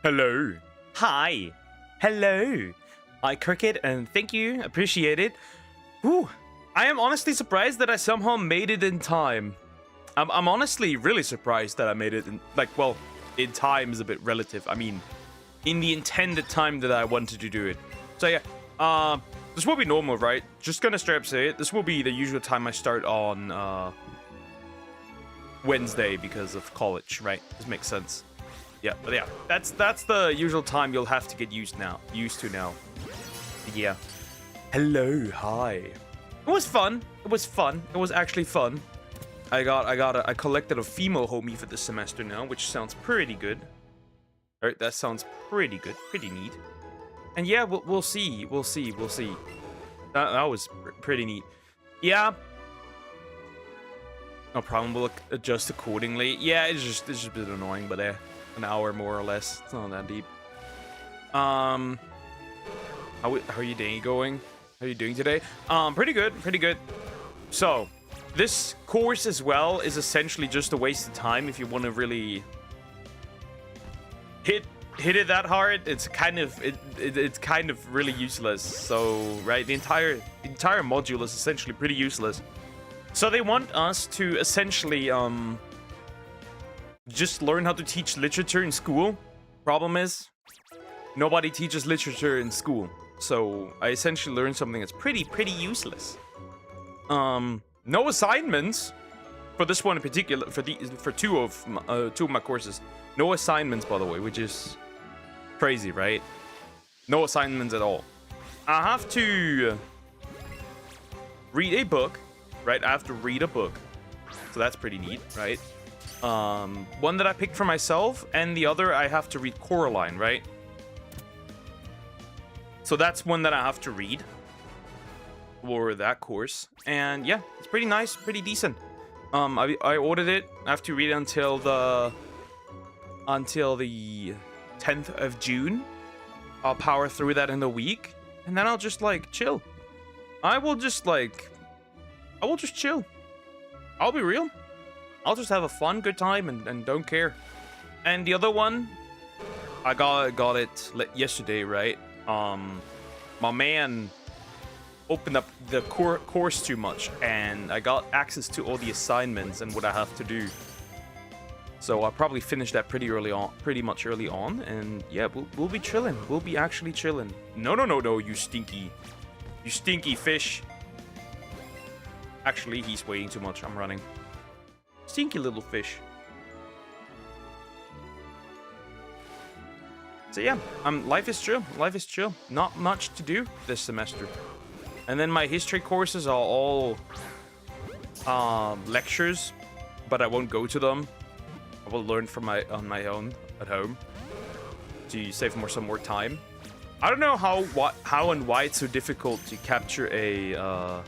Hello. Hi. Hello. I cricket and thank you. Appreciate it. Whew. I am honestly surprised that I somehow made it in time. I'm honestly really surprised that I made it in, like, well, in time is a bit relative. I mean, in the intended time that I wanted to do it. So yeah, this will be normal, right? Just gonna straight up say it. This will be the usual time I start on Wednesday because of college, right? This makes sense. Yeah, but yeah, that's the usual time you'll have to get used to now. Yeah. Hello, hi. It was fun. It was fun. It was actually fun. I collected a female homie for this semester now, which sounds pretty good. All right, that sounds pretty good, pretty neat. And yeah, we'll see. That was pretty neat. Yeah. No problem. We'll adjust accordingly. Yeah, it's just a bit annoying, but an hour more or less. It's not that deep. How are you doing? How are you doing today? Pretty good. So, this course as well is essentially just a waste of time if you want to really hit it that hard. It's kind of really useless. So, right, the entire module is essentially pretty useless. So they want us to essentially just learn how to teach literature in school. Problem is, nobody teaches literature in school. So I essentially learned something that's pretty useless. No assignments for this one in particular. For two of my courses, no assignments, by the way, which is crazy, right? No assignments at all. I have to read a book, right? I have to read a book, so that's pretty neat, right? One that I picked for myself, and the other I have to read Coraline, right? So that's one that I have to read for that course, and yeah, it's pretty nice, pretty decent. I ordered it. I have to read it until the 10th of June. I'll power through that in a week, and then I'll just like chill. I will just chill. I'll be real. I'll just have a fun, good time and don't care. And the other one, I got it yesterday, right? My man opened up the course too much, and I got access to all the assignments and what I have to do. So I'll probably finish that pretty much early on, and yeah, we'll be chilling. We'll be actually chilling. No, you stinky fish. Actually, he's waiting too much. I'm running. Stinky little fish. So yeah, life is chill. Not much to do this semester. And then my history courses are all lectures, but I won't go to them. I will learn on my own at home to save some more time. I don't know how and why it's so difficult to capture a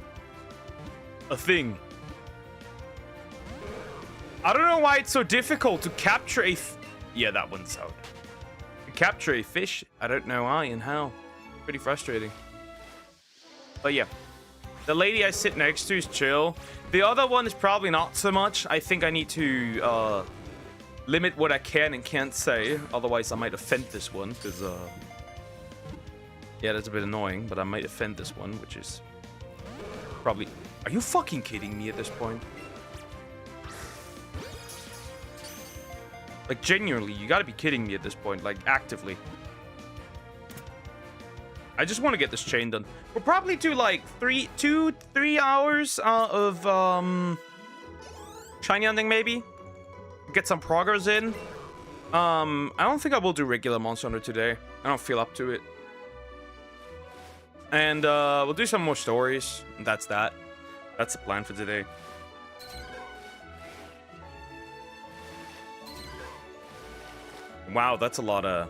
thing. I don't know why it's so difficult to capture yeah, that one's out. Capture a fish. I don't know why and how. Pretty frustrating. But yeah, the lady I sit next to is chill. The other one is probably not so much. I think I need to limit what I can and can't say. Otherwise, I might offend this one. Because, yeah, that's a bit annoying. But I might offend this one, which is probably... Are you fucking kidding me at this point? Like, genuinely, you gotta be kidding me at this point. Like, actively. I just want to get this chain done. We'll probably do, like, 3 hours of, shiny hunting, maybe? Get some progress in. I don't think I will do regular Monster Hunter today. I don't feel up to it. And, we'll do some more stories. And that's that. That's the plan for today. Wow, that's a lot of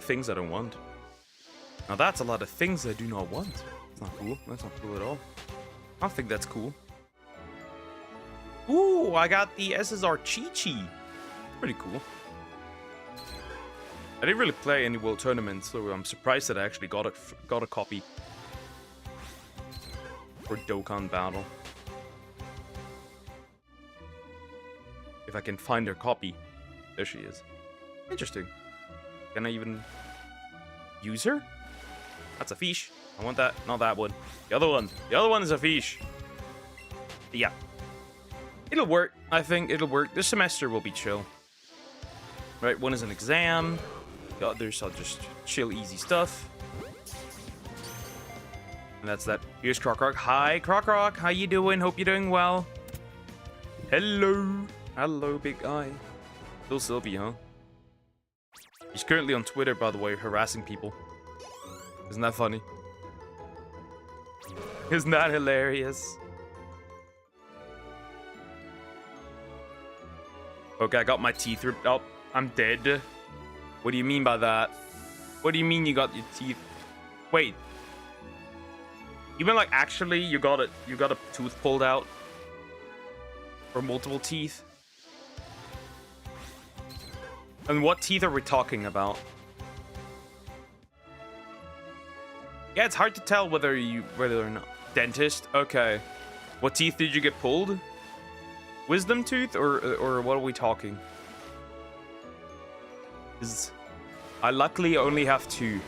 things I don't want. Now that's a lot of things I do not want. That's not cool. That's not cool at all. I don't think that's cool. Ooh, I got the SSR Chi-Chi. Pretty cool. I didn't really play any world tournaments, so I'm surprised that I actually got a copy for Dokkan Battle. If I can find her copy. There she is. Interesting. Can I even use her? That's a fish. I want that. Not that one. The other one. The other one is a fish. Yeah. It'll work. I think it'll work. This semester will be chill. Right, one is an exam. The others are just chill, easy stuff. And that's that. Here's Croc Rock. Hi, Croc Rock. How you doing? Hope you're doing well. Hello. Hello, big guy. Still Sylvie, huh? He's currently on Twitter, by the way, harassing people. Isn't that funny? Isn't that hilarious? Okay, I got my teeth ripped up. I'm dead. What do you mean by that? What do you mean you got your teeth? Wait. You mean like actually you got a tooth pulled out? Or multiple teeth? And what teeth are we talking about? Yeah, it's hard to tell whether or not. Dentist? Okay. What teeth did you get pulled? Wisdom tooth or what are we talking? 'Cause I luckily only have 2.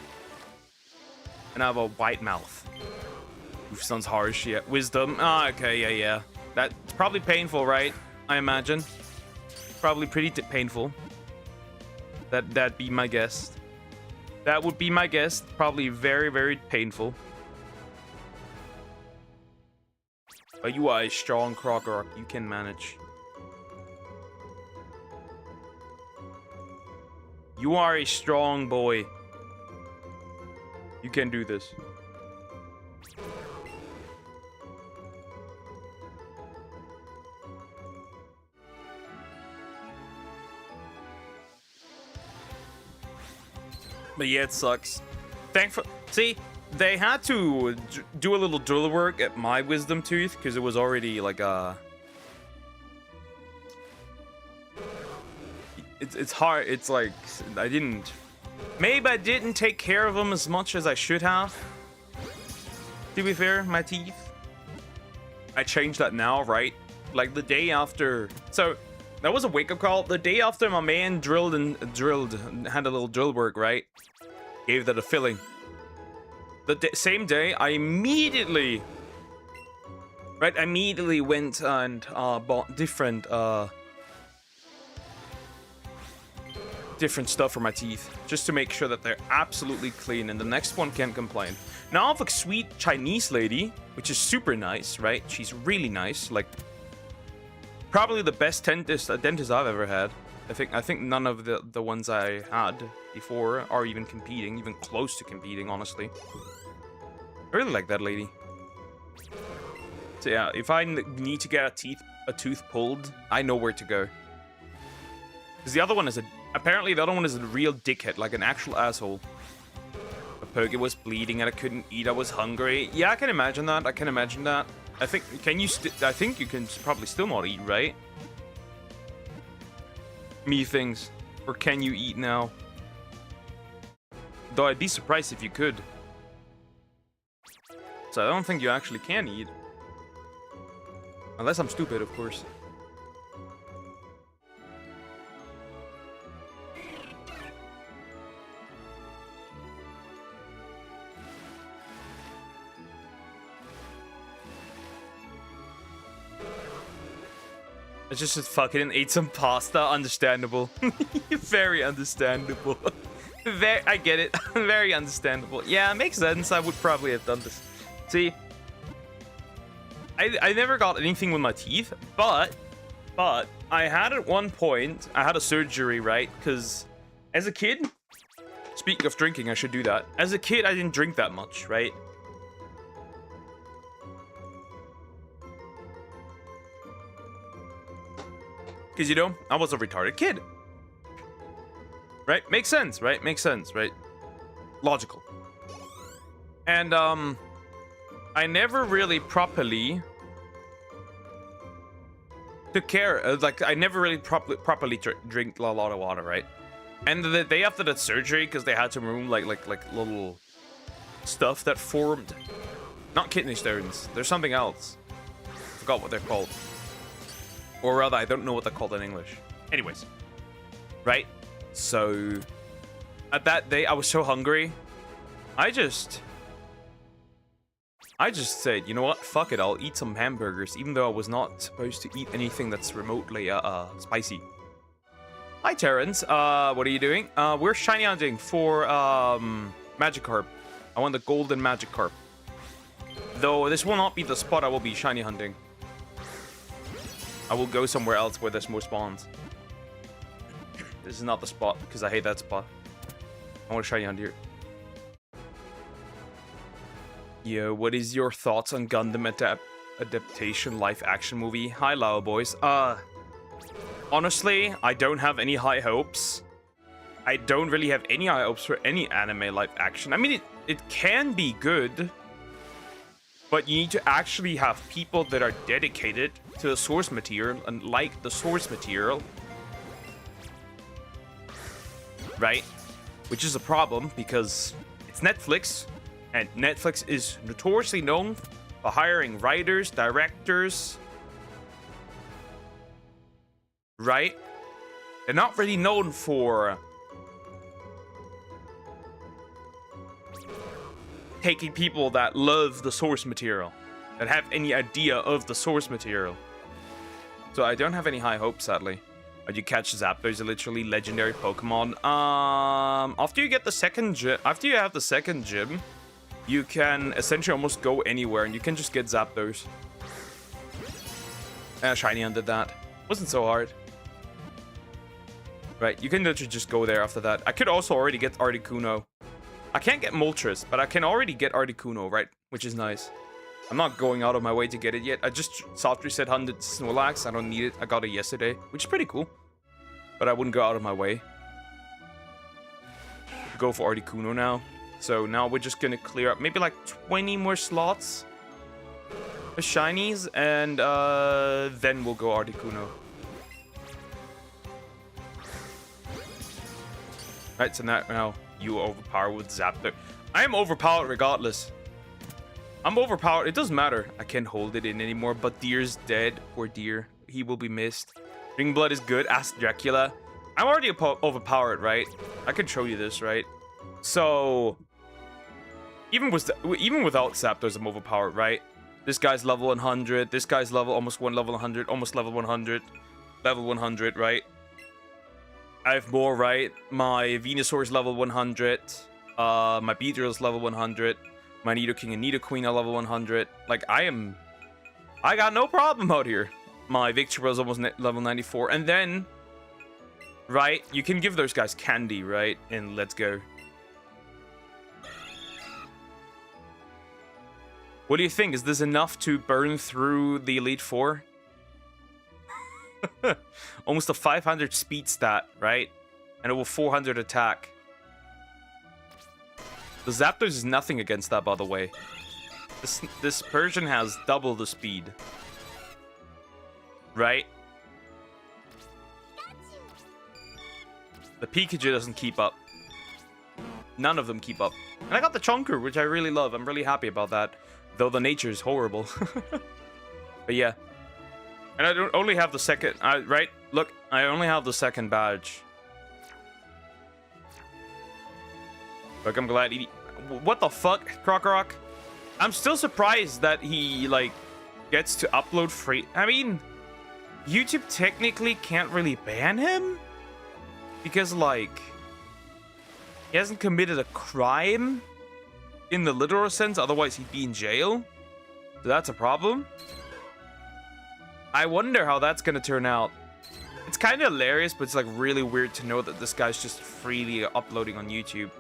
And I have a white mouth. Oof, sounds harsh, yeah. Wisdom. Ah, okay, yeah. That's probably painful, right? I imagine. Probably pretty painful. That'd be my guess. That would be my guess. Probably very, very painful. But you are a strong Croc Rock. You can manage. You are a strong boy. You can do this. But yeah, it sucks. Thankful. See, they had to do a little drill work at my wisdom tooth because it was already like a. It's hard. It's like maybe I didn't take care of them as much as I should have. To be fair, my teeth. I changed that now, right? Like the day after. So that was a wake-up call. The day after my man drilled and had a little drill work, right? Gave that a filling. The same day, I immediately went and bought different stuff for my teeth, just to make sure that they're absolutely clean, and the next one can't complain. Now I have a sweet Chinese lady, which is super nice, right? She's really nice, like probably the best dentist I've ever had. I think none of the ones I had before are even close to competing, honestly. I really like that lady. So yeah, if I need to get a tooth pulled, I know where to go. Because the other one is apparently the other one is a real dickhead, like an actual asshole. A Poke was bleeding and I couldn't eat. I was hungry. Yeah, I can imagine that. I think you can probably still not eat, right? Me things. Or can you eat now? Though I'd be surprised if you could. So I don't think you actually can eat. Unless I'm stupid, of course. I just fucking ate some pasta. Understandable. Very understandable. I get it. Very understandable. Yeah, it makes sense. I would probably have done this. See, I never got anything with my teeth, but I had at one point, I had a surgery, right? Because as a kid, speaking of drinking, I should do that. As a kid, I didn't drink that much, right? Because, you know, I was a retarded kid. Right? Makes sense, right? Makes sense, right? Logical. And, I never really properly took care. Like, I never really properly drink a lot of water, right? And the day after that surgery, because they had to remove, like little stuff that formed... Not kidney stones. There's something else. I forgot what they're called. Or rather, I don't know what they're called in English. Anyways. Right? So... At that day, I was so hungry. I just said, you know what? Fuck it. I'll eat some hamburgers, even though I was not supposed to eat anything that's remotely spicy. Hi, Terrence. What are you doing? We're shiny hunting for Magikarp. I want the golden Magikarp. Though this will not be the spot I will be shiny hunting. I will go somewhere else where there's more spawns. This is not the spot, because I hate that spot. I want to shiny hunt here. Yo, what is your thoughts on Gundam adaptation live action movie? Hi, Lao boys. Honestly, I don't have any high hopes. I don't really have any high hopes for any anime live action. I mean, it can be good, but you need to actually have people that are dedicated to the source material and like the source material. Right? Which is a problem because it's Netflix, and Netflix is notoriously known for hiring writers, directors. Right? They're not really known for taking people that love the source material, that have any idea of the source material. So I don't have any high hopes, sadly. You catch Zapdos, are literally legendary Pokemon. After you get the second gym, after you have the second gym, you can essentially almost go anywhere, and you can just get Zapdos. Shiny undid that. Wasn't so hard. Right, you can literally just go there after that. I could also already get Articuno. I can't get Moltres, but I can already get Articuno, right? Which is nice. I'm not going out of my way to get it yet. I just soft reset 100 Snorlax. I don't need it. I got it yesterday, which is pretty cool. But I wouldn't go out of my way to go for Articuno now. So now we're just gonna clear up maybe like 20 more slots for shinies, and then we'll go Articuno. Right, so now you overpower with Zapdos. I am overpowered regardless. I'm overpowered. It doesn't matter. I can't hold it in anymore. But Deer's dead. Poor Deer. He will be missed. Ring Blood is good. Ask Dracula. I'm already overpowered, right? I can show you this, right? So even without Zapdos, I'm overpowered, right? This guy's level 100. This guy's almost 100. Almost level 100. Level 100, right? I have more, right? My Venusaur's level 100. My Beedrill's level 100. My Nidoking and Nidoqueen are level 100. Like, I got no problem out here. My Victorville's almost level 94. And then, right, you can give those guys candy, right? And let's go. What do you think? Is this enough to burn through the Elite Four? Almost a 500 speed stat, right? And over 400 attack. The Zapdos is nothing against that, by the way. This Persian has double the speed. Right? The Pikachu doesn't keep up. None of them keep up. And I got the Chonker, which I really love. I'm really happy about that. Though the nature is horrible. But yeah. And I don't only have the second... right? Look, I only have the second badge. Look, I'm glad he... What the fuck, Krokorok? I'm still surprised that he, like, gets to upload free... I mean, YouTube technically can't really ban him? Because, like, he hasn't committed a crime in the literal sense, otherwise he'd be in jail. So that's a problem. I wonder how that's gonna turn out. It's kind of hilarious, but it's, like, really weird to know that this guy's just freely uploading on YouTube.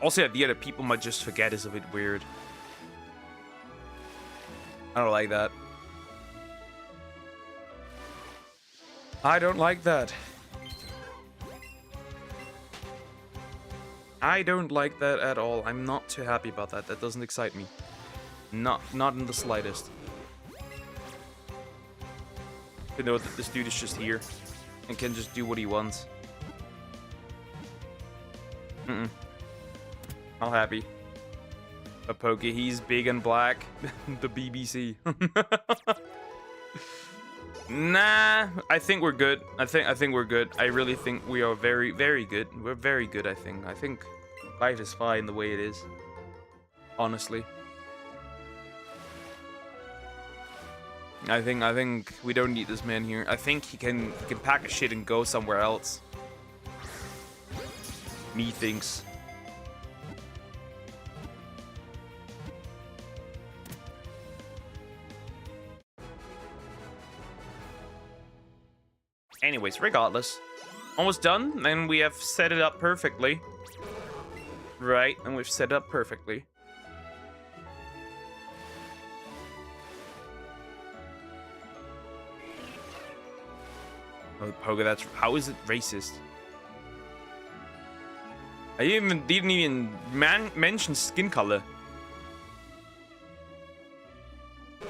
Also, the idea that people might just forget is a bit weird. I don't like that. I don't like that. I don't like that at all. I'm not too happy about that. That doesn't excite me. Not in the slightest. To know that this dude is just here and can just do what he wants. Not happy. A Poke, he's big and black. The BBC. Nah, I think we're good. I think we're good. I really think we are very, very good. We're very good, I think. I think life is fine the way it is. Honestly. I think we don't need this man here. I think he can pack his shit and go somewhere else. Methinks. Anyways, regardless. Almost done, and we have set it up perfectly. Right, and we've set it up perfectly. Oh, Poga, that's... How is it racist? I didn't even mention skin color.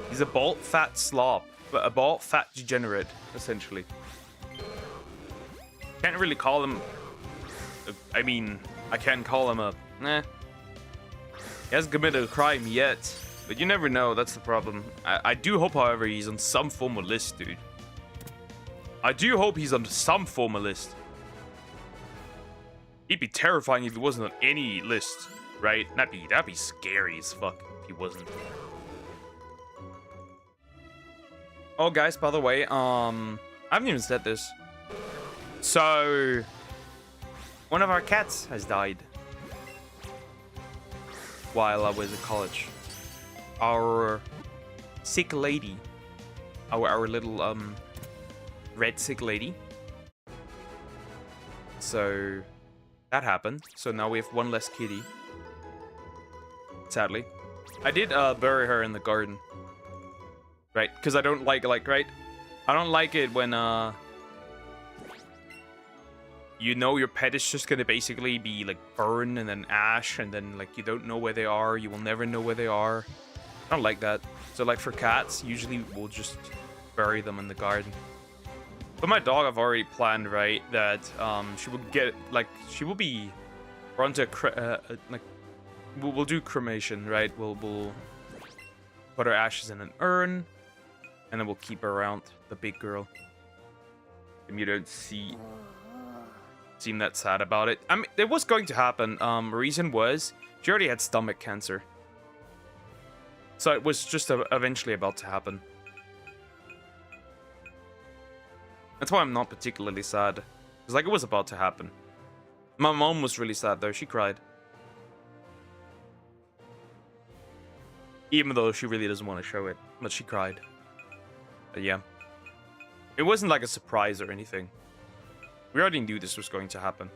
He's a bald, fat slob. But a bald, fat degenerate, essentially. Can't really call him... I mean, I can't call him a... Nah. He hasn't committed a crime yet. But you never know, that's the problem. I do hope, however, he's on some form of list, dude. I do hope he's on some form of list. He'd be terrifying if he wasn't on any list, right? That'd be scary as fuck if he wasn't. Oh, guys, by the way, I haven't even said this. So, one of our cats has died while I was at college. Our sick lady, our little red sick lady. So that happened. So now we have one less kitty. Sadly, I did bury her in the garden. Right, because I don't like right. I don't like it when you know your pet is just gonna basically be like burned and then ash and then like you don't know where they are. You will never know where they are. I don't like that. So like for cats, usually we'll just bury them in the garden. But my dog, I've already planned, right, that she will get, like, she will be run to, like, we'll do cremation, right? We'll put her ashes in an urn, and then we'll keep her around, the big girl. And you don't seem that sad about it. I mean, it was going to happen. Reason was, she already had stomach cancer. So it was just eventually about to happen. That's why I'm not particularly sad. Because, like, it was about to happen. My mom was really sad, though. She cried. Even though she really doesn't want to show it. But she cried. But, yeah. It wasn't, like, a surprise or anything. We already knew this was going to happen.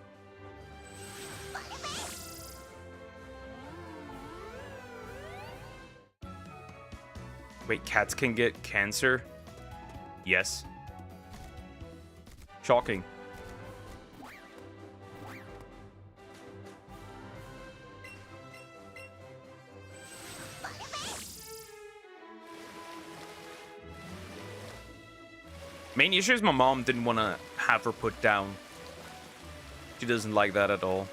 Wait, cats can get cancer? Yes. Shocking. Main issue is my mom didn't want to have her put down. She doesn't like that at all.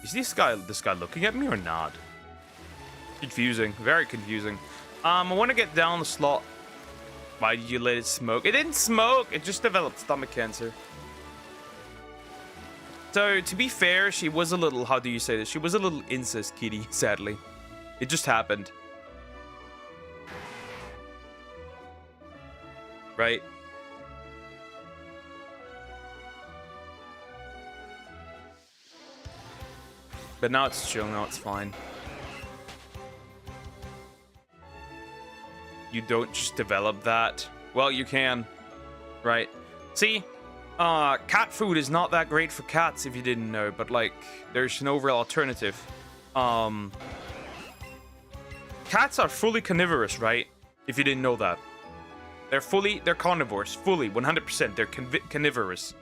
Is this guy looking at me or not? Confusing. Very confusing. I want to get down the slot. Why did you let it smoke? It didn't smoke. It just developed stomach cancer. So, to be fair, she was a little... How do you say this? She was a little incest kitty, sadly. It just happened. Right? But now it's chill. Now it's fine. You don't just develop that. Well, you can. Right. See, cat food is not that great for cats if you didn't know, but like, there's no real alternative. Cats are fully carnivorous, right? If you didn't know that. They're carnivores, fully, 100%. They're carnivorous.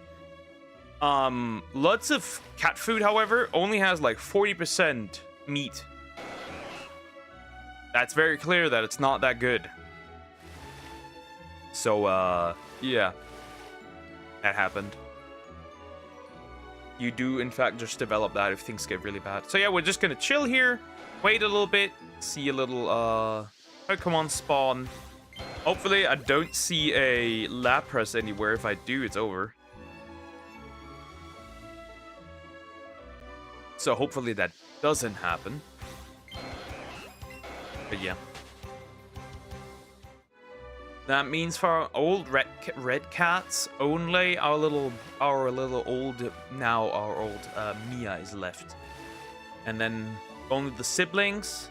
Lots of cat food, however, only has like 40% meat. That's very clear that it's not that good. So, yeah. That happened. You do, in fact, just develop that if things get really bad. So, yeah, we're just gonna chill here. Wait a little bit. See a little, Pokemon spawn. Hopefully, I don't see a Lapras anywhere. If I do, it's over. So hopefully that doesn't happen. But yeah. That means for our old red cats only, our little old Mia is left, and then only the siblings,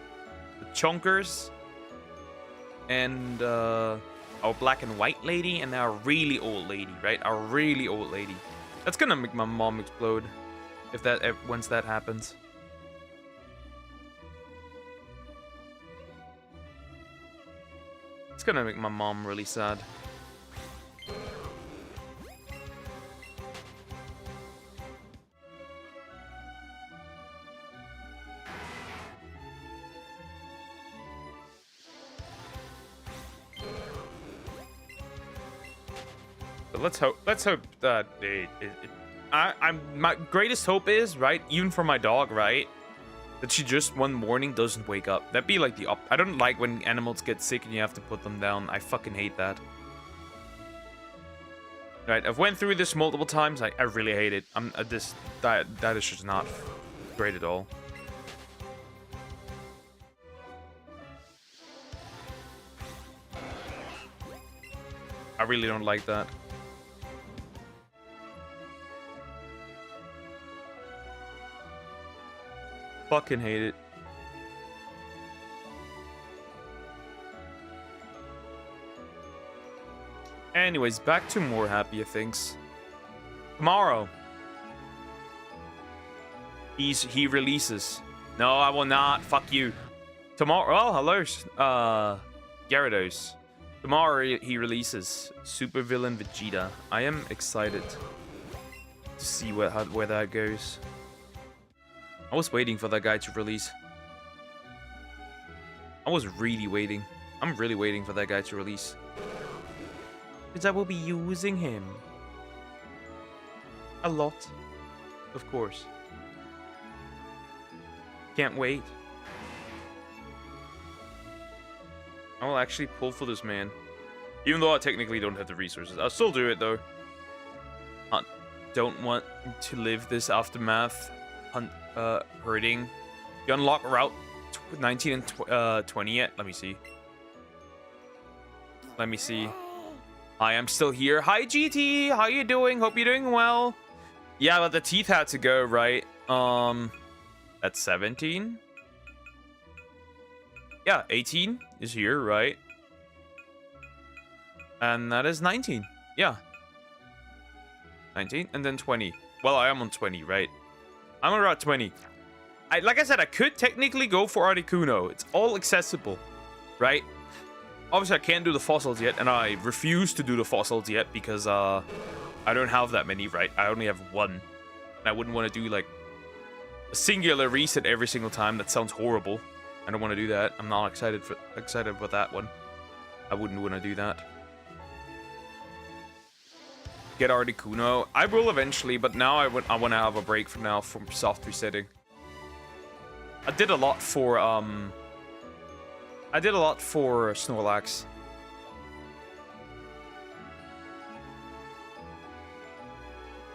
the chunkers, and our black and white lady, and our really old lady, right? Our really old lady. That's gonna make my mom explode if once that happens. It's gonna make my mom really sad. But let's hope that my greatest hope is, right, even for my dog, right, that she just one morning doesn't wake up. That'd be like I don't like when animals get sick and you have to put them down. I fucking hate that. Right, I've went through this multiple times. I really hate it. That is just not great at all. I really don't like that. Fucking hate it. Anyways, back to more happier things. Tomorrow. He releases. No, I will not. Fuck you. Tomorrow. Oh, hello. Gyarados. Tomorrow he releases Super Villain Vegeta. I am excited to see where that goes. I was waiting for that guy to release. I was really waiting. I'm really waiting for that guy to release. Because I will be using him. A lot. Of course. Can't wait. I will actually pull for this man. Even though I technically don't have the resources. I'll still do it though. I don't want to live this aftermath. Hurting. You unlock route 19 and 20 yet? Let me see. Let me see. Hi, I'm still here. Hi, GT. How you doing? Hope you're doing well. Yeah, but the teeth had to go, right? That's 17. Yeah, 18 is here, right? And that is 19. Yeah. 19 and then 20. Well, I am on 20, right? I'm on Route 20. Like I said, I could technically go for Articuno. It's all accessible, right? Obviously, I can't do the fossils yet, and I refuse to do the fossils yet because I don't have that many, right? I only have one. And I wouldn't want to do, like, a singular reset every single time. That sounds horrible. I don't want to do that. I'm not excited about that one. I wouldn't want to do that. Get Articuno. I will eventually, but now I want to have a break from now from soft resetting. I did a lot for Snorlax.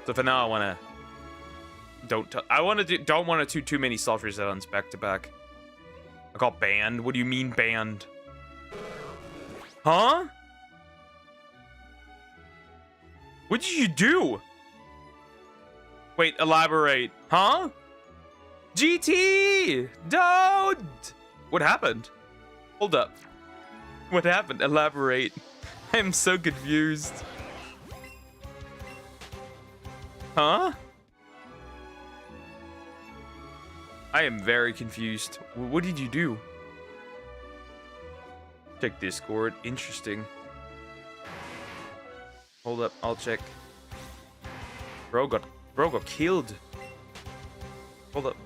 So for now, I don't want to do too many soft resets back to back. I got banned. What do you mean banned? Huh? What did you do? Wait, elaborate. Huh? GT! Don't! What happened? Hold up. What happened? Elaborate. I am so confused. Huh? I am very confused. What did you do? Check Discord. Interesting. Hold up, I'll check. Bro got killed. Hold up.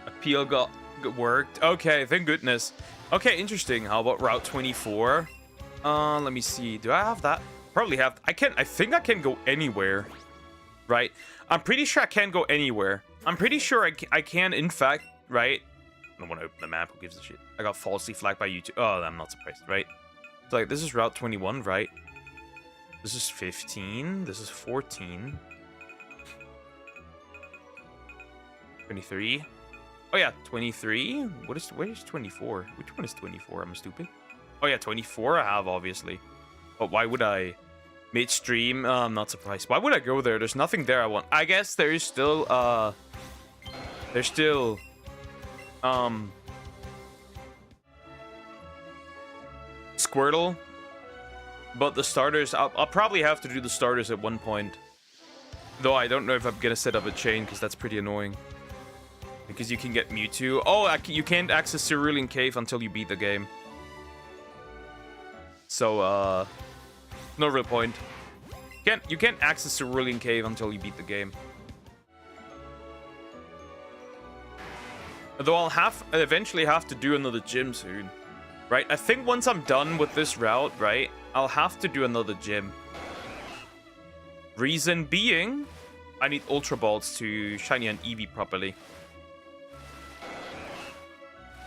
Appeal got worked. Okay, thank goodness. Okay, interesting. How about Route 24? Let me see. Do I have that Probably have. I think I can go anywhere. Right? I'm pretty sure I can go anywhere. I'm pretty sure I can, in fact, right? I don't want to open the map. Who gives a shit? I got falsely flagged by YouTube. Oh, I'm not surprised, right? So, like, this is Route 21, right? This is 15. This is 14. 23. Oh, yeah, 23. Where's 24? Which one is 24? I'm stupid. Oh, yeah, 24 I have, obviously. But why would I... Midstream? I'm not surprised. Why would I go there? There's nothing there I want. I guess there is still, There's still... Squirtle. But the starters... I'll probably have to do the starters at one point. Though I don't know if I'm gonna set up a chain, because that's pretty annoying. Because you can get Mewtwo. Oh, you can't access Cerulean Cave until you beat the game. So, no real point. You can't access Cerulean Cave until you beat the game. Though I'll eventually have to do another gym soon. Right? I think once I'm done with this route, right, I'll have to do another gym. Reason being, I need Ultra Balls to shiny an Eevee properly.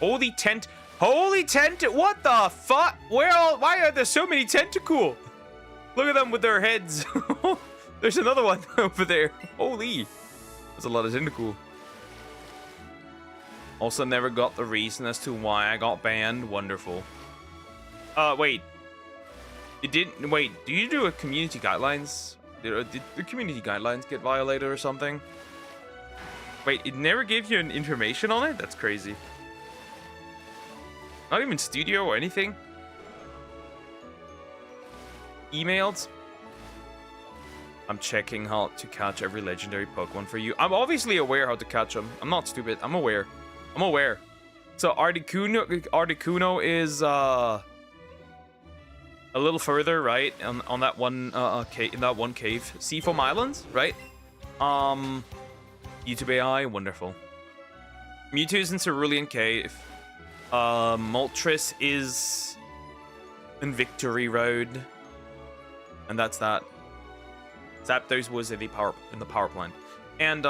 Holy tent! What the fuck? Why are there so many tentacle? Look at them with their heads. There's another one over there. Holy. There's a lot of tentacle. Also never got the reason as to why I got banned. Wonderful. Wait. It didn't... Wait, do you do a community guidelines? Did the community guidelines get violated or something? Wait, it never gave you an information on it? That's crazy. Not even studio or anything? Emailed? I'm checking how to catch every legendary Pokemon for you. I'm obviously aware how to catch them. I'm not stupid. I'm aware. So Articuno is a little further, right? On that one in that one cave. Seafoam Islands, right? YouTube AI, wonderful. Mewtwo's in Cerulean Cave. Moltres is in Victory Road. And that's that. Zapdos was in the power plant. And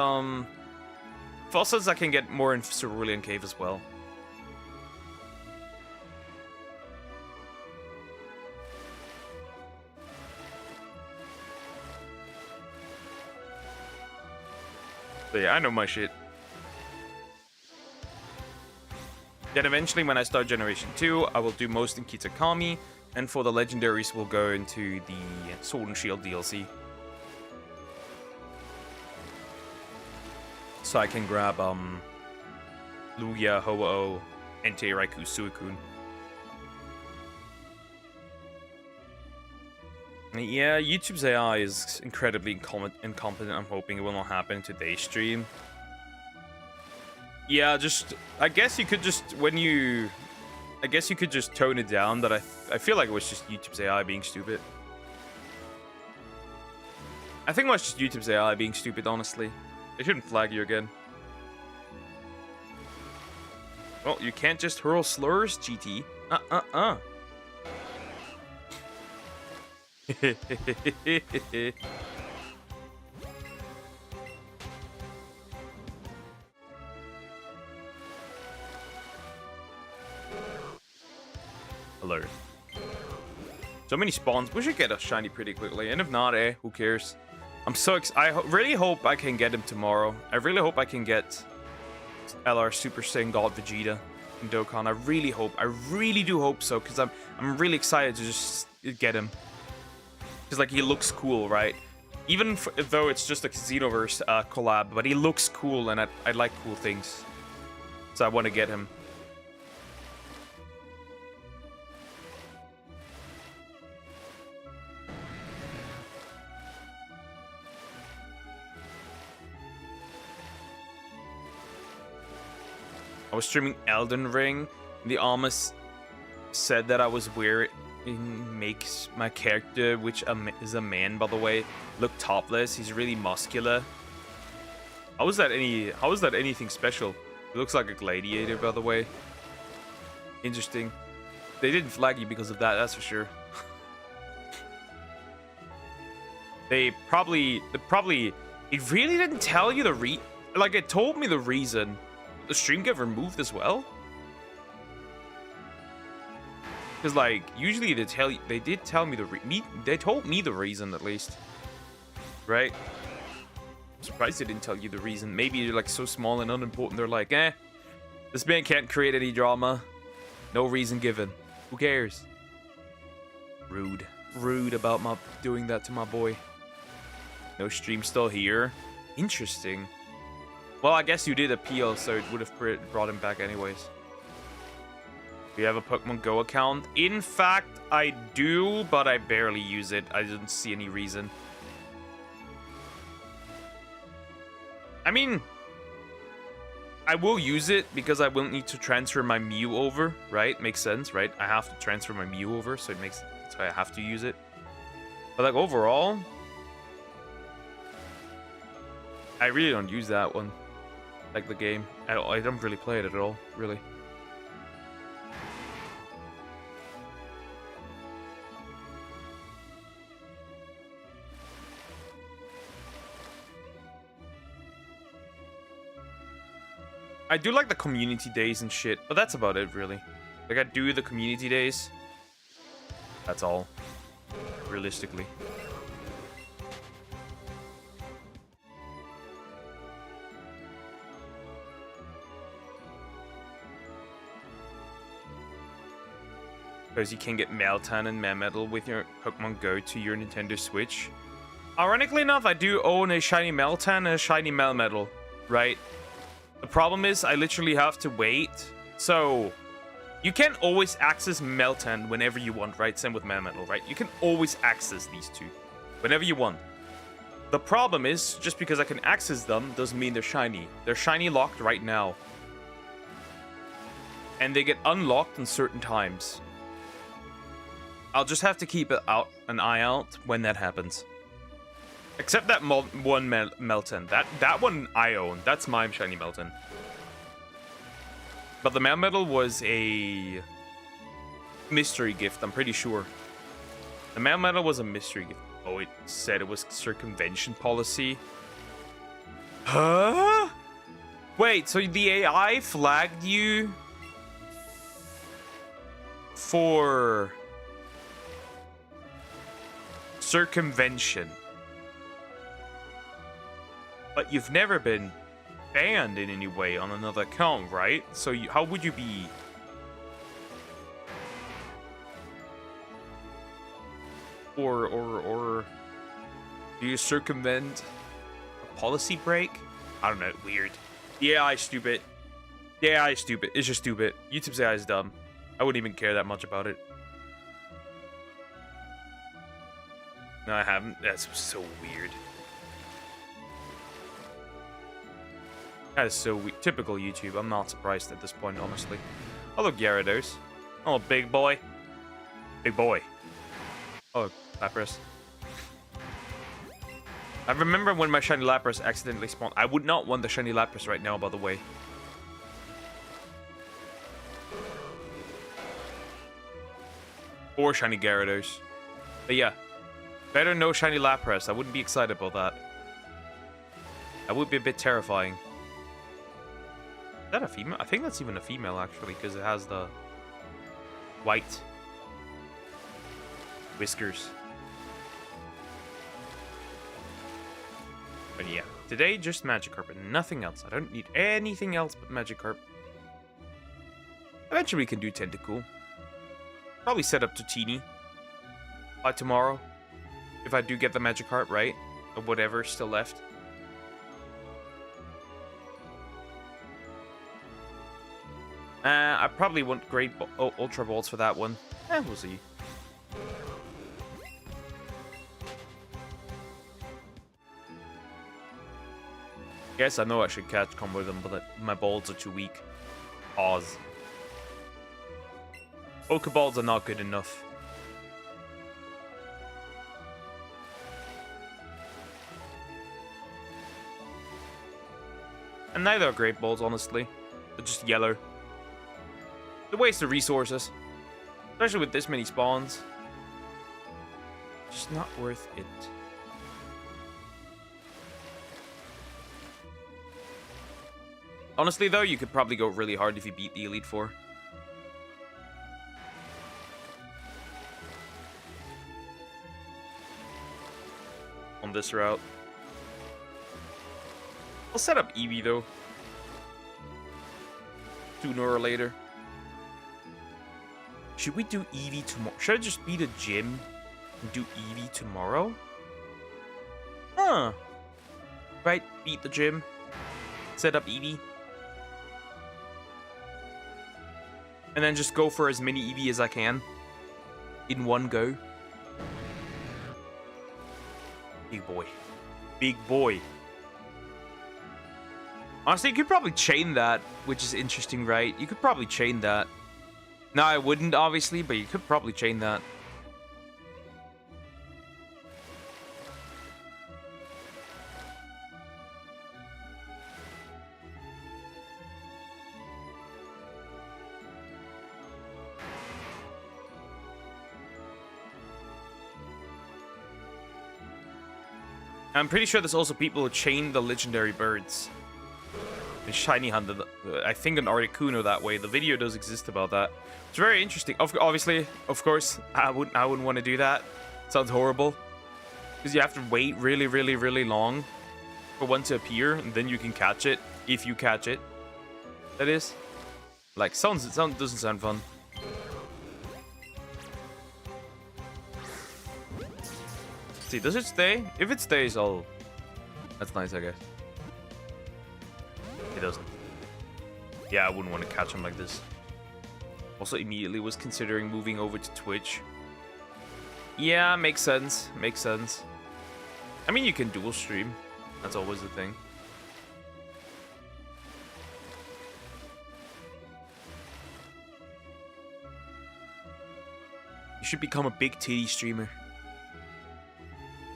fossils I can get more in Cerulean Cave as well. So yeah, I know my shit. Then eventually when I start Generation 2, I will do most in Kitakami. And for the legendaries, we'll go into the Sword and Shield DLC. So I can grab, Lugia, Ho-Oh, Entei, Raikou, Suicune. Yeah, YouTube's AI is incredibly incompetent. I'm hoping it will not happen in today's stream. Yeah, I guess you could just, I guess you could just tone it down, but I feel like it was just YouTube's AI being stupid. I think it was just YouTube's AI being stupid, honestly. They shouldn't flag you again. Well, you can't just hurl slurs, GT. Alert. So many spawns. We should get a shiny pretty quickly. And if not, who cares? I'm so I really hope I can get him tomorrow. I really hope I can get LR Super Saiyan God Vegeta in Dokkan. I really hope. I really do hope so, because I'm really excited to just get him. Because, like, he looks cool, right? Even though it's just a Xenoverse collab, but he looks cool, and I like cool things. So I want to get him. I was streaming Elden Ring. The almost said that I was weird. It makes my character, which is a man, by the way, look topless. He's really muscular. How is that anything special? He looks like a gladiator, by the way. Interesting. They didn't flag you because of that, that's for sure. It really didn't tell you like, it told me the reason. The stream get removed as well? Because, like, usually they did tell me they told me the reason, at least. Right? I'm surprised they didn't tell you the reason. Maybe you're, like, so small and unimportant, they're like, this man can't create any drama. No reason given. Who cares? Rude. Rude about doing that to my boy. No stream still here. Interesting. Well, I guess you did appeal, so it would have brought him back anyways. Do you have a Pokemon Go account? In fact, I do, but I barely use it. I didn't see any reason. I mean, I will use it because I will need to transfer my Mew over, right? Makes sense, right? I have to transfer my Mew over, so that's why I have to use it. But, like, overall, I really don't use that one. Like the game. I don't really play it at all, really. I do like the community days and shit, but that's about it, really. Like, I do the community days. That's all. Realistically. Because you can get Meltan and Melmetal with your Pokemon Go to your Nintendo Switch. Ironically enough, I do own a shiny Meltan and a shiny Melmetal, right? The problem is I literally have to wait. So, you can always access Meltan whenever you want, right? Same with Melmetal, right? You can always access these two whenever you want. The problem is, just because I can access them doesn't mean they're shiny. They're shiny locked right now. And they get unlocked in certain times. I'll just have to keep an eye out when that happens. Except that one Meltan. That one I own. That's my shiny Meltan. But the Melmetal was a mystery gift, I'm pretty sure. The Melmetal was a mystery gift. Oh, it said it was circumvention policy. Huh? Wait, so the AI flagged you for circumvention, but you've never been banned in any way on another account, right? So how would you be? Or do you circumvent a policy break? I don't know. Weird. The AI is stupid. The AI is stupid. It's just stupid. YouTube's AI is dumb. I wouldn't even care that much about it. No, I haven't. That's so weird. That is so weird. Typical YouTube. I'm not surprised at this point, honestly. Oh, look, Gyarados. Oh, big boy. Big boy. Oh, Lapras. I remember when my shiny Lapras accidentally spawned. I would not want the shiny Lapras right now, by the way. Or shiny Gyarados. But yeah. Better no shiny Lapras. I wouldn't be excited about that. That would be a bit terrifying. Is that a female? I think that's even a female, actually, because it has the white whiskers. But yeah, today just Magikarp and nothing else. I don't need anything else but Magikarp. Eventually we can do Tentacool. Probably set up to Teeny by tomorrow. If I do get the Magikarp, right? Or whatever's still left. I probably want Great Ultra Balls for that one. We'll see. Yes, I know I should catch combo them, but my balls are too weak. Pause. Pokeballs are not good enough. And neither are Great Balls, honestly. They're just yellow. The waste of resources. Especially with this many spawns. Just not worth it. Honestly, though, you could probably go really hard if you beat the Elite Four. On this route. I'll set up Eevee, though. Sooner or later. Should we do Eevee tomorrow? Should I just beat a gym and do Eevee tomorrow? Huh. Right, beat the gym. Set up Eevee. And then just go for as many Eevee as I can. In one go. Big boy. Big boy. Honestly, you could probably chain that, which is interesting, right? You could probably chain that. No, I wouldn't, obviously, but you could probably chain that. I'm pretty sure there's also people who chain the legendary birds. And shiny hunted, I think, an Articuno that way. The video does exist about that. It's very interesting. Obviously, of course, I wouldn't want to do that. Sounds horrible. Because you have to wait really, really, really long for one to appear, and then you can catch it, if you catch it. That is. Like, doesn't sound fun. See, does it stay? If it stays, I'll... That's nice, I guess. It doesn't. Yeah, I wouldn't want to catch him like this. Also, immediately was considering moving over to Twitch. Yeah, makes sense. Makes sense. I mean, you can dual stream. That's always the thing. You should become a big titty streamer.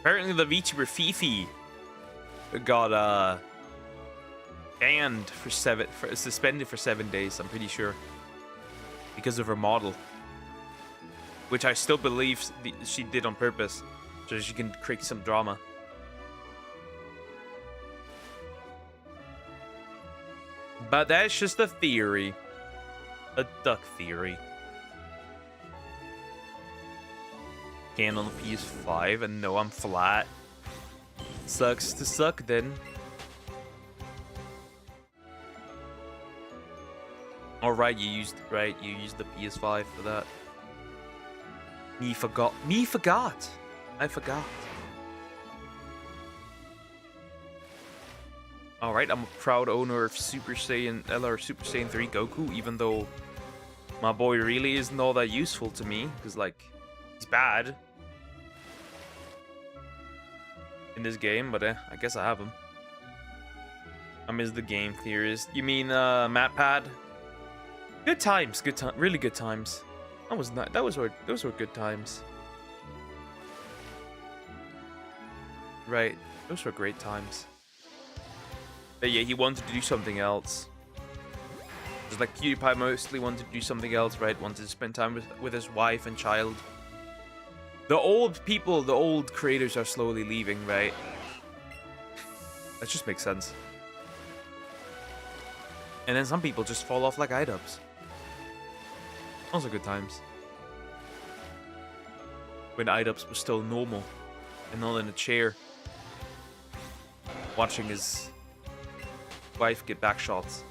Apparently, the VTuber Fifi got banned for suspended for 7 days. I'm pretty sure because of her model, which I still believe she did on purpose, so she can create some drama. But that's just a theory, a duck theory. Can on the PS5, and no, I'm flat. Sucks to suck then. Alright, you used the PS5 for that. Me forgot. I forgot. Alright, I'm a proud owner of Super Saiyan LR Super Saiyan 3 Goku, even though my boy really isn't all that useful to me, because like he's bad in this game, but I guess I have him. I miss the game theorist. You mean MatPad? Good times, really good times. Those were good times. Right, those were great times. But yeah, he wanted to do something else. Just like PewDiePie mostly wanted to do something else, right? Wanted to spend time with his wife and child. The old people, the old creators are slowly leaving, right? That just makes sense. And then some people just fall off like iDubbbz. Those are good times. When iDubbbz was still normal and not in a chair watching his wife get back shots.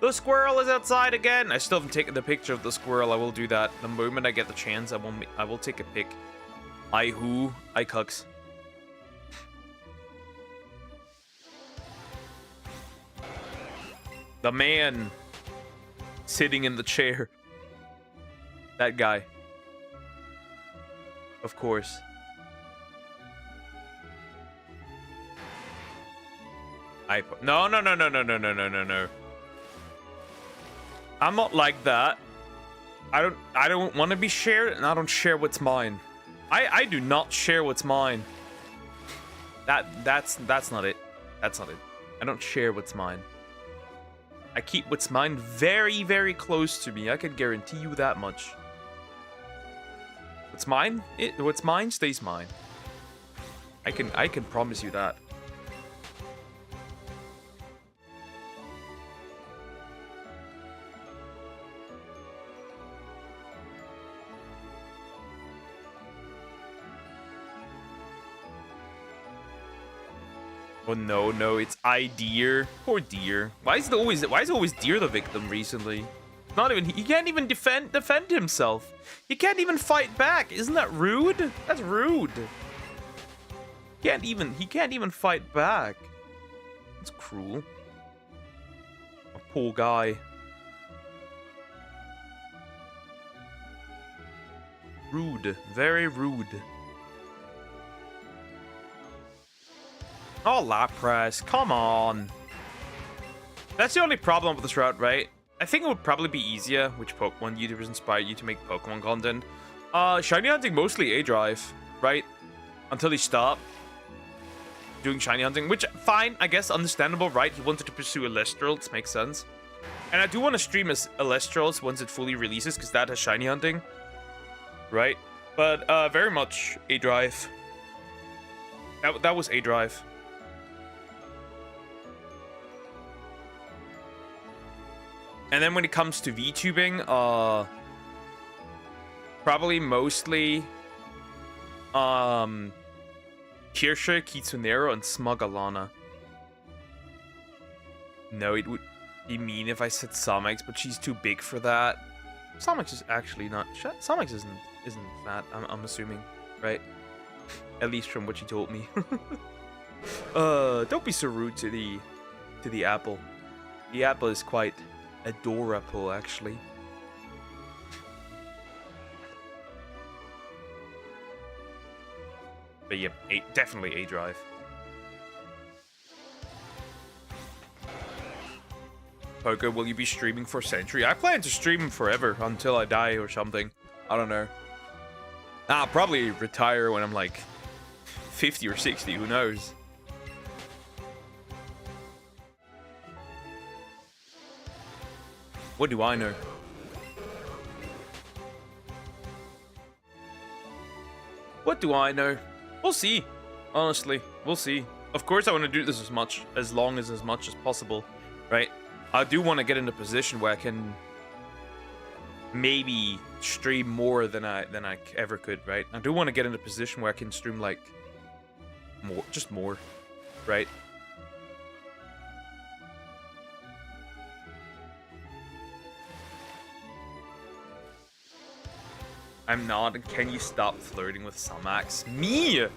The squirrel is outside again! I still haven't taken the picture of the squirrel. I will do that the moment I get the chance. I will take a pic. I cucks. The man sitting in the chair. That guy. Of course. No. I'm not like that. I don't want to be shared, and I don't share what's mine. I do not share what's mine. That's not it. That's not it. I don't share what's mine. I keep what's mine very, very close to me. I can guarantee you that much. What's mine stays mine. I can promise you that. Oh no, no, it's deer. Poor deer. Why is always deer the victim recently? Not even he can't even defend himself. He can't even fight back. Isn't that rude? That's rude. He can't even fight back. That's cruel. A poor guy. Rude. Very rude. Oh, Lapras, come on. That's the only problem with this route, right? I think it would probably be easier. Which Pokemon YouTubers inspired you to make Pokemon content? Shiny hunting, mostly A-Drive, right? Until he stopped doing shiny hunting, which, fine, I guess, understandable, right? He wanted to pursue Elestrals, makes sense. And I do want to stream as Elestrals once it fully releases, because that has shiny hunting, right? But, very much A-Drive. That was A-Drive. And then when it comes to VTubing, probably mostly Kirsche, Kitsunero, and Smugalana. No, it would be mean if I said Somex, but she's too big for that. Somex is actually not. Somex isn't fat. I'm assuming, right? At least from what she told me. Don't be so rude to the apple. The apple is quite adorable, actually. But yeah, definitely A-Drive. Poker, will you be streaming for Century? I plan to stream forever until I die or something. I don't know. I'll probably retire when I'm like 50 or 60, who knows? What do I know? What do I know? We'll see. Honestly, we'll see. Of course, I want to do this as much as possible, right? I do want to get in a position where I can maybe stream more than I ever could, right? I do want to get in a position where I can stream like more, right? I'm not. Can you stop flirting with Sumax? Me!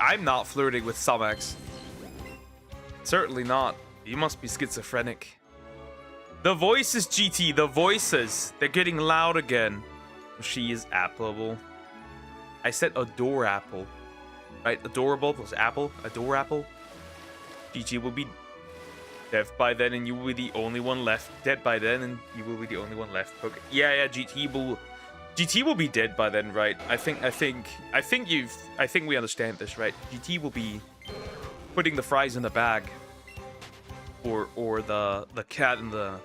I'm not flirting with Sumax. Certainly not. You must be schizophrenic. The voices, GT. The voices. They're getting loud again. She is appleable. I said adore apple. Right? Adorable plus apple. Adore apple. GT will be dead by then, and you will be the only one left. Dead by then, and you will be the only one left. Okay. Yeah. GT will be dead by then, right? I think we understand this, right? GT will be putting the fries in the bag, or the cat in the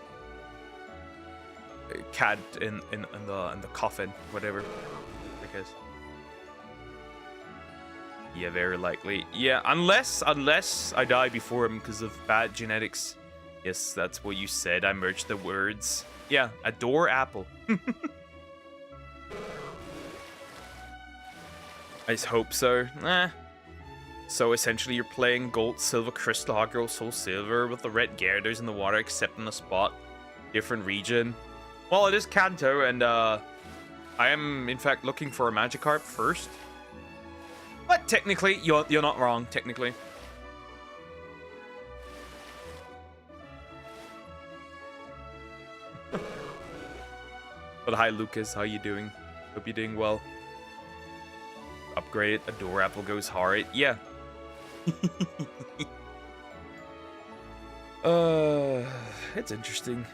in the coffin, whatever. Because yeah, very likely. Yeah, unless I die before him because of bad genetics. Yes, that's what you said. I merged the words. Yeah, adore apple. I hope so. So essentially you're playing Gold, Silver, Crystal, Hot Girl, Soul Silver with the red Gyarados in the water, except in a spot. Different region. Well, it is Kanto, and I am in fact looking for a Magikarp first. But technically, you're not wrong, technically. But hi Lucas, how you doing? Hope you're doing well. Upgraded, Adore Apple goes hard. Yeah. It's interesting.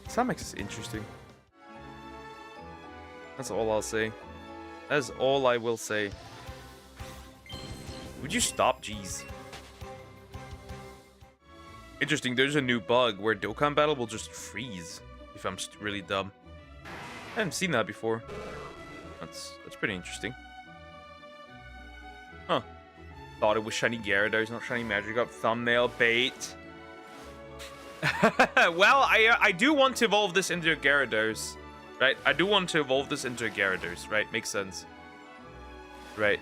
Samex is interesting. That's all I'll say. That is all I will say. Would you stop? Jeez. Interesting, there's a new bug where Dokkan Battle will just freeze if I'm really dumb. I haven't seen that before. That's pretty interesting. Huh. Thought it was shiny Gyarados, not shiny Magikarp. Thumbnail bait. Well, I do want to evolve this into Gyarados. right? I do want to evolve this into a Gyarados, right? Makes sense. Right.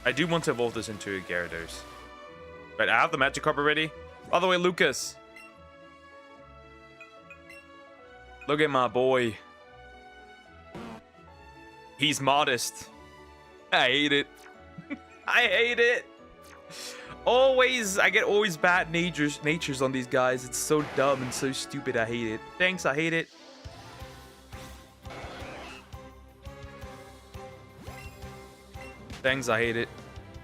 I do want to evolve this into a Gyarados. Right, I have the Magikarp already. By the way, Lucas. Look at my boy. He's modest. I hate it. I hate it. I get always bad natures on these guys. It's so dumb and so stupid. I hate it. Thanks, I hate it. Thanks, I hate it.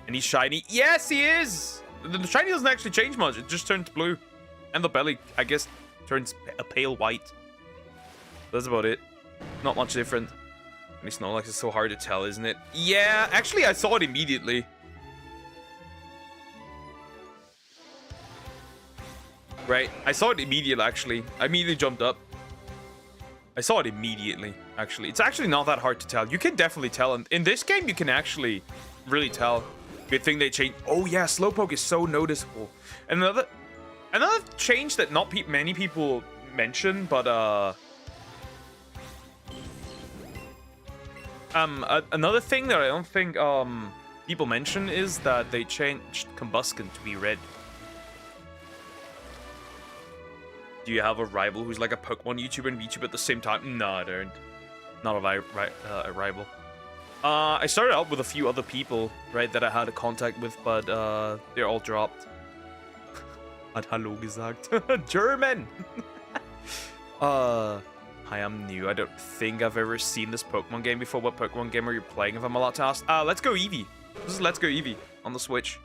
And he's shiny. Yes, he is! The shiny doesn't actually change much. It just turns blue. And the belly, I guess, turns a pale white. That's about it. Not much different. And it's not like it's so hard to tell, isn't it? Yeah, actually, I saw it immediately. Right, I saw it immediately, actually. I immediately jumped up. I saw it immediately, actually. It's actually not that hard to tell. You can definitely tell. And in this game, you can actually really tell. Good thing they changed. Oh, yeah, Slowpoke is so noticeable. And another change that not many people mention, but another thing that I don't think people mention is that they changed Combusken to be red. Do you have a rival who's like a Pokemon YouTuber and VTuber at the same time? No, I don't. Not a rival. I started out with a few other people, right, that I had a contact with, but they're all dropped. Hat Hallo gesagt. German! Hi, I'm new. I don't think I've ever seen this Pokemon game before. What Pokemon game are you playing, if I'm allowed to ask? Let's Go Eevee. This is Let's Go Eevee on the Switch.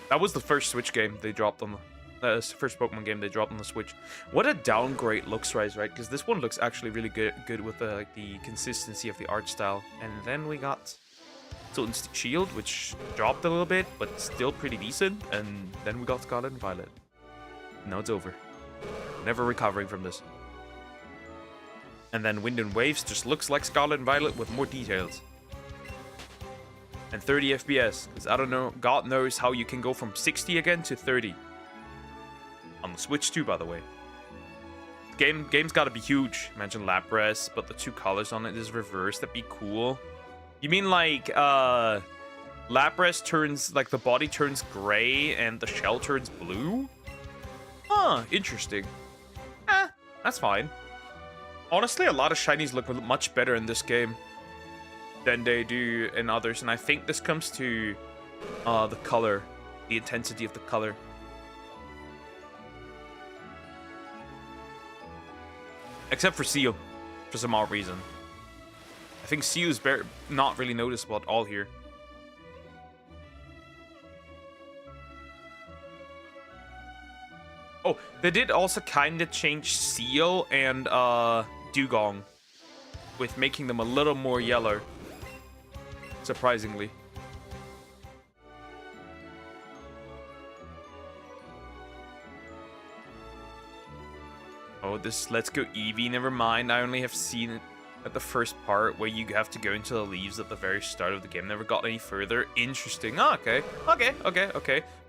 That was the first Switch game they dropped on the... first Pokemon game they dropped on the Switch. What a downgrade looks right? Because this one looks actually really good with the consistency of the art style. And then we got Sword and Shield, which dropped a little bit, but still pretty decent. And then we got Scarlet and Violet. Now it's over. Never recovering from this. And then Wind and Waves just looks like Scarlet and Violet with more details. And 30 FPS, because I don't know, God knows how you can go from 60 again to 30. On the Switch too, by the way. Game's gotta be huge. Imagine Lapras, but the two colors on it is reversed. That'd be cool. You mean like Lapras turns, like the body turns gray and the shell turns blue? Huh, interesting. That's fine. Honestly, a lot of shinies look much better in this game than they do in others, and I think this comes to the color, the intensity of the color. Except for Seal, for some odd reason. I think Seal is not really noticeable at all here. Oh, they did also kind of change Seal and Dugong, with making them a little more yellow. Surprisingly. Oh, this Let's Go Eevee, never mind. I only have seen it at the first part where you have to go into the leaves at the very start of the game. Never got any further. Interesting. Oh, okay.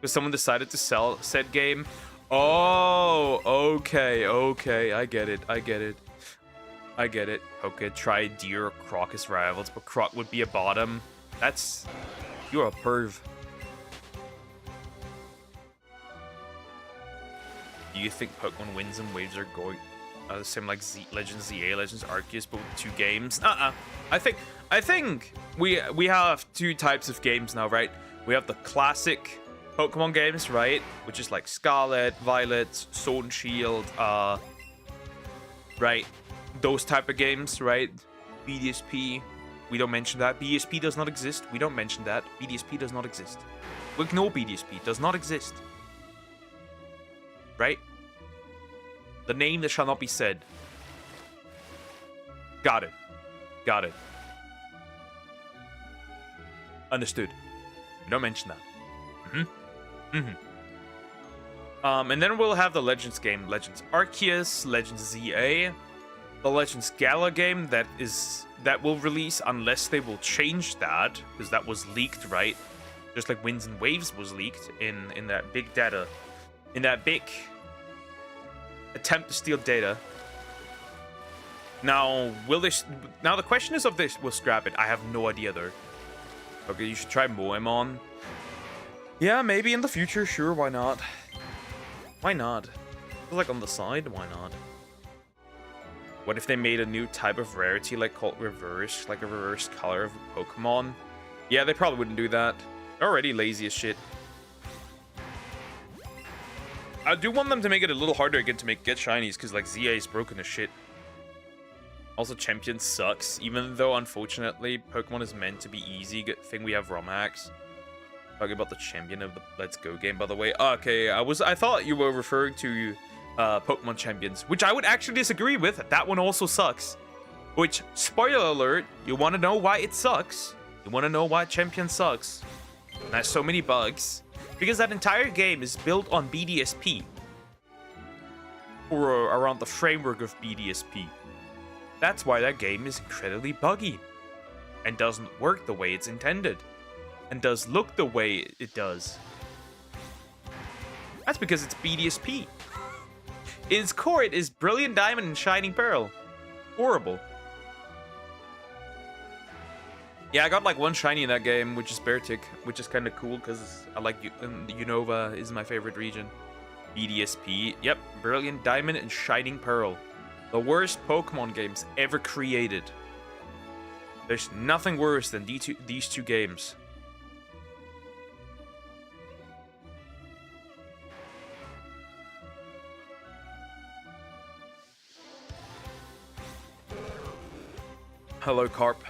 Because someone decided to sell said game. Oh, okay. I get it. Okay, try Deer or Crocus rivals, but Croc would be a bottom. You're a perv. Do you think Pokemon Winds and Waves are going the same like Legends ZA, Legends Arceus, but with 2 games? I think we have 2 types of games now, right? We have the classic Pokemon games, right? Which is like Scarlet, Violet, Sword and Shield, right? Those type of games, right? BDSP, we don't mention that. BDSP does not exist. We don't mention that. BDSP does not exist. We ignore BDSP. Does not exist. Right? The name that shall not be said. Got it. Understood. We don't mention that. And then we'll have the Legends game. Legends Arceus, Legends ZA. The Legends Gala game that will release unless they will change that. Because that was leaked, right? Just like Winds and Waves was leaked in that big data. In that big attempt to steal data. Now, will this... Now, the question is if this will scrap it. I have no idea, though. Okay, you should try Moemon. Yeah, maybe in the future. Sure, why not? Why not? Like on the side, why not? What if they made a new type of rarity, like called reverse, like a reverse color of a Pokemon? Yeah, they probably wouldn't do that. They're already lazy as shit. I do want them to make it a little harder again to get shinies, because like ZA is broken as shit. Also, Champion sucks, even though unfortunately Pokemon is meant to be easy. Good thing we have ROM hacks. Talking about the champion of the Let's Go game, by the way. Okay, I thought you were referring to Pokemon champions, which I would actually disagree with. That one also sucks. Which, spoiler alert, you want to know why it sucks? You want to know why champion sucks? And has so many bugs. Because that entire game is built on BDSP. Or around the framework of BDSP. That's why that game is incredibly buggy. And doesn't work the way it's intended. And does look the way it does. That's because it's BDSP. In its core, it is Brilliant Diamond and Shining Pearl. Horrible. Yeah, I got like one shiny in that game, which is Beartic, which is kind of cool because I like Unova is my favorite region. BDSP, yep, Brilliant Diamond and Shining Pearl. The worst Pokemon games ever created. There's nothing worse than these two games. Hello, Carp.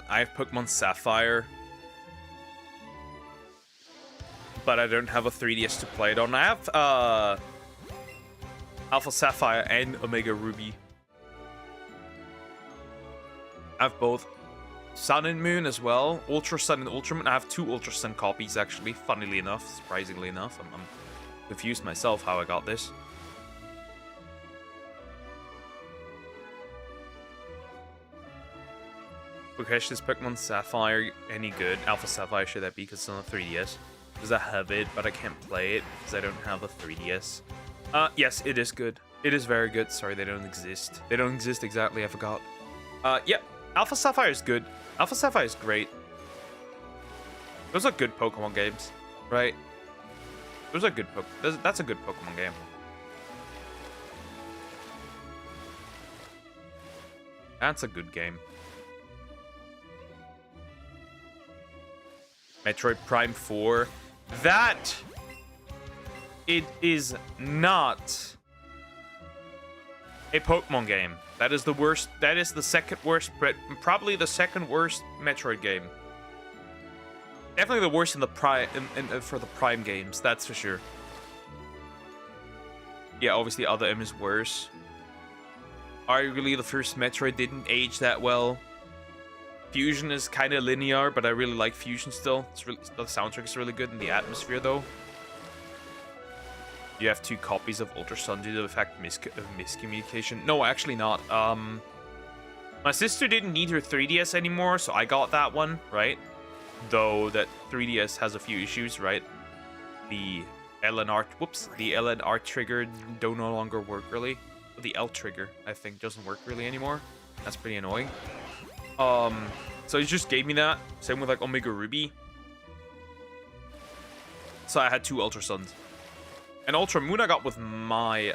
I have Pokemon Sapphire, but I don't have a 3DS to play it on. I have Alpha Sapphire and Omega Ruby. I have both Sun and Moon as well. Ultra Sun and Ultra Moon. I have 2 Ultra Sun copies, actually, funnily enough, surprisingly enough. I'm confused myself how I got this. Bukesh, is Pokemon Sapphire any good? Alpha Sapphire, should that be? Because it's on the 3DS. Because I have it, but I can't play it because I don't have a 3DS. Yes, it is good. It is very good. Sorry, they don't exist. They don't exist exactly, I forgot. Yeah, Alpha Sapphire is good. Alpha Sapphire is great. Those are good Pokemon games, right? Those are good that's a good Pokemon game. That's a good game. Metroid Prime 4. That... It is not a Pokemon game. That is the worst. That is the second worst, probably the second worst Metroid game. Definitely the worst in the for the Prime games. That's for sure. Yeah, obviously Other M is worse. Arguably, the first Metroid didn't age that well. Fusion is kind of linear, but I really like Fusion still. It's really, the soundtrack is really good in the atmosphere, though. You have 2 copies of Ultra Sun due to the fact of miscommunication. No, actually not. My sister didn't need her 3DS anymore, so I got that one, right? Though that 3DS has a few issues, right? The LNR trigger don't no longer work really. The L trigger, I think, doesn't work really anymore. That's pretty annoying. So he just gave me that. Same with like Omega Ruby. So I had 2 Ultra Suns. And Ultra Moon I got with my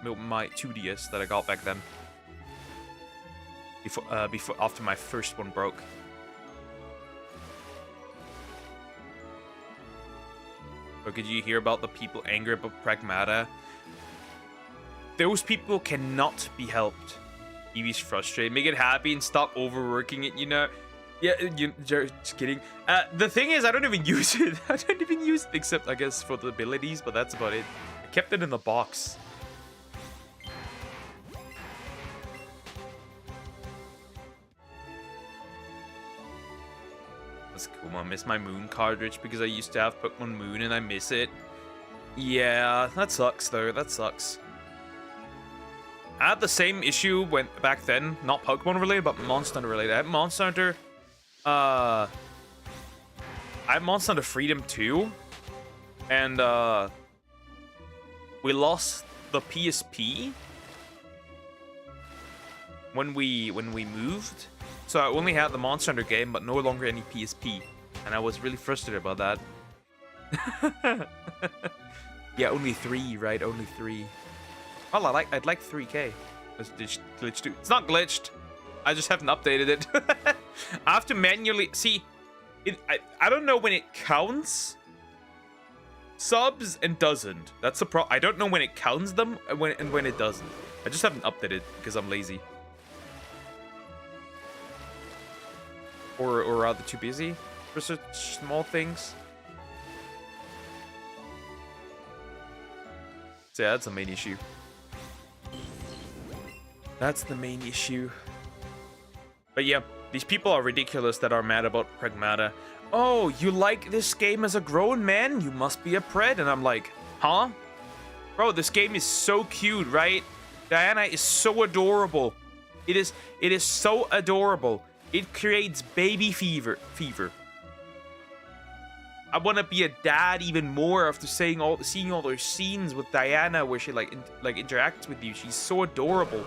my 2DS that I got back then. After my first one broke. But did you hear about the people angry about Pragmata? Those people cannot be helped. Eevee's frustrated. Make it happy and stop overworking it, you know? Yeah, just kidding. The thing is, I don't even use it. I don't even use it except, I guess, for the abilities, but that's about it. I kept it in the box. That's cool. I miss my Moon cartridge because I used to have Pokemon Moon and I miss it. Yeah, that sucks, though. That sucks. I had the same issue back then, not Pokemon related, but Monster Hunter related. I had Monster Hunter. I had Monster Hunter Freedom 2, and we lost the PSP when we moved. So I only had the Monster Hunter game, but no longer any PSP. And I was really frustrated about that. Yeah, only 3, right? Only 3. Well, I'd like 3K. It's glitched too. It's not glitched. I just haven't updated it. I have to manually see. I don't know when it counts subs and doesn't. That's the problem. I don't know when it counts them and when it doesn't. I just haven't updated because I'm lazy. Or rather too busy for such small things. So yeah, that's the main issue. That's the main issue. But yeah, these people are ridiculous that are mad about Pragmata. Oh, you like this game as a grown man? You must be a pred. And I'm like, huh? Bro, this game is so cute, right? Diana is so adorable. It is so adorable. It creates baby fever. I want to be a dad even more after seeing all those scenes with Diana where she like interacts with you. She's so adorable.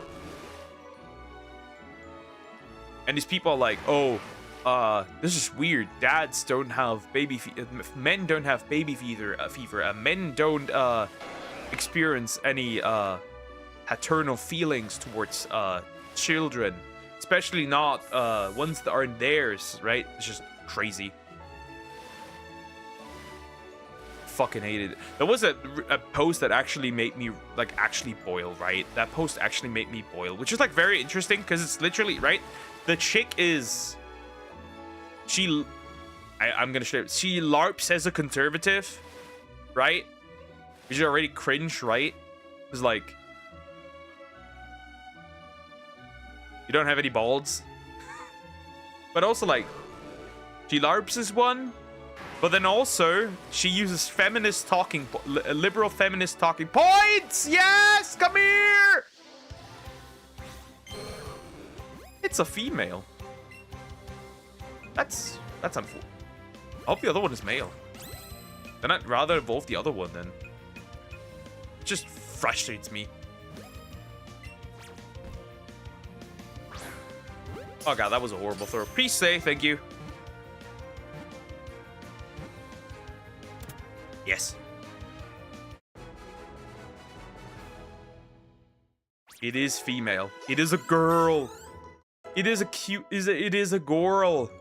And these people are like, oh, this is weird. Dads don't have baby fever. Men don't have baby fever. Men don't experience any paternal feelings towards children, especially not ones that aren't theirs. Right? It's just crazy. Fucking hated it. There was a post that actually made me like actually boil. Right? That post actually made me boil, which is like very interesting because it's literally right. The chick is, I'm gonna show you. She LARPs as a conservative, right? Which is already cringe, right? It's like, you don't have any balls. But also like, she LARPs as one, but then also she uses liberal feminist talking points. Yes, come here. It's a female. That's unfortunate. I hope the other one is male. Then I'd rather evolve the other one then. It just frustrates me. Oh god, that was a horrible throw. Peace say, thank you. Yes. It is female. It is a girl. It is a cute. It is a girl.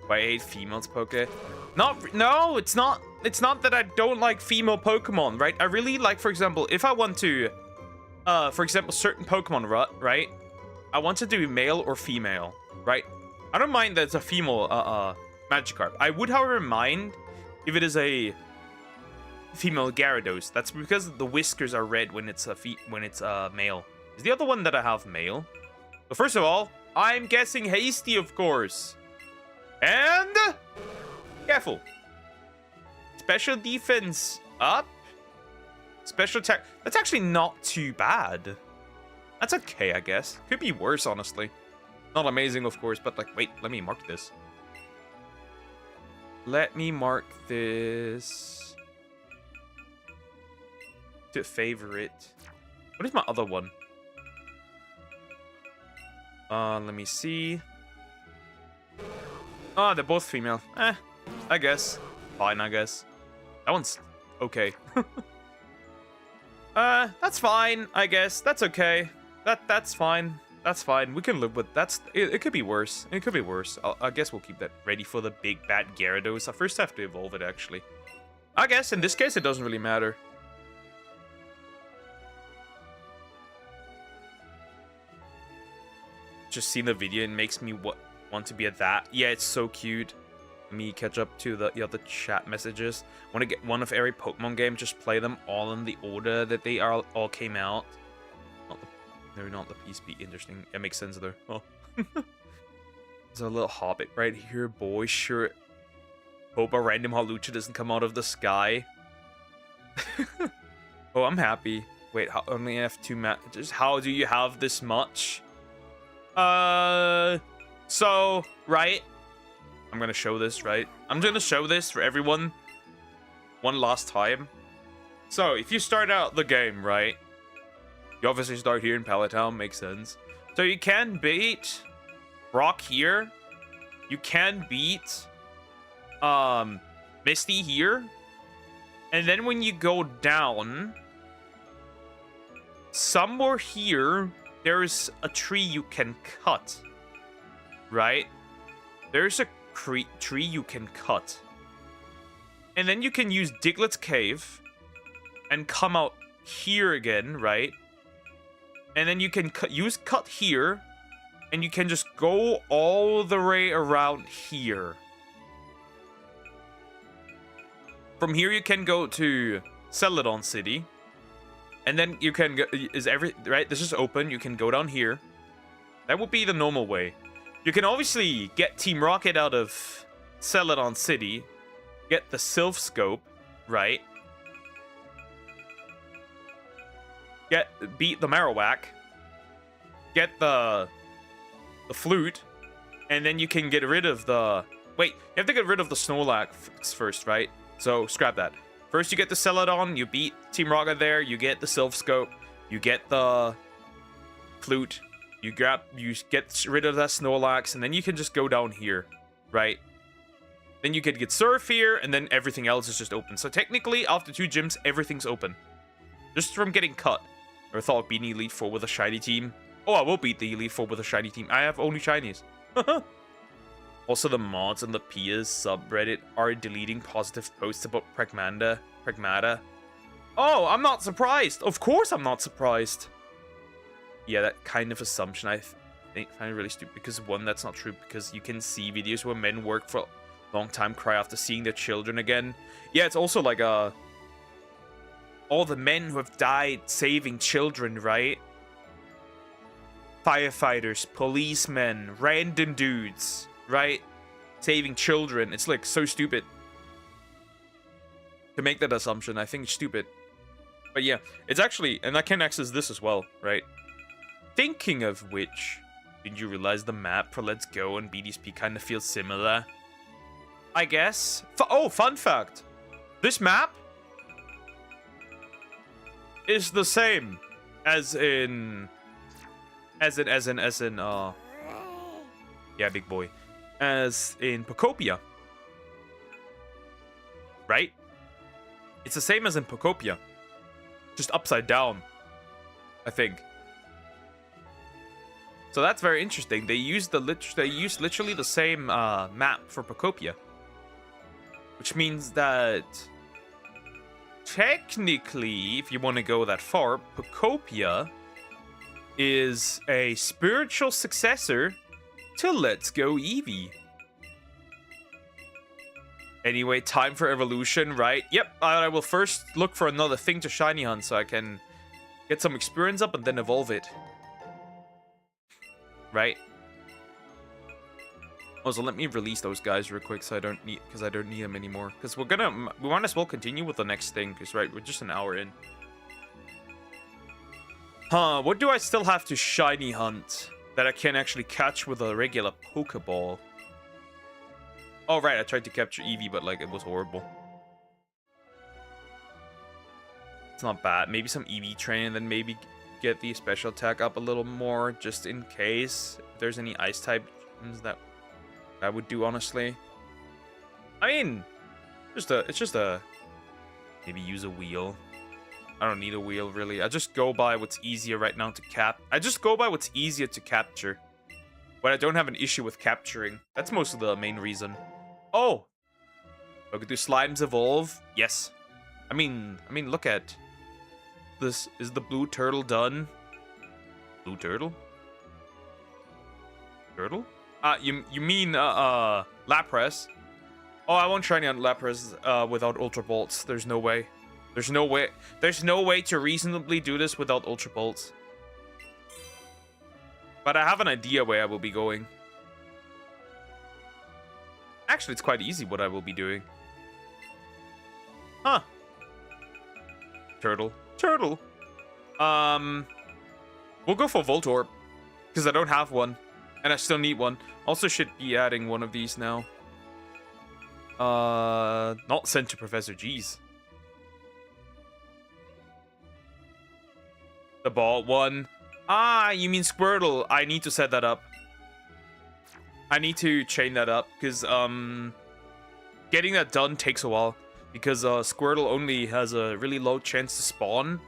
I hate females, Poke. No, it's not. It's not that I don't like female Pokemon, right? I really like, for example, if I want to, for example, certain Pokemon, right? I want to do male or female, right? I don't mind that it's a female, Magikarp. I would, however, mind if it is a female Gyarados. That's because the whiskers are red when it's a male. Is the other one that I have male? But first of all, I'm guessing hasty, of course. And careful. Special defense up. Special attack. That's actually not too bad. That's okay, I guess. Could be worse, honestly. Not amazing, of course, but like, wait, let me mark this. Let me mark this to favorite. What is my other one? Let me see. Oh, they're both female. I guess. Fine, I guess. That one's okay. That's fine, I guess. That's okay. That's fine. That's fine. We can live with it could be worse. It could be worse. I guess we'll keep that ready for the big bad Gyarados. I first have to evolve it, actually. I guess in this case it doesn't really matter. Just seeing the video, it makes me want to be at that. Yeah, it's so cute. Let me catch up to the other chat messages. Want to get one of every Pokemon game, just play them all in the order that they all came out. They're not the PSP. Interesting. It makes sense though. Oh. There's a little hobbit right here, boy. Sure. Hope a random Halucha doesn't come out of the sky. Oh, I'm happy. Wait, only have 2 matches. How do you have this much? So, right? I'm gonna show this, right? I'm gonna show this for everyone one last time. So, if you start out the game, right? You obviously start here in Palatown, makes sense. So, you can beat Brock here. You can beat Misty here. And then when you go down, somewhere here, there's a tree you can cut. Right? There's a tree you can cut. And then you can use Diglett's Cave and come out here again, right? And then you can use cut here, and you can just go all the way around here. From here you can go to Celadon City. And then you can go, right? This is open. You can go down here. That would be the normal way. You can obviously get Team Rocket out of Celadon City. Get the Sylph Scope, right? Beat the Marowak. Get the flute. And then you can get rid of the... Wait, you have to get rid of the Snorlax first, right? So, scrap that. First, you get the Celadon. You beat Team Rocket there. You get the Sylph Scope. You get the flute. You get rid of that Snorlax. And then you can just go down here, right? Then you could get Surf here, and then everything else is just open. So technically, after 2 gyms, everything's open. Just from getting cut. Or thought beating Elite Four with a shiny team. Oh, I will beat the Elite Four with a shiny team. I have only shinies. Also, the mods on the Pia's subreddit are deleting positive posts about Pragmata. Oh, I'm not surprised. Of course I'm not surprised. Yeah, that kind of assumption I find it really stupid. Because one, that's not true. Because you can see videos where men work for long time cry after seeing their children again. Yeah, it's also like all the men who have died saving children, right? Firefighters, policemen, random dudes, right? Saving children. It's like so stupid to make that assumption. I think it's stupid. But yeah, it's actually, and I can access this as well, right? Thinking of which, did you realize the map for Let's Go and BDSP kind of feels similar? I guess. Oh, fun fact. This map is the same as in yeah, big boy. As in Pocopia. Right? It's the same as in Pocopia. Just upside down, I think. So that's very interesting. They used literally the same map for Pocopia. Which means that technically, if you want to go that far, Pocopia is a spiritual successor to Let's Go Eevee. Anyway, time for evolution, right? Yep, I will first look for another thing to shiny hunt so I can get some experience up and then evolve it. Right? Also, let me release those guys real quick so I don't need them anymore. Because we might as well continue with the next thing. Because, right, we're just an hour in. What do I still have to shiny hunt that I can actually catch with a regular Pokeball? Oh, right, I tried to capture Eevee, but, like, it was horrible. It's not bad. Maybe some Eevee train and then maybe get the special attack up a little more just in case. If there's any ice type that I would do, honestly. I mean, it's just a maybe use a wheel. I don't need a wheel, really. I just go by what's easier right now to I just go by what's easier to capture. But I don't have an issue with capturing. That's most of the main reason. Oh! Look, do slimes evolve? Yes. I mean, look at this. Is the blue turtle done? Blue turtle? Turtle? You mean, Lapras? Oh, I won't shiny on Lapras, without Ultra Bolts. There's no way. There's no way to reasonably do this without Ultra Bolts. But I have an idea where I will be going. Actually, it's quite easy what I will be doing. Huh. Turtle. Turtle! We'll go for Voltorb. Because I don't have one. And I still need one. Also should be adding one of these now. Not sent to Professor G's. The ball one. Ah, you mean Squirtle. I need to set that up. I need to chain that up because getting that done takes a while because Squirtle only has a really low chance to spawn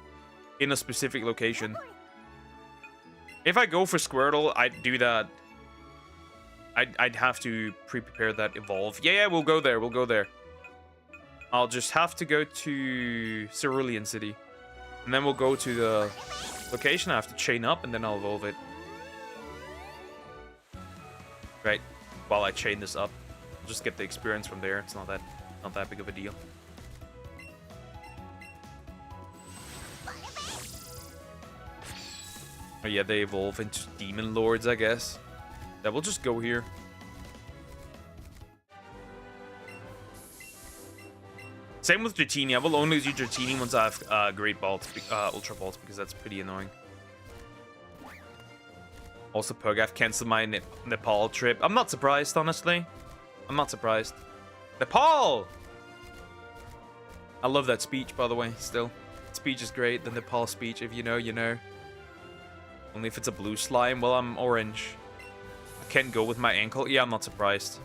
in a specific location. If I go for Squirtle, I'd do that. I'd have to pre-prepare that evolve. Yeah, we'll go there. We'll go there. I'll just have to go to Cerulean City. And then we'll go to the location. I have to chain up, and then I'll evolve it. Right. While I chain this up. I'll just get the experience from there. It's not that big of a deal. Oh yeah, they evolve into Demon Lords, I guess. Yeah, we'll just go here. Same with Dratini. I will only use Dratini once I have Great Balls, Ultra Balls, because that's pretty annoying. Also, Pergath canceled my Nepal trip. I'm not surprised, honestly. I'm not surprised. Nepal! I love that speech, by the way, still. Speech is great. The Nepal speech, if you know, you know. Only if it's a blue slime. Well, I'm orange. I can't go with my ankle. Yeah, I'm not surprised.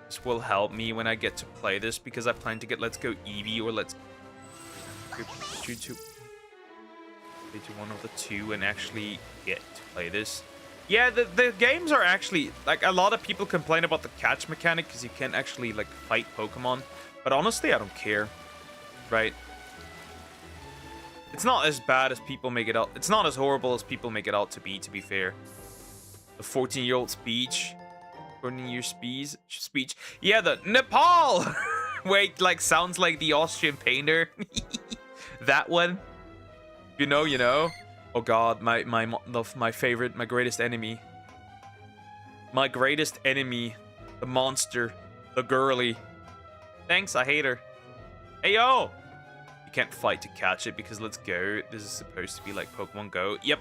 This will help me when I get to play this because I plan to get Let's Go Eevee or Let's Go to one of the two and actually get to play this. Yeah, the games are actually, like, a lot of people complain about the catch mechanic because you can't actually, like, fight Pokemon. But honestly, I don't care. Right? It's not as bad as people make it out. It's not as horrible as people make it out to be fair. The 14-year-old speech. 14-year speech. Yeah, the Nepal! Wait, like, sounds like the Austrian painter. That one. You know, you know. Oh god, my favorite, my greatest enemy. My greatest enemy. The monster. The girly. Thanks, I hate her. Hey, yo! You can't fight to catch it because Let's Go. This is supposed to be like Pokemon Go. Yep.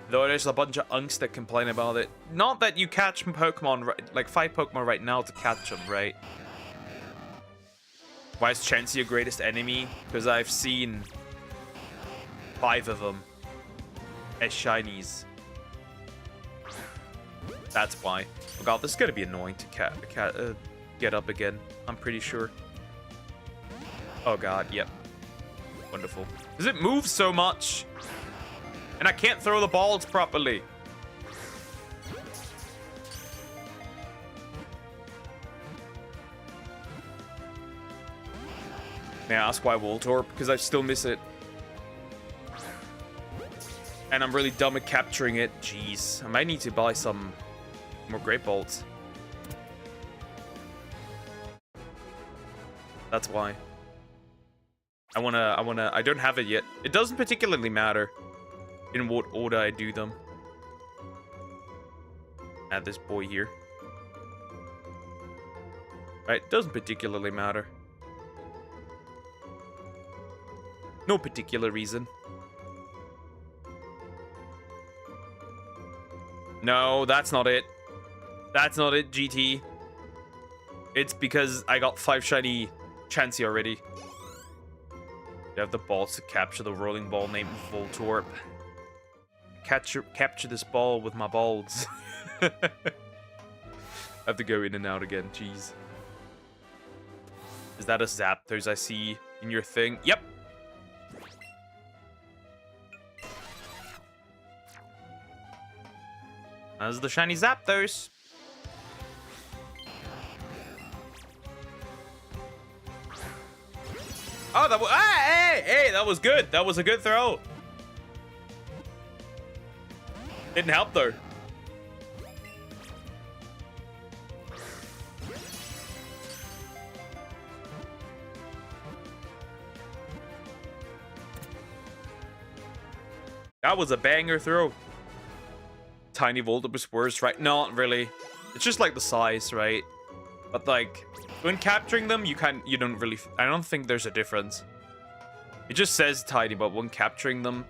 Though there's a bunch of unks that complain about it. Not that you catch Pokemon, like fight Pokemon right now to catch them, right? Why is Chansey your greatest enemy? Because I've seen 5 of them as shinies. That's why. Oh god, this is gonna be annoying to get up again. I'm pretty sure. Oh god, yep. Wonderful. Does it move so much? And I can't throw the balls properly. May I ask why Voltorb? Because I still miss it. And I'm really dumb at capturing it. Jeez. I might need to buy some more Great Bolts. That's why. I don't have it yet. It doesn't particularly matter in what order I do them. Add this boy here. Right, doesn't particularly matter. No particular reason. No, that's not it. That's not it, GT. It's because I got 5 shiny Chansey already. You have the balls to capture the rolling ball named Voltorb. Capture this ball with my balls. I have to go in and out again. Jeez. Is that a Zapdos I see in your thing? Yep. That's the shiny Zapdos. Oh, that was... Hey, that was good. That was a good throw. Didn't help, though. That was a banger throw. Tiny Voltorb is worse, right? Not really. It's just like the size, right? But like, when capturing them, you don't really... I don't think there's a difference. It just says tiny, but when capturing them,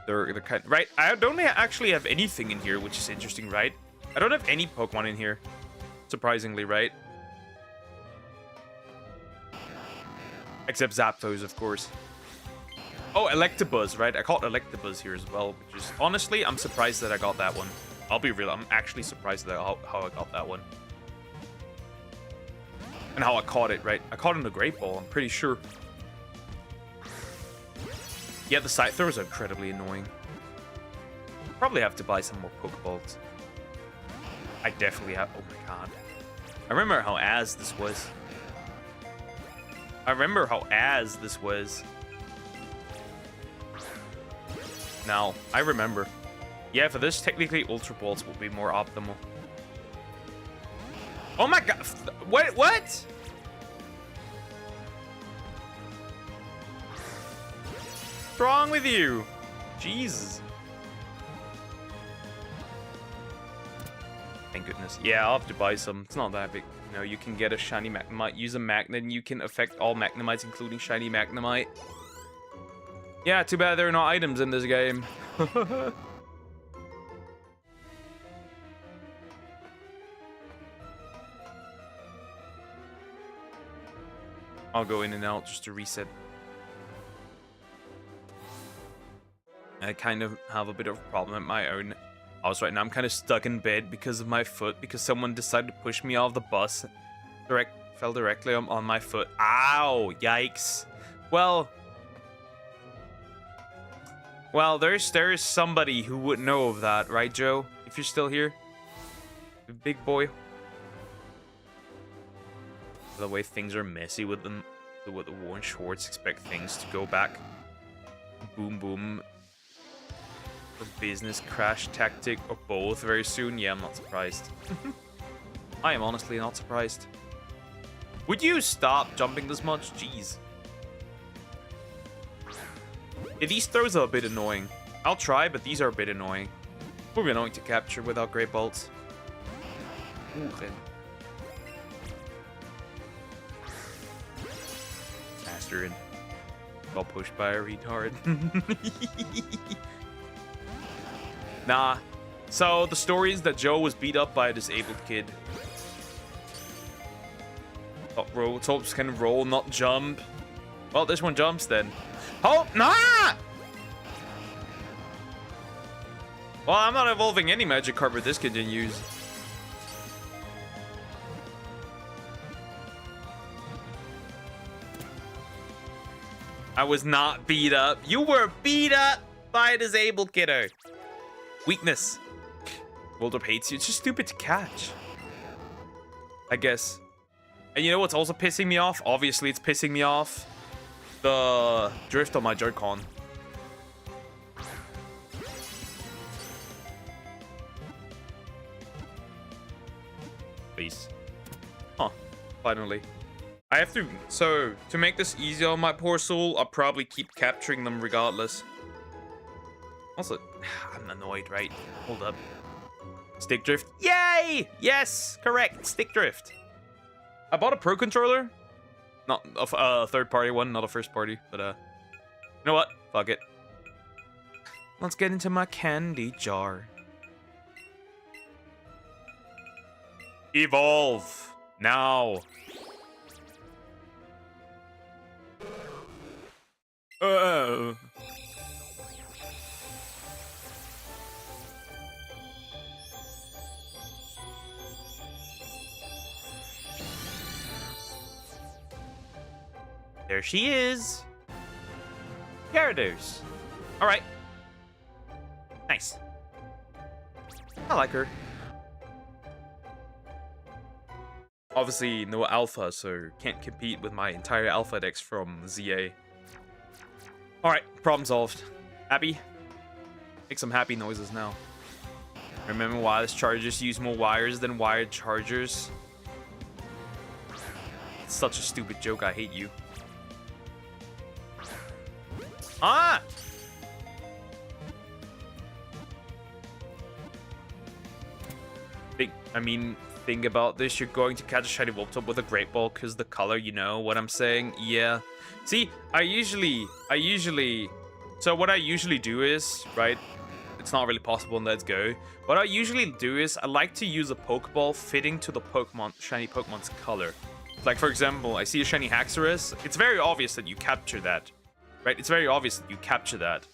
they're kind... Right? I don't actually have anything in here, which is interesting, right? I don't have any Pokemon in here. Surprisingly, right? Except Zapdos, of course. Oh, Electabuzz, right? I caught Electabuzz here as well, which is... Honestly, I'm surprised that I got that one. I'll be real. I'm actually surprised that how I got that one. And how I caught it, right? I caught it in the Great Ball, I'm pretty sure. Yeah, the side throws are incredibly annoying. Probably have to buy some more Pokeballs. I definitely have... Oh my god. I remember how ass this was. Now, I remember. Yeah, for this, technically Ultra Balls would be more optimal. Oh my god! What? What's wrong with you? Jesus. Thank goodness. Yeah, I'll have to buy some. It's not that big. You know, you can get a shiny Magnemite, use a Magnet, and you can affect all Magnemites, including shiny Magnemite. Yeah, too bad there are no items in this game. I'll go in and out just to reset. I kind of have a bit of a problem at my own house right now. I'm kind of stuck in bed because of my foot, because someone decided to push me off the bus. Fell directly on my foot. Ow! Yikes. Well, there's somebody who would know of that, right, Joe? If you're still here. Big boy. The way things are messy with them, with the worn shorts, expect things to go back. Boom, boom. Or business crash tactic, or both very soon. Yeah, I'm not surprised. I am honestly not surprised. Would you stop jumping this much? Jeez. Yeah, these throws are a bit annoying. I'll try, but these are a bit annoying. Will be annoying to capture without Great Balls. Ooh, then. Master in. Got pushed by a retard. Nah. So the story is that Joe was beat up by a disabled kid. Tops can roll, not jump. Well, this one jumps then. Oh, nah! Well, I'm not evolving any magic card, but this continues. I was not beat up. You were beat up by a disabled kiddo. Weakness. Waldorf hates you. It's just stupid to catch. I guess. And you know what's also pissing me off? Obviously, it's pissing me off. The drift on my Joy-Con. Please. Huh. Finally. I have to... So, to make this easier on my poor soul, I'll probably keep capturing them regardless. Also, I'm annoyed, right? Hold up. Stick drift. Yay! Yes! Correct. Stick drift. I bought a Pro Controller. Not a third-party one, not a first-party. But, you know what? Fuck it. Let's get into my candy jar. Evolve. Now. There she is. Gyarados. All right. Nice. I like her. Obviously, no alpha, so can't compete with my entire alpha decks from ZA. Alright, problem solved. Happy? Make some happy noises now. Remember wireless chargers use more wires than wired chargers? It's such a stupid joke, I hate you. Ah! Think about this. You're going to catch a shiny Voltop with a Great Ball because the color, you know what I'm saying? Yeah. See, so what I usually do is, right, it's not really possible in Let's Go. What I usually do is I like to use a Pokeball fitting to the shiny Pokemon's color. Like, for example, I see a shiny Haxorus. It's very obvious that you capture that. right? It's very obvious that you capture that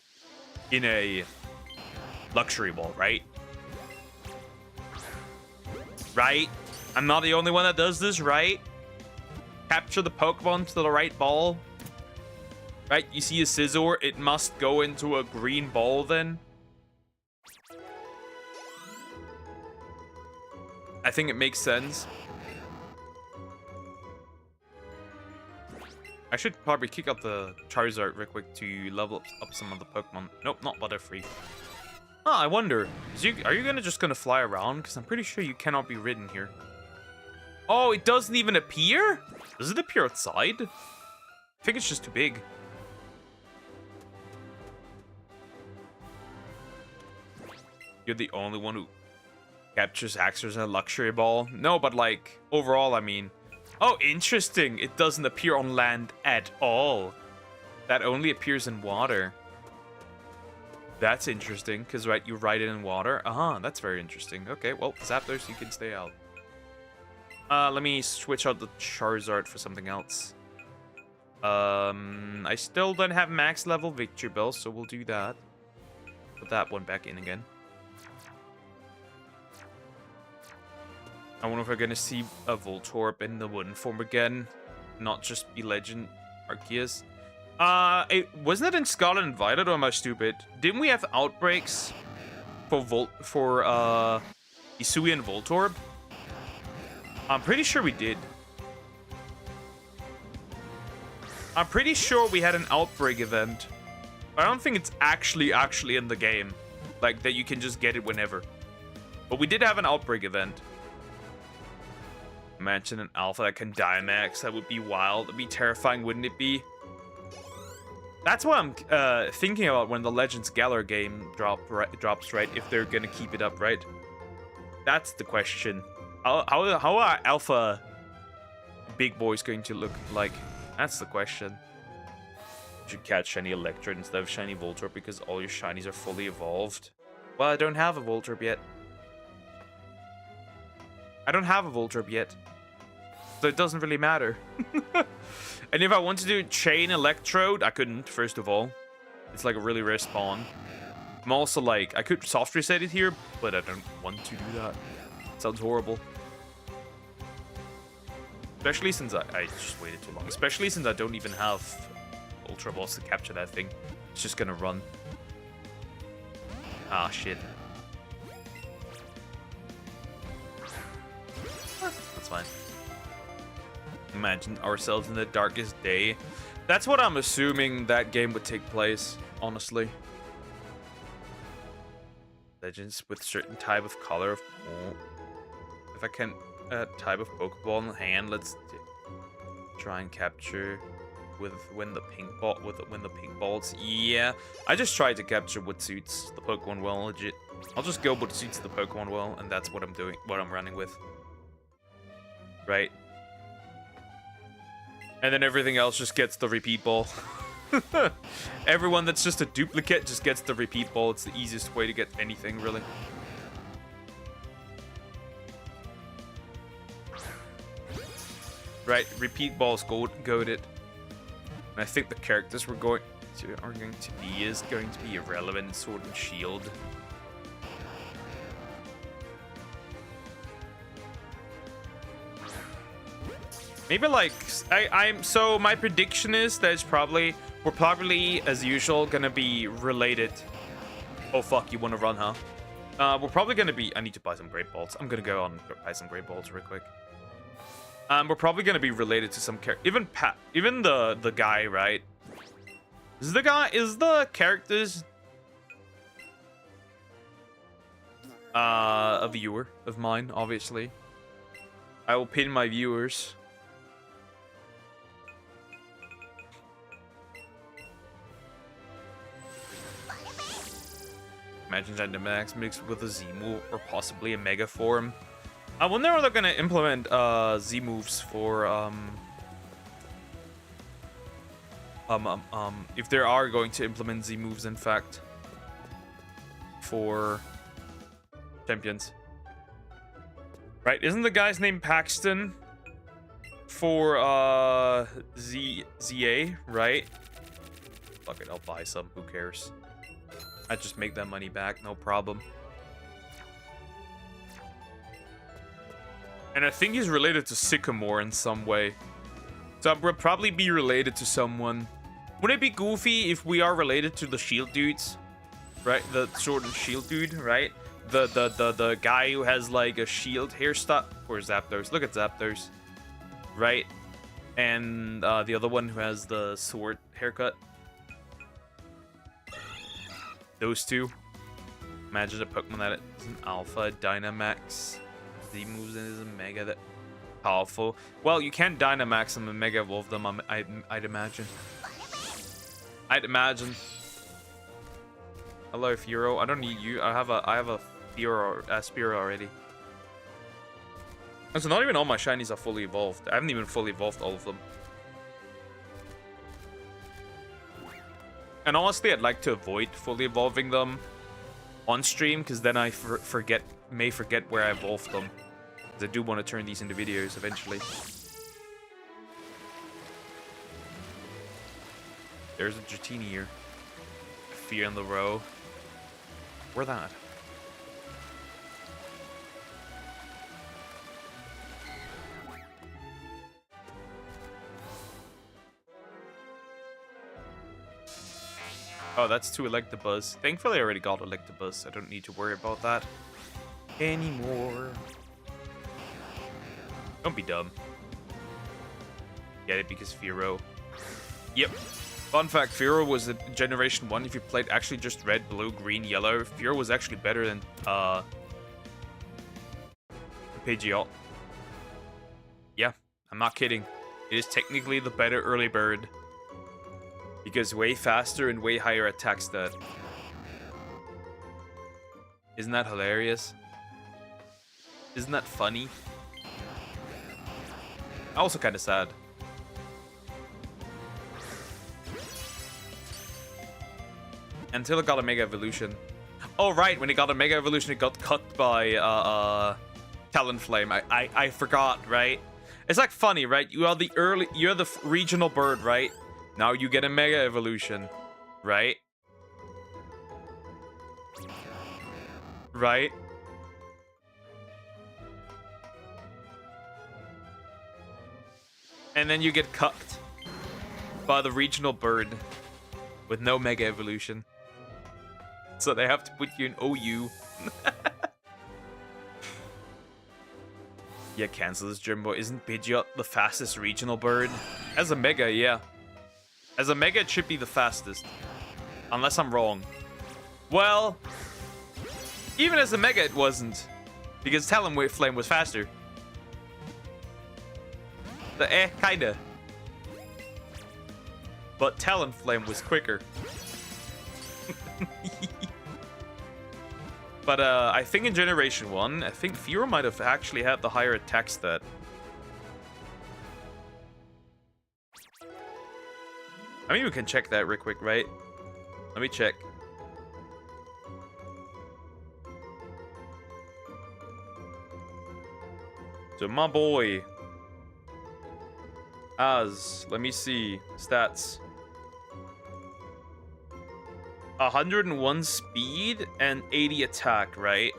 in a luxury ball, right? Right? I'm not the only one that does this, right? Capture the Pokemon to the right ball. Right? You see a Scizor, it must go into a green ball then. I think it makes sense. I should probably kick out the Charizard real quick to level up some of the Pokemon. Nope, not Butterfree. Oh, I wonder. Are you just gonna fly around? Because I'm pretty sure you cannot be ridden here. Oh, it doesn't even appear? Does it appear outside? I think it's just too big. You're the only one who captures Axers in a luxury ball. No, but like, overall, I mean. Oh, interesting. It doesn't appear on land at all. That only appears in water. That's interesting, because, right, you ride it in water. That's very interesting. Okay, well, Zapdos, you can stay out. Let me switch out the Charizard for something else. I still don't have max level Victreebel, so we'll do that. Put that one back in again. I wonder if we're gonna see a Voltorb in the wooden form again, not just be Legend Arceus. Wasn't it in Scarlet and Violet, or am I stupid? Didn't we have outbreaks for Hisui and Voltorb? I'm pretty sure we did. I'm pretty sure we had an outbreak event. I don't think it's actually in the game, like that you can just get it whenever. But we did have an outbreak event. Imagine an alpha that can Dynamax. That would be wild. That'd be terrifying, wouldn't it be? That's what I'm thinking about when the Legends Galar game drops, right? If they're gonna keep it up, right? That's the question. How are alpha big boys going to look like? That's the question. You should catch shiny Electrode instead of shiny Voltorb because all your shinies are fully evolved. Well, I don't have a Voltorb yet. So it doesn't really matter. And if I want to do Chain Electrode, I couldn't, first of all. It's like a really rare spawn. I'm also like, I could soft reset it here, but I don't want to do that. Sounds horrible. Especially since I just waited too long. Especially since I don't even have Ultra Balls to capture that thing. It's just gonna run. Ah, shit. That's fine. Imagine ourselves in the darkest day. That's what I'm assuming that game would take place, honestly. Legends with certain type of color of... Oh. If I can type of Pokeball in hand, let's try and capture with when the pink balls. Yeah, I just tried to capture what suits the Pokemon well, legit. I'll just go what suits the Pokemon well, and that's what I'm doing, what I'm running with. Right. And then everything else just gets the repeat ball. Everyone that's just a duplicate just gets the repeat ball. It's the easiest way to get anything, really. Right, repeat balls goated. And I think the characters are going to be irrelevant in Sword and Shield. Maybe like so my prediction is that we're probably as usual gonna be related. Oh fuck, you wanna run, huh? We're probably gonna be. I need to buy some Great Balls. I'm gonna go on and buy some Great Balls real quick. We're probably gonna be related to some character. Even the guy, right? Is the characters a viewer of mine, obviously. I will pin my viewers. Imagine Dynamax mixed with a Z-move or possibly a Mega form. I wonder if they're gonna implement Z-moves for if they are going to implement Z-moves, in fact, for champions. Right? Isn't the guy's name Paxton for ZA, right? fuck it, I'll buy some. Who cares? I just make that money back, no problem. And I think he's related to Sycamore in some way. So we'll probably be related to someone. Would it be goofy if we are related to the shield dudes? Right? The sword and shield dude, right? The guy who has like a shield hairstyle. Or Zapdos. Look at Zapdos. Right? And the other one who has the sword haircut. Those two. Imagine a Pokemon that is an Alpha, Dynamax. Z moves in is a Mega that powerful. Well, you can't Dynamax them and Mega Evolve them, I'd imagine. Hello, Furo. I don't need you. I have a Furo, Spearow already. And so not even all my shinies are fully evolved. I haven't even fully evolved all of them. And honestly, I'd like to avoid fully evolving them on stream, because then I may forget where I evolved them. Because I do want to turn these into videos eventually. There's a Dratini here. Fear in the row. Where that? Oh, that's 2 Electabuzz. Thankfully, I already got Electabuzz. I don't need to worry about that anymore. Don't be dumb. Get it because Furo. Yep. Fun fact, Furo was a Generation 1. If you played actually just red, blue, green, yellow, Furo was actually better than Pidgeot. Yeah, I'm not kidding. It is technically the better early bird. Because way faster and way higher attack stat. Isn't that hilarious? Isn't that funny? Also kind of sad. Until it got a Mega Evolution. Oh, right. When it got a Mega Evolution, it got cut by Talonflame. I forgot, right? It's like funny, right? You're the regional bird, right? Now you get a Mega Evolution, right? Right? And then you get cucked by the regional bird with no Mega Evolution. So they have to put you in OU. Yeah, cancel this, Jimbo. Isn't Pidgeot the fastest regional bird? As a Mega, yeah. As a Mega, it should be the fastest. Unless I'm wrong. Well, even as a Mega, it wasn't. Because Talonflame was faster. Kinda. But Talonflame was quicker. But I think in Generation 1, I think Furo might have actually had the higher attack stat. I mean, we can check that real quick, right? Let me check. So my boy Az, let me see stats. 101 speed and 80 attack, right?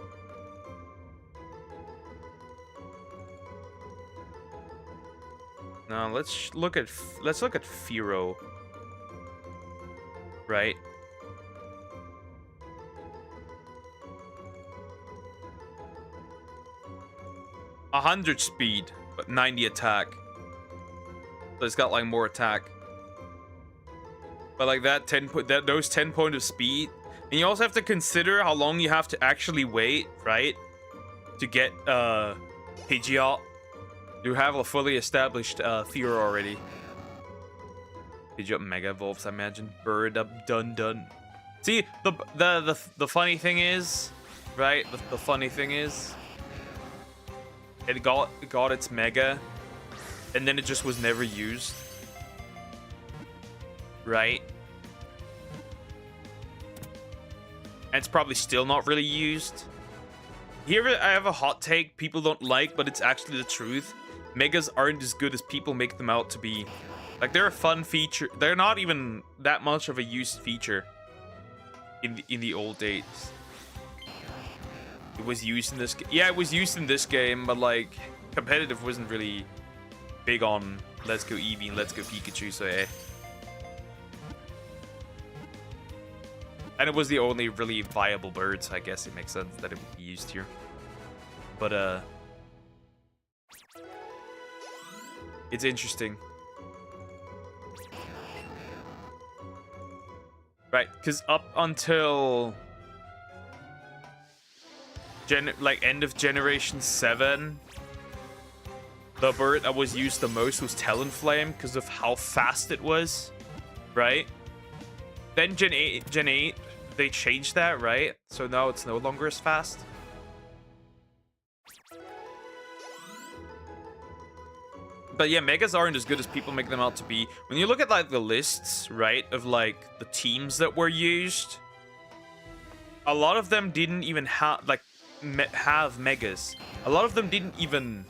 Now let's look at Furo. Right? A 100 speed, but 90 attack. So it's got like more attack. But like those 10 points of speed. And you also have to consider how long you have to actually wait, right? To get Pidgeot. You have a fully established Furo already. Pidgeot Mega Evolves, I imagine. Bird up, done. See, the funny thing is, right? The funny thing is, it got its Mega, and then it just was never used, right? And it's probably still not really used. Here I have a hot take people don't like, but it's actually the truth. Megas aren't as good as people make them out to be. Like, they're a fun feature. They're not even that much of a used feature in the old days. It was used in this. Yeah, it was used in this game, but like competitive wasn't really big on Let's Go Eevee and Let's Go Pikachu. So eh. And it was the only really viable bird, so I guess it makes sense that it would be used here. But it's interesting. Right, because up until end of Generation 7, the bird that was used the most was Talonflame because of how fast it was, right? Then Gen 8, they changed that, right? So now it's no longer as fast. But yeah, Megas aren't as good as people make them out to be. When you look at like the lists, right, of like the teams that were used, a lot of them didn't even have like have Megas. A lot of them didn't even.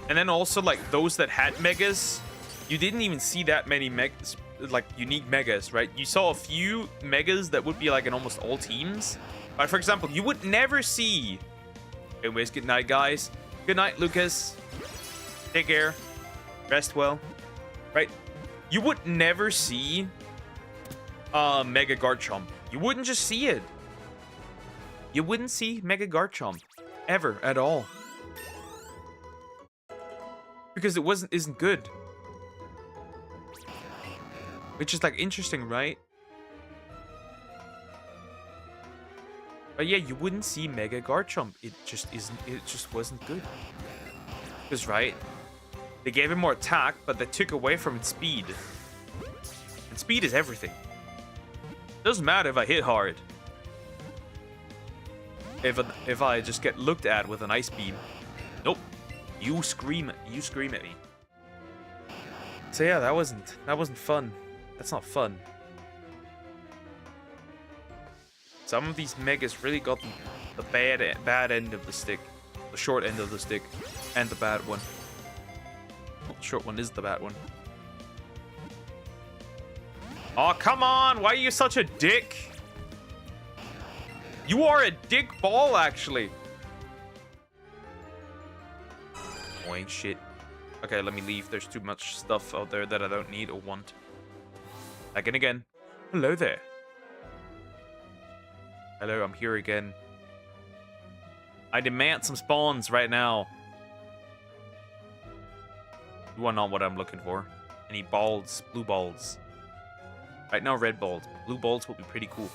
And then also like those that had Megas, you didn't even see that many Megas, like unique Megas, right? You saw a few Megas that would be like in almost all teams. But for example, you would never see. Anyways, good night, guys. Good night, Lucas. Take care. Rest well. Right? You would never see Mega Garchomp. You wouldn't just see it. You wouldn't see Mega Garchomp. Ever. At all. Because it isn't good. Which is like interesting, right? But yeah, you wouldn't see Mega Garchomp. It just wasn't good. Because right? They gave him more attack, but they took away from its speed. And speed is everything. Doesn't matter if I hit hard. If I just get looked at with an ice beam. Nope. You scream at me. So yeah, that wasn't fun. That's not fun. Some of these Megas really got the bad end of the stick. The short end of the stick. And the bad one. Well, the short one is the bad one. Oh, come on! Why are you such a dick? You are a dick ball, actually. Oh, ain't shit. Okay, let me leave. There's too much stuff out there that I don't need or want. Back in again. Hello there. Hello, I'm here again. I demand some spawns right now. You are not what I'm looking for. Any balls? Blue balls. Right now, red balls. Blue balls will be pretty cool.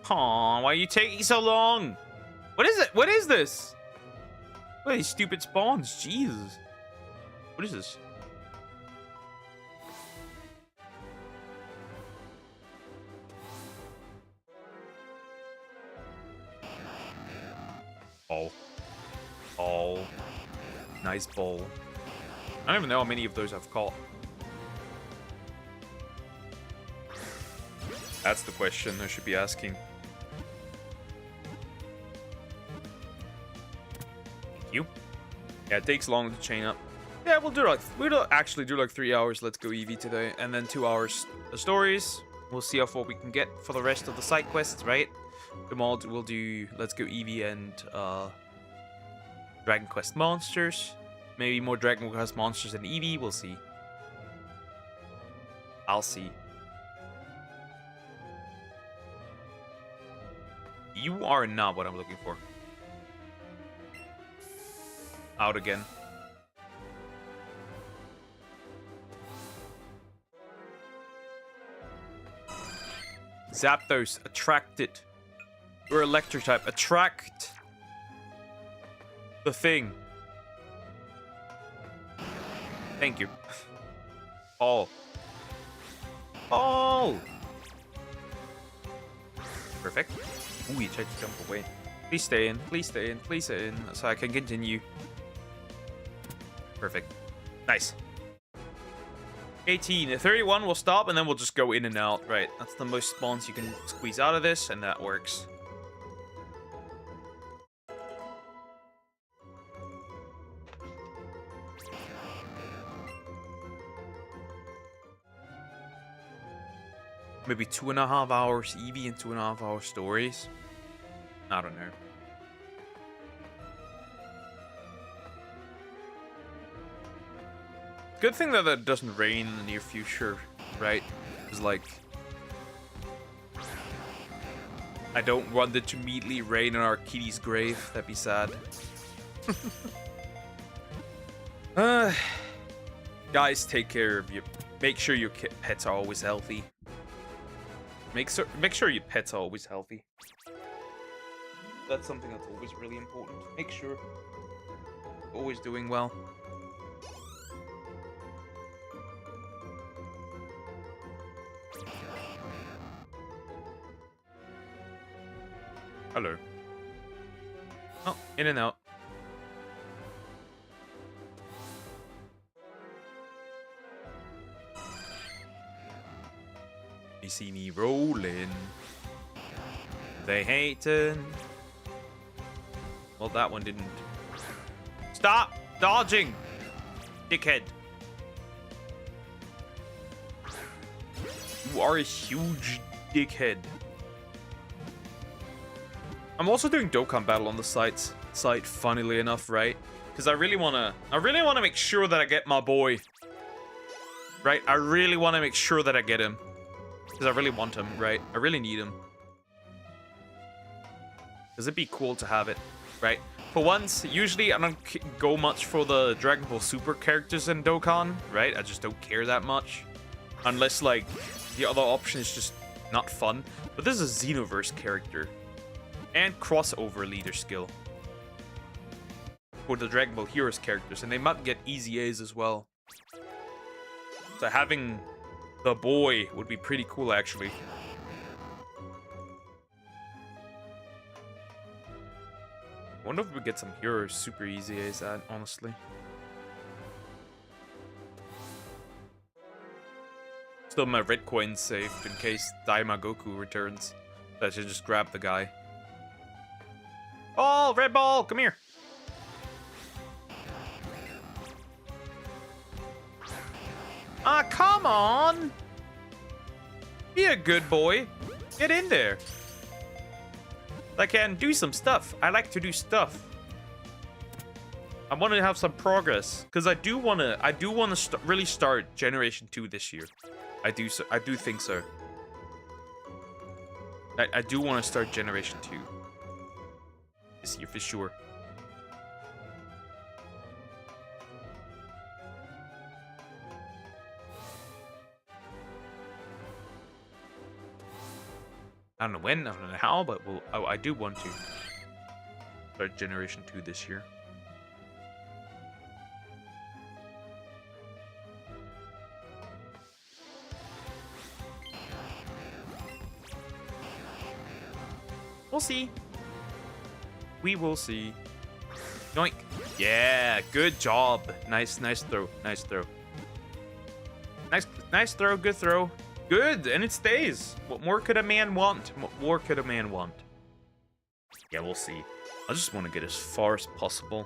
Aw, why are you taking so long? What is it? What is this? What are these stupid spawns? Jesus. What is this? Ball. Nice ball. I don't even know how many of those I've caught. That's the question I should be asking. Thank you. Yeah, it takes long to chain up. Yeah, we'll actually do like 3 hours Let's Go Eevee today, and then 2 hours the stories. We'll see how far we can get for the rest of the side quests, right? Tomorrow we'll do Let's Go Eevee and Dragon Quest monsters. Maybe more Dragon Quest monsters than Eevee. We'll see. I'll see. You are not what I'm looking for. Out again. Zapdos, attract it. You're electric type. Attract the thing. Thank you. Ball. Ball. Perfect. Ooh, he tried to jump away. Please stay in. Please stay in. Please stay in. So I can continue. Perfect. Nice. 18. 31 will stop, and then we'll just go in and out. Right, that's the most spawns you can squeeze out of this, and that works. Maybe 2.5 hours Eevee and 2.5 hours stories. I don't know. Good thing that it doesn't rain in the near future, right? Because, like, I don't want it to immediately rain on our kitty's grave. That'd be sad. Guys, take care of you. Make sure your pets are always healthy. Make sure your pets are always healthy. That's something that's always really important. Make sure always doing well. Hello. Oh, in and out. You see me rolling. They hating. Well, that one didn't. Stop dodging, dickhead. You are a huge dickhead. I'm also doing Dokkan Battle on the site, funnily enough, right? Because I really wanna make sure that I get my boy. Right? I really wanna make sure that I get him. Because I really want him, right? I really need him. Because it'd be cool to have it, right? For once, usually I don't go much for the Dragon Ball Super characters in Dokkan, right? I just don't care that much. Unless, like, the other option is just not fun. But this is a Xenoverse character. And crossover leader skill. For the Dragon Ball Heroes characters. And they might get easy A's as well. So having the boy would be pretty cool, actually. I wonder if we get some Heroes super easy A's at, honestly. Still my red coin saved in case Daima Goku returns. So I should just grab the guy. Oh, red ball, come here. Ah, come on. Be a good boy. Get in there. I can do some stuff. I like to do stuff. I want to have some progress because I do want to really start Generation 2 this year. I do think so. I do want to start Generation 2 this year for sure. I don't know when, I don't know how, but I do want to start Generation 2 this year. We'll see. We will see. Yoink. Yeah, good job. Nice throw. Nice throw. Nice throw, good throw. Good, and it stays. What more could a man want? What more could a man want? Yeah, we'll see. I just want to get as far as possible.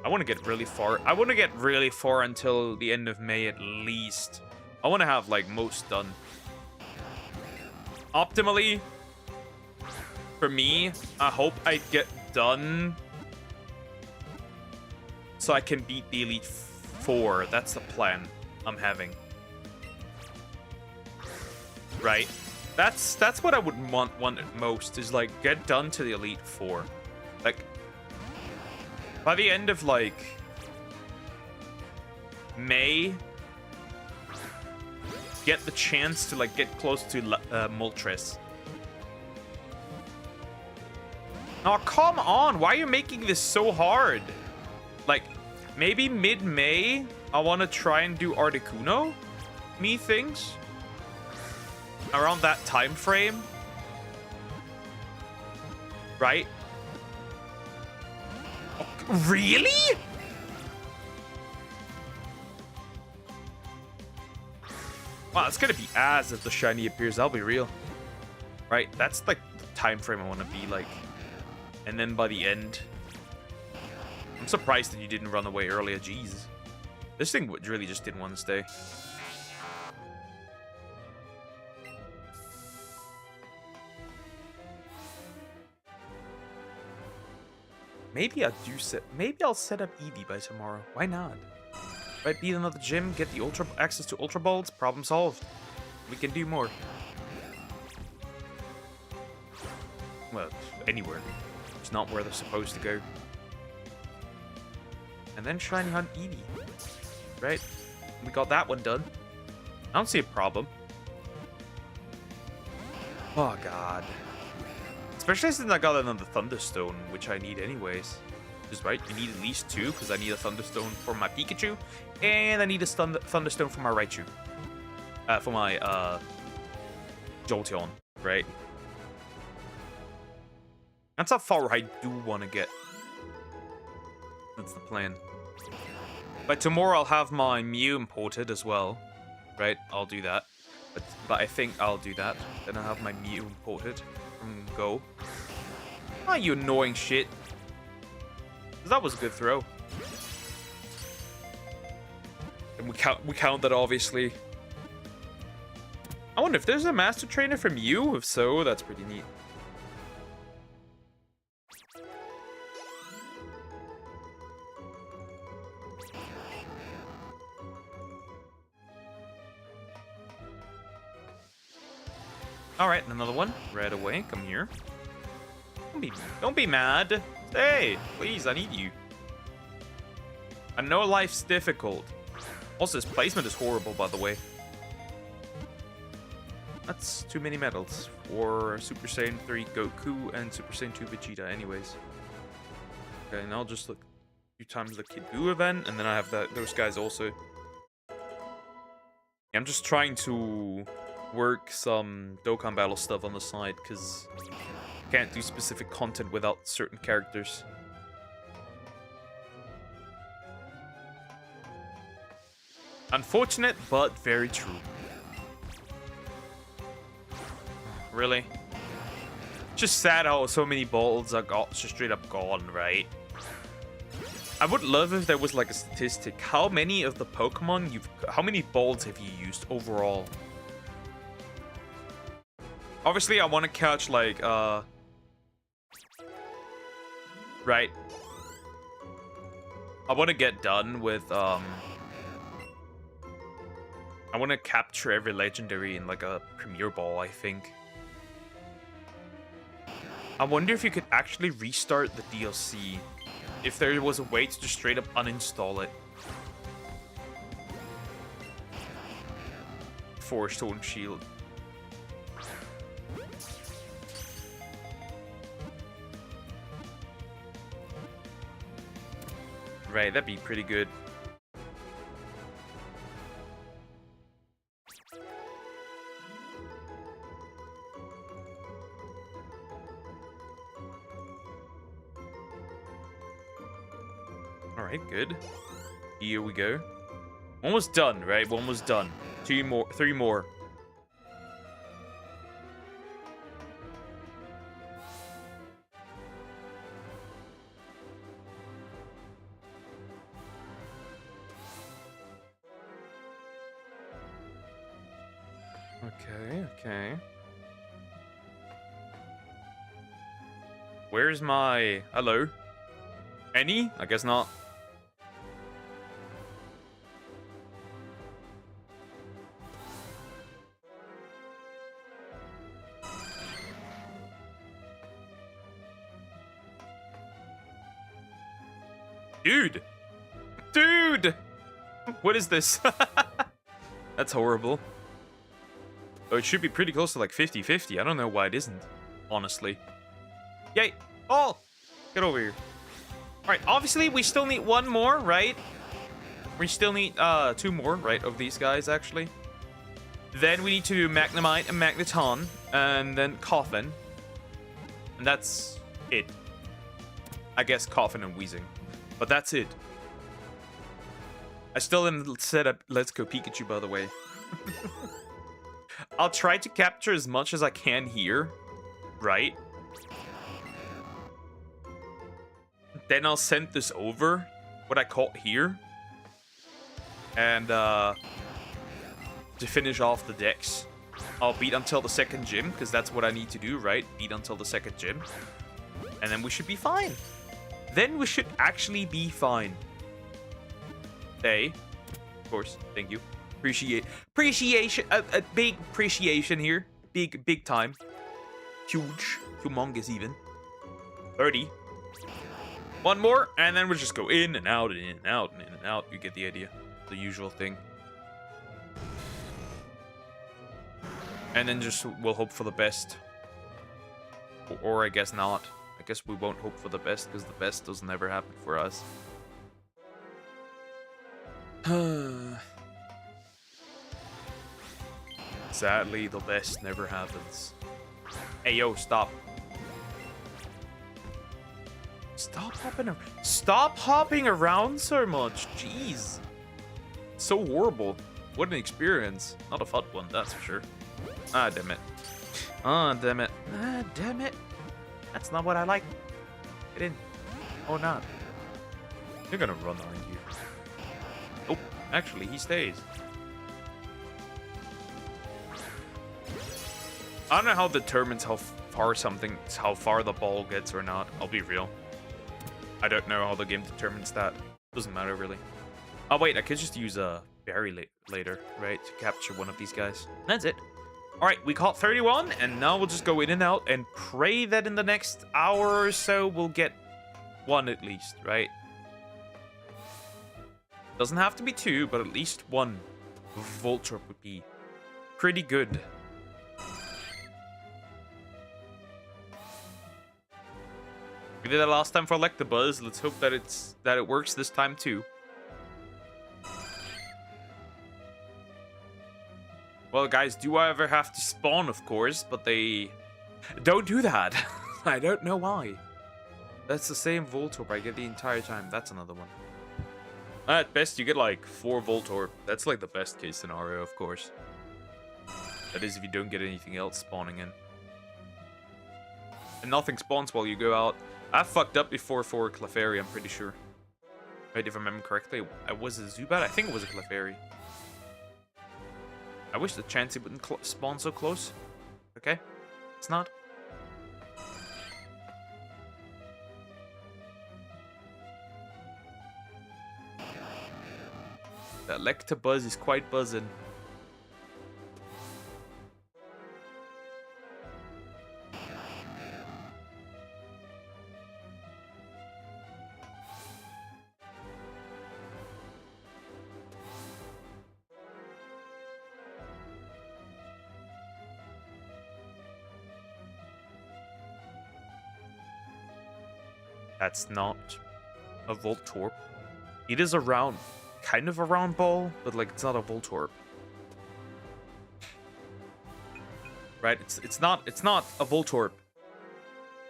I want to get really far. I want to get really far until the end of May at least. I want to have, like, most done. Optimally, for me, I hope I get done so I can beat the Elite Four. That's the plan I'm having. Right? That's what I would want most, is, like, get done to the Elite Four. Like, by the end of, like, May, get the chance to, like, get close to Moltres. Oh, come on! Why are you making this so hard? Like, maybe mid-May, I want to try and do Articuno? Me things? Around that time frame? Right? Oh, really? Wow, it's gonna be as if the shiny appears, I'll be real. Right? That's like the time frame I want to be like. And then by the end... I'm surprised that you didn't run away earlier, jeez. This thing really just didn't want to stay. Maybe I'll set up Eevee by tomorrow. Why not? Right, beat another gym, get the access to Ultra Balls, problem solved. We can do more. Well, anywhere. It's not where they're supposed to go. And then Shiny Hunt Eevee. Right? We got that one done. I don't see a problem. Oh, God. Especially since I got another Thunderstone, which I need anyways. Because, right, you need at least 2, because I need a Thunderstone for my Pikachu. And I need a Thunderstone for my Raichu. For my, Jolteon, right? That's how far I do want to get. That's the plan. But tomorrow I'll have my Mew imported as well. Right? I'll do that. But I think I'll do that. Then I'll have my Mew imported from Go. Ah, you annoying shit. That was a good throw. And we count that, obviously. I wonder if there's a Master Trainer from Mew. If so, that's pretty neat. Alright, another one. Right away. Come here. Don't be mad. Hey, please, I need you. I know life's difficult. Also, his placement is horrible, by the way. That's too many medals for Super Saiyan 3 Goku and Super Saiyan 2 Vegeta anyways. Okay, and I'll just look a few times the Kid Buu event, and then I have those guys also. I'm just trying to work some Dokkan Battle stuff on the side, because I can't do specific content without certain characters. Unfortunate, but very true. Really? Just sad how so many balls are just straight up gone, right? I would love if there was like a statistic. How many of the Pokemon how many balls have you used overall? Obviously, I want to catch like, right. I want to get done with, I want to capture every legendary in like a Premier Ball, I think. I wonder if you could actually restart the DLC. If there was a way to just straight up uninstall it. For Stone Shield. Right, that'd be pretty good. Alright, good. Here we go. Almost done, right? Almost done. 3 more. Okay. Where's my... Hello? Any? I guess not. Dude! What is this? That's horrible. Oh, it should be pretty close to like 50-50. I don't know why it isn't, honestly. Yay! Oh! Get over here. Alright, obviously we still need 1 more, right? We still need 2 more, right, of these guys, actually. Then we need to do Magnemite and Magneton, and then Coffin. And that's it. I guess Coffin and Weezing. But that's it. I still didn't set up Let's Go Pikachu, by the way. I'll try to capture as much as I can here, right? Then I'll send this over, what I caught here. And, to finish off the decks. I'll beat until the second gym, because that's what I need to do, right? Beat until the second gym. And then we should be fine. Then we should actually be fine. Hey. Of course. Thank you. Appreciation. A big appreciation here. Big time. Huge. Humongous even. 30. One more, and then we'll just go in and out and in and out and in and out. You get the idea. The usual thing. And then just we'll hope for the best. Or I guess not. I guess we won't hope for the best because the best doesn't ever happen for us. Sadly, the best never happens. Hey, yo, stop. Stop hopping around so much. Jeez. So horrible. What an experience. Not a fun one, that's for sure. Ah, damn it. Ah, damn it. Ah, damn it. That's not what I like. Get in. Or not. You're gonna run, aren't you? Oh, actually, he stays. I don't know how it determines how far the ball gets or not. I'll be real. I don't know how the game determines that. Doesn't matter, really. Oh, wait, I could just use a berry later, right? To capture one of these guys. That's it. Alright, we caught 31, and now we'll just go in and out and pray that in the next hour or so we'll get one at least, right? Doesn't have to be two, but at least one Voltorb would be pretty good. We did that last time for Electabuzz. Let's hope that it works this time too. Well, guys, do I ever have to spawn? Of course, but they don't do that. I don't know why. That's the same Voltorb I get the entire time. That's another one. At best, you get like 4 Voltorb. That's like the best case scenario, of course. That is if you don't get anything else spawning in. And nothing spawns while you go out. I fucked up before for Clefairy, I'm pretty sure. Right, if I remember correctly. Was it Zubat? I think it was a Clefairy. I wish the Chansey wouldn't spawn so close. Okay. It's not. The Electabuzz is quite buzzing. That's not a Voltorb. It is a round, kind of a round ball, but like it's not a Voltorb. Right? It's not a Voltorb.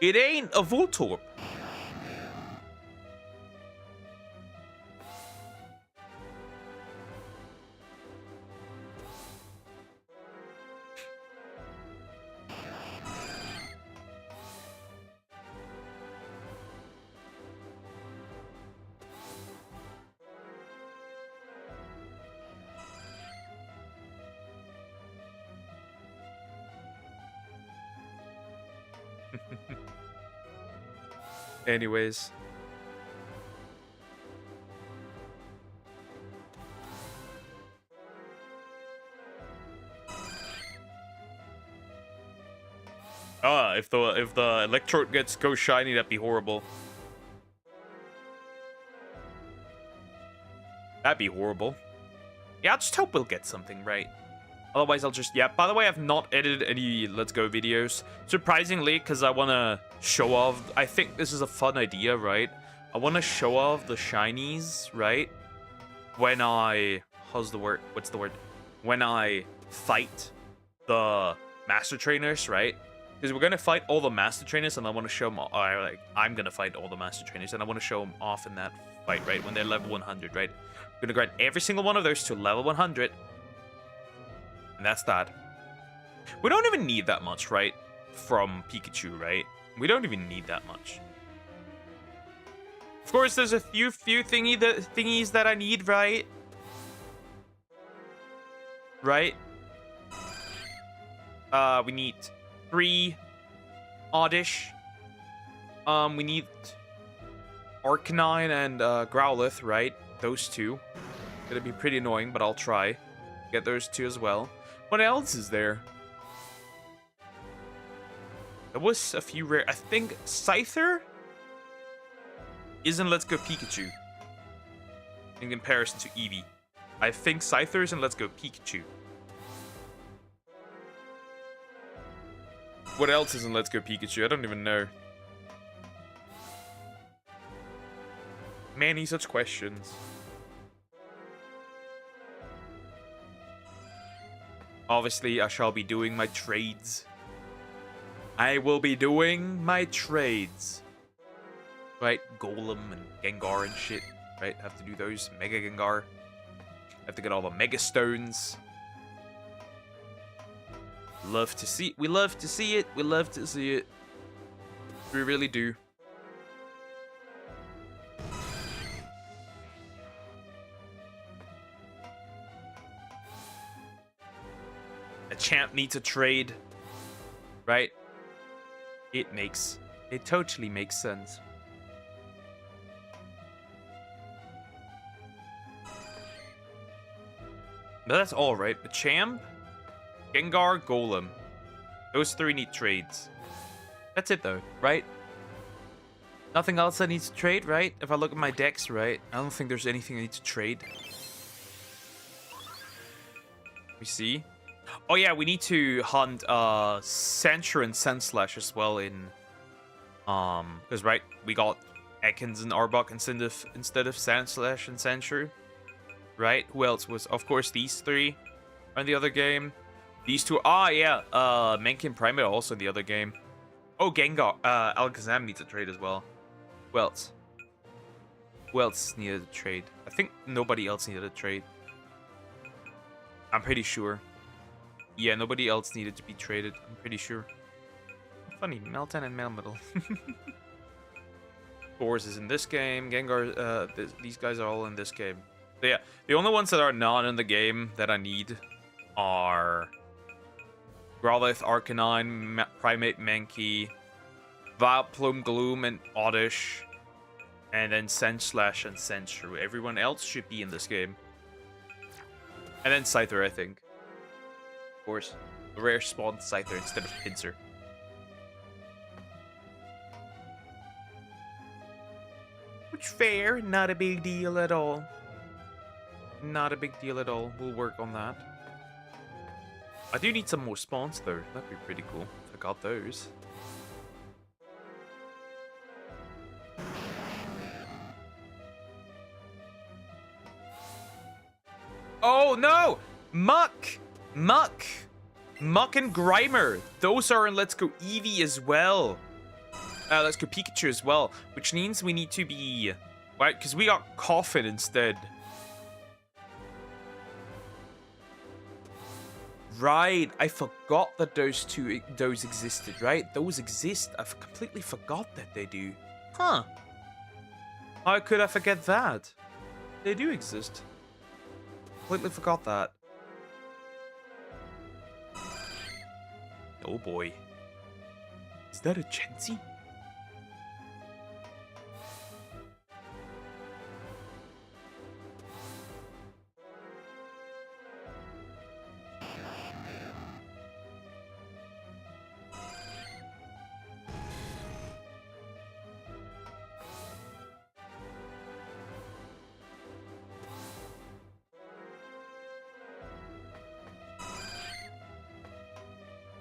It ain't a Voltorb. Anyways. If the Electrode goes shiny, that'd be horrible. That'd be horrible. Yeah, I just hope we'll get something right. Otherwise, I'll just... Yeah, by the way, I've not edited any Let's Go videos. Surprisingly, because I want to show off... I think this is a fun idea, right? I want to show off the shinies, right? When I... How's the word? What's the word? When I fight the Master Trainers, right? Because we're going to fight all the Master Trainers, and I want to show them... I'm going to fight all the Master Trainers, and I want to show them off in that fight, right? When they're level 100, right? I'm going to grant every single one of those to level 100. And that's that. We don't even need that much, right? From Pikachu, right? We don't even need that much. Of course, there's a few thingies that I need, right? Right? We need 3 Oddish. We need Arcanine and Growlithe, right? Those 2. Gonna be pretty annoying, but I'll try. Get those 2 as well. What else is there? There was a few rare. I think Scyther is in Let's Go Pikachu in comparison to Eevee. I think Scyther is in Let's Go Pikachu. What else is in Let's Go Pikachu? I don't even know. Many such questions. Obviously, I shall be doing my trades. I will be doing my trades. Right? Golem and Gengar and shit. Right? Have to do those. Mega Gengar. Have to get all the Mega Stones. Love to see it. We love to see it. We love to see it. We really do. A champ needs a trade. Right? It totally makes sense. But that's all, right? The champ, Gengar, Golem. Those 3 need trades. That's it, though, right? Nothing else I need to trade, right? If I look at my decks, right? I don't think there's anything I need to trade. We see. Oh yeah, we need to hunt Sandshrew and Sandslash as well in because right, we got Ekans and Arbok instead of Sandslash and Sandshrew. Right? Who else was? Of course, these 3 are in the other game. These 2. Ah, yeah. Mankey and Primeape also in the other game. Oh, Gengar. Alakazam needs a trade as well. Who else? Who else needed a trade? I think nobody else needed a trade. I'm pretty sure. Yeah, nobody else needed to be traded. I'm pretty sure. Funny, Meltan and Melmetal. Boris is in this game. Gengar, these guys are all in this game. So yeah, the only ones that are not in the game that I need are Growlithe, Arcanine, Primeape, Mankey, Vileplume, Gloom, and Oddish, and then Sandslash and Sandshrew. Everyone else should be in this game. And then Scyther, I think. Of course. A rare spawn Scyther instead of Pinsir. Which fair, not a big deal at all. Not a big deal at all. We'll work on that. I do need some more spawns though. That'd be pretty cool if I got those. Oh no! Muck and Grimer. Those are in Let's Go Eevee as well. Let's Go Pikachu as well. Which means we need to be... Right, because we got Coffin instead. Right, I forgot that those existed, right? Those exist. I've completely forgot that they do. Huh. How could I forget that? They do exist. Completely forgot that. Oh boy. Is that a Chansey?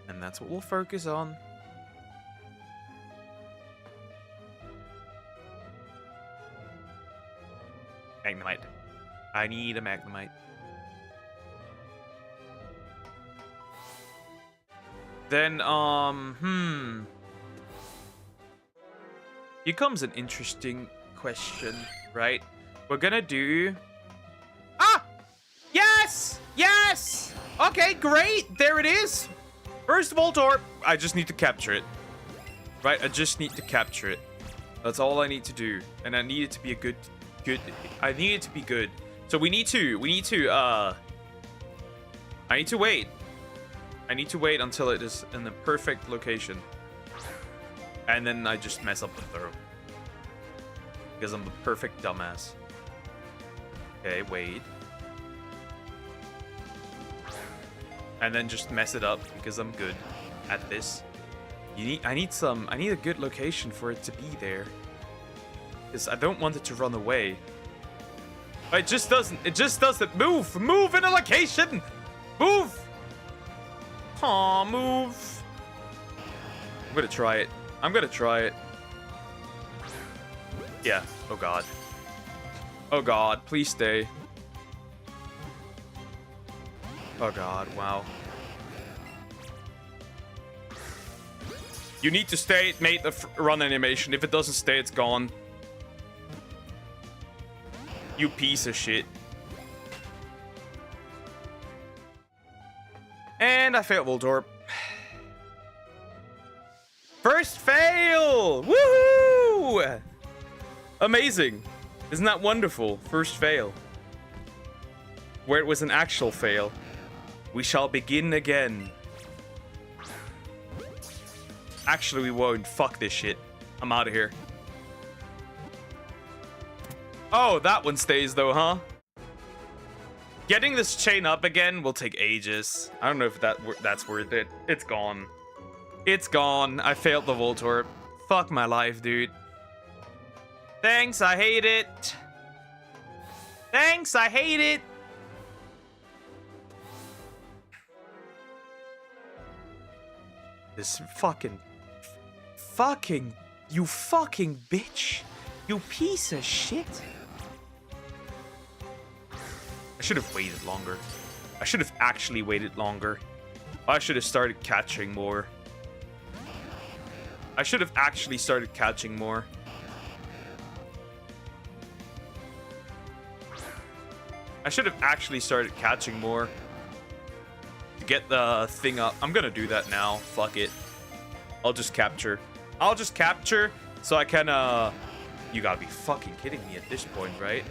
And that's what we'll focus on. Magnemite. I need a Magnemite. Then, here comes an interesting question, right? We're gonna do... Ah! Yes! Yes! Okay, great! There it is! First Voltorb, I just need to capture it. Right? I just need to capture it. That's all I need to do. And I need it to be a good... I need it to be good. So I need to wait. I need to wait until it is in the perfect location. And then I just mess up the throw. Because I'm the perfect dumbass. Okay, wait. And then just mess it up because I'm good at this. I need a good location for it to be there. Because I don't want it to run away. It just doesn't move. Move in a location. Move. Aw, move. I'm gonna try it. I'm gonna try it. Yeah. Oh god. Oh god, please stay. Oh god, wow. You need to stay, mate, the run animation. If it doesn't stay, it's gone. You piece of shit. And I failed Voltorb. First fail! Woohoo! Amazing. Isn't that wonderful? First fail. Where it was an actual fail. We shall begin again. Actually, we won't. Fuck this shit. I'm out of here. Oh, that one stays though, huh? Getting this chain up again will take ages. I don't know if that's worth it. It's gone. It's gone. I failed the Voltorb. Fuck my life, dude. Thanks, I hate it. Thanks, I hate it. This you fucking bitch. You piece of shit. I should have waited longer. I should have actually waited longer. I should have started catching more. I should have actually started catching more. I should have actually started catching more. To get the thing up. I'm gonna do that now. Fuck it. I'll just capture. I'll just capture so I can, You gotta be fucking kidding me at this point, right?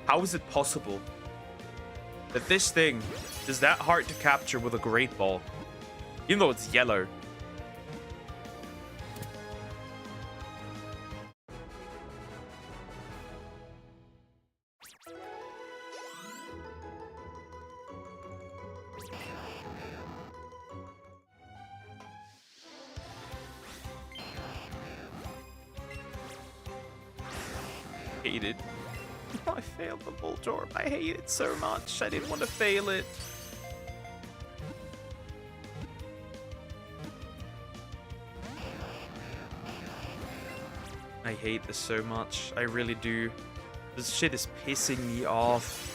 How is it possible that this thing is that hard to capture with a Great Ball? Even though it's yellow. Hate it. I failed the Voltorb. I hate it so much. I didn't want to fail it. I hate this so much. I really do. This shit is pissing me off.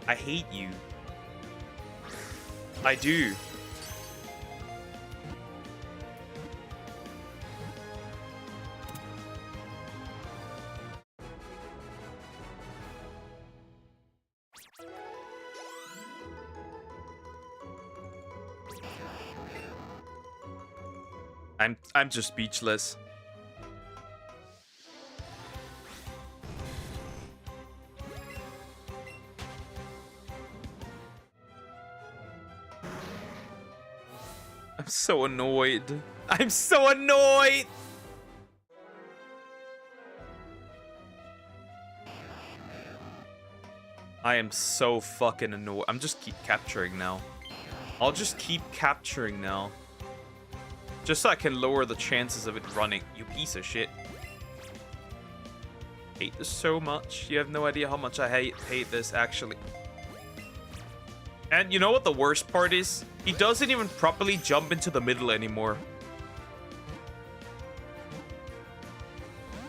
I hate you. I do. I'm just speechless. I'm so annoyed. I'm so annoyed! I am so fucking annoyed. I'm just keep capturing now. I'll just keep capturing now. Just so I can lower the chances of it running. You piece of shit. Hate this so much. You have no idea how much I hate this, actually. And you know what the worst part is? He doesn't even properly jump into the middle anymore.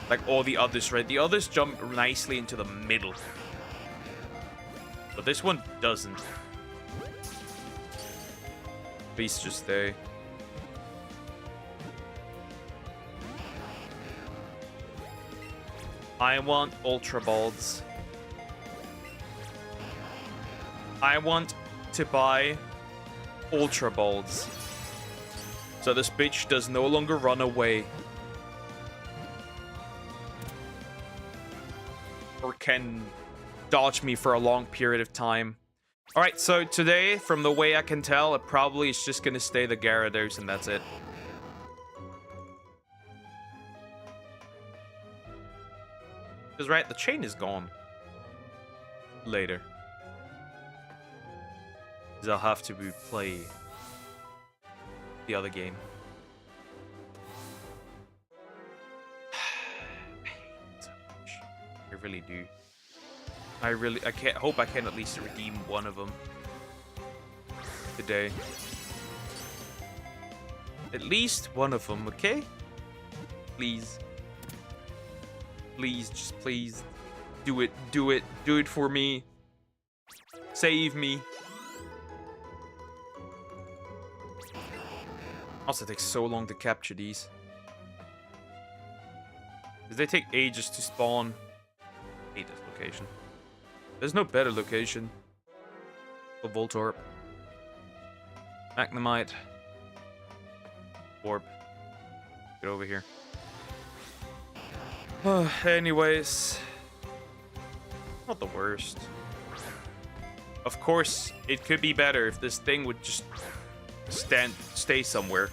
Like all the others, right? The others jump nicely into the middle. But this one doesn't. Please just stay. I want Ultra Balls. I want to buy Ultra Balls. So this bitch does no longer run away. Or can dodge me for a long period of time. Alright, so today, from the way I can tell, it probably is just gonna stay the Gyarados and that's it. Because, right, the chain is gone. Later. Because I'll have to play the other game. I hate it so much. I really do. I can't hope I can at least redeem one of them today. At least one of them, okay? Please. Please, just please. Do it, do it, do it for me. Save me. Also, it takes so long to capture these. Because they take ages to spawn. I hate this location. There's no better location for Voltorb. Magnemite. Orb. Get over here. Anyways. Not the worst. Of course, it could be better if this thing would just stay somewhere.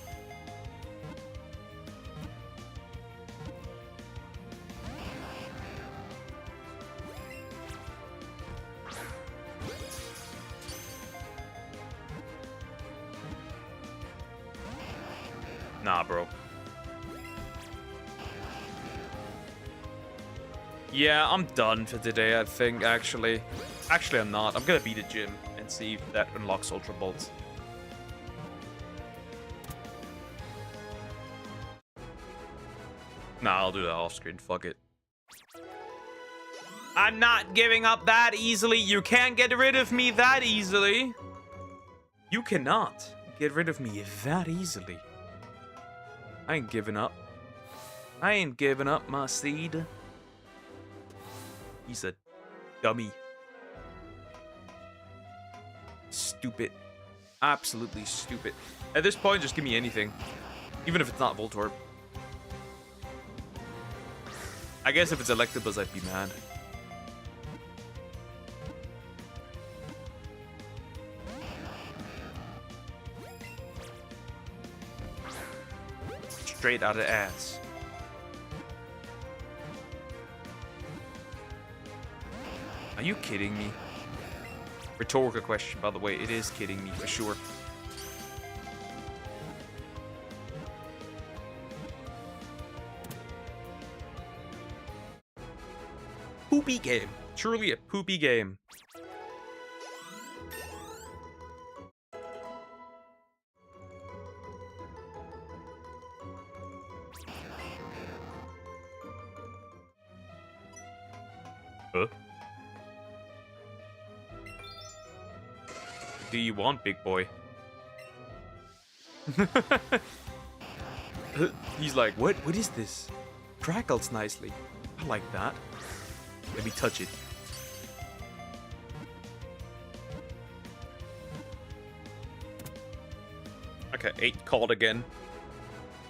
Nah, bro. Yeah, I'm done for today, I think, actually. Actually, I'm not. I'm gonna beat a gym and see if that unlocks Ultra Bolts. Nah, I'll do that off screen. Fuck it. I'm not giving up that easily. You can't get rid of me that easily. You cannot get rid of me that easily. I ain't giving up. I ain't giving up my seed. He's a dummy. Stupid. Absolutely stupid. At this point, just give me anything. Even if it's not Voltorb. I guess if it's Electabuzz, I'd be mad. Straight out of ass. Are you kidding me? Rhetorical question, by the way. It is kidding me, for sure. Poopy game. Truly a poopy game. Huh? Do you want, big boy? He's like, what? What is this? Crackles nicely. I like that. Let me touch it. Okay, 8 called again.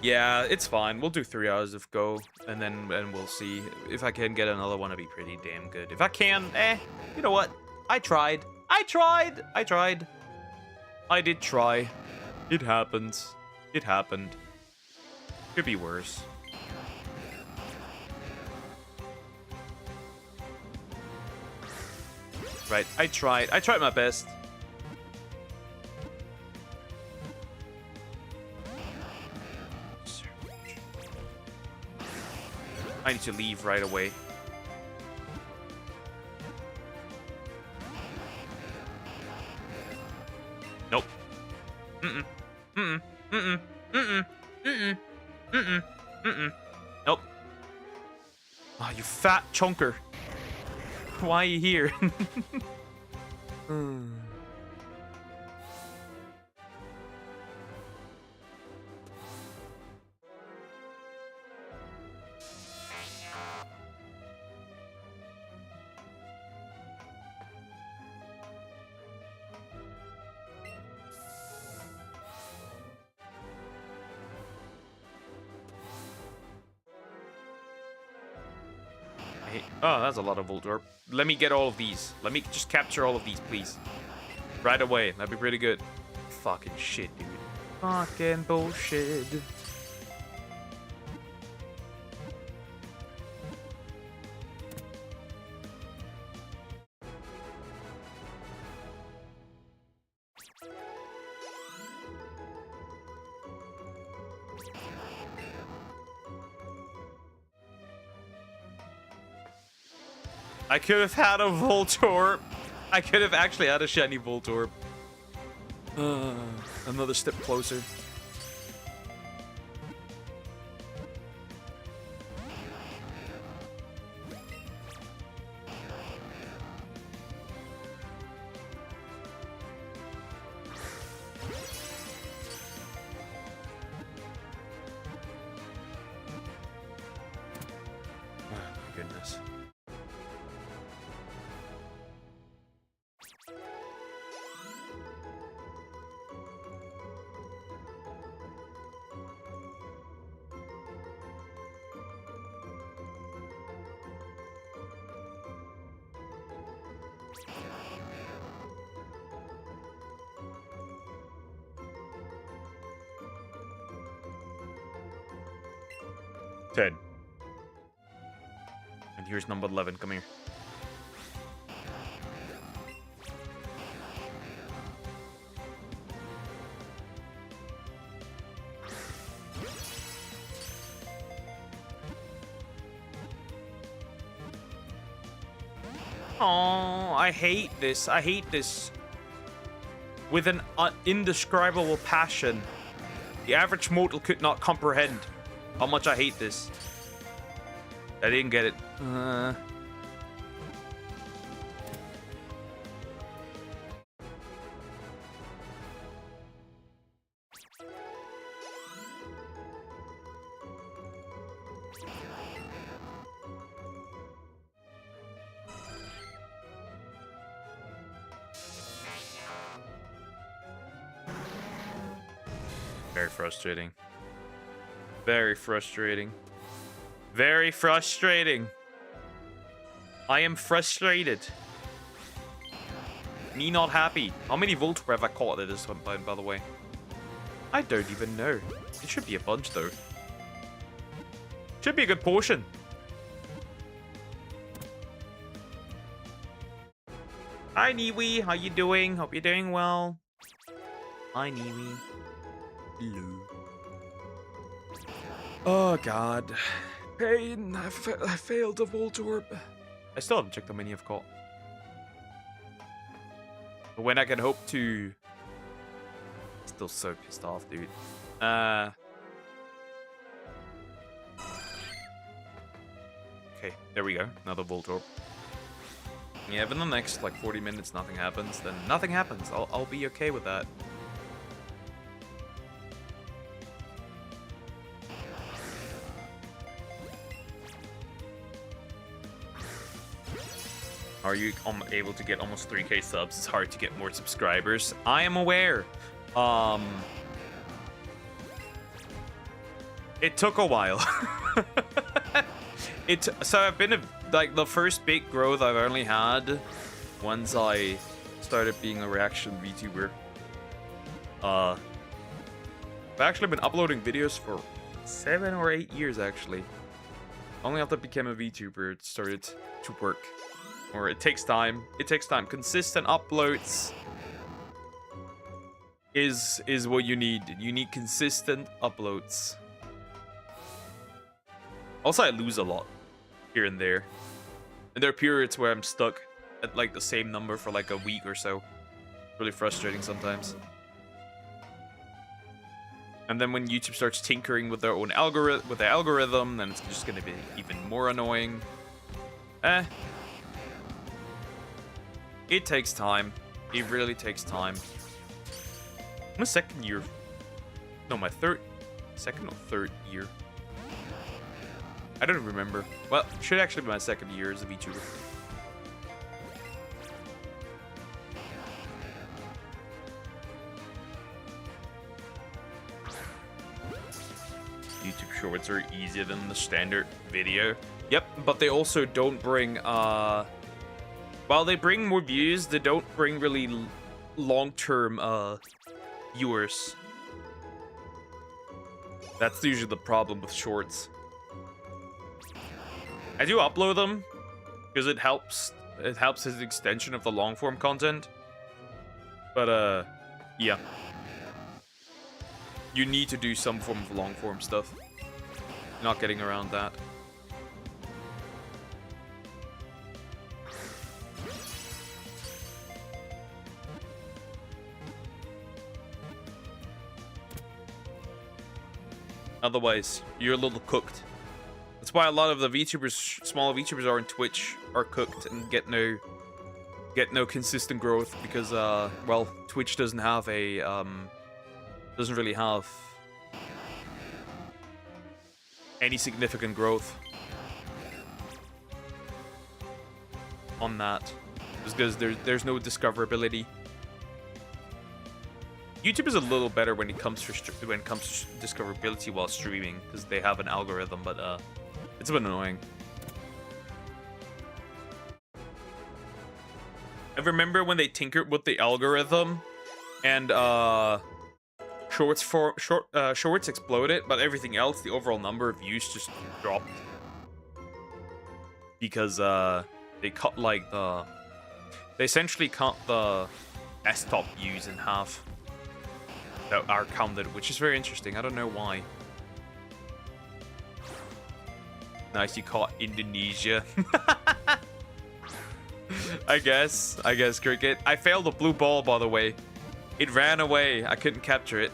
Yeah, it's fine. We'll do 3 hours of Go, and we'll see. If I can get another one, it'll be pretty damn good. If I can, you know what? I tried. I tried. I did try. It happens. It happened. Could be worse. Right, I tried my best. I need to leave right away. Nope. Nope. Oh, you fat chunker. Why are you here? Oh, that's a lot of Voltorb. Let me get all of these. Let me just capture all of these, please. Right away. That'd be pretty good. Fucking shit, dude. Fucking bullshit. I could have had a Voltorb. I could have actually had a shiny Voltorb. Another step closer. Oh my goodness. And here's number 11. Come here. Oh, I hate this. I hate this. With an indescribable passion. The average mortal could not comprehend how much I hate this. I didn't get it. Very frustrating. Very frustrating. Very frustrating. I am frustrated. Me not happy. How many Voltorb have I caught at this point, by the way? I don't even know. It should be a bunch, though. Should be a good portion. Hi, Niwi. How you doing? Hope you're doing well. Hi, Niwi. Hello. Oh, God. Pain. I failed a Voltorb. I still haven't checked how many I've caught. But when I can hope to... Still so pissed off, dude. Okay, there we go. Another Voltorb. Yeah, if in the next, like, 40 minutes nothing happens, then nothing happens. I'll be okay with that. Are you able to get almost 3K subs? It's hard to get more subscribers. I am aware. It took a while. So I've been like the first big growth I've only had once I started being a reaction VTuber. I've actually been uploading videos for 7 or 8 years actually. Only after I became a VTuber it started to work. Or it takes time. It takes time. Consistent uploads is what you need. You need consistent uploads. Also, I lose a lot here and there. And there are periods where I'm stuck at like the same number for like a week or so. Really frustrating sometimes. And then when YouTube starts tinkering with their own algorithm, then it's just gonna be even more annoying. It takes time. It really takes time. My second year. No, my second or third year. I don't remember. Well, it should actually be my second year as a VTuber. YouTube Shorts are easier than the standard video. Yep, but they also don't bring, while they bring more views, they don't bring really long-term, viewers. That's usually the problem with shorts. I do upload them because it helps as an extension of the long-form content. But, yeah. You need to do some form of long-form stuff. Not getting around that. Otherwise, you're a little cooked. That's why a lot of the VTubers, smaller VTubers are on Twitch, are cooked and get no consistent growth because, well, Twitch doesn't have a, doesn't really have any significant growth on that. Just because there's no discoverability. YouTube is a little better when it comes to discoverability while streaming because they have an algorithm, but it's a bit annoying. I remember when they tinkered with the algorithm and shorts exploded, but everything else, the overall number of views just dropped because they cut like they essentially cut the desktop views in half that are counted, which is very interesting. I don't know why. Nice, you caught Indonesia. I guess, cricket. I failed the blue ball, by the way. It ran away. I couldn't capture it.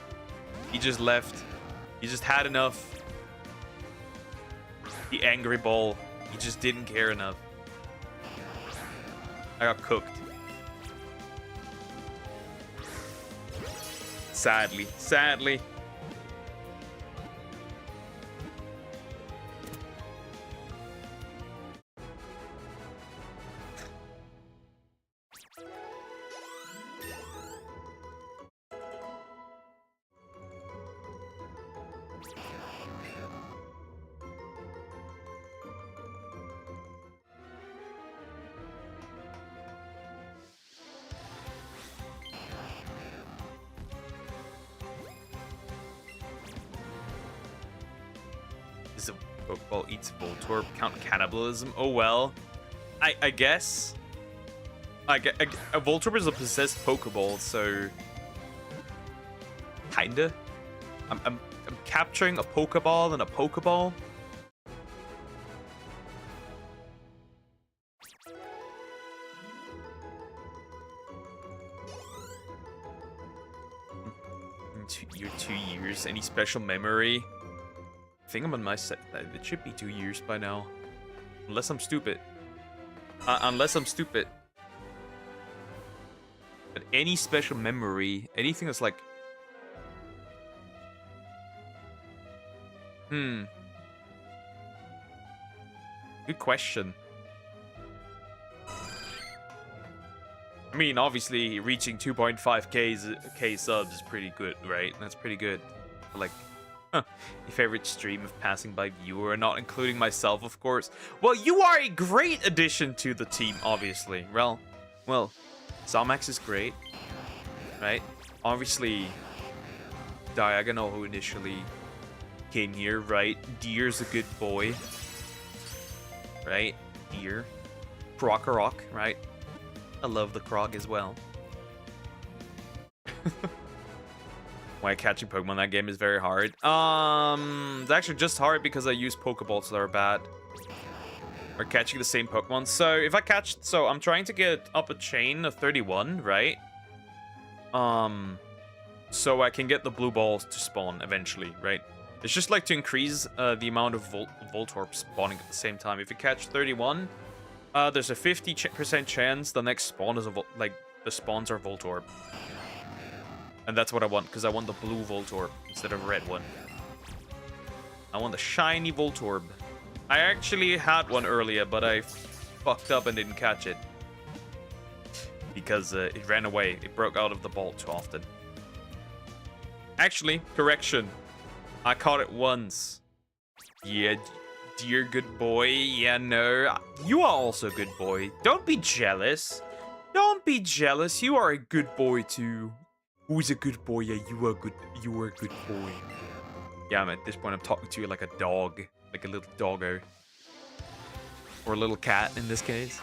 He just left. He just had enough. The angry ball. He just didn't care enough. I got cooked. Sadly. Is a Pokeball eats Voltorb count cannibalism? Oh well, I guess. A Voltorb is a possessed Pokeball, so kinda. I'm capturing a Pokeball and a Pokeball. You're 2 years. Any special memory? I think I'm on my set. It should be 2 years by now. Unless I'm stupid. Unless I'm stupid. But any special memory, anything that's like... Good question. I mean, obviously, reaching 2.5k subs is pretty good, right? That's pretty good. But like... Your favorite stream of passing by viewer, not including myself, of course. Well, you are a great addition to the team, obviously. Well, Zamax is great, right? Obviously, Diagonal, who initially came here, right? Deer's a good boy, right? Deer. Krokorok, right? I love the Krog as well. Why catching Pokemon in that game is very hard. It's actually just hard because I use Pokeballs that are bad. Or catching the same Pokemon. So if I catch, so I'm trying to get up a chain of 31, right? So I can get the blue balls to spawn eventually, right? It's just like to increase the amount of Voltorb spawning at the same time. If you catch 31, there's a 50% chance the next spawn is the spawns are Voltorb. And that's what I want, because I want the blue Voltorb instead of a red one. I want the shiny Voltorb. I actually had one earlier, but I fucked up and didn't catch it. Because it ran away. It broke out of the ball too often. Actually, correction. I caught it once. Yeah, dear good boy. Yeah, no. You are also a good boy. Don't be jealous. Don't be jealous. You are a good boy too. Who's a good boy? Yeah, you are good. You are a good boy. Yeah, at this point I'm talking to you like a dog. Like a little doggo. Or a little cat in this case.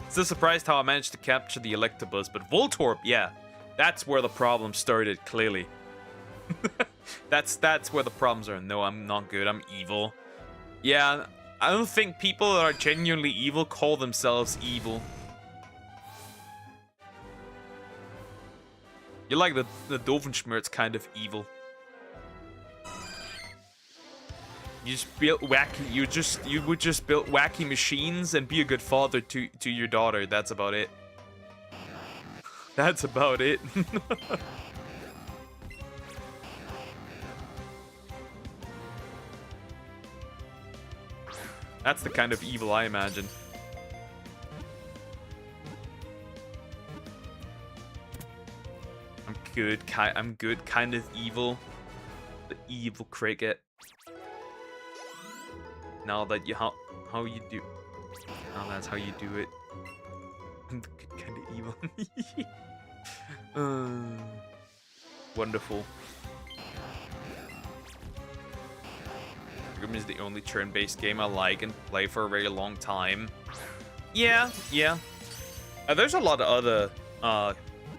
Still surprised how I managed to capture the Electabuzz, but Voltorb, yeah. That's where the problem started, clearly. That's where the problems are. No, I'm not good. I'm evil. Yeah, I don't think people that are genuinely evil call themselves evil. You're like the Doofenshmirtz kind of evil. You just build wacky. You would just build wacky machines and be a good father to your daughter. That's about it. That's about it. That's the kind of evil I imagine. I'm good, kind of evil. The evil cricket. Now that you how you do. Now that's how you do it. I'm the good kind of evil. Wonderful. Grim is the only turn-based game I like and play for a very long time. Yeah. There's a lot of other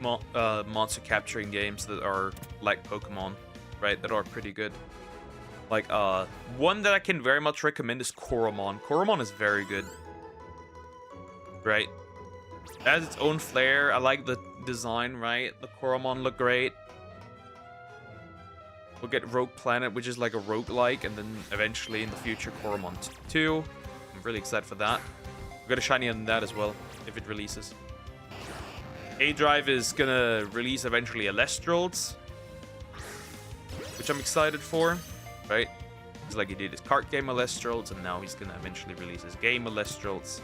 monster capturing games that are like Pokemon, right? That are pretty good. Like, one that I can very much recommend is Koromon. Koromon is very good. Right? It has its own flair. I like the design, right? The Koromon look great. We'll get Rogue Planet, which is like a roguelike, and then eventually in the future, Koromon 2. I'm really excited for that. We'll get a shiny on that as well, if it releases. A-Drive is gonna release eventually Electrodes, which I'm excited for, right? It's like he did his card game Electrodes, and now he's gonna eventually release his game Electrodes.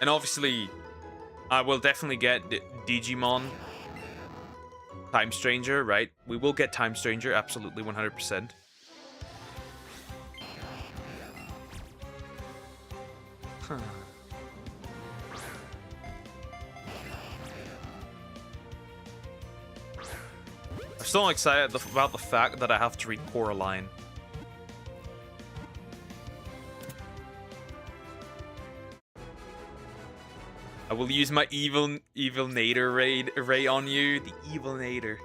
And obviously, I will definitely get Digimon Time Stranger, right? We will get Time Stranger, absolutely 100%. Huh. I'm still excited about the fact that I have to read Coraline. I will use my evil Nader ray on you. The evil Nader.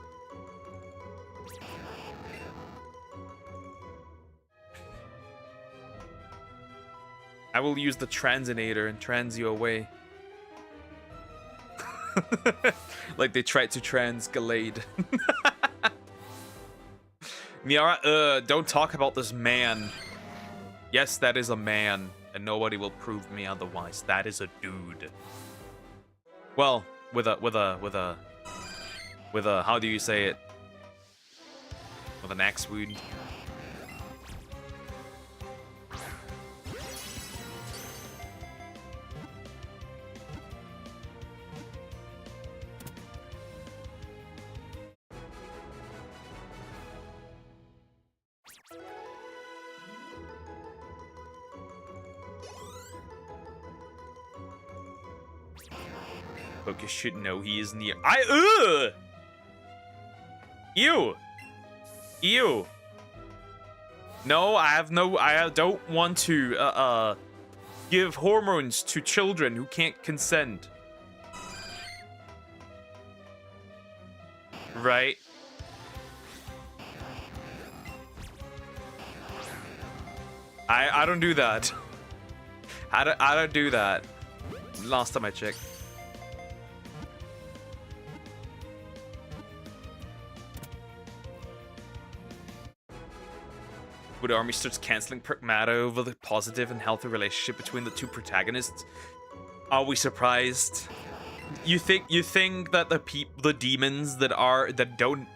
I will use the Transinator and trans you away. Like they tried to trans Gallade. Miara, don't talk about this man. Yes, that is a man, and nobody will prove me otherwise. That is a dude. Well, with a how do you say it? With an axe wound. You should know he is near. Ew. No, I don't want to give hormones to children who can't consent. Right? I don't do that. I don't do that. Last time I checked. The army starts canceling Pragmata over the positive and healthy relationship between the two protagonists. Are we surprised? You think that the demons that don't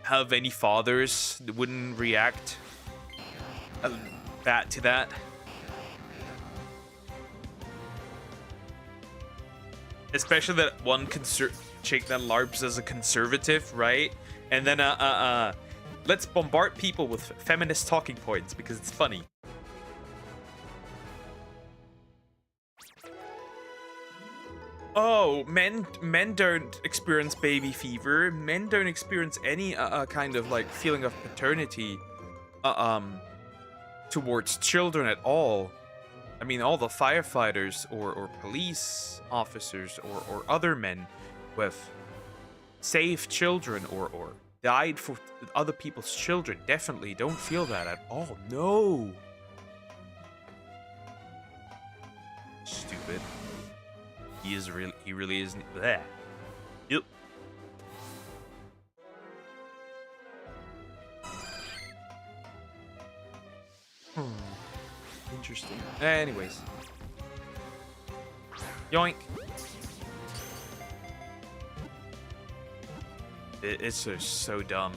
have any fathers wouldn't react bad to that? Especially that one chick that LARPs as a conservative, right? And then let's bombard people with feminist talking points because it's funny. Oh, men don't experience baby fever. Men don't experience any kind of like feeling of paternity towards children at all. I mean, all the firefighters or police officers or other men who have saved children or died for other people's children definitely don't feel that at all. No. Stupid. He really isn't. Bleh. Yep. Interesting. Anyways. Yoink. It's just so dumb.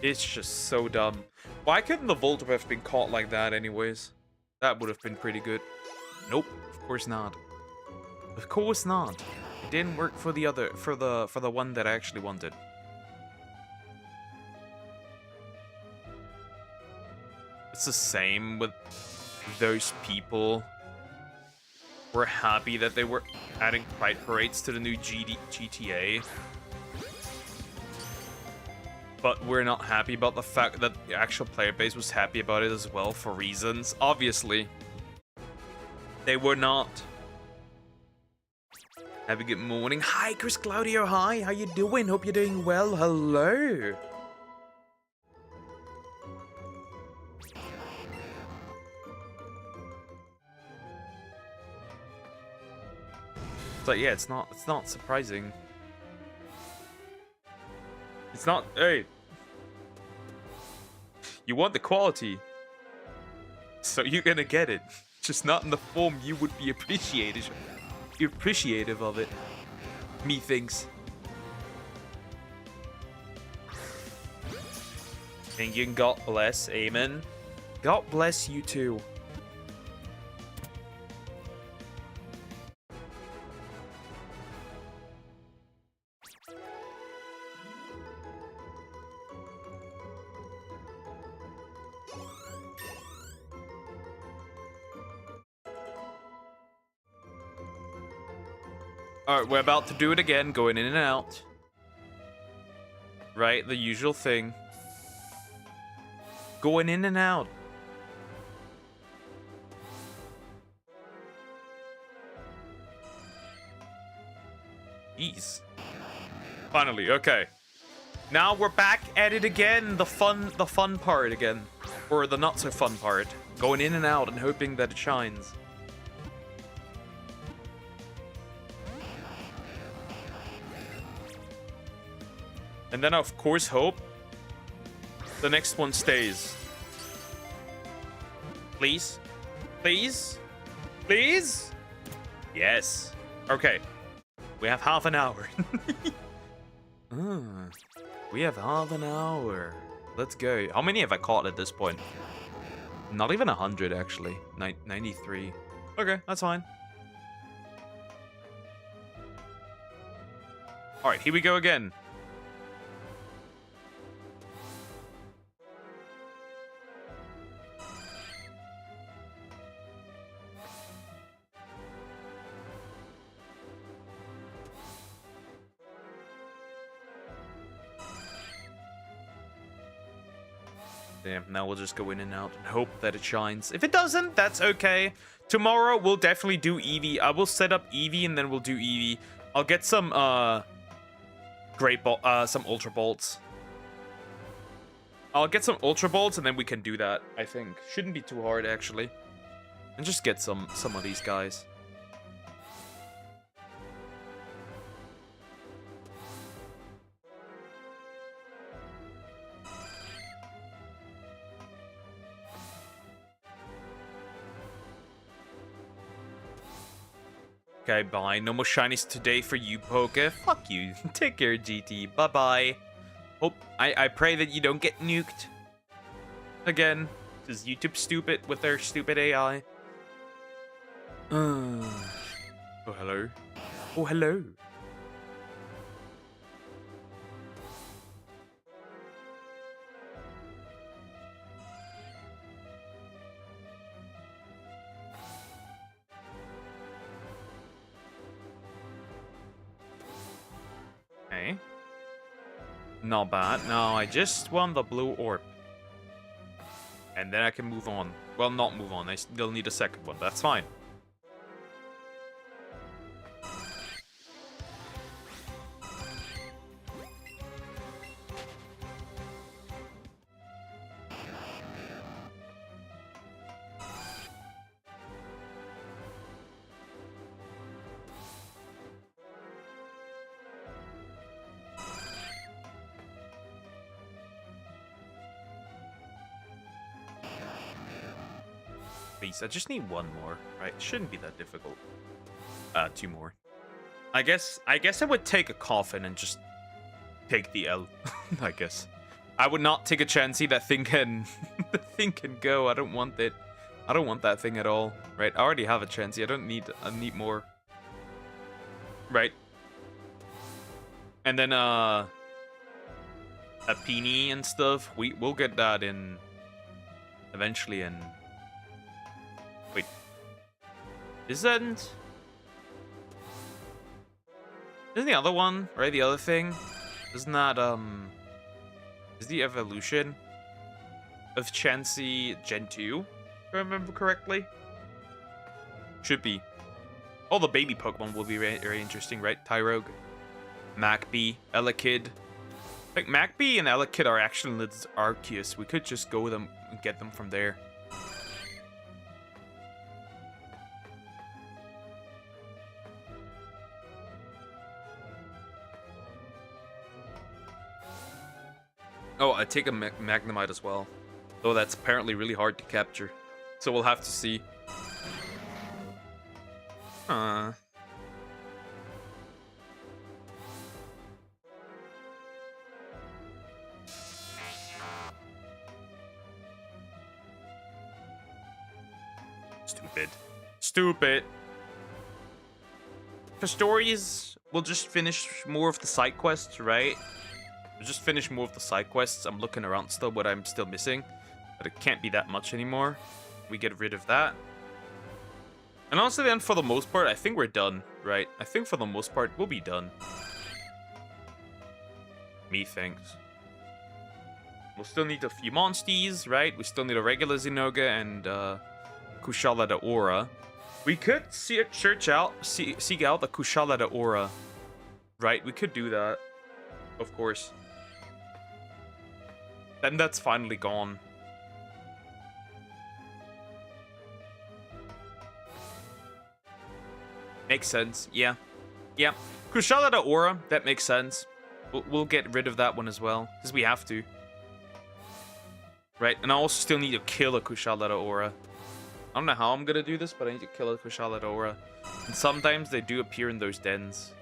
It's just so dumb. Why couldn't the Voltor have been caught like that anyways? That would have been pretty good. Nope, of course not. Of course not. It didn't work for the other for the one that I actually wanted. It's the same with those people. We're happy that they were adding pride parades to the new GTA. But we're not happy about the fact that the actual player base was happy about it as well for reasons. Obviously. They were not. Have a good morning. Hi, Chris Claudio. Hi, how you doing? Hope you're doing well. Hello. So yeah, it's not surprising. It's not. Hey, you want the quality, so you're gonna get it. Just not in the form you would be appreciative of it. Thank you and God bless. Amen. God bless you too. Alright, we're about to do it again, going in and out. Right, the usual thing. Going in and out. Jeez. Finally, okay. Now we're back at it again, the fun part again. Or the not so fun part. Going in and out and hoping that it shines. And then, of course, hope the next one stays. Please? Please? Please? Yes. Okay. We have half an hour. We have half an hour. Let's go. How many have I caught at this point? Not even 100, actually. 93. Okay, that's fine. Alright, here we go again. Damn, now we'll just go in and out and hope that it shines. If it doesn't, that's okay. Tomorrow, we'll definitely do Eevee. I will set up Eevee and then we'll do Eevee. I'll get some, some Ultra Bolts. I'll get some Ultra Bolts and then we can do that, I think. Shouldn't be too hard, actually. And just get some of these guys. Okay, bye. No more shinies today for you, Poke. Fuck you. Take care, GT. Bye-bye. Hope I pray that you don't get nuked. Again. Because YouTube's stupid with their stupid AI. Oh, hello. Oh, hello. Not bad. No, I just won the blue orb. And then I can move on. Well, not move on. I still need a second one. That's fine. I just need one more, right? Shouldn't be that difficult. Two more. I guess I would take a coffin and just take the L. I guess I would not take a chancey. That thing can, the thing can go. I don't want it. I don't want that thing at all. Right? I already have a chancey. I don't need. I need more. Right? And then a Peony and stuff. We'll get that in. Eventually in. Wait. Isn't the other one, right? The other thing? Isn't that, is the evolution of Chansey Gen 2, if I remember correctly? Should be. All the baby Pokemon will be very interesting, right? Tyrogue, Magby, Elekid. Like, Magby and Elekid are actually in Arceus. We could just go them and get them from there. Oh, I take a Magnemite as well. Though that's apparently really hard to capture. So we'll have to see. Stupid. Stupid. For stories, we'll just finish more of the side quests, right? We'll just finish more of the side quests. I'm looking around still what I'm still missing. But it can't be that much anymore. We get rid of that. And honestly then, for the most part, I think we're done, right? I think for the most part, we'll be done. Methinks. We'll still need a few Monsties, right? We still need a regular Zinogre and Kushala de Aura. We could seek out the Kushala de Aura. Right? We could do that. Of course. Then that's finally gone. Makes sense. Yeah. Yeah. Kushala de Aura, that makes sense. We'll get rid of that one as well. Because we have to. Right? And I also still need to kill a Kushala de Aura. I don't know how I'm gonna do this, but I need to kill a Kushala de Aura. And sometimes they do appear in those dens.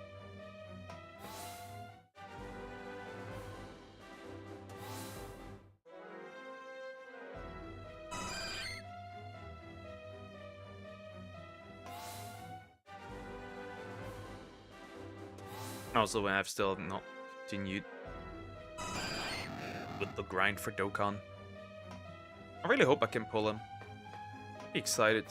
Also, when I've still not continued with the grind for Dokkan. I really hope I can pull him. Be excited.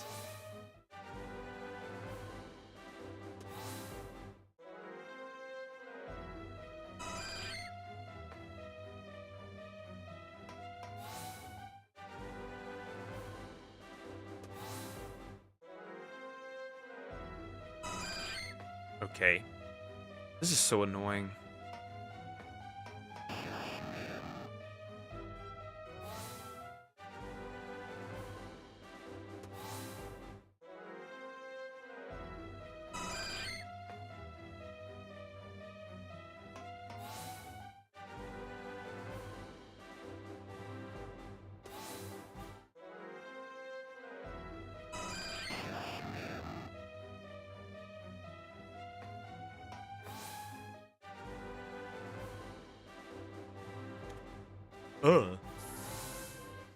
Okay. This is so annoying.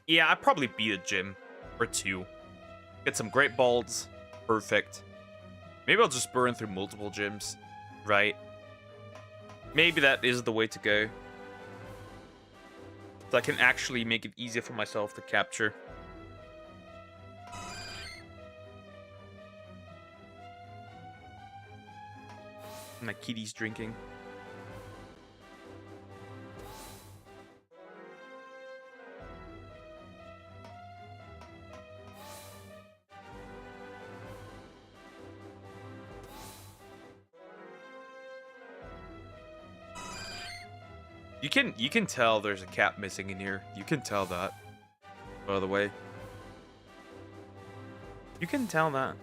Yeah, I'd probably beat a gym. Or two. Get some great balls. Perfect. Maybe I'll just burn through multiple gyms. Right? Maybe that is the way to go. So I can actually make it easier for myself to capture. My kitty's drinking. You can tell there's a cap missing in here. You can tell that. By the way. You can tell that.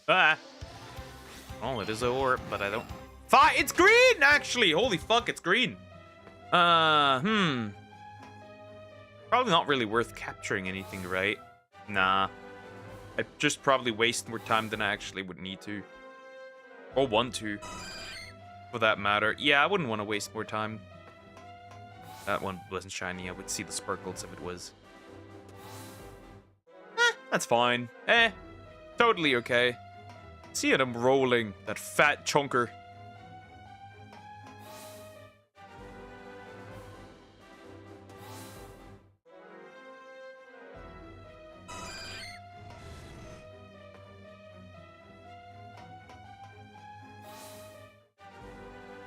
Ah. Oh, it is a orb, but I don't. It's green, actually. Holy fuck, it's green. Probably not really worth capturing anything, right? Nah. I'd just probably waste more time than I actually would need to. Or want to. For that matter. Yeah, I wouldn't want to waste more time. That one wasn't shiny. I would see the sparkles if it was. That's fine. Totally okay. See him rolling. That fat chunker.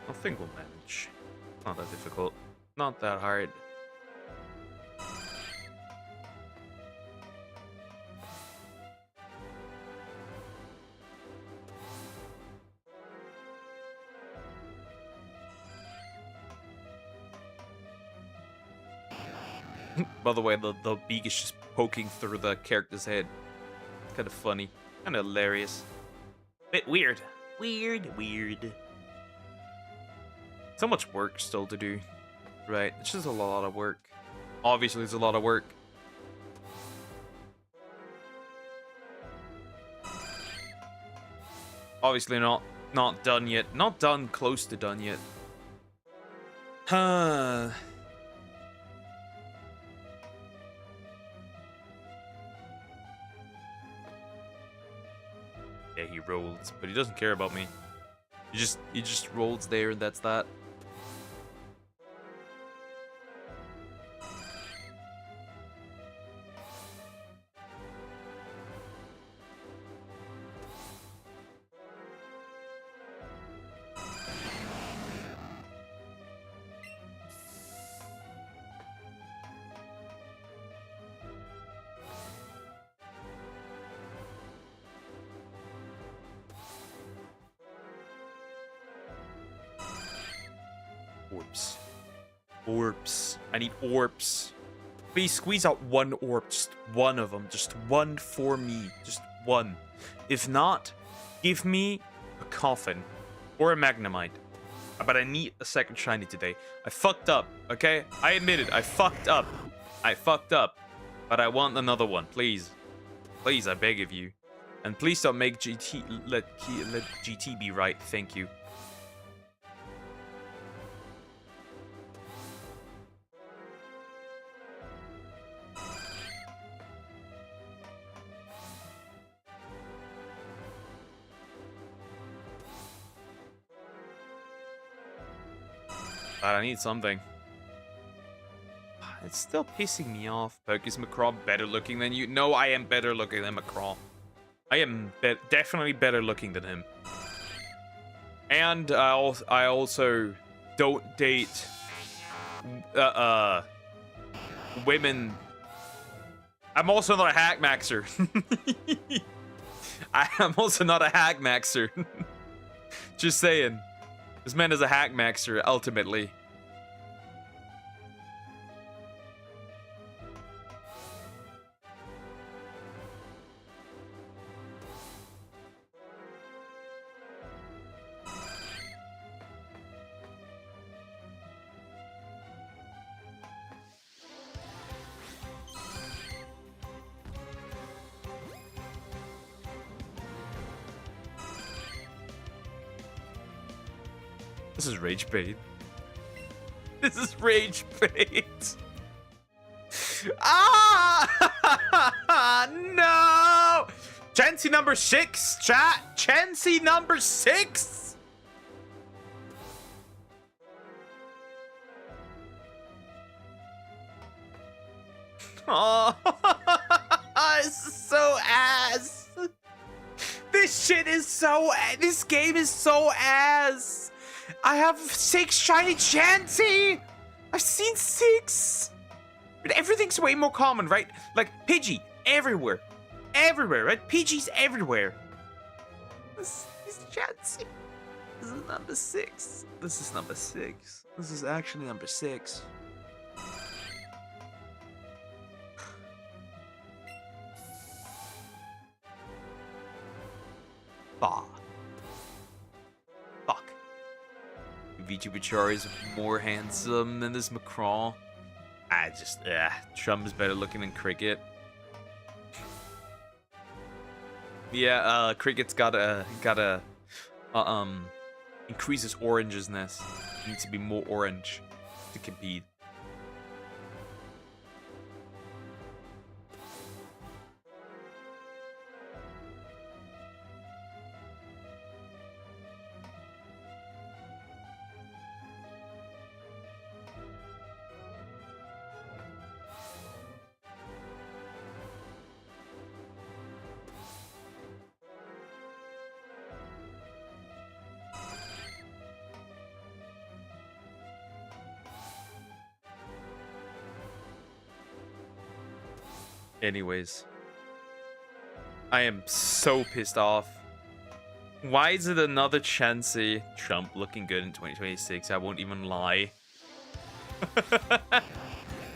I think we'll manage. Not that difficult. Not that hard. By the way, the beak is just poking through the character's head. Kind of funny. Kind of hilarious. Bit weird. Weird. So much work still to do. Right, it's just a lot of work. Obviously, it's a lot of work. Obviously not done yet. Not done, close to done yet. Huh. Yeah, he rolls, but he doesn't care about me. He just rolls there and that's that. Orbs. I need orbs. Please squeeze out one orb. Just one of them. Just one for me. Just one. If not, give me a coffin. Or a magnemite. But I need a second shiny today. I fucked up, okay? I admit it. I fucked up. But I want another one. Please. Please, I beg of you. And please don't make let GT be right. Thank you. I need something. It's still pissing me off. Is Macraw better looking than you? No, I am better looking than Macraw. I am definitely better looking than him. And I also don't date women. I'm also not a hack maxer. I am also not a hack maxer. Just saying. This man is a hack maxer, ultimately. This is rage bait. This is rage bait. Ah! No! Chansey number 6, chat. Chansey number 6. Oh, this is so ass. This shit is so. This game is so ass. I have 6 shiny Chansey. I've seen 6. But everything's way more common, right? Like, Pidgey, everywhere. Everywhere, right? Pidgey's everywhere. This is Chansey. This is number 6. This is number 6. This is actually number 6. Fuck. VTuber is more handsome than this Macron. Trump is better looking than Cricket. Yeah, Cricket's gotta increase his orangeness. He needs to be more orange to compete. Anyways, I am so pissed off. Why is it another Chansey? Trump looking good in 2026, I won't even lie.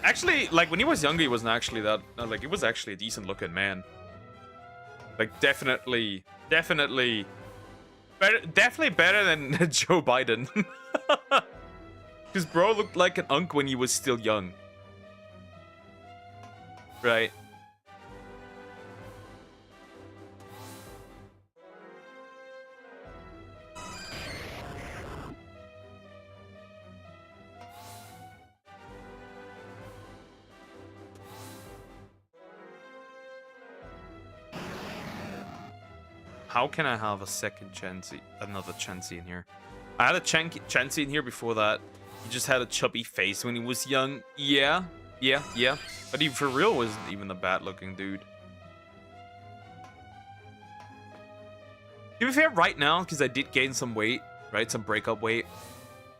Actually, like, when he was younger, he wasn't actually that... Like, he was actually a decent looking man. Like, definitely better than Joe Biden. Because bro looked like an unk when he was still young. Right. How can I have a second Chansey, another Chansey in here? I had a Chansey in here before that. He just had a chubby face when he was young. Yeah. But he for real wasn't even a bad looking dude. To be fair, right now, because I did gain some weight, right? Some breakup weight.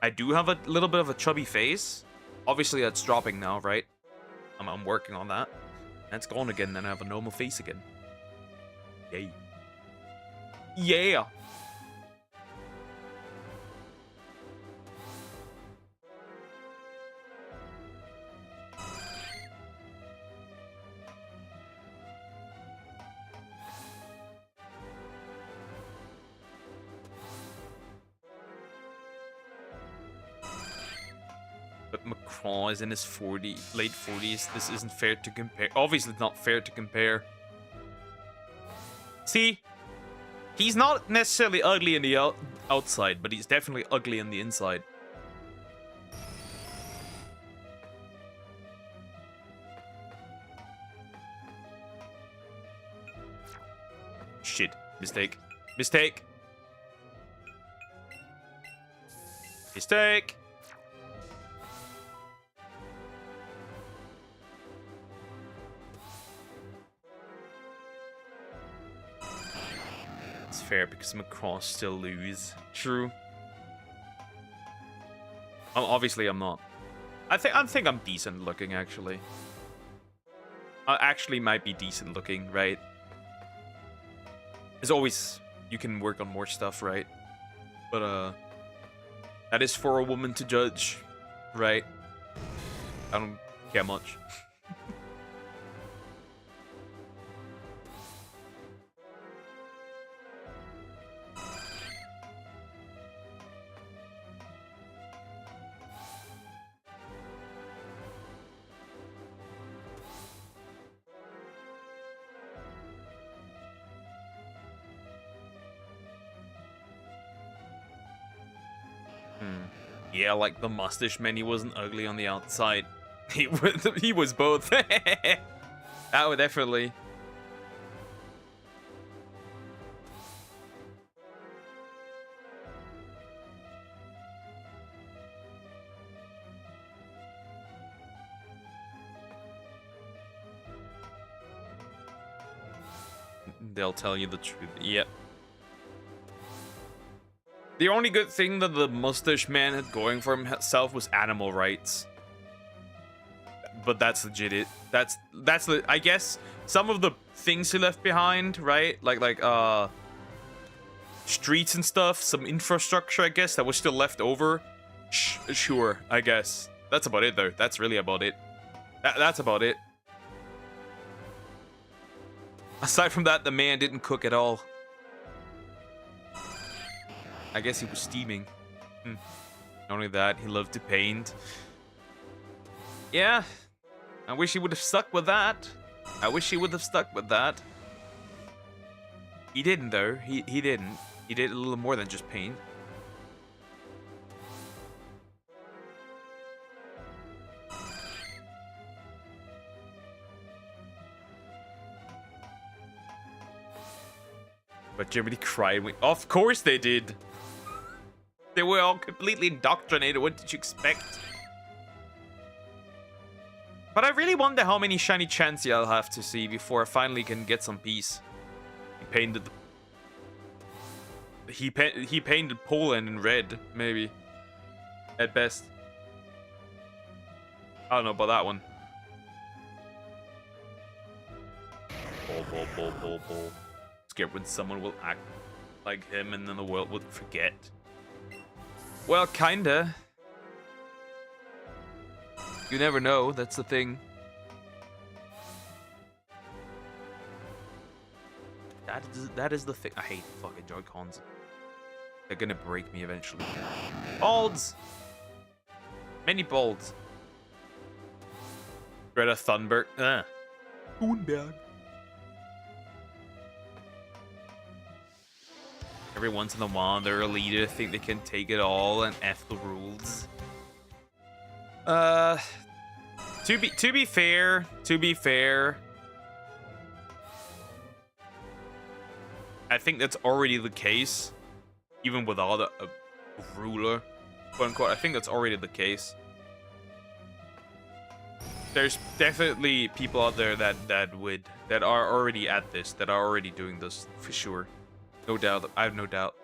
I do have a little bit of a chubby face. Obviously, that's dropping now, right? I'm working on that. That's gone again, then I have a normal face again. Yay. Yeah! But Macron is in his late 40s. This isn't fair to compare. Obviously, not fair to compare. See? He's not necessarily ugly in the outside, but he's definitely ugly in the inside. Shit. Mistake. Mistake. Mistake. It's fair because Macron still lose. True. Obviously, I'm not. I think I'm decent looking, actually. I actually might be decent looking, right? As always, you can work on more stuff, right? But, that is for a woman to judge, right? I don't care much. Yeah, like the mustache man, he wasn't ugly on the outside. He was both. That would definitely. They'll tell you the truth. Yep. The only good thing that the mustache man had going for himself was animal rights. but that's legit it. That's I guess some of the things he left behind, right? Like streets and stuff, some infrastructure, I guess, that was still left over. Sure, I guess. That's about it, though. That's really about it. That's about it. Aside from that, the man didn't cook at all. I guess he was steaming. Not only that, he loved to paint. Yeah, I wish he would have stuck with that. I wish he would have stuck with that. He didn't, though. He didn't. He did a little more than just paint. But Germany cried. Of course they did. They were all completely indoctrinated. What did you expect? But I really wonder how many shiny Chansey I'll have to see before I finally can get some peace. He painted he painted Poland in red, maybe. At best. I don't know about that one. Bull. Scared when someone will act like him and then the world would forget. Well, kinda. You never know, that's the thing. That is the thing. I hate fucking Joy-Cons. They're gonna break me eventually. Balds! Many balds. Greta Thunberg. Thunberg. Every once in a while, they're a leader, think they can take it all and F the rules. To be fair, I think that's already the case, even without a ruler, quote unquote. I think that's already the case. There's definitely people out there that are already at this, that are already doing this for sure. No doubt. I have no doubt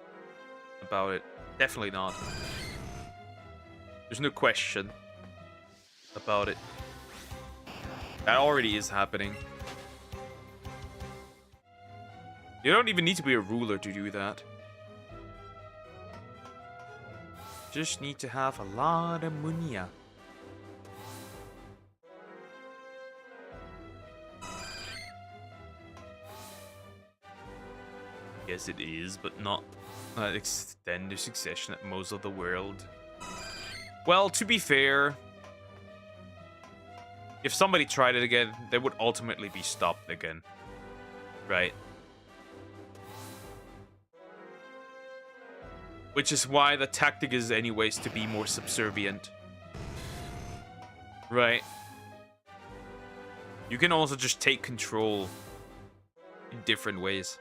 about it. Definitely not. There's no question about it. That already is happening. You don't even need to be a ruler to do that. Just need to have a lot of money. Yes, it is, but not extended succession at most of the world. Well, to be fair, if somebody tried it again, they would ultimately be stopped again. Right? Which is why the tactic is anyways to be more subservient. Right? You can also just take control in different ways.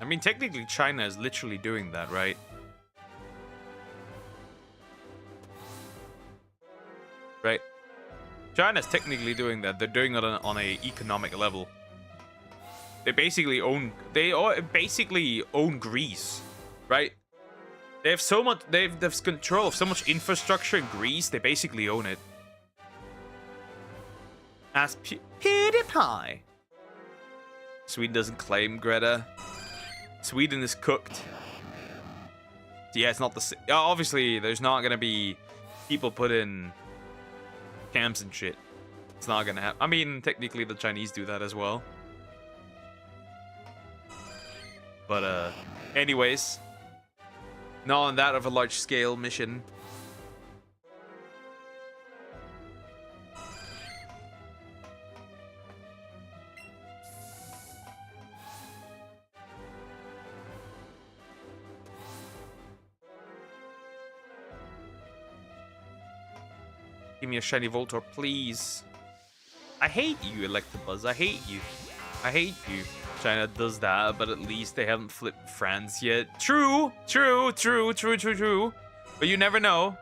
I mean, technically China is literally doing that, right? Right? China's technically doing that. They're doing it on a economic level. They basically own Greece, right? They have so much, they've control of so much infrastructure in Greece, they basically own it. As PewDiePie. Sweden doesn't claim Greta. Sweden is cooked. Yeah, it's not the same. Obviously, there's not gonna be people put in camps and shit. It's not gonna happen. I mean, technically, the Chinese do that as well. But, anyways. Not on that of a large-scale mission. Give me a shiny Voltor, please. I hate you, Electabuzz. I hate you. I hate you. China does that, but at least they haven't flipped France yet. True. But you never know.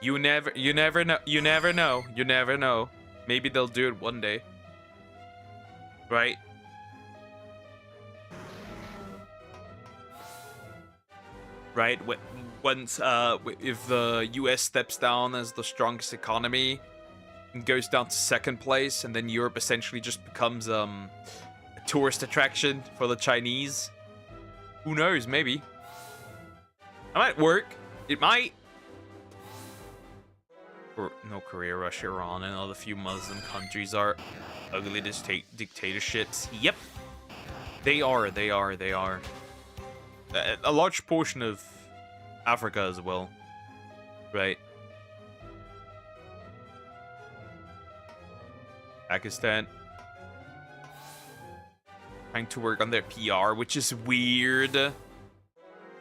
You never know. Maybe they'll do it one day. right? Right? Once, if the US steps down as the strongest economy and goes down to second place, and then Europe essentially just becomes a tourist attraction for the Chinese. Who knows? Maybe. It might work. It might. No, Korea, Russia, Iran, and other few Muslim countries are ugly dictatorships. Yep. They are. A large portion of Africa as well. Right. Pakistan. Trying to work on their PR, which is weird.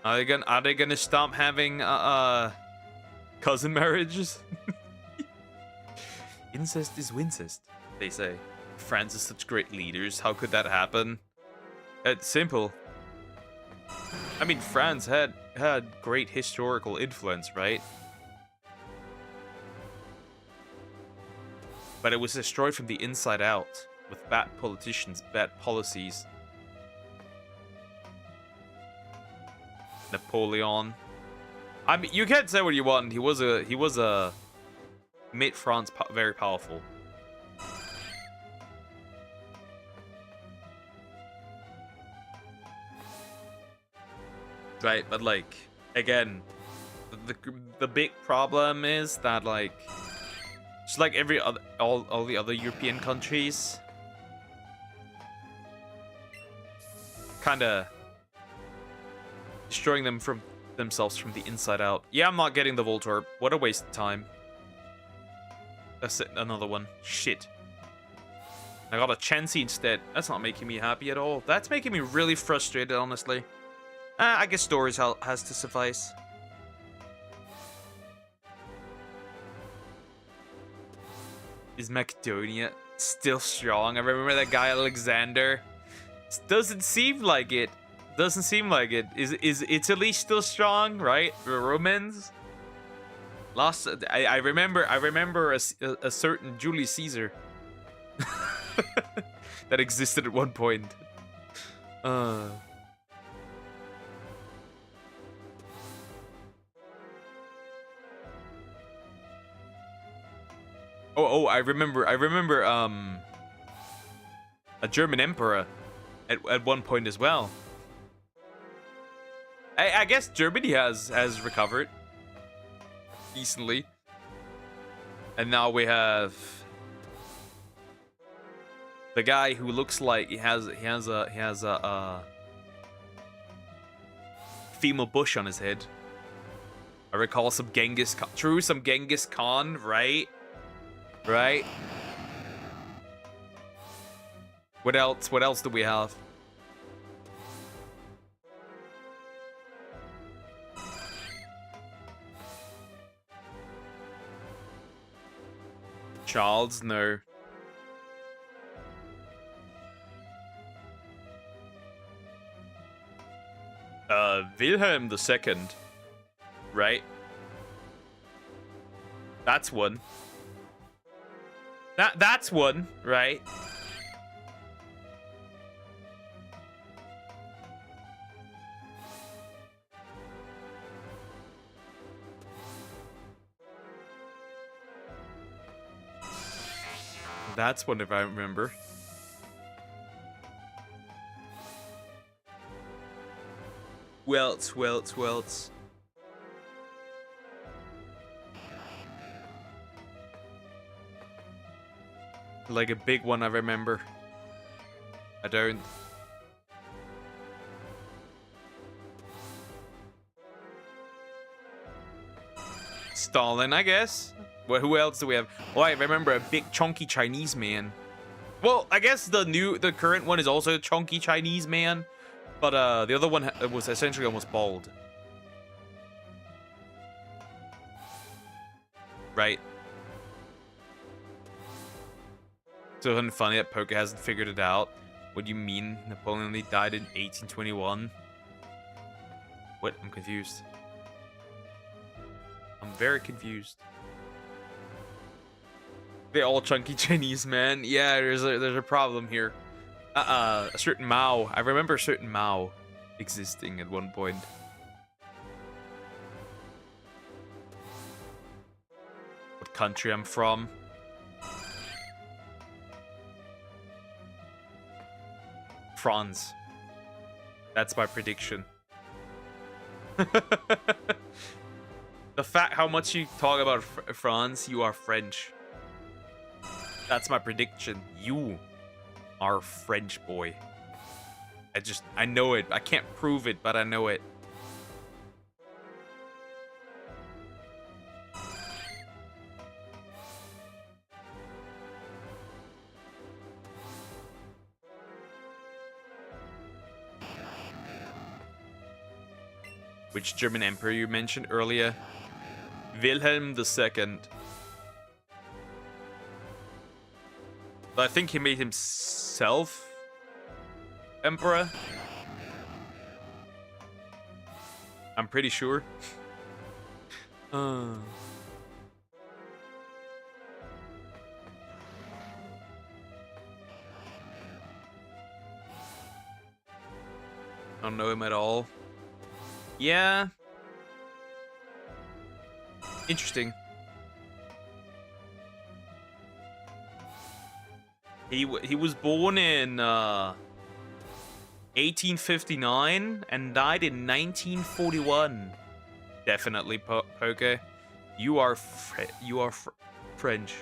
Are they gonna stop having cousin marriages? Incest is wincest, they say. France is such great leaders. How could that happen? It's simple. I mean, France had great historical influence, right? But it was destroyed from the inside out with bad politicians, bad policies. Napoleon. I mean, you can't say what you want. He was a made France very powerful. Right, but like again, the big problem is that like just like every other all the other European countries kind of destroying themselves from the inside out. Yeah, I'm not getting the Voltorb. What a waste of time. That's it, another one. Shit. I got a Chansey instead. That's not making me happy at all. That's making me really frustrated, honestly. I guess stories has to suffice. Is Macedonia still strong? I remember that guy Alexander. Doesn't seem like it. Doesn't seem like it. Is Italy still strong? Right? The Romans. Lost. I remember a certain Julius Caesar that existed at one point. Oh, I remember a German emperor at one point as well. I guess Germany has recovered decently. And now we have the guy who looks like he has a female bush on his head. I recall some Genghis Khan. True, some Genghis Khan, right? Right? What else? What else do we have? Charles? No. Wilhelm II. Right? That's one. That's one, right? That's one if I remember. Welts. Like a big one I remember. I don't. Stalin, I guess. Well, who else do we have? Oh, I remember a big chunky Chinese man. Well, I guess the current one is also a chunky Chinese man, but the other one was essentially almost bald. Right. So funny that Poker hasn't figured it out. What do you mean Napoleon only died in 1821? What? I'm confused. I'm very confused. They're all chunky Chinese, man. Yeah, there's a problem here. A certain Mao. I remember a certain Mao existing at one point. What country I'm from? France. That's my prediction. The fact how much you talk about France, you are French. That's my prediction. You are French, boy. I know it. I can't prove it, but I know it. Which German emperor you mentioned earlier? Wilhelm II. But I think he made himself emperor. I'm pretty sure. I don't know him at all. Yeah. Interesting. He was born in 1859 and died in 1941. Definitely, Poke. You are French.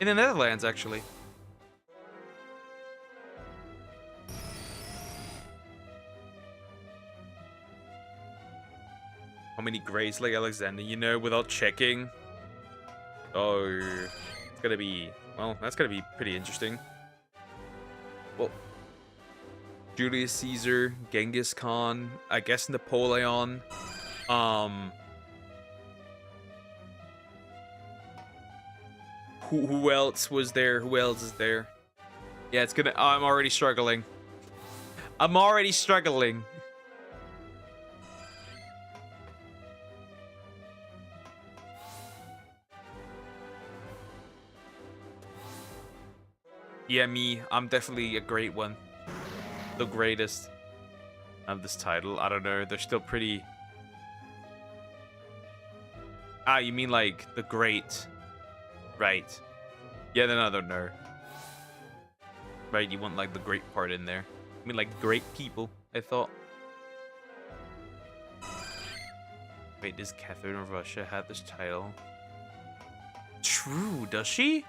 In the Netherlands, actually. How many grays like Alexander, you know, without checking? Oh, it's gonna be... Well, that's gonna be pretty interesting. Well, Julius Caesar, Genghis Khan, I guess Napoleon. Who else was there? Who else is there? Yeah, it's gonna... I'm already struggling. I'm already struggling. Yeah, me. I'm definitely a great one. The greatest of this title. I don't know. They're still pretty... Ah, you mean like the great. Right. Yeah, then I don't know. Right, you want like the great part in there. I mean like great people, I thought. Wait, does Catherine of Russia have this title? True, does she?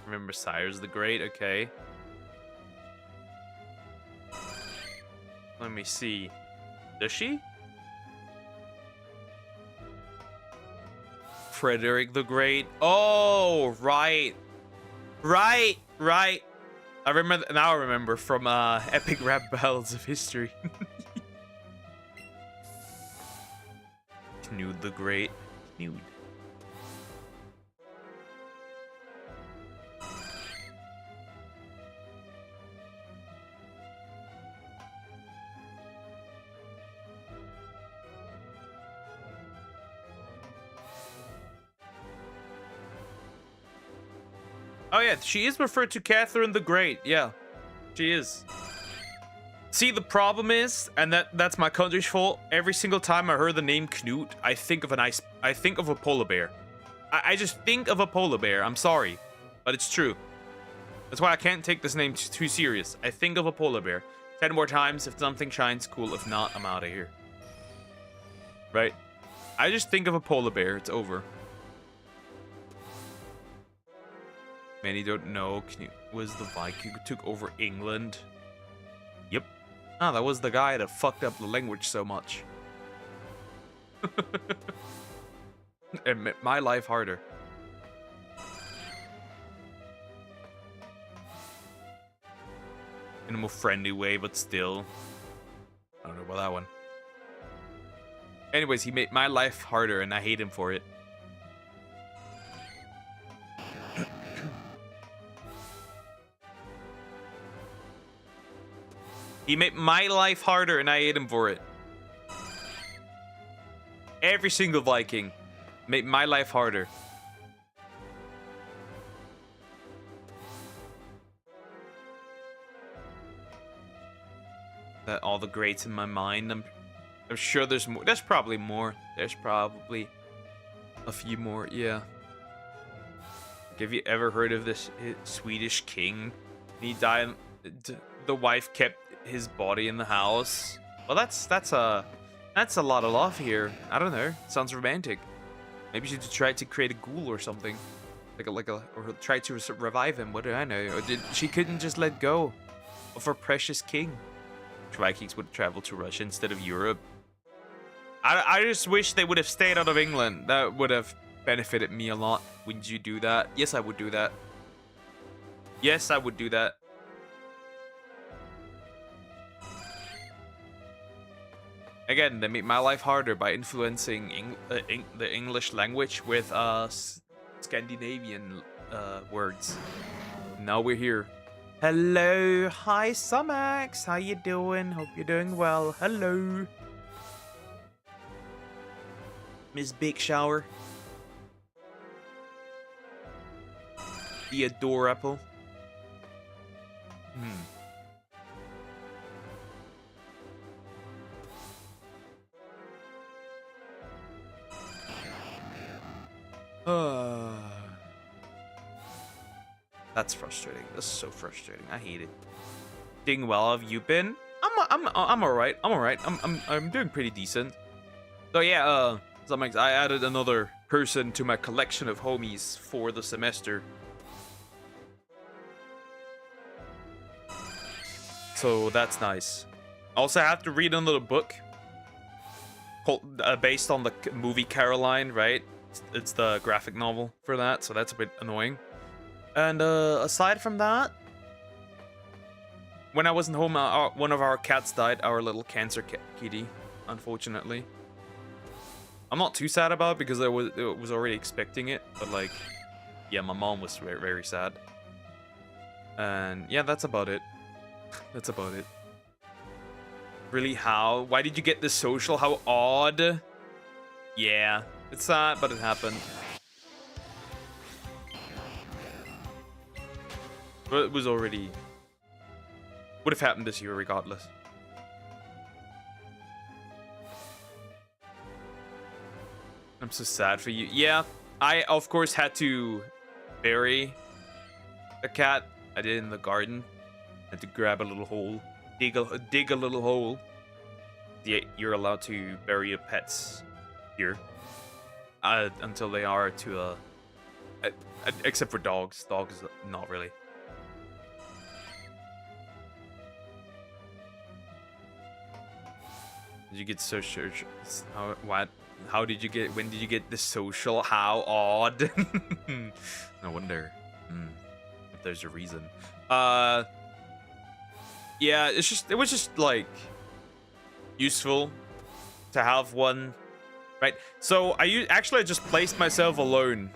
Remember Cyrus the Great? Okay. Let me see. Does she? Frederick the Great. Oh, right. Right. I remember, now I remember from Epic Rap Battles of History. Knud the Great. Knud. Oh yeah, she is referred to Catherine the Great. Yeah, she is. See, the problem is, and that's my country's fault. Every single time I heard the name Knut, I think of a polar bear. I just think of a polar bear. I'm sorry, but it's true. That's why I can't take this name too serious. I think of a polar bear. 10 more times. If something shines, cool. If not, I'm out of here. Right? I just think of a polar bear. It's over. Many don't know, Knut was the Viking who took over England. Yep. Ah, that was the guy that fucked up the language so much. It made my life harder. In a more friendly way, but still. I don't know about that one. Anyways, he made my life harder and I hate him for it. He made my life harder and I hate him for it. Every single Viking made my life harder. all the greats in my mind. I'm sure there's more. There's probably more. There's probably a few more. Yeah. Like, have you ever heard of this Swedish king? He died. The wife kept his body in the house. Well, that's a lot of love here. I don't know. Sounds romantic. Maybe she tried to create a ghoul or something, or try to revive him. What do I know? Or she couldn't just let go of her precious king? Vikings would travel to Russia instead of Europe. I just wish they would have stayed out of England. That would have benefited me a lot. Wouldn't you do that? Yes, I would do that. Yes, I would do that. Again, they make my life harder by influencing the English language with Scandinavian words. Now we're here. Hello, hi Sumax, how you doing? Hope you're doing well. Hello, Miss Big Shower. The adorable. That's frustrating. That's so frustrating. I hate it. Doing well. Have you been? I'm alright. I'm alright. I'm doing pretty decent. So yeah, I added another person to my collection of homies for the semester. So that's nice. Also, I have to read another book called, based on the movie Caroline, right? It's the graphic novel for that, so that's a bit annoying. And aside from that, when I wasn't home, one of our cats died. Our little cancer kitty, unfortunately. I'm not too sad about it because I was already expecting it, but like, yeah, my mom was very, very sad. And yeah, that's about it. That's about it. Really, how? Why did you get this social? How odd. Yeah, it's sad, but it happened. But it was already... would have happened this year regardless. I'm so sad for you. Yeah, I of course had to bury a cat. I did in the garden. Had to grab a little hole, dig a little hole. Yeah, you're allowed to bury your pets here until they are to except for dogs. Dogs, not really. Did you get social? What? How did you get? When did you get the social? How odd. No wonder. If there's a reason. Yeah, it was just like useful to have one, right? So I just placed myself alone,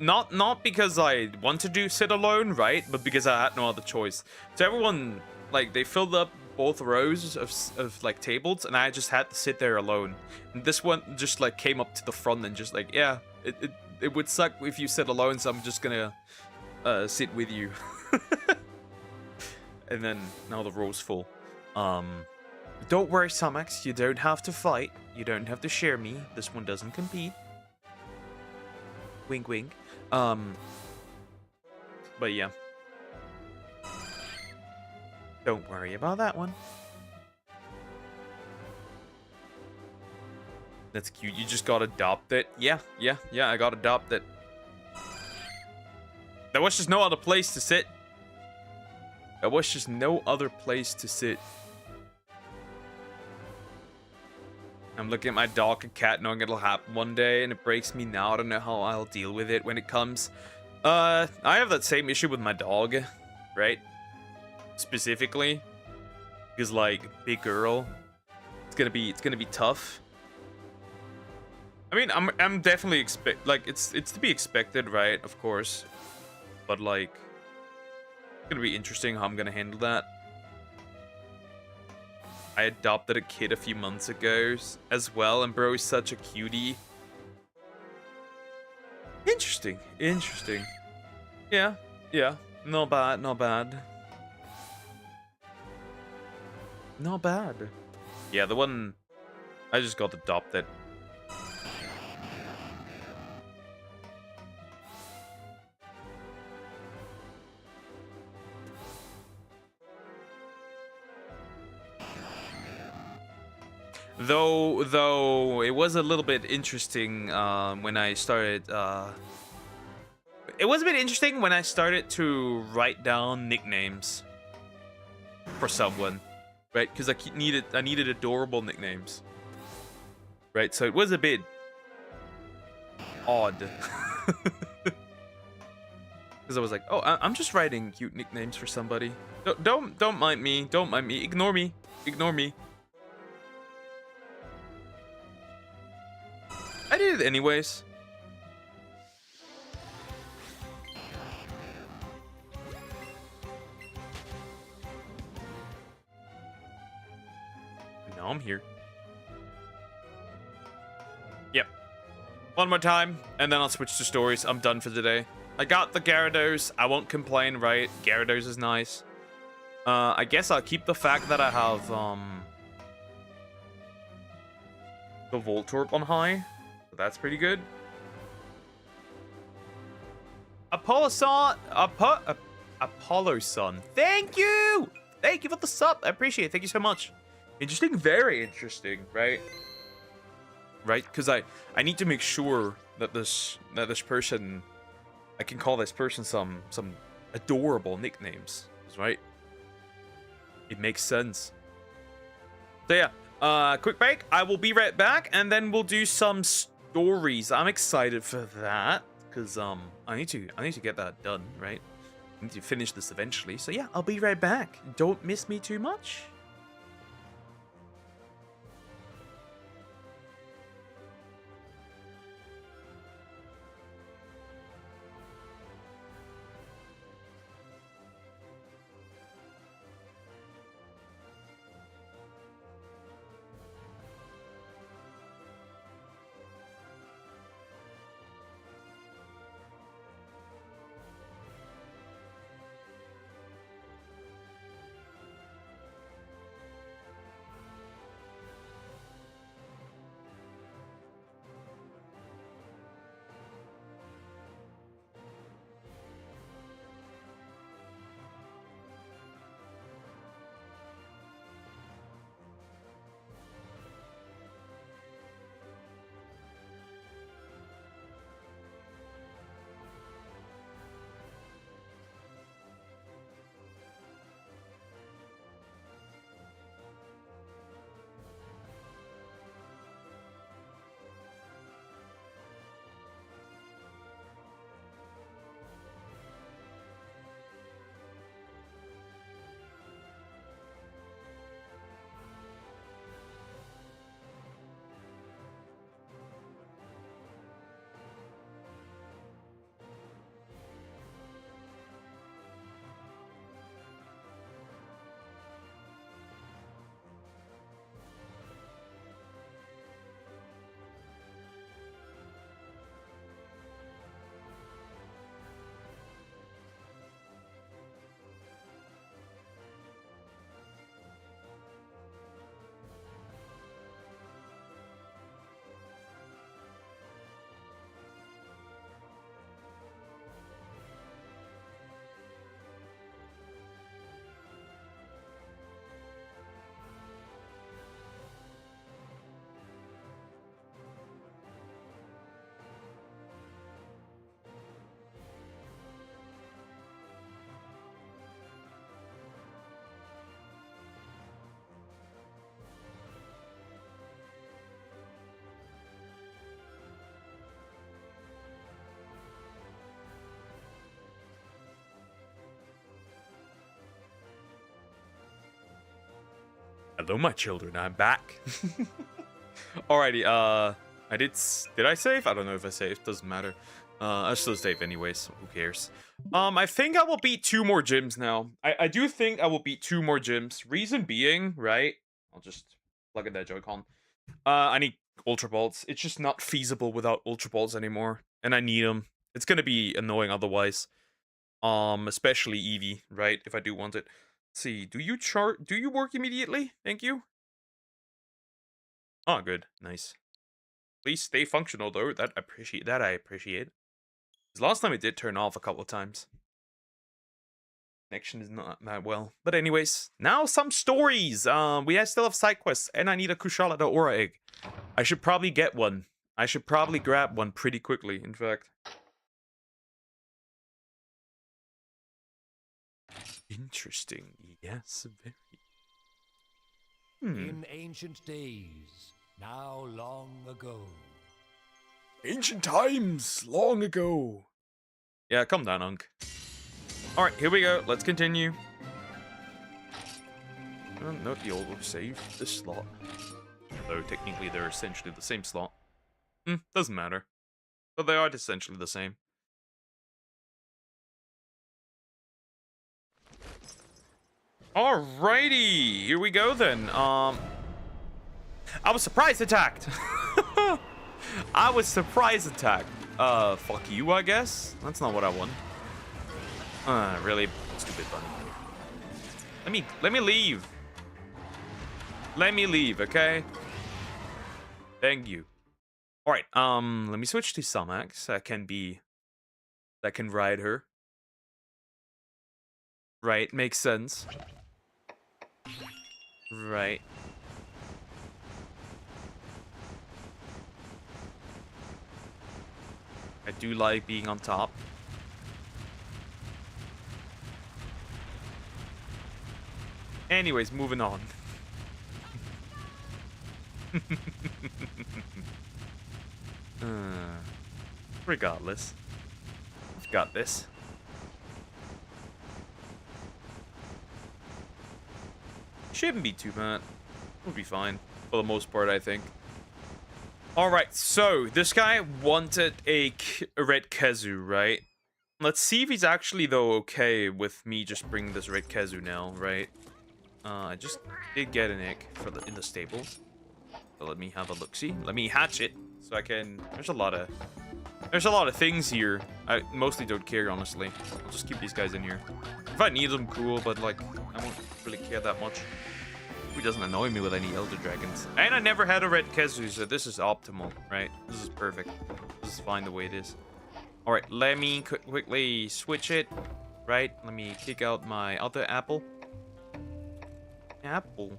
not because I wanted to sit alone, right? But because I had no other choice. So everyone, like, they filled up both rows of like tables, and I just had to sit there alone. And this one just like came up to the front and just like, yeah, it would suck if you sit alone, so I'm just gonna sit with you. And then now the row's full. Don't worry, Sumax, you don't have to fight. You don't have to share me. This one doesn't compete. Wink, wink. But yeah. Don't worry about that one. That's cute. You just got adopted. Yeah, I got adopted. There was just no other place to sit. There was just no other place to sit. I'm looking at my dog and cat knowing it'll happen one day, and it breaks me now. I don't know how I'll deal with it when it comes. I have that same issue with my dog, right? Specifically. Because, like, big girl. It's gonna be tough. I mean, I'm definitely it's to be expected, right? Of course. But, like, it's gonna be interesting how I'm gonna handle that. I adopted a kid a few months ago as well, and bro is such a cutie. Interesting. Yeah. Not bad. Not bad. Yeah, the one I just got adopted. Though it was a little bit interesting when I started. It was a bit interesting when I started to write down nicknames for someone, right? Because I needed adorable nicknames, right? So it was a bit odd. Because I was like, oh, I'm just writing cute nicknames for somebody. Don't mind me. Don't mind me. Ignore me. Ignore me. I did it anyways. Now I'm here. Yep. One more time, and then I'll switch to stories. I'm done for today. I got the Gyarados. I won't complain, right? Gyarados is nice. I guess I'll keep the fact that I have the Voltorb on high. So that's pretty good. Apollo Sun. Thank you. Thank you for the sub. I appreciate it. Thank you so much. Interesting. Very interesting, right? Right? Because I need to make sure that this person, I can call this person some adorable nicknames, right? It makes sense. So yeah, quick break. I will be right back, and then we'll do some stories. I'm excited for that because I need to get that done, right? I need to finish this eventually. So yeah, I'll be right back. Don't miss me too much. Hello, my children. I'm back. Alrighty. Did I save? I don't know if I saved. Doesn't matter. I still save anyways. Who cares? I think I will beat 2 more gyms now. I do think I will beat 2 more gyms. Reason being, right? I'll just plug in that Joy-Con. I need Ultra Balls. It's just not feasible without Ultra Balls anymore, and I need them. It's gonna be annoying otherwise. Especially Eevee, right? If I do want it. Let's see, do you work immediately? Thank you. Oh, good. Nice. Please stay functional though. I appreciate. Because last time it did turn off a couple of times. Connection is not that well. But anyways, now some stories. We still have side quests, and I need a Kushala the Aura egg. I should probably get one. I should probably grab one pretty quickly, in fact. Interesting. Yes, very. In ancient days, now long ago. Ancient times, long ago. Yeah, calm down, Unk. Alright, here we go. Let's continue. Note the old save this slot. Though technically they're essentially the same slot. Doesn't matter. But they are essentially the same. Alrighty, here we go then. I was surprise attacked. I was surprise attacked. Fuck you, I guess. That's not what I want. Really stupid bunny. Let me leave. Let me leave, okay? Thank you. All right. Let me switch to Samax. That can ride her. Right, makes sense. Right. I do like being on top. Anyways, moving on. Regardless. I've got this. Shouldn't be too bad. We'll be fine. For the most part, I think. Alright, so this guy wanted a red Kezu, right? Let's see if he's actually, though, okay with me just bringing this red Kezu now, right? I just did get an egg in the stables. So let me have a look-see. Let me hatch it so I can... There's a lot of things here. I mostly don't care, honestly. I'll just keep these guys in here. If I need them, cool, but, like, I won't really care that much. He doesn't annoy me with any Elder Dragons. And I never had a red Kezu, so this is optimal, right? This is perfect. This is fine the way it is. Alright, let me quickly switch it. Right, let me kick out my other apple. Apple.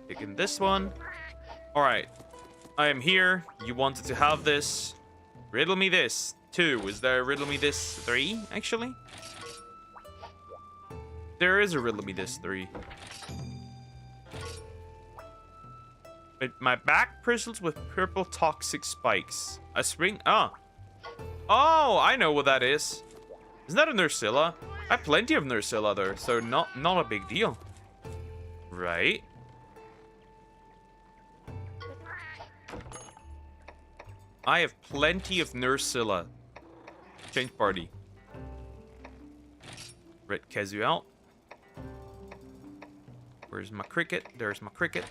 Picking this one. Alright. I am here. You wanted to have this. Riddle me this. 2. Is there a riddle me this 3, actually? There is a riddle me this 3. My back bristles with purple toxic spikes. A spring... Oh, I know what that is. Isn't that a Nursilla? I have plenty of Nursilla there, so not a big deal. Right. I have plenty of Nursilla. Change party. Red Kezu out. Where's my cricket? There's my cricket.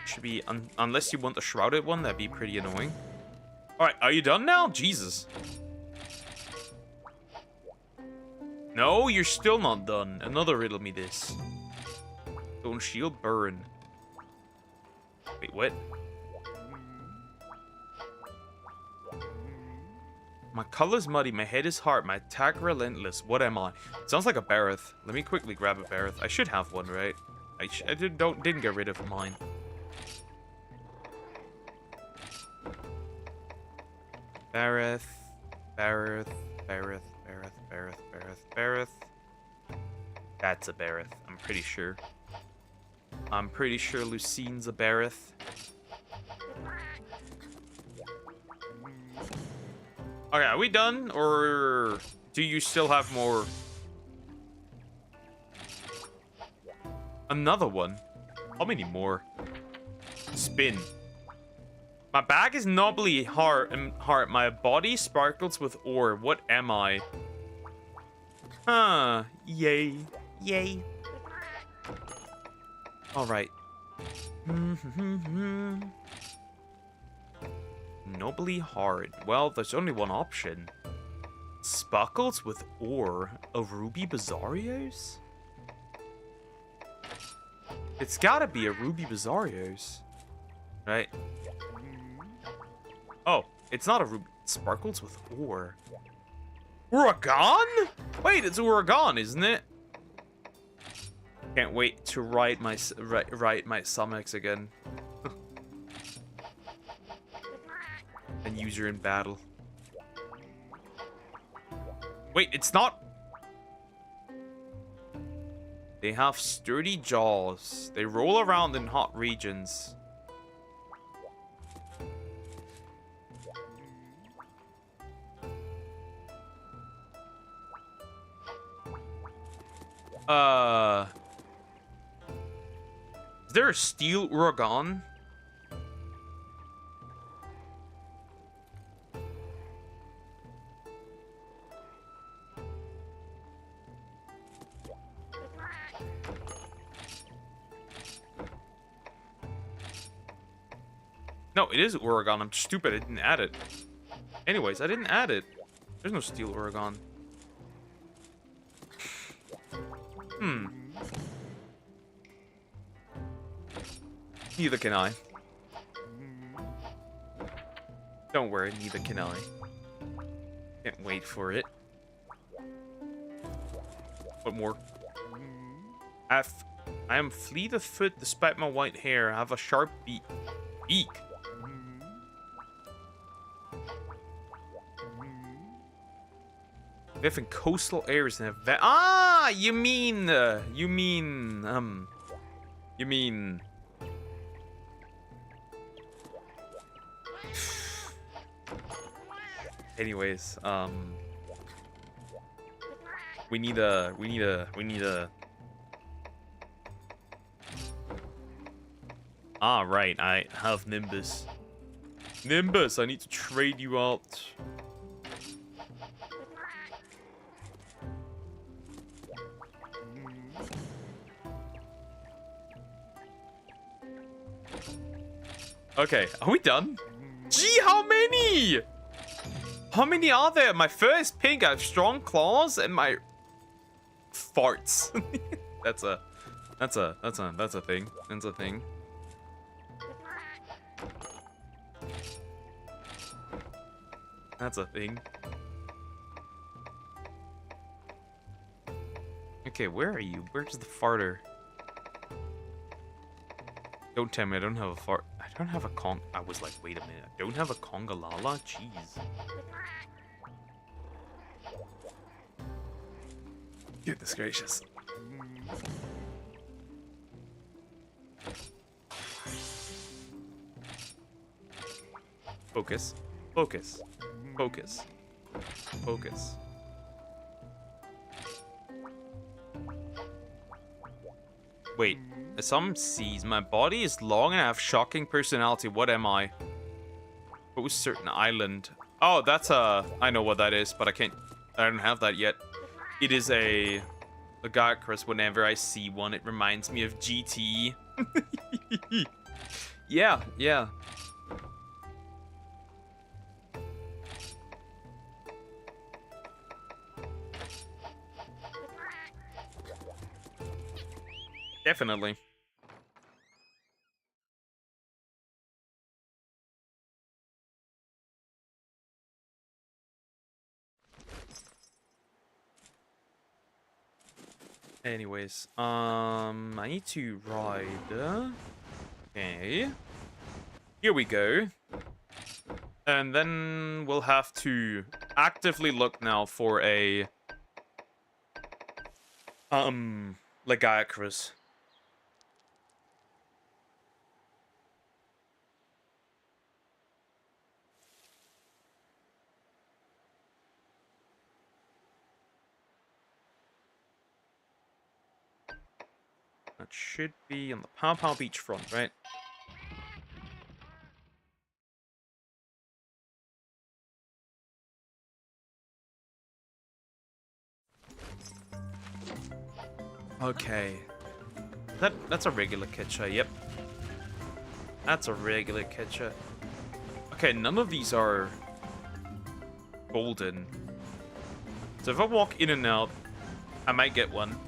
Should be, unless you want the shrouded one, that'd be pretty annoying. Alright, are you done now? Jesus. No, you're still not done. Another riddle me this. Don't shield burn. Wait, what? My color's muddy, my head is hard, my attack relentless. What am I? It sounds like a Bareth. Let me quickly grab a Bareth. I should have one, right? I didn't get rid of mine. Bareth. That's a Bareth, I'm pretty sure. I'm pretty sure Lucine's a Bareth. Okay, are we done? Or do you still have more? Another one? How many more? Spin. My bag is knobbly hard. My body sparkles with ore. What am I? Huh. Yay. Yay. Alright. Nobly hard. Well, there's only one option. Sparkles with ore of Ruby Bizarrios? It's gotta be a Ruby Bizarrios. Right? Oh, it's not a Ruby. Sparkles with ore. Uragan? Wait, it's Uragan, isn't it? Can't wait to write my summons again. And use her in battle. Wait, it's not. They have sturdy jaws. They roll around in hot regions. Is there a steel Uragan? No, it is Uragan. I'm stupid. I didn't add it. Anyways, I didn't add it. There's no steel Uragan. Neither can I. Don't worry, neither can I. Can't wait for it. What more? I am fleet of foot despite my white hair. I have a sharp beak. Live in coastal areas and have you mean anyways, we need a right, I have Nimbus. Nimbus, I need to trade you out. Okay, are we done? Gee, how many? How many are there? My first pink, I have strong claws, and my farts. that's a thing. That's a thing. That's a thing. Okay, where are you? Where's the farter? Don't tell me I don't have a fart. I don't have a Kong. I was like, wait a minute. I don't have a Kongalala? Jeez. Goodness gracious. Focus. Focus. Focus. Focus. Wait. Some sees my body is long and I have shocking personality. What am I? What was certain island? Oh, that's a. I know what that is, but I don't have that yet. It is a Gaiacrus. Whenever I see one, it reminds me of GT. Yeah, yeah. Definitely. Anyways, I need to ride. Okay. Here we go. And then we'll have to actively look now for a Legiacrus. That should be on the Pow Pow Beach front, right? Okay. That's a regular catcher, yep. That's a regular catcher. Okay, none of these are golden. So if I walk in and out, I might get one.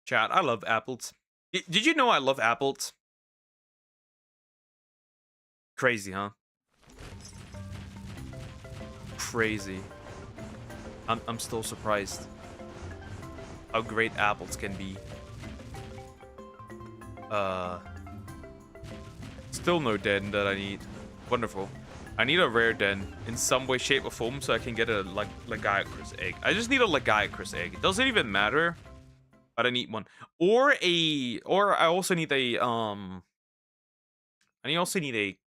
Chat, I love apples. Did you know I love apples? Crazy, huh? Crazy. I'm still surprised how great apples can be. Still no den that I need. Wonderful. I need a rare den in some way, shape, or form so I can get a Lagiacrus egg. I just need a Lagiacrus egg. It doesn't even matter, but I need one. Or I also need a I also need a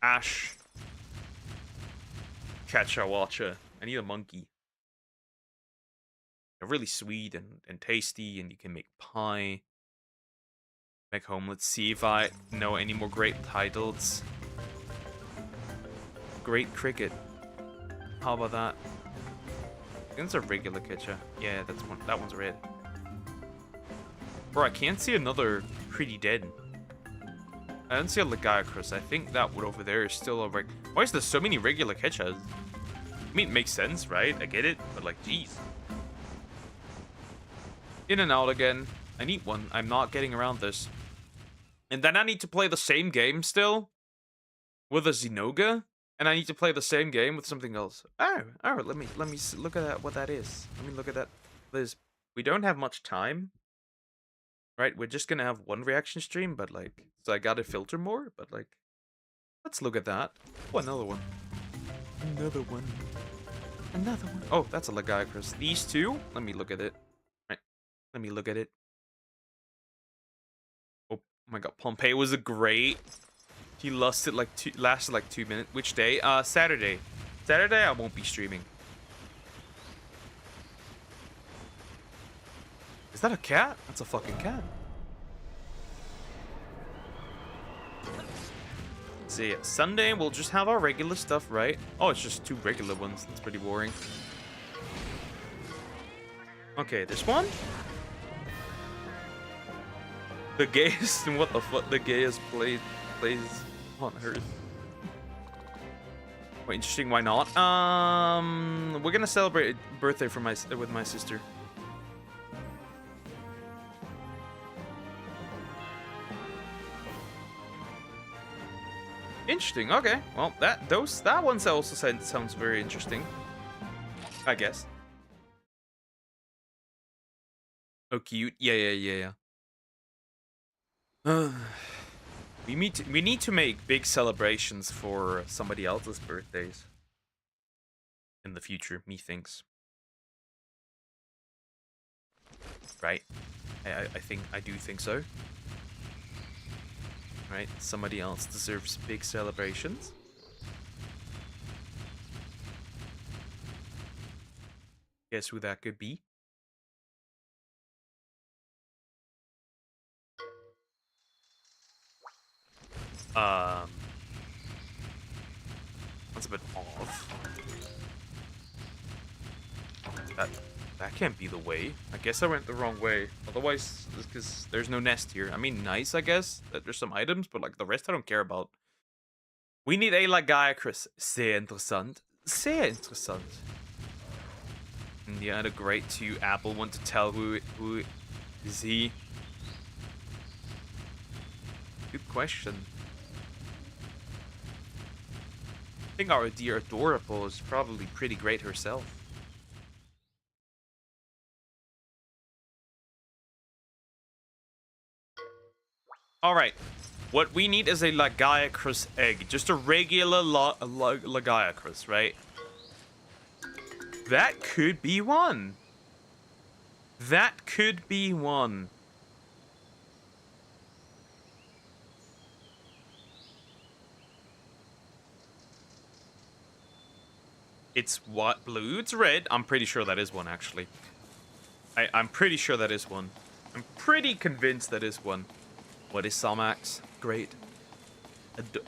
Ash Catchawacha. I need a monkey. They're really sweet and tasty, and you can make pie. Back home, let's see if I know any more great titles. Great cricket. How about that? I think it's a regular catcher. Yeah, that's one. That one's red. Bro, I can't see another pretty dead. I don't see a Lagiacrus. I think that one over there is still a reg. Why is there so many regular catchers? I mean, it makes sense, right? I get it, but like, jeez. In and out again. I need one. I'm not getting around this. And then I need to play the same game still with a Xenoga, and I need to play the same game with something else. Oh, let me look at that. What that is? Let me look at that. We don't have much time, right? We're just gonna have one reaction stream, but like, so I gotta filter more. But like, let's look at that. Oh, another one. Another one. Another one. Oh, that's a Lagiacrus. These two. Let me look at it. Right. Let me look at it. Oh my god, Pompeii was a great. He lasted like 2 minutes. Which day? Saturday. Saturday I won't be streaming. Is that a cat? That's a fucking cat. So yeah, Sunday we'll just have our regular stuff, right? Oh, it's just 2 regular ones. That's pretty boring. Okay, this one? The gayest and what the fuck? The gayest plays on Earth. Well, interesting. Why not? We're gonna celebrate a birthday for with my sister. Interesting. Okay. Well, that one also sounds very interesting. I guess. Oh, cute. Yeah. We need to make big celebrations for somebody else's birthdays in the future, methinks. Right? I do think so. Right? Somebody else deserves big celebrations. Guess who that could be? That's a bit off. That can't be the way. I guess I went the wrong way. Otherwise, because there's no nest here. I mean, nice, I guess, that there's some items, but like the rest I don't care about. We need a Lagiacrus. Sehr interessant. Sehr interessant. And yeah, the great 2 Apple want to tell who is he? Good question. I think our dear Adorable is probably pretty great herself. Alright. What we need is a Lagiacrus egg. Just a regular Lagiacrus, right? That could be one. That could be one. It's what? Blue? It's red. I'm pretty sure that is one, actually. I'm pretty sure that is one. I'm pretty convinced that is one. What is Somax? Great.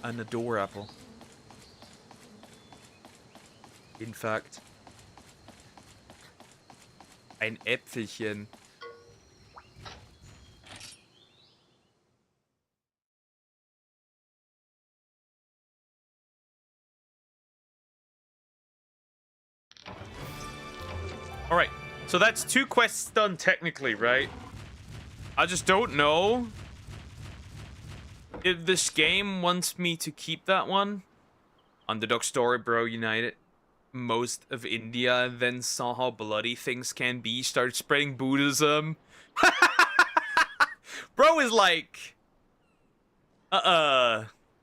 An Adorable. In fact. Ein Äpfelchen. Alright, so that's 2 quests done technically, right? I just don't know if this game wants me to keep that one. Underdog story, bro, united. Most of India then saw how bloody things can be, started spreading Buddhism. Bro is like,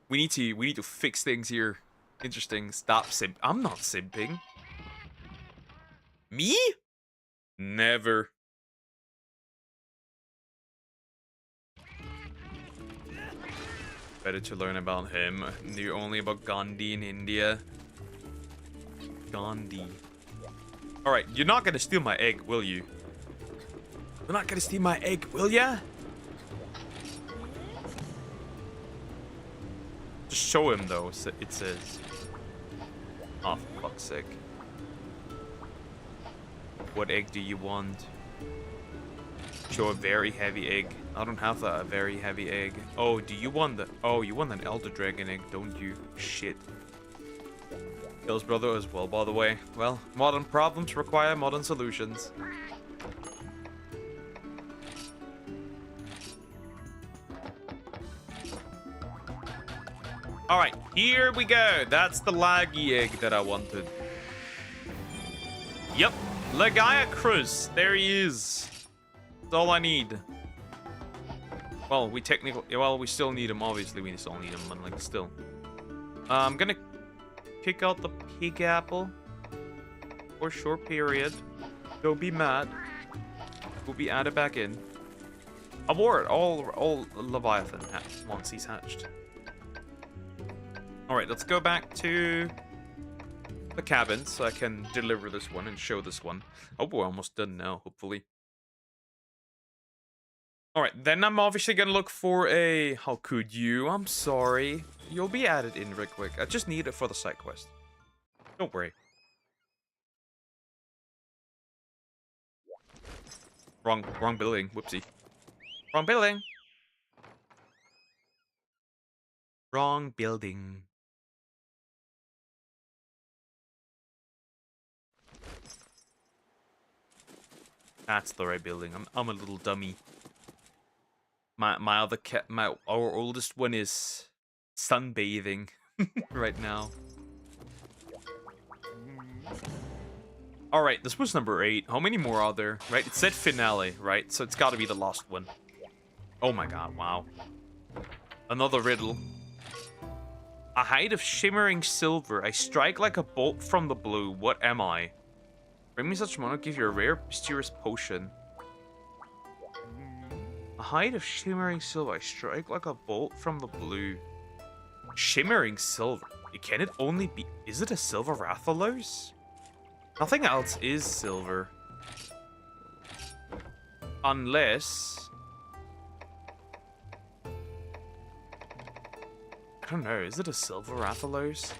we need to fix things here. Interesting. Stop simp. I'm not simping. Me? Never. Better to learn about him. Knew only about Gandhi in India. Gandhi. Alright, you're not gonna steal my egg, will you? You're not gonna steal my egg, will ya? Just show him, though, it says. Oh, for fuck's sake. What egg do you want? Show a very heavy egg. I don't have that, a very heavy egg. Oh, do you want the... Oh, you want an Elder Dragon egg, don't you? Shit. Bill's brother as well, by the way. Well, modern problems require modern solutions. Alright, here we go. That's the laggy egg that I wanted. Yep, Lagaya Cruz. There he is. That's all I need. Well, we still need him. Obviously, we still need him, but like, still. I'm gonna pick out the pig apple for a short period. Don't be mad. We'll be added back in. I wore it all Leviathan once he's hatched. Alright, let's go back to the cabin so I can deliver this one and show this one. Oh, we're almost done now, hopefully. Alright, then I'm obviously gonna look for a... How could you? I'm sorry. You'll be added in real quick. I just need it for the side quest. Don't worry. Wrong building. Whoopsie. Wrong building. Wrong building. That's the right building. I'm a little dummy. Our oldest one is sunbathing right now. Alright, this was number 8. How many more are there? Right, it said finale, right? So it's gotta be the last one. Oh my god, wow. Another riddle. A height of shimmering silver. I strike like a bolt from the blue. What am I? Bring me such money, give you a rare, mysterious potion. A height of shimmering silver. I strike like a bolt from the blue. Shimmering silver. Can it only be... Is it a silver Rathalos? Nothing else is silver. Unless... I don't know. Is it a silver Rathalos?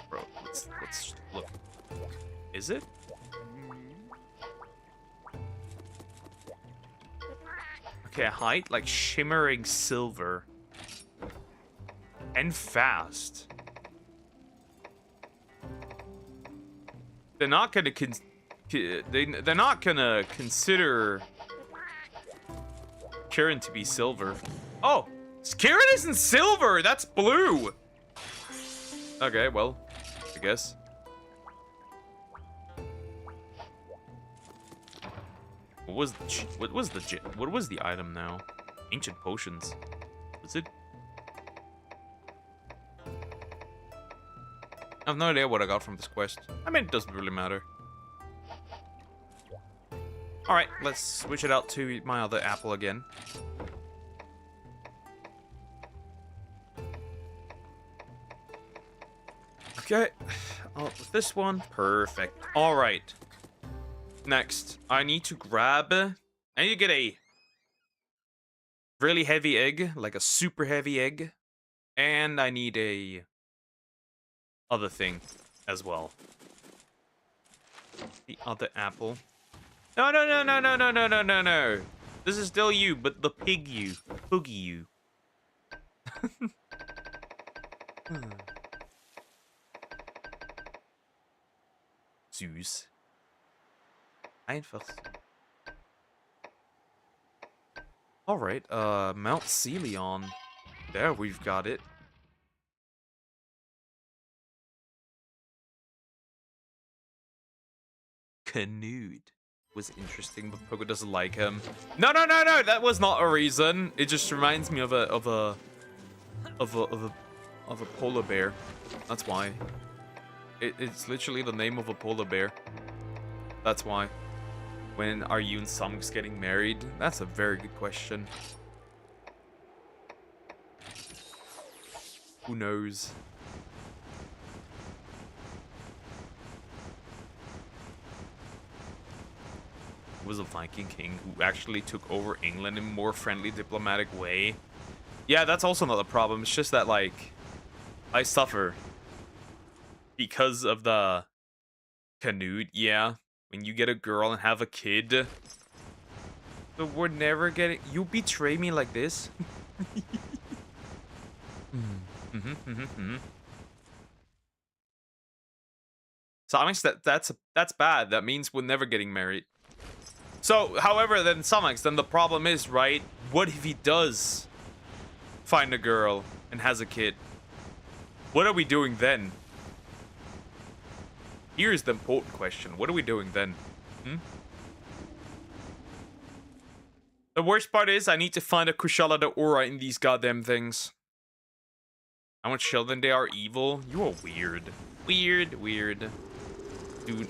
Bro, let's look. Is it? Okay, height like shimmering silver. And fast. They're not gonna they're not gonna consider Kieran to be silver. Oh, Kieran isn't silver. That's blue. Okay, well, I guess. What was the item now? Ancient potions. Was it? I have no idea what I got from this quest. I mean, it doesn't really matter. Alright, let's switch it out to my other apple again. Okay. Oh, this one. Perfect. Alright. Next, I need to grab... I need to get a really heavy egg, like a super heavy egg. And I need a other thing as well. The other apple. No, no, no, no, no, no, no, no, no, no. This is still you, but the pig you. Poogie you. Süß. Einfach. Alright, Mount Celion. There, we've got it. Canute was interesting, but Pogo doesn't like him. No, no, no, no, that was not a reason. It just reminds me of a polar bear. That's why. It's literally the name of a polar bear. That's why. When are you and Samx getting married? That's a very good question. Who knows? Was a Viking king who actually took over England in a more friendly, diplomatic way. Yeah, that's also not a problem. It's just that, like, I suffer because of the Canute. Yeah, when you get a girl and have a kid, but we're never getting. You betray me like this. So I mean, that's bad. That means we're never getting married. So, however, then Samax, then the problem is, right? What if he does find a girl and has a kid? What are we doing then? Here's the important question. What are we doing then? The worst part is I need to find a Kushala de Aura in these goddamn things. How much children they are evil? You are weird. Weird. Dude.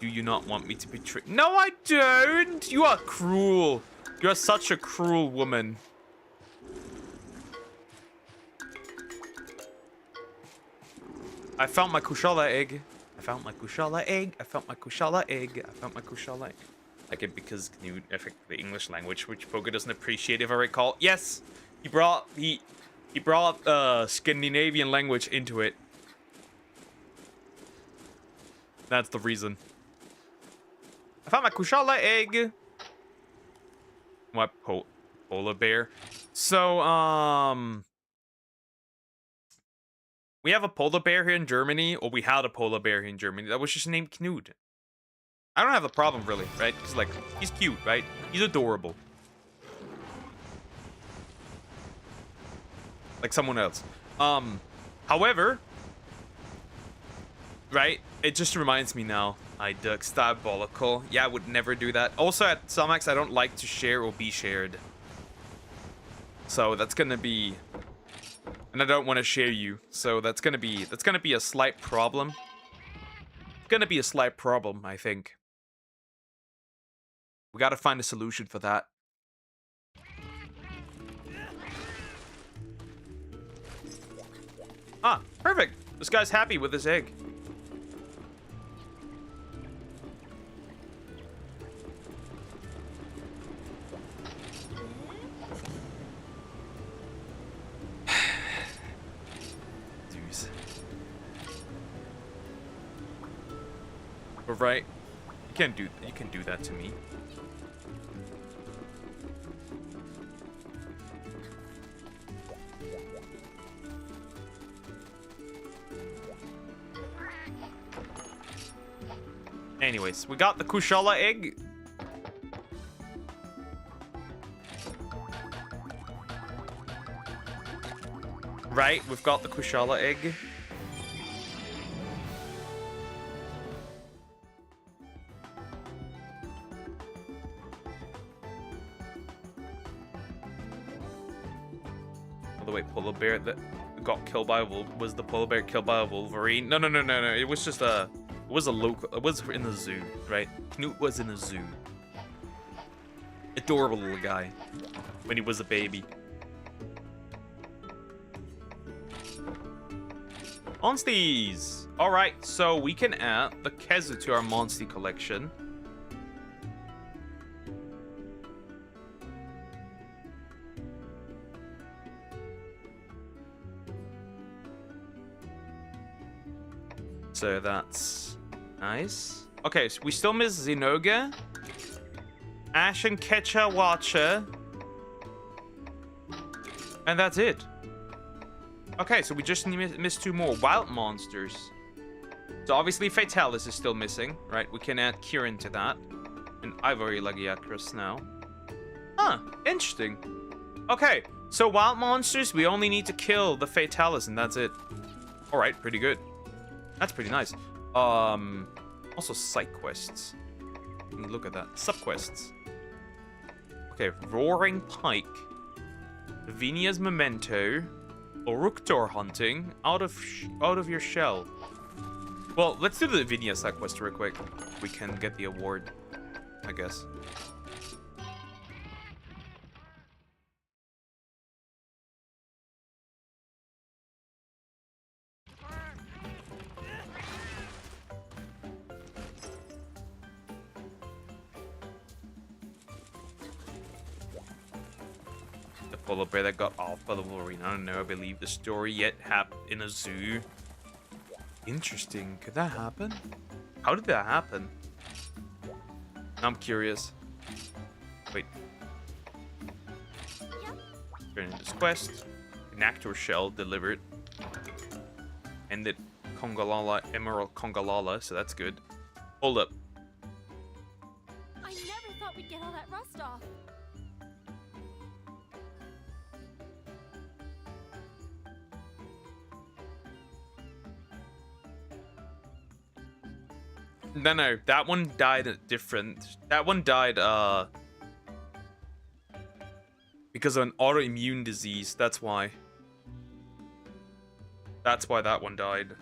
Do you not want me to betray? No, I don't. You are cruel. You are such a cruel woman. I found my Kushala egg. I found my Kushala egg. I found my Kushala egg. I found my Kushala egg. Like it because Knut affected the English language, which Pogo doesn't appreciate, if I recall. Yes, he brought Scandinavian language into it. That's the reason. I found my Kushala egg. What polar bear? So we have a polar bear here in Germany, or we had a polar bear here in Germany that was just named Knut. I don't have a problem really, right? Because like he's cute, right? He's adorable. Like someone else. However, right? It just reminds me now. I duck diabolical. Yeah, I would never do that. Also, at Samax, I don't like to share or be shared. So that's gonna be, and I don't want to share you. So that's gonna be a slight problem. It's gonna be a slight problem, I think. We gotta find a solution for that. Ah, perfect. This guy's happy with his egg. Right? You can do that to me. Anyways, we got the Kushala egg. Right, we've got the Kushala egg. Polar bear that got killed by was the polar bear killed by a wolverine? No. It was just it was in the zoo, right? Knut was in the zoo. Adorable little guy when he was a baby. Monsties! Alright, so we can add the Kezu to our Monstie collection. So that's nice. Okay, so we still miss Zinogre. Ashen Ketcha Watcher. And that's it. Okay, so we just missed 2 more wild monsters. So obviously Fatalis is still missing, right? We can add Kieran to that. And Ivory Lagiacrus now. Huh, interesting. Okay, so wild monsters, we only need to kill the Fatalis and that's it. Alright, pretty good. That's pretty nice. Also side quests. Let me look at that. Subquests. Okay, Roaring Pike. Vinia's Memento. Oruktor hunting. Out of your shell. Well, let's do the Vinia side quest real quick. We can get the award, I guess. The polar bear that got off by the Wolverine. I don't know. I believe the story yet happened in a zoo. Interesting. Could that happen? How did that happen? I'm curious. Wait. Turn in this quest. An actor shell delivered. Ended Kongalala, Emerald Kongalala, so that's good. Hold up. I never thought we'd get all that rust off. No, that one died different. That one died, because of an autoimmune disease. That's why. That's why that one died.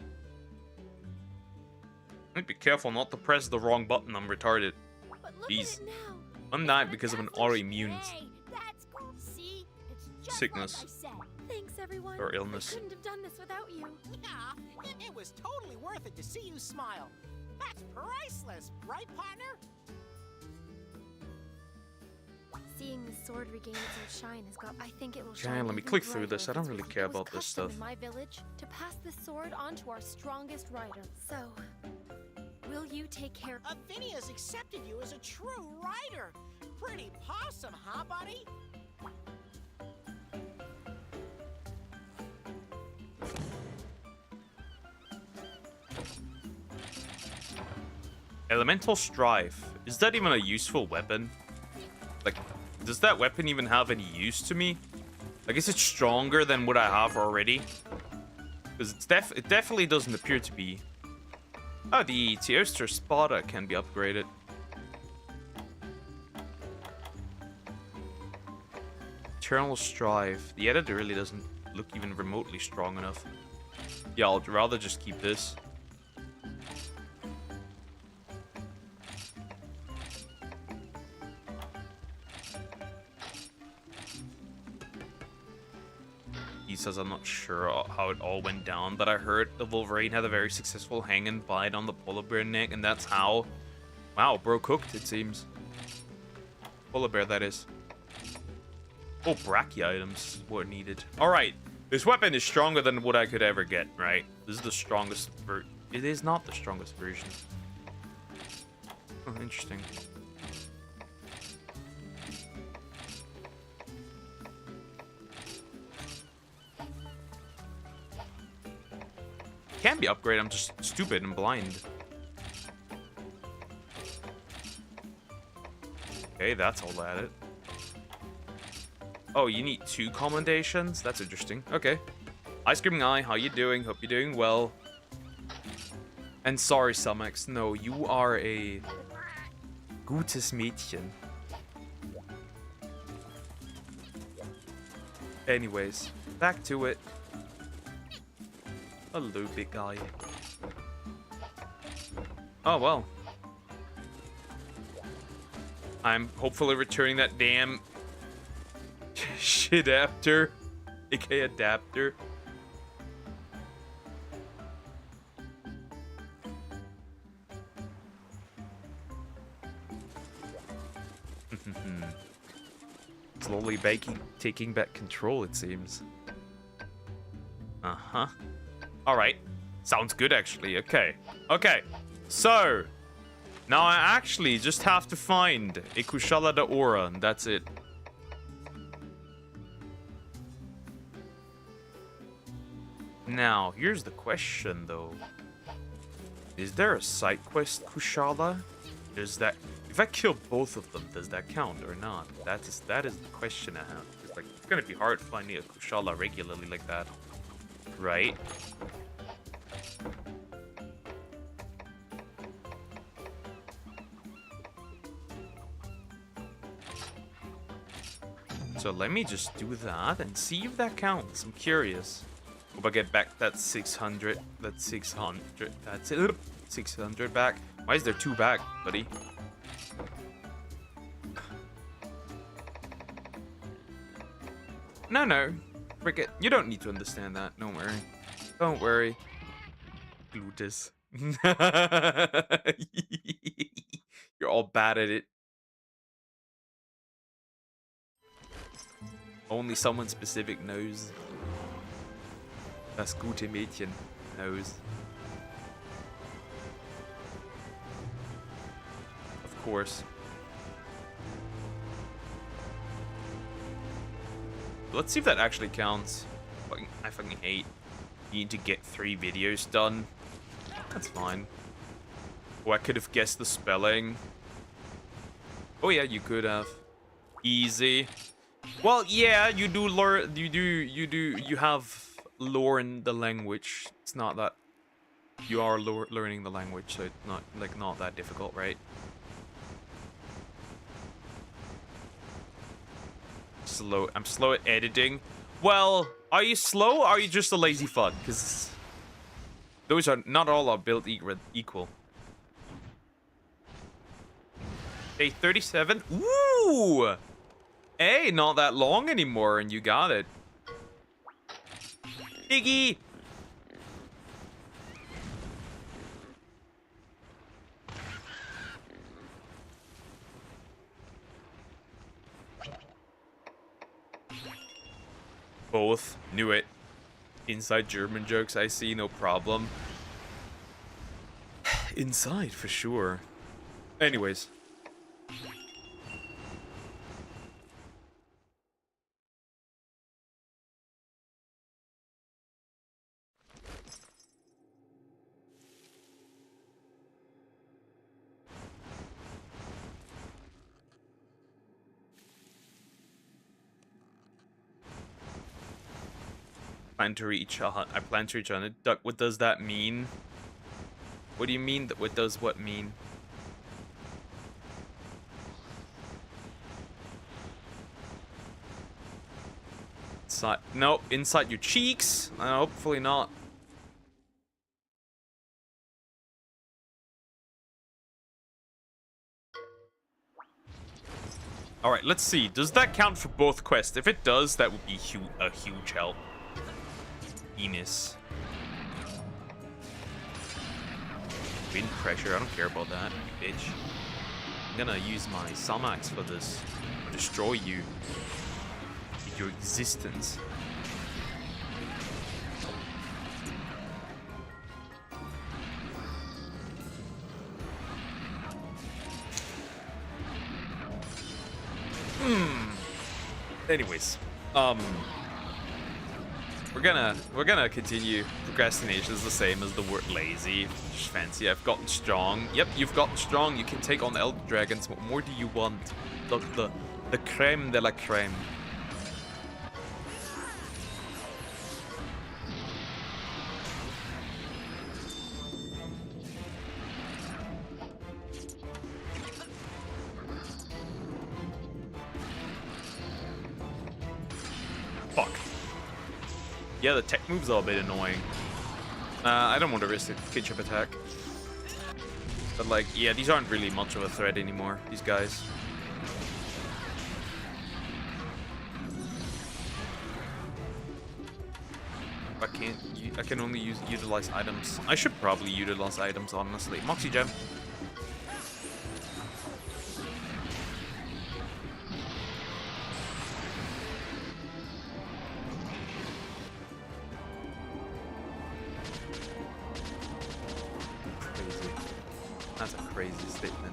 Be careful not to press the wrong button. I'm retarded. But look Jeez. at it now. I'm not because of an autoimmune Hey, that's cool. See? It's just sickness. like I said. Thanks, everyone. Or illness. I couldn't have done this without you. Yeah, it was totally worth it to see you smile. That's priceless, right, partner? Seeing the sword regain its old shine has got. I think it will Okay, shine. let me even click through brighter this. I if don't it's really with care those about this custom stuff. In my village to pass this sword on to our strongest rider. So, will you take care? Vinia's accepted you as a true rider. Pretty possum, huh, buddy? Elemental Strife. Is that even a useful weapon? Like, does that weapon even have any use to me? I guess it's stronger than what I have already. Because it definitely doesn't appear to be. Oh, the Teoster Spada can be upgraded. Eternal Strife. The editor really doesn't look even remotely strong enough. Yeah, I'd rather just keep this. He says, I'm not sure how it all went down, but I heard the Wolverine had a very successful hang and bite on the polar bear neck, and that's how... Wow, bro cooked, it seems. Polar bear, that is. Oh, brachia items were needed. Alright, this weapon is stronger than what I could ever get, right? This is the strongest version. It is not the strongest version. Oh, interesting. Can be upgraded, I'm just stupid and blind. Okay, that's all at it. Oh, you need 2 commendations? That's interesting. Okay. Ice Cream Eye, how you doing? Hope you're doing well. And sorry, Sumex. No, you are a gutes Mädchen. Anyways, back to it. Hello, big guy. Oh, well. I'm hopefully returning that damn shit-aptor, aka adapter. Slowly taking back control, it seems. Uh-huh. Alright. Sounds good, actually. Okay. Okay. So, Now I actually just have to find a Kushala da Aura, and that's it. Now, here's the question, though. Is there a side quest Kushala? Does that... If I kill both of them, does that count or not? That is the question I have. It's like, it's gonna be hard finding a Kushala regularly like that. Right? So let me just do that and see if that counts. I'm curious. Hope I get back that 600. That's 600. That's it. 600 back. Why is there 2 back, buddy? No. Frick it. You don't need to understand that. Don't worry. Don't worry. Glutus. You're all bad at it. Only someone specific knows. Das gute Mädchen knows. Of course. Let's see if that actually counts. I fucking hate. You need to get 3 videos done. That's fine. Oh, I could have guessed the spelling. Oh yeah, you could have. Easy. Well, yeah, you do learn. You have learned the language. It's not that you are learning the language, so it's not that difficult, right? I'm slow at editing. Well, are you slow or are you just a lazy fuck? Because those are not all are built equal. Day 37. Ooh! Hey, not that long anymore, and you got it. Iggy! Both. Knew it. Inside German jokes, I see, no problem. Inside, for sure. Anyways. I plan to reach 100. Duck, what does that mean? What do you mean? What does what mean? Inside? Nope. Inside your cheeks? Hopefully not. Alright, let's see. Does that count for both quests? If it does, that would be a huge help. Enos. Wind pressure, I don't care about that, bitch. I'm gonna use my Samax for this. Destroy you. Your existence. Anyways, we're gonna continue. Procrastination is the same as the word lazy. Just fancy. I've gotten strong. Yep, you've gotten strong. You can take on Elder Dragons. What more do you want? The creme de la creme. Fuck. Yeah, the tech moves are a bit annoying. I don't want to risk a ketchup attack. But like, yeah, these aren't really much of a threat anymore, these guys. I can only utilize items. I should probably utilize items, honestly. Moxie Gem. Crazy. That's a crazy statement.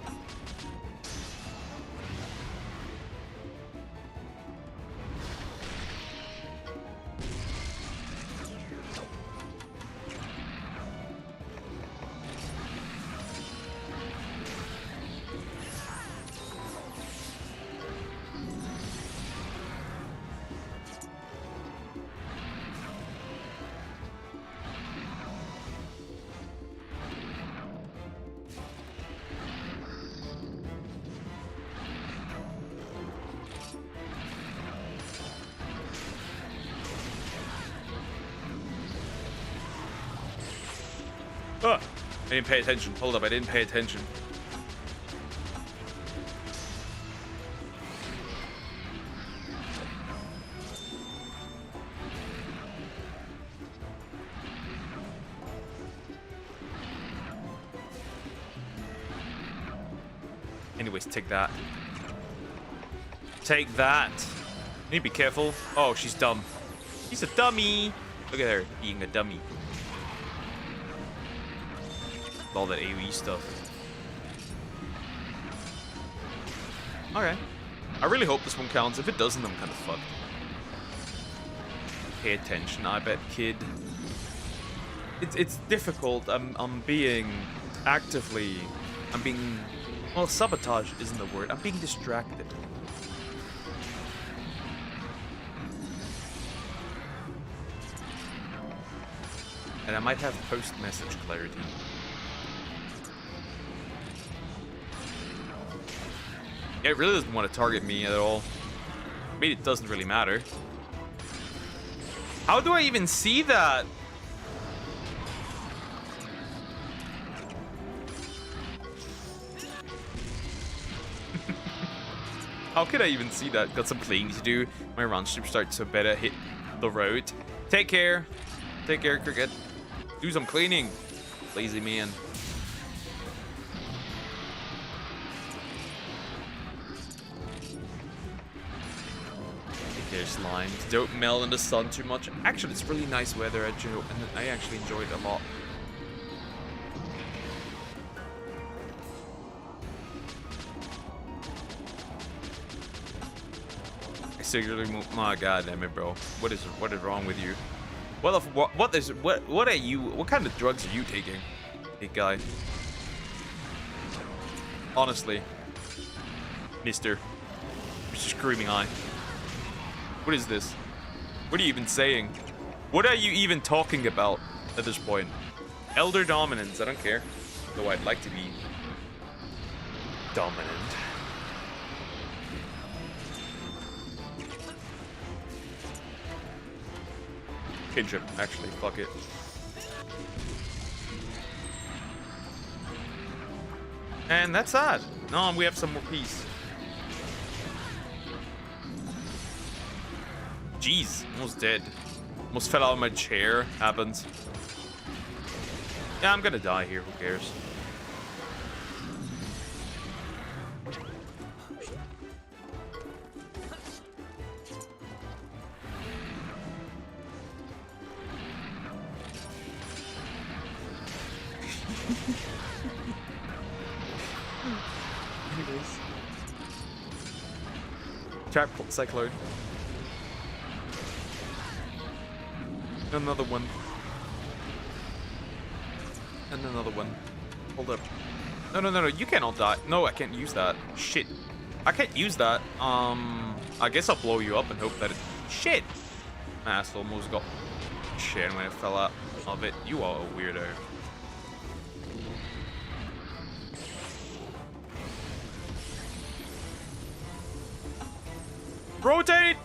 Ah, I didn't pay attention. Hold up, I didn't pay attention. Anyways, take that. Take that. You need to be careful. Oh, she's dumb. She's a dummy. Look at her being a dummy. All that AoE stuff. Okay. I really hope this one counts. If it doesn't, I'm kind of fucked. Pay attention, I bet, kid. It's difficult. I'm being actively. I'm being. Well, sabotage isn't the word. I'm being distracted. And I might have post-message clarity. Yeah, it really doesn't want to target me at all. I mean, it doesn't really matter. How do I even see that? How could I even see that? Got some cleaning to do. My run should start to better hit the road. Take care. Take care, Cricket. Do some cleaning. Lazy man. Take care, slimes. Don't melt in the sun too much. Actually, it's really nice weather at Joe, and I actually enjoy it a lot. My god damn it, bro. What is wrong with you? What are you? What kind of drugs are you taking, big guy? Honestly, Mr. Screaming Eye. What is this? What are you even saying? What are you even talking about at this point? Elder dominance. I don't care. Though I'd like to be dominant. Kinship, actually, fuck it. And that's that. No, we have some more peace. Jeez, almost dead. Almost fell out of my chair. Happens. Yeah, I'm gonna die here. Who cares? Trap Cyclone. Another one. And another one. Hold up. No, you cannot die. No, I can't use that. Shit. I can't use that. I guess I'll blow you up and hope that it... Shit! My ass almost got shit when it fell out of it. You are a weirdo. Rotate!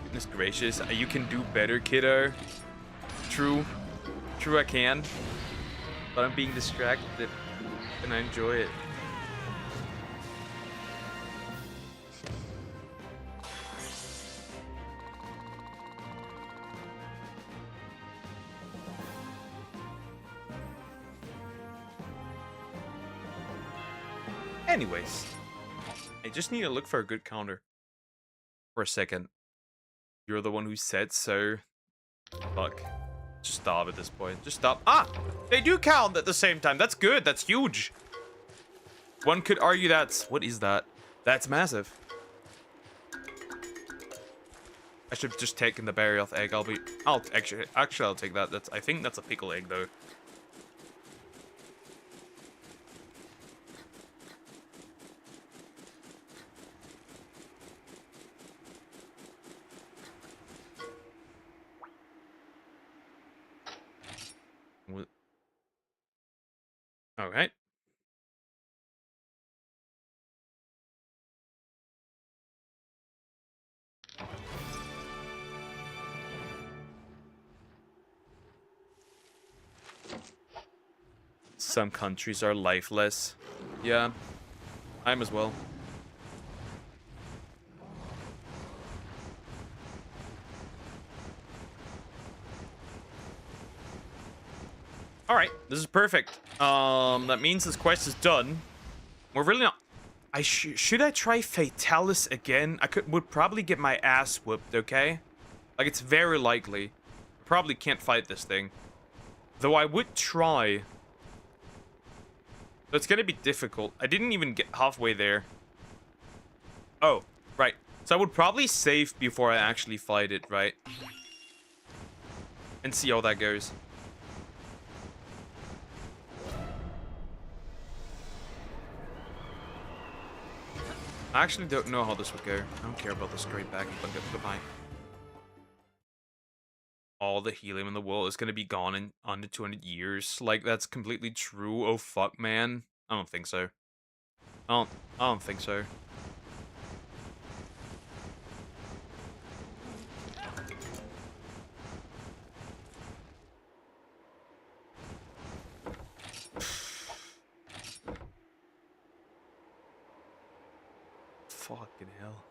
Goodness gracious, you can do better, kiddo. True. True, I can. But I'm being distracted, and I enjoy it. Anyways, I just need to look for a good counter. For a second. You're the one who said so. Fuck. Just stop at this point. Just stop. Ah! They do count at the same time. That's good. That's huge. One could argue that's... What is that? That's massive. I should have just taken the berry off egg. I'll actually I'll take that. I think that's a pickle egg though. All right. Some countries are lifeless. Yeah, I'm as well. All right, this is perfect. That means this quest is done. We're really not. Should I try Fatalis again? Would probably get my ass whooped. Okay, like it's very likely. I probably can't fight this thing, though I would try. So it's gonna be difficult. I didn't even get halfway there. Oh, right. So I would probably save before I actually fight it, right? And see how that goes. I actually don't know how this would go. I don't care about the straight back. Goodbye. All the helium in the world is going to be gone in under 200 years. Like, that's completely true. Oh, fuck, man. I don't think so. I don't think so. Fucking hell.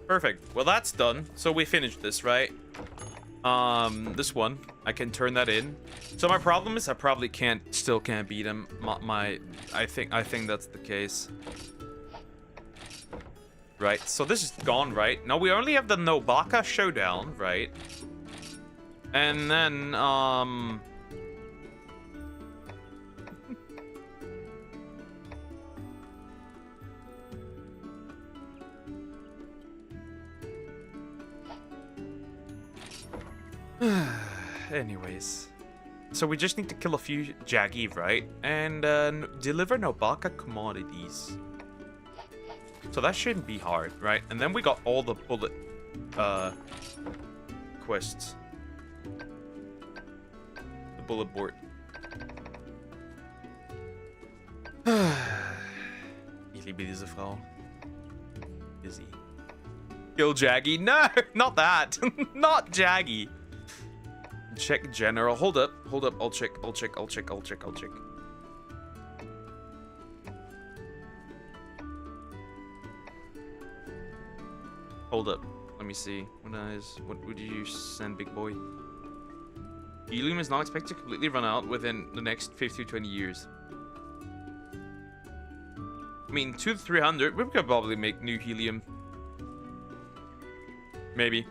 Perfect. Well, that's done. So we finished this, right? This one, I can turn that in. So my problem is I probably still can't beat him. I think that's the case. Right, so this is gone, right? Now we only have the Nobaka showdown, right? And then, anyways. So we just need to kill a few Jaggy, right? And deliver Nobaka commodities. So that shouldn't be hard, right? And then we got all the bullet quests. The bullet board. Ich liebe diese Frau. Busy. Kill Jaggy. No, not that. Not Jaggy. Check general. Hold up. I'll check. Hold up. Let me see. What would you send, big boy? Helium is not expected to completely run out within the next 50 to 20 years. I mean, 200 to 300. We could probably make new helium. Maybe.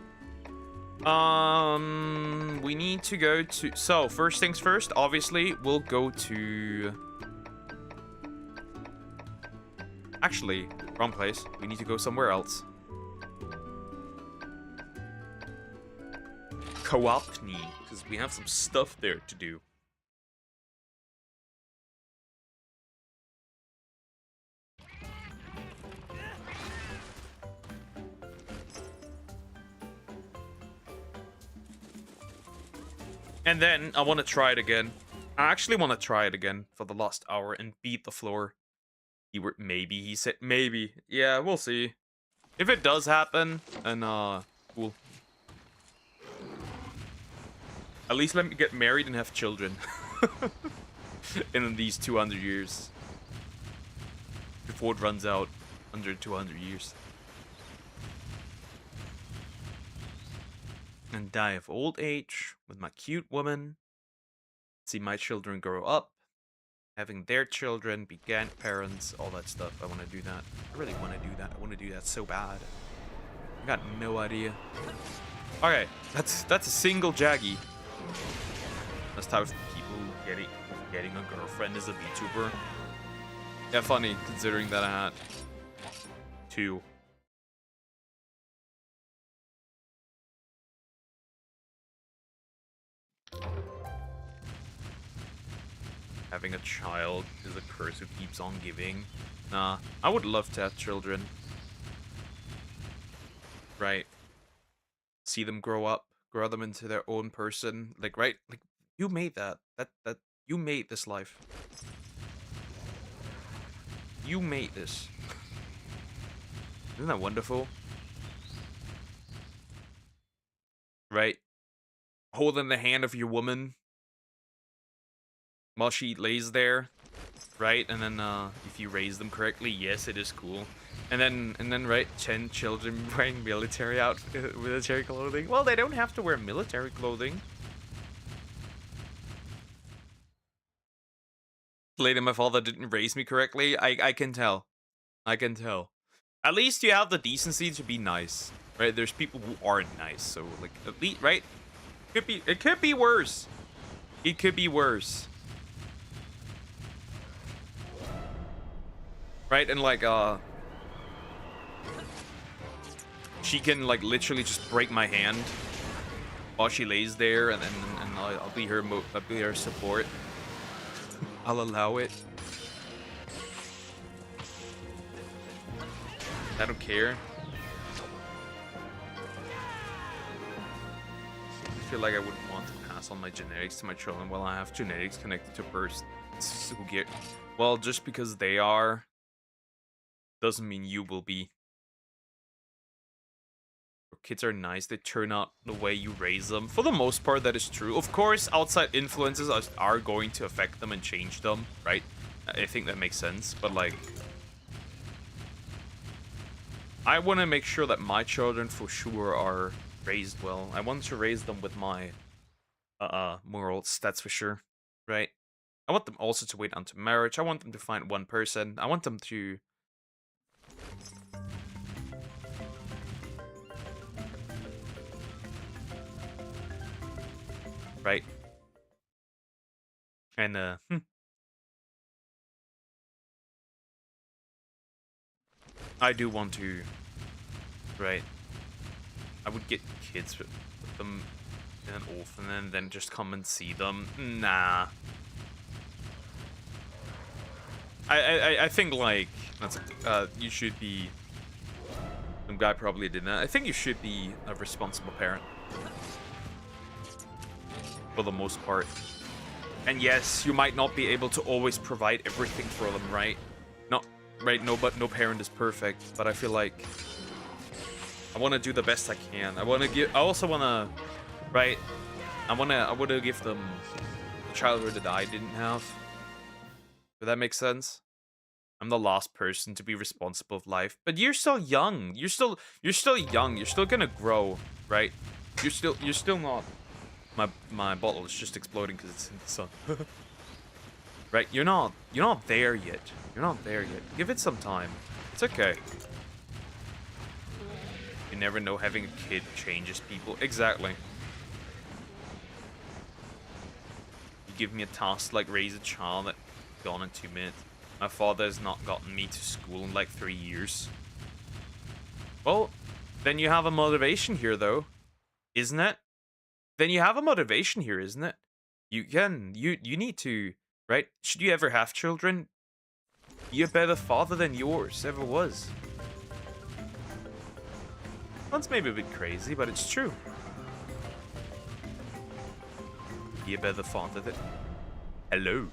We need to go to... So, first things first, obviously, we'll go to... Actually, wrong place. We need to go somewhere else. Coopney, because we have some stuff there to do. And then I want to try it again. I actually want to try it again for the last hour and beat the floor. Maybe, he said, maybe. Yeah, we'll see. If it does happen, then, cool. At least let me get married and have children. In these 200 years. Before it runs out under 200 years. And die of old age with my cute woman. See my children grow up. Having their children be grandparents, all that stuff. I want to do that. I really want to do that. I want to do that so bad. I got no idea. Okay, that's a single Jaggy. That's how people getting a girlfriend as a VTuber. Yeah, funny considering that I had 2. Having a child is a curse who keeps on giving. Nah, I would love to have children. Right. see them grow up, grow them into their own person. Like, right? Like, you made that. That you made this life. You made this. Isn't that wonderful? Right? Holding the hand of your woman while she lays there, right? And then if you raise them correctly, yes, it is cool. And then right, 10 children wearing military clothing. Well, they don't have to wear military clothing. Lady, my father didn't raise me correctly. I can tell. I can tell. At least you have the decency to be nice, right? There's people who aren't nice, so like at least, right? It could be worse. It could be worse. Right? And like she can like literally just break my hand while she lays there, and I'll be her support. I'll allow it. I don't care. I feel like I wouldn't want to pass on my genetics to my children while I have genetics connected to birds who get... Well, just because they are doesn't mean you will be. Kids are nice. They turn out the way you raise them. For the most part, that is true. Of course, outside influences are going to affect them and change them, right? I think that makes sense. But, like, I want to make sure that my children, for sure, are raised well. I want to raise them with my morals, that's for sure, right? I want them also to wait until marriage. I want them to find one person. I want them to... Right? And, I do want to... Right? I would get kids with them in an orphan and then just come and see them. Nah. I think, like, that's you should be... Some guy probably did that. I think you should be a responsible parent. For the most part. And yes, you might not be able to always provide everything for them, right? But no parent is perfect. But I feel like I want to do the best I can. I also want to, right? I want to give them the childhood that I didn't have. Does that make sense? I'm the last person to be responsible of life. But you're still young. You're still young. You're still gonna grow, right? You're still not. My bottle is just exploding because it's in the sun. Right? You're not there yet. You're not there yet. Give it some time. It's okay. You never know, having a kid changes people. Exactly. You give me a task like raise a child that's gone in 2 minutes. My father has not gotten me to school in like 3 years. Well, then you have a motivation here though, isn't it? Then you have a motivation here, isn't it? You need to, right? Should you ever have children, be a better father than yours ever was. That's maybe a bit crazy, but it's true. Be a better father than... Hello.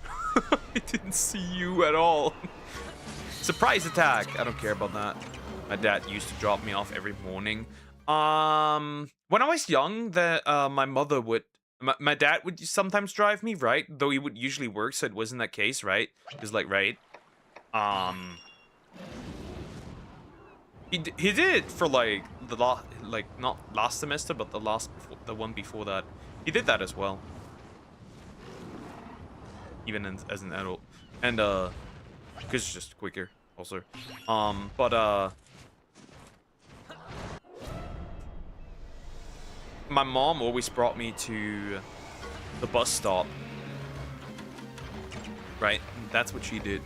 I didn't see you at all. Surprise attack. I don't care about that. My dad used to drop me off every morning. When I was young, my mother would... My dad would sometimes drive me, right? Though he would usually work, so it wasn't that case, right? Because, like, right? He did it for, like, not last semester, but the one before that. He did that as well. Even as an adult. And, because it's just quicker, also. My mom always brought me to the bus stop. Right? That's what she did.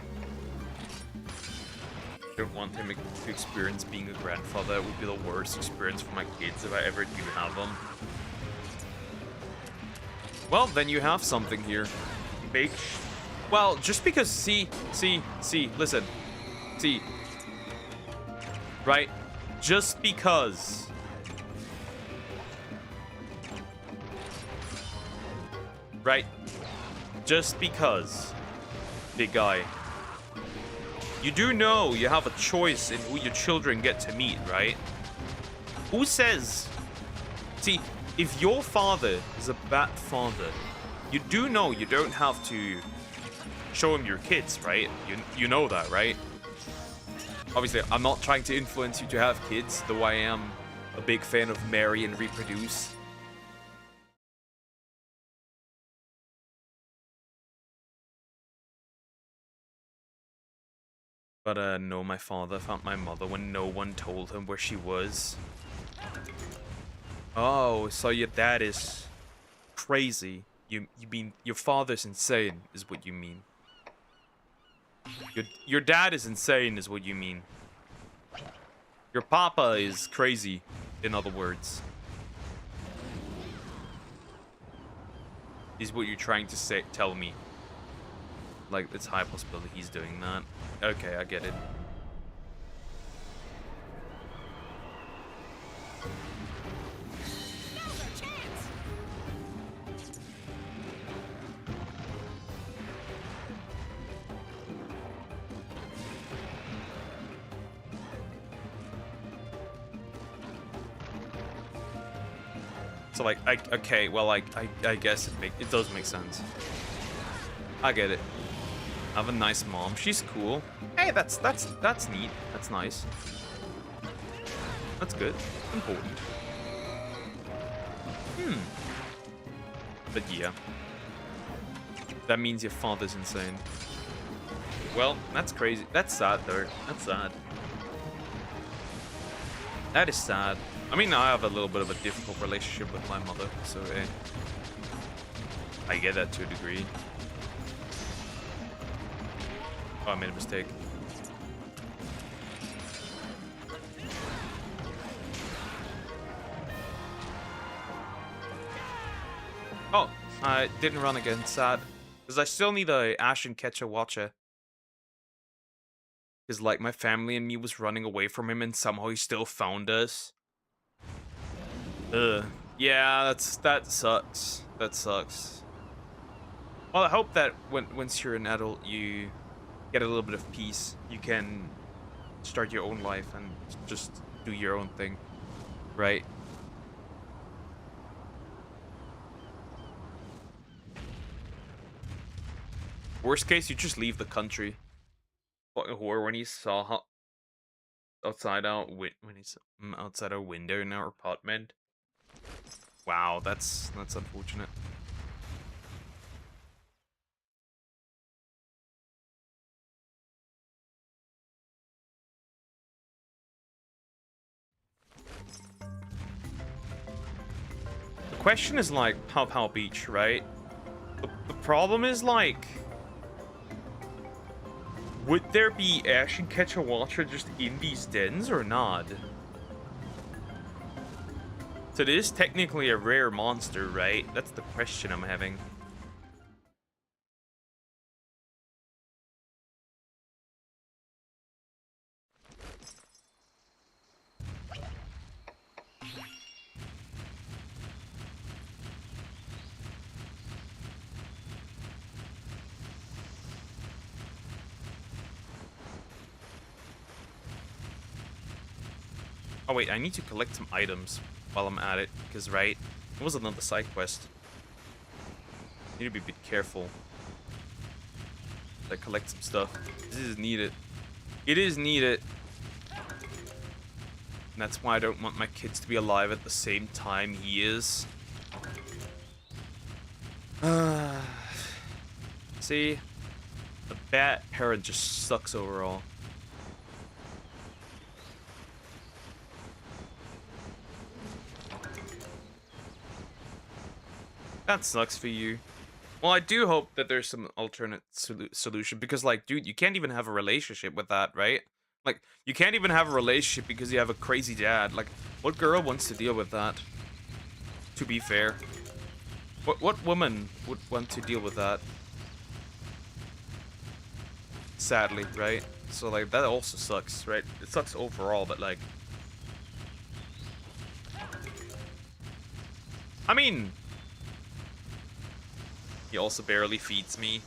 I don't want him to experience being a grandfather. It would be the worst experience for my kids if I ever do have them. Well, then you have something here. Well, just because, see, listen. See. Right? Just because right? Just because, big guy. You do know you have a choice in who your children get to meet, right? Who says... See, if your father is a bad father, you do know you don't have to show him your kids, right? You know that, right? Obviously, I'm not trying to influence you to have kids, though I am a big fan of marry and reproduce. But, no, my father found my mother when no one told him where she was. Oh, so your dad is crazy. You mean your father's insane, is what you mean. Your dad is insane, is what you mean. Your papa is crazy, in other words. Is what you're trying to tell me. Like, it's high possibility he's doing that. Okay, I get it. Now's our chance. So, like, okay, well, like, I guess it does make sense. I get it. I have a nice mom. She's cool. Hey, that's neat. That's nice. That's good. Important. But yeah. That means your father's insane. Well, that's crazy. That's sad, though. That's sad. That is sad. I mean, I have a little bit of a difficult relationship with my mother, so I get that to a degree. Oh, I made a mistake. Oh, I didn't run again. Sad. Because I still need a Ashen Catcher Watcher. Because, like, my family and me was running away from him and somehow he still found us. Ugh. Yeah, that sucks. That sucks. Well, I hope that once you're an adult, you get a little bit of peace. You can start your own life and just do your own thing, right? Worst case, you just leave the country. Fucking whore when he saw outside our window in our apartment. Wow, that's unfortunate. The question is like Pow Beach, right? The problem is like, would there be Ashen Catcher Watcher just in these dens or not? So it is technically a rare monster, right? That's the question I'm having. Oh wait, I need to collect some items while I'm at it, because right, it was another side quest. Need to be a bit careful. I collect some stuff. This is needed. It is needed. And that's why I don't want my kids to be alive at the same time he is. See? A bad parent just sucks overall. That sucks for you. Well, I do hope that there's some alternate solution, because, like, dude, you can't even have a relationship with that, right? Like, you can't even have a relationship because you have a crazy dad. Like, what girl wants to deal with that? To be fair. What woman would want to deal with that? Sadly, right? So, like, that also sucks, right? It sucks overall, but, like... I mean... He also barely feeds me.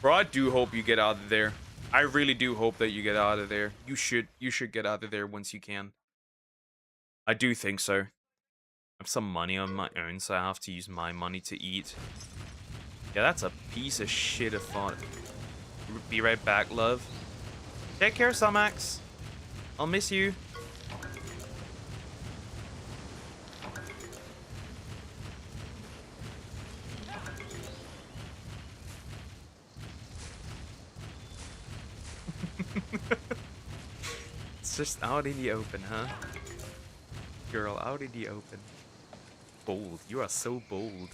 Bro, I do hope you get out of there. I really do hope that you get out of there. You should get out of there once you can. I do think so. I have some money on my own, so I have to use my money to eat. Yeah, that's a piece of shit of thought. Be right back, love. Take care, Sumax. I'll miss you. It's just out in the open, huh? Girl, out in the open. Bold. You are so bold.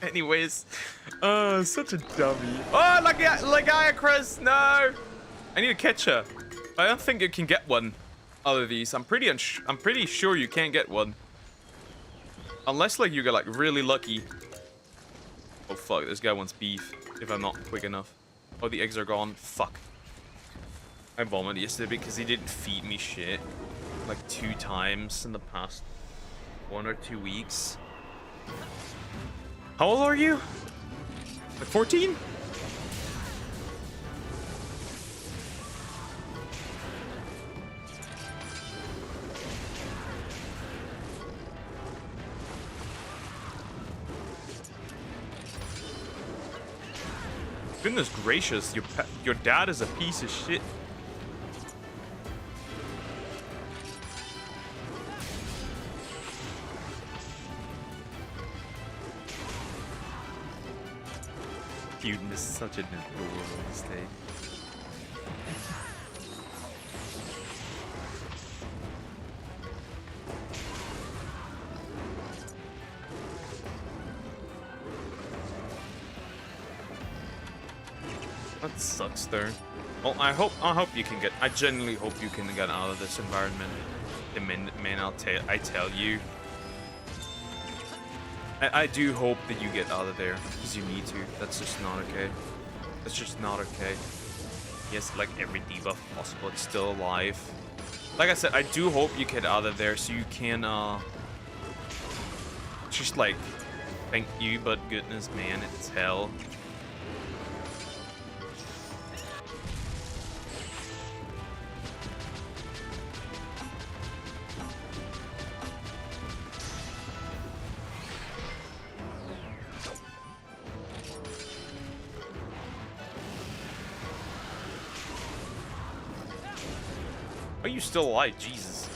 Anyways, such a dummy. Oh, like Chris, no! I need to catch her. I don't think you can get one out of these. I'm pretty sure you can't get one. Unless like you get like really lucky. Oh fuck, this guy wants beef if I'm not quick enough. Oh, the eggs are gone. Fuck. I vomited yesterday because he didn't feed me shit like 2 times in the past 1 or 2 weeks. How old are you? Like 14? Goodness gracious, your dad is a piece of shit. Cuteness is such an adorable mistake. That sucks though. Well, I hope you can get. I genuinely hope you can get out of this environment. The minute, man, I tell you. I do hope that you get out of there because you need to. That's just not okay. That's just not okay. Yes, like every debuff possible, it's still alive. Like I said, I do hope you get out of there so you can just like thank you, but goodness, man, it's hell. Are you still alive? Jesus.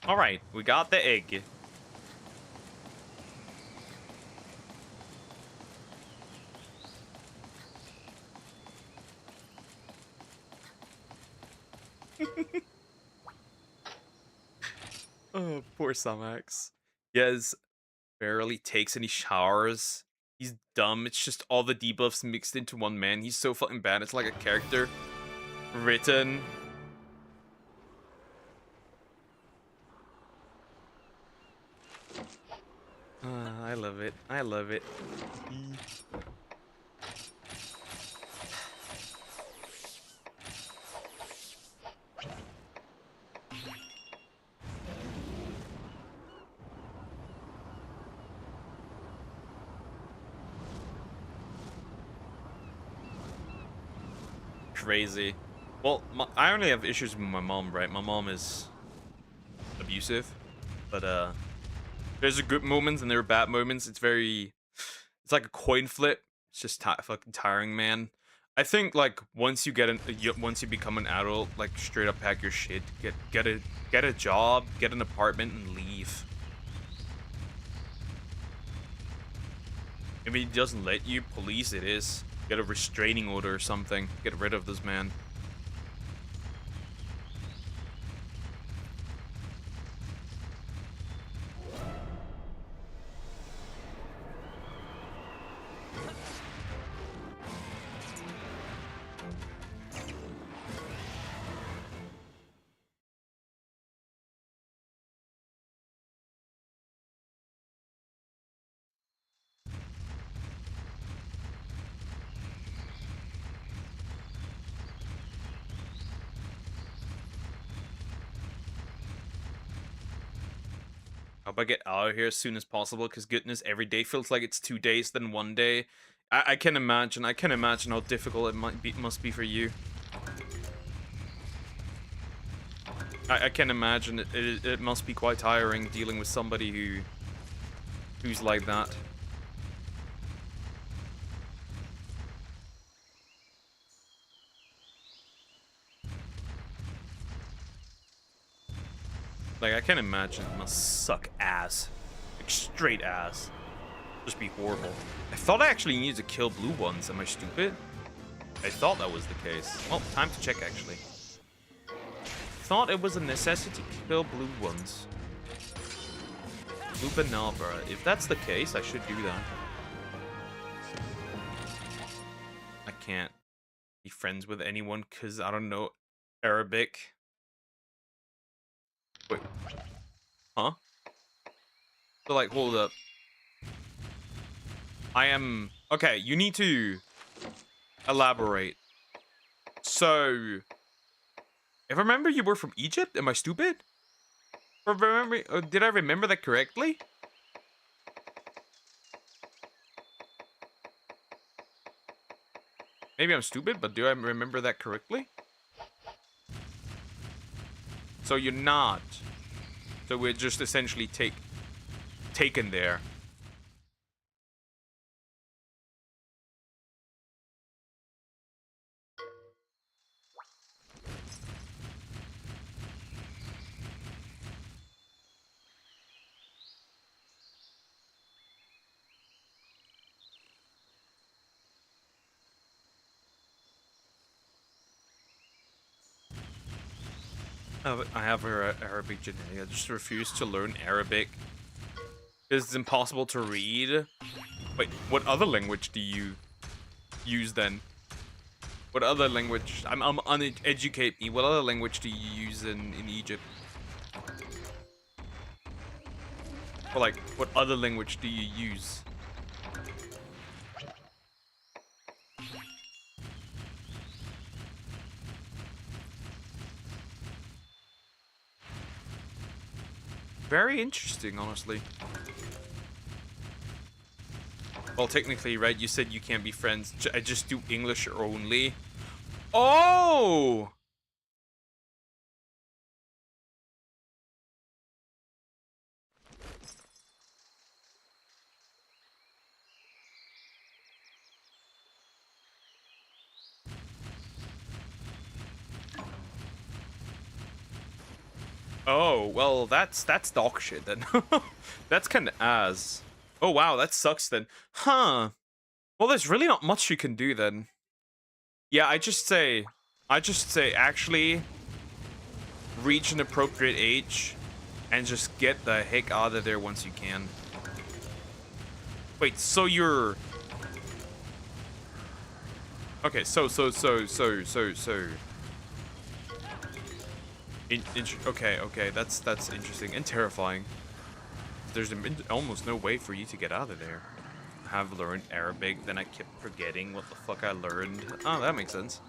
All right, we got the egg. Oh, poor Sumax. He has barely takes any showers. He's dumb. It's just all the debuffs mixed into one man. He's so fucking bad. It's like a character written. I love it. I love it. Crazy. Well, I only have issues with my mom, right? My mom is abusive, but there's good moments and there are bad moments. It's like a coin flip. It's just fucking tiring, man. I think like once you once you become an adult, like straight up pack your shit, get a job, get an apartment, and leave. If he doesn't let you, police it is. Get a restraining order or something. Get rid of this man. Hope I get out of here as soon as possible, because goodness, every day feels like it's 2 days than 1 day. I can imagine. I can imagine how difficult it must be for you. I can imagine it must be quite tiring dealing with somebody who's like that. Like, I can imagine it must suck ass. Like, straight ass. Just be horrible. I thought I actually needed to kill blue ones. Am I stupid? I thought that was the case. Well, time to check, actually. Thought it was a necessity to kill blue ones. Blue Banabra. If that's the case, I should do that. I can't be friends with anyone because I don't know Arabic. Wait. Huh? So, like, hold up. I am... Okay, you need to elaborate. So, if I remember you were from Egypt, am I stupid? Or did I remember that correctly? Maybe I'm stupid, but do I remember that correctly? So you're not. So we're just essentially taken there. I have her Arabic genetic. I just refuse to learn Arabic. It's impossible to read. Wait, what other language do you use then? What other language? Educate me. What other language do you use in Egypt? Or like, what other language do you use? Very interesting, honestly. Well, technically, right, you said you can't be friends. I just do English only. Oh! Oh, well, that's dog shit then. That's kind of ass. Oh, wow, that sucks then. Huh. Well, there's really not much you can do then. Yeah, I just say actually reach an appropriate age and just get the heck out of there once you can. Wait, so you're... Okay, so. Okay, that's interesting and terrifying. There's almost no way for you to get out of there. Have learned Arabic, then I kept forgetting what the fuck I learned. Oh, that makes sense.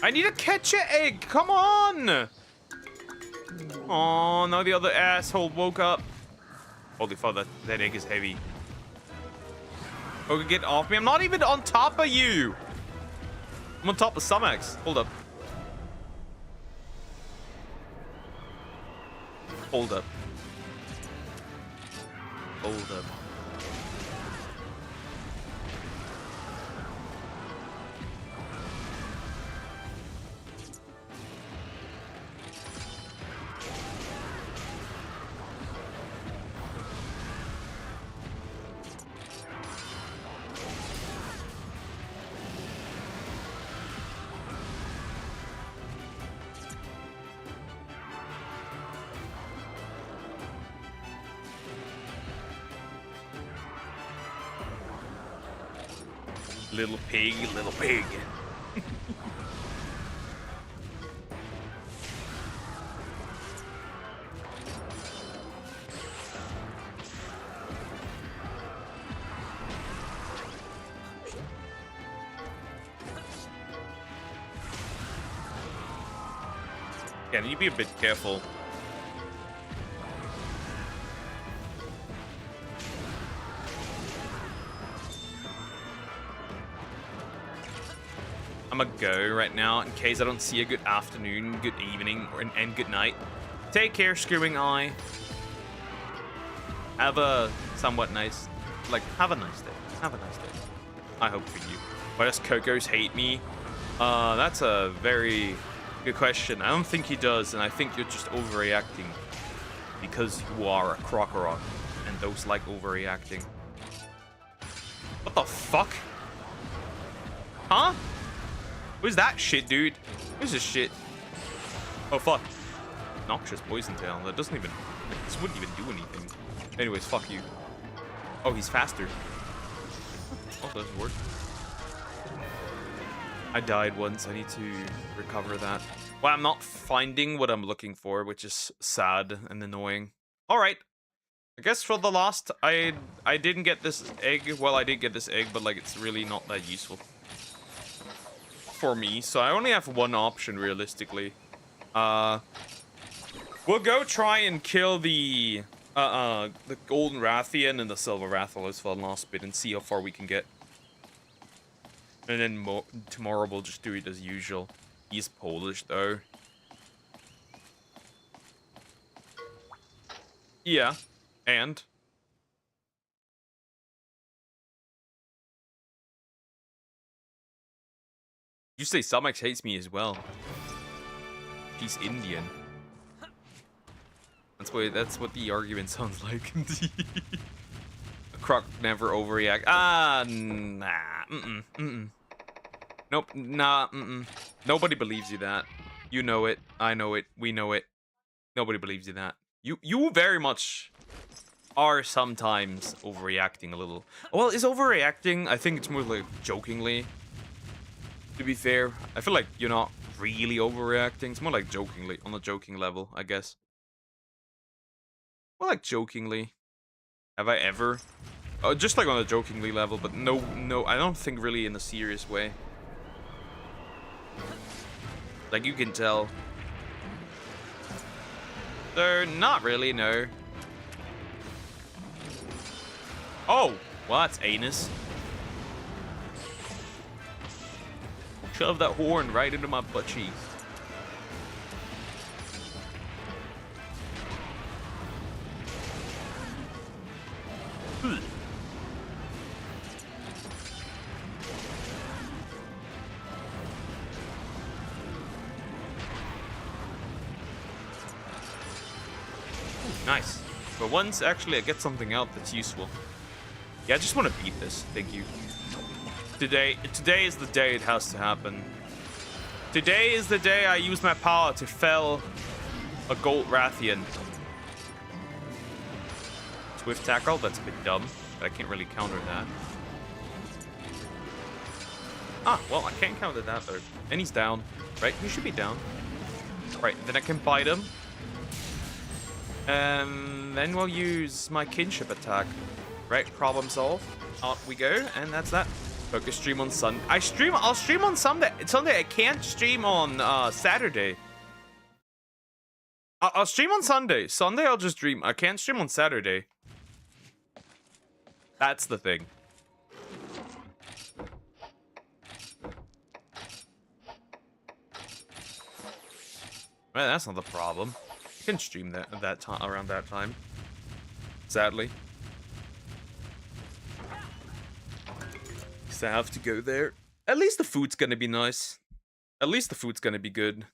I need to catch an egg. Come on. Oh, now the other asshole woke up. Holy fuck, that egg is heavy. Okay, get off me. I'm not even on top of you. I'm on top of Sumax. Hold up. Hold up. Hold up. Little pig, little pig. Yeah, you be a bit careful. I'm gonna go right now in case I don't see a good afternoon, good evening, and good night. Take care, Screaming Eye. Have a somewhat nice, have a nice day. Have a nice day. I hope for you. Why does Cocos hate me? That's a very good question. I don't think he does, and I think you're just overreacting because you are a Krokorok, and those like overreacting. What the fuck? Huh? Who's that shit, dude? Who's this shit? Oh, fuck. Noxious Poison Tail. That doesn't even... This wouldn't even do anything. Anyways, fuck you. Oh, he's faster. Oh, that doesn't work. I died once. I need to recover that. Well, I'm not finding what I'm looking for, which is sad and annoying. Alright. I guess for the last... I didn't get this egg. Well, I did get this egg, but, it's really not that useful for me, so I only have one option realistically. We'll go try and kill the golden Rathian and the silver Rathalos for the last bit and see how far we can get. And then tomorrow we'll just do it as usual. He's Polish though. Yeah, and you say Samex hates me as well. He's Indian. That's what the argument sounds like. Croc never overreact. Nah. Nope. Nah. Nobody believes you that. You know it. I know it. We know it. Nobody believes you that. You very much are sometimes overreacting a little. Well, is overreacting? I think it's more like jokingly. To be fair, I feel like you're not really overreacting. It's more like jokingly, on a joking level, I guess. More like jokingly. Have I ever? Just like on a jokingly level, but no, I don't think really in a serious way. Like you can tell. They're not really, no. Oh, well that's anus. Shove that horn right into my butt cheeks. Nice. For once, actually, I get something out that's useful. Yeah, I just want to beat this. Thank you. Today is the day it has to happen. Today is the day I use my power to fell a Gold Rathian. Swift Tackle, that's a bit dumb, but I can't really counter that. Ah, well, I can't counter that though. And he's down, right? He should be down. Right, then I can bite him. Then we'll use my kinship attack. Right, problem solved. Out we go, and that's that. Focus stream on Sunday. I'll stream on Sunday. I can't stream on Saturday. I'll stream on Sunday. Sunday I'll just stream. I can't stream on Saturday. That's the thing. Well, that's not the problem. I can stream that time around that time. Sadly. I have to go there. At least the food's gonna be nice. At least the food's gonna be good.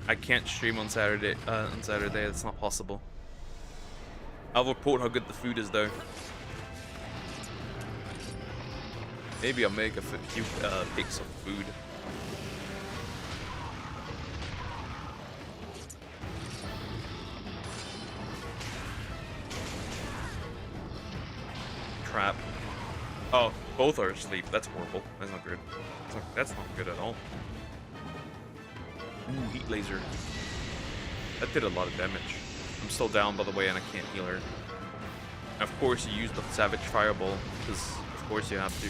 I can't stream on Saturday. It's not possible. I'll report how good the food is, though. Maybe I'll make a few pics of food. Crap. Oh, both are asleep. That's horrible. That's not good. That's not good at all. Ooh, heat laser. That did a lot of damage. I'm still down, by the way, and I can't heal her. And of course, you use the Savage Fireball, because of course you have to.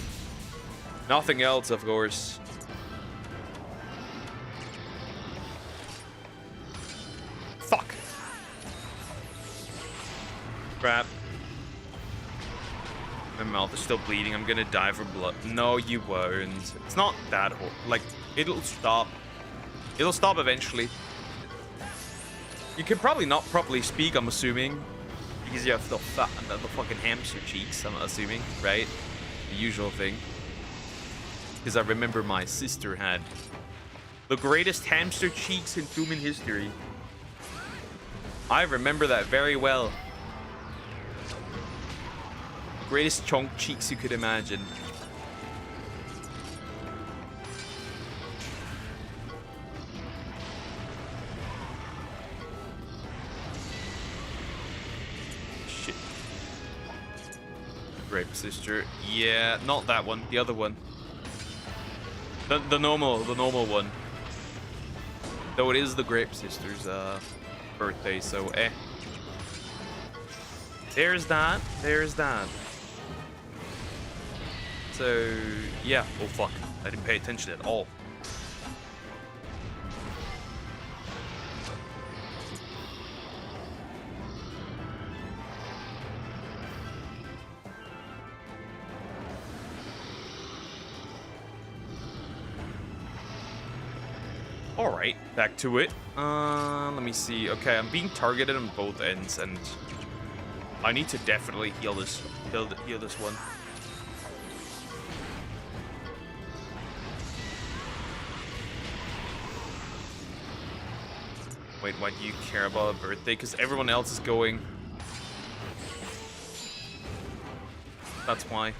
Nothing else, of course. Fuck. Crap. My mouth is still bleeding. I'm gonna die for blood. No, you won't. It's not that horrible. Like, it'll stop. It'll stop eventually. You can probably not properly speak, I'm assuming. Because you have the fucking hamster cheeks, I'm assuming, right? The usual thing. Because I remember my sister had the greatest hamster cheeks in human history. I remember that very well. Greatest chunk cheeks you could imagine. Shit. Grape sister. Yeah, not that one. The other one. The normal one. Though it is the Grape sister's birthday, so eh. There's that. There's that. So, yeah. Oh, fuck. I didn't pay attention at all. Alright, back to it. Let me see. Okay, I'm being targeted on both ends, and I need to definitely heal this one. Wait, why do you care about a birthday? Because everyone else is going. That's why.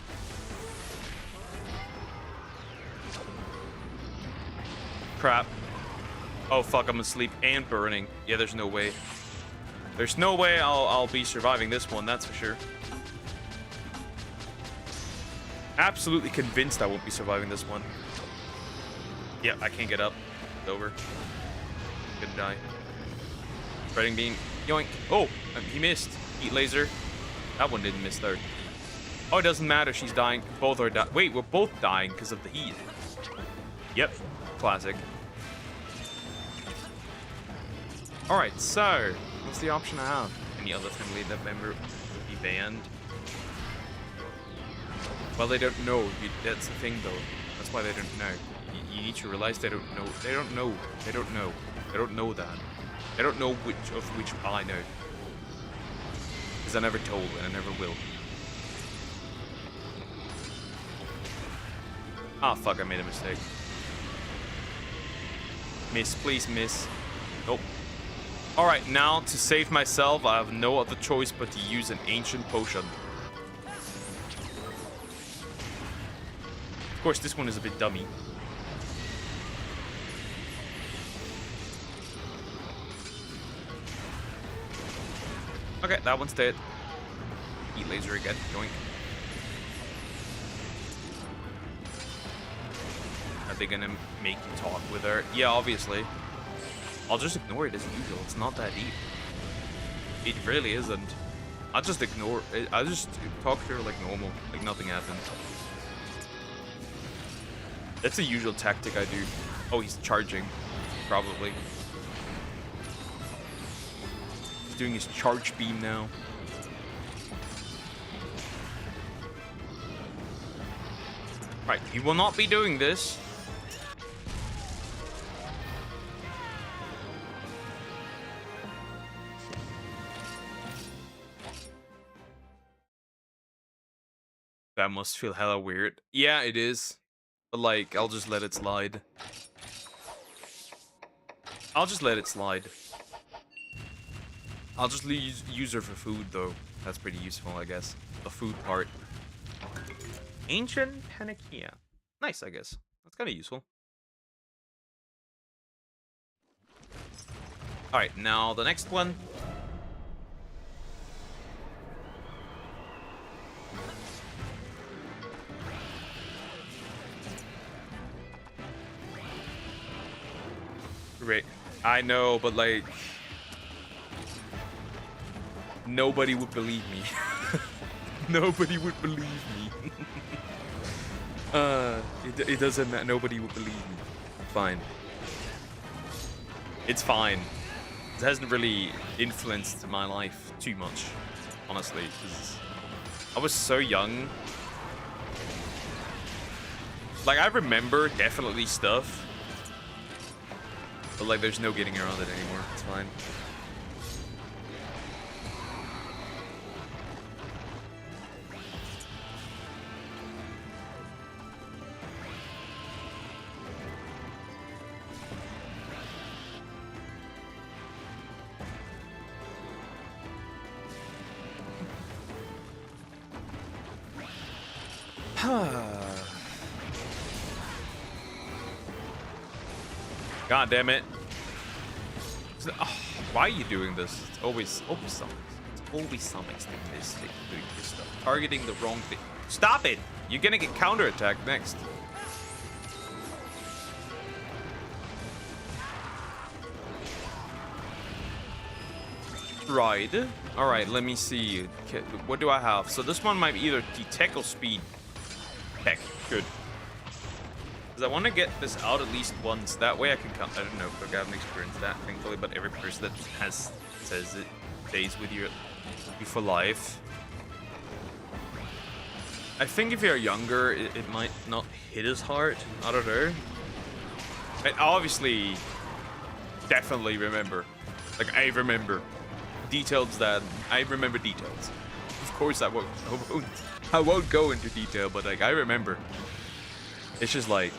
Crap. Oh fuck, I'm asleep and burning. Yeah, there's no way. There's no way I'll be surviving this one, that's for sure. Absolutely convinced I won't be surviving this one. Yeah, I can't get up. It's over. I'm gonna die. Spreading beam. Yoink. Oh, he missed. Heat laser. That one didn't miss though. Oh, it doesn't matter. She's dying. Both are dying. Wait, we're both dying because of the heat. Yep. Classic. Alright, so what's the option I have? Any other friendly member would be banned? Well, they don't know. That's the thing, though. That's why they don't know. You need to realize they don't know. They don't know. They don't know. They don't know that. They don't know which I know. Because I never told, and I never will. Ah, fuck, I made a mistake. Miss, please miss. Nope. Alright, now to save myself, I have no other choice but to use an ancient potion. Of course, this one is a bit dummy. Okay, that one's dead. Heat laser again. Yoink. Are they gonna make you talk with her? Yeah, obviously. I'll just ignore it as usual. It's not that deep. It really isn't. I'll just ignore it. I'll just talk to her like normal. Like nothing happened. That's a usual tactic I do. Oh, he's charging. Probably. He's doing his charge beam now. Right, he will not be doing this. That must feel hella weird. Yeah, it is. But like, I'll just let it slide. I'll just let it slide. I'll just use her for food, though. That's pretty useful, I guess. The food part. Ancient Panakia. Nice, I guess. That's kind of useful. Alright, now the next one. Right. I know, but like nobody would believe me. Nobody would believe me. It doesn't matter. Nobody would believe me. Fine. It's fine. It hasn't really influenced my life too much, honestly, because I was so young. Like, I remember definitely stuff, but like, there's no getting around it anymore. It's fine. God damn it. Why are you doing this? It's always something. It's always something statistic doing this stuff. Targeting the wrong thing. Stop it! You're gonna get counterattacked next. Right. Alright, let me see. Okay, what do I have? So this one might be either detect or speed. Tech. Good. Because I want to get this out at least once. That way I can come. I don't know if I haven't experienced that, thankfully, but every person that says it stays with you for life. I think if you're younger, it might not hit as hard. I don't know. I obviously definitely remember. Like, I remember details that I remember details. Of course I won't go into detail, but like I remember. It's just like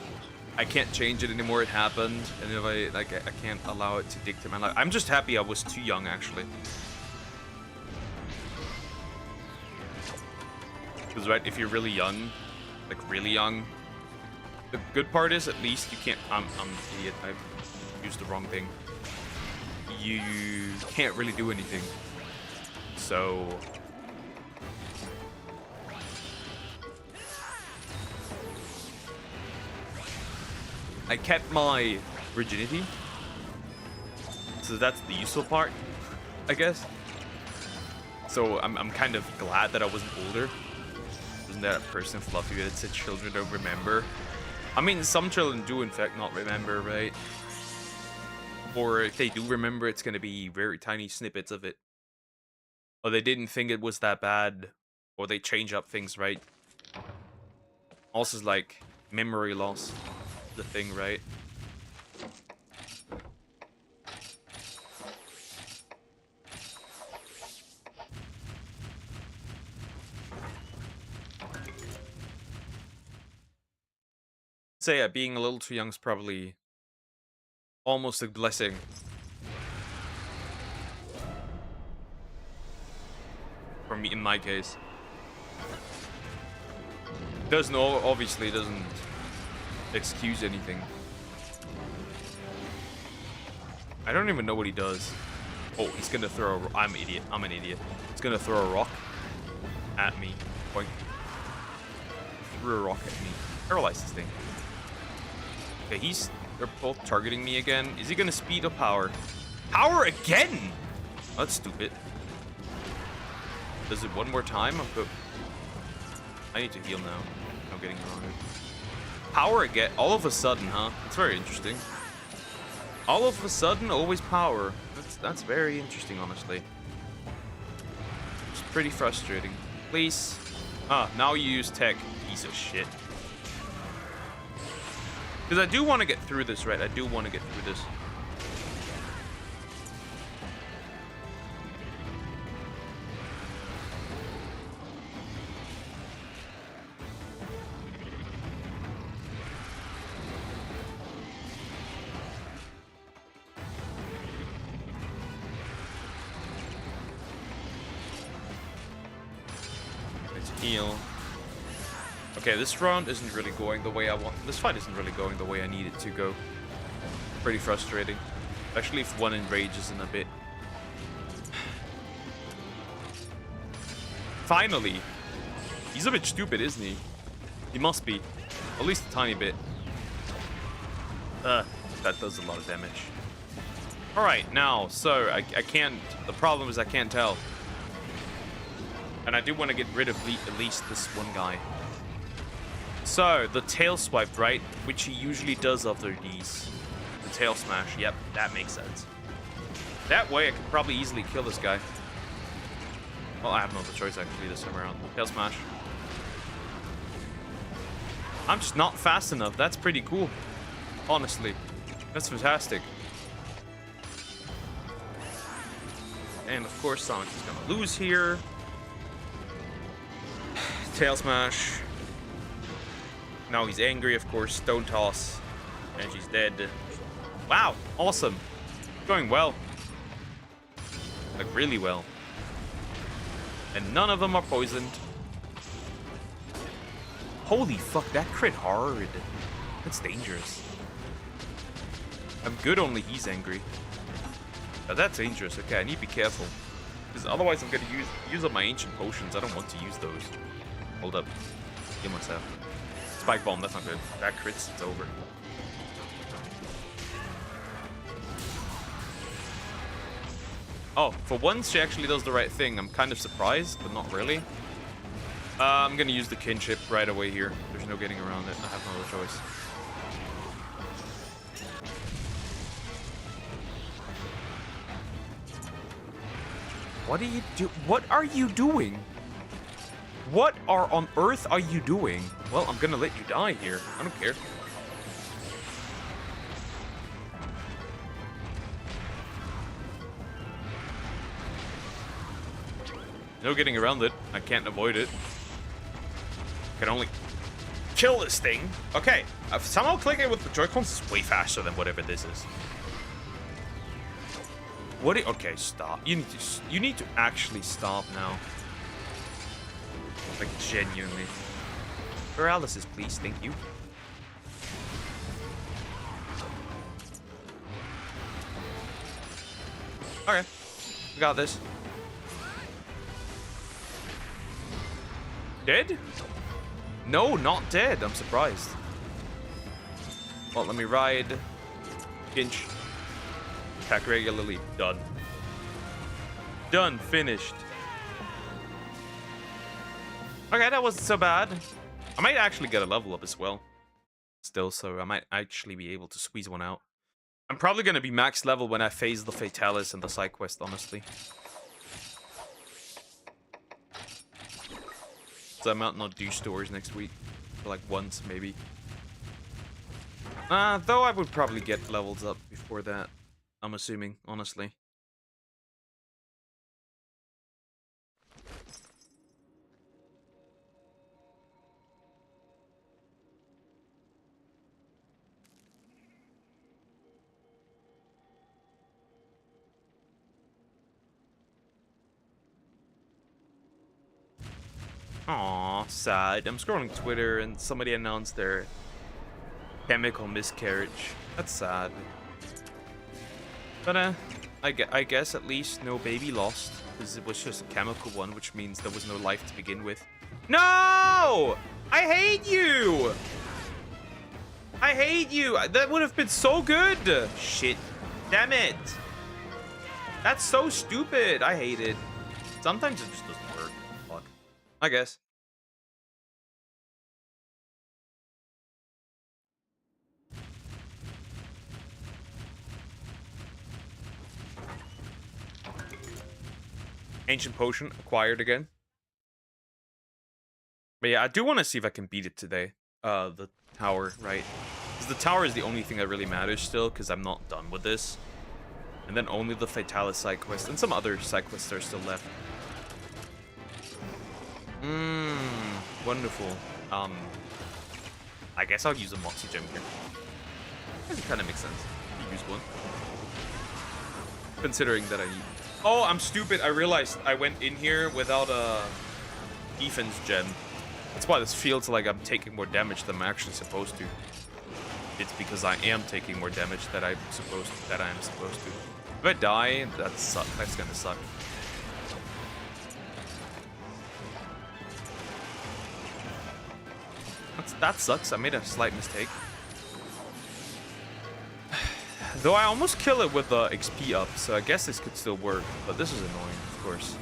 I can't change it anymore. It happened, and if I can't allow it to dictate my life. I'm just happy I was too young, actually. Because right, if you're really young, like really young, the good part is at least you can't. I'm an idiot. I used the wrong thing. You can't really do anything. So I kept my virginity. So that's the useful part, I guess. So I'm kind of glad that I wasn't older. Wasn't that a person fluffy that said children don't remember? I mean, some children do in fact not remember, right? Or if they do remember, it's going to be very tiny snippets of it. Or they didn't think it was that bad. Or they change up things, right? Also, is like memory loss. The thing, right? So yeah, being a little too young is probably almost a blessing. For me, in my case. Obviously doesn't excuse anything. I don't even know what he does. Oh, he's gonna throw I'm an idiot. He's gonna throw a rock at me. Boink. Threw a rock at me. Paralyze this thing. Okay, they're both targeting me again. Is he gonna speed up power? Power again? That's stupid. Does it one more time? I need to heal now. I'm getting wrong. Power again. All of a sudden, huh? That's very interesting. All of a sudden, always power. That's very interesting, honestly. It's pretty frustrating. Please. Ah, now you use tech. Piece of shit. Because I do want to get through this, right? I do want to get through this. Heal. Okay, this round isn't really going the way I want. This fight isn't really going the way I need it to go. Pretty frustrating. Especially if one enrages in a bit. Finally! He's a bit stupid, isn't he? He must be. At least a tiny bit. That does a lot of damage. All right, now, so I can't. The problem is I can't tell, and I do want to get rid of at least this one guy. So the tail swipe, right, which he usually does after these. The tail smash. Yep, that makes sense. That way, I could probably easily kill this guy. Well, I have no other choice actually this time around. Tail smash. I'm just not fast enough. That's pretty cool. Honestly. That's fantastic. And of course, Sonic is gonna lose here. Tail smash. Now he's angry, of course. Stone toss. And she's dead. Wow, awesome. Going well. Like, really well. And none of them are poisoned. Holy fuck, that crit hard. That's dangerous. I'm good, only he's angry. But that's dangerous. Okay, I need to be careful. Because otherwise I'm going to use up my ancient potions. I don't want to use those. Hold up. Heal myself. Spike bomb, that's not good. That crits, it's over. Oh, for once she actually does the right thing. I'm kind of surprised, but not really. I'm gonna use the kinship right away here. There's no getting around it. I have no other choice. What are you do? What are you doing? What on earth are you doing? Well, I'm gonna let you die here. I don't care. No getting around it. I can't avoid it. I can only kill this thing. Okay, somehow clicking with the Joy-Cons is way faster than whatever this is. What? Okay, stop. You need to actually stop now. Like, genuinely. Paralysis, please. Thank you. Okay, we got this. Dead? No, not dead. I'm surprised. Well, let me ride. Pinch. Attack regularly. Done. Done. Finished. Okay, that wasn't so bad. I might actually get a level up as well. Still, so I might actually be able to squeeze one out. I'm probably going to be max level when I phase the Fatalis and the side quest, honestly. So I might not do stores next week. Like once, maybe. Though I would probably get levels up before that. I'm assuming, honestly. Aw, sad. I'm scrolling Twitter and somebody announced their chemical miscarriage. That's sad. But I guess at least no baby lost, because it was just a chemical one, which means there was no life to begin with. No! I hate you! I hate you! That would have been so good! Shit. Damn it. That's so stupid. I hate it. Sometimes it just doesn't work. Fuck. I guess. Ancient potion acquired again. But yeah, I do want to see if I can beat it today. The tower, right? Because the tower is the only thing that really matters still, because I'm not done with this. And then only the Fatalis side quest and some other side quests are still left. Wonderful. I guess I'll use a Moxie Gem here. It kind of makes sense. You use one. Considering that I need... Oh, I'm stupid. I realized I went in here without a defense gem. That's why this feels like I'm taking more damage than I'm actually supposed to. It's because I am taking more damage that I'm supposed to. If I die, that's gonna suck. That sucks. I made a slight mistake. Though I almost kill it with the XP up, so I guess this could still work. But this is annoying, of course.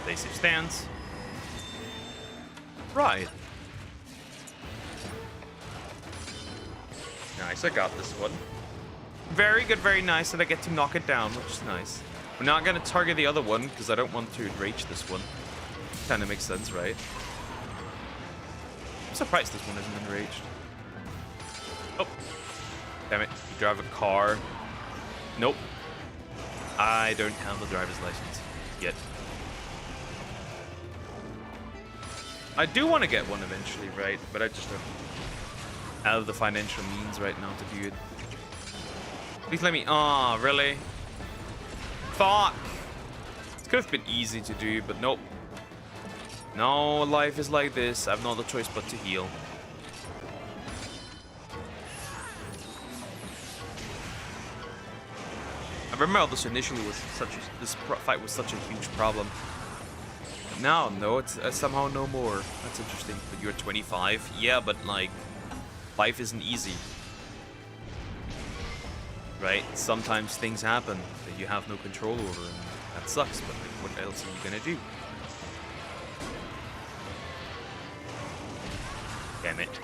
Evasive stance. Right. Nice, I got this one. Very good, very nice that I get to knock it down, which is nice. We're not going to target the other one because I don't want to enrage this one. Kind of makes sense, right? I'm surprised this one isn't enraged. Oh. Damn it. You drive a car. Nope. I don't have the driver's license yet. I do want to get one eventually, right? But I just don't have the financial means right now to do it. Please let me... Aw, really? Fuck! It could have been easy to do, but nope. No, life is like this. I have no other choice but to heal. I remember this initially was this fight was such a huge problem. But now, no, it's somehow no more. That's interesting. But you're 25? Yeah, but like, life isn't easy. Right? Sometimes things happen that you have no control over, and that sucks, but like, what else are you gonna do? Damn it.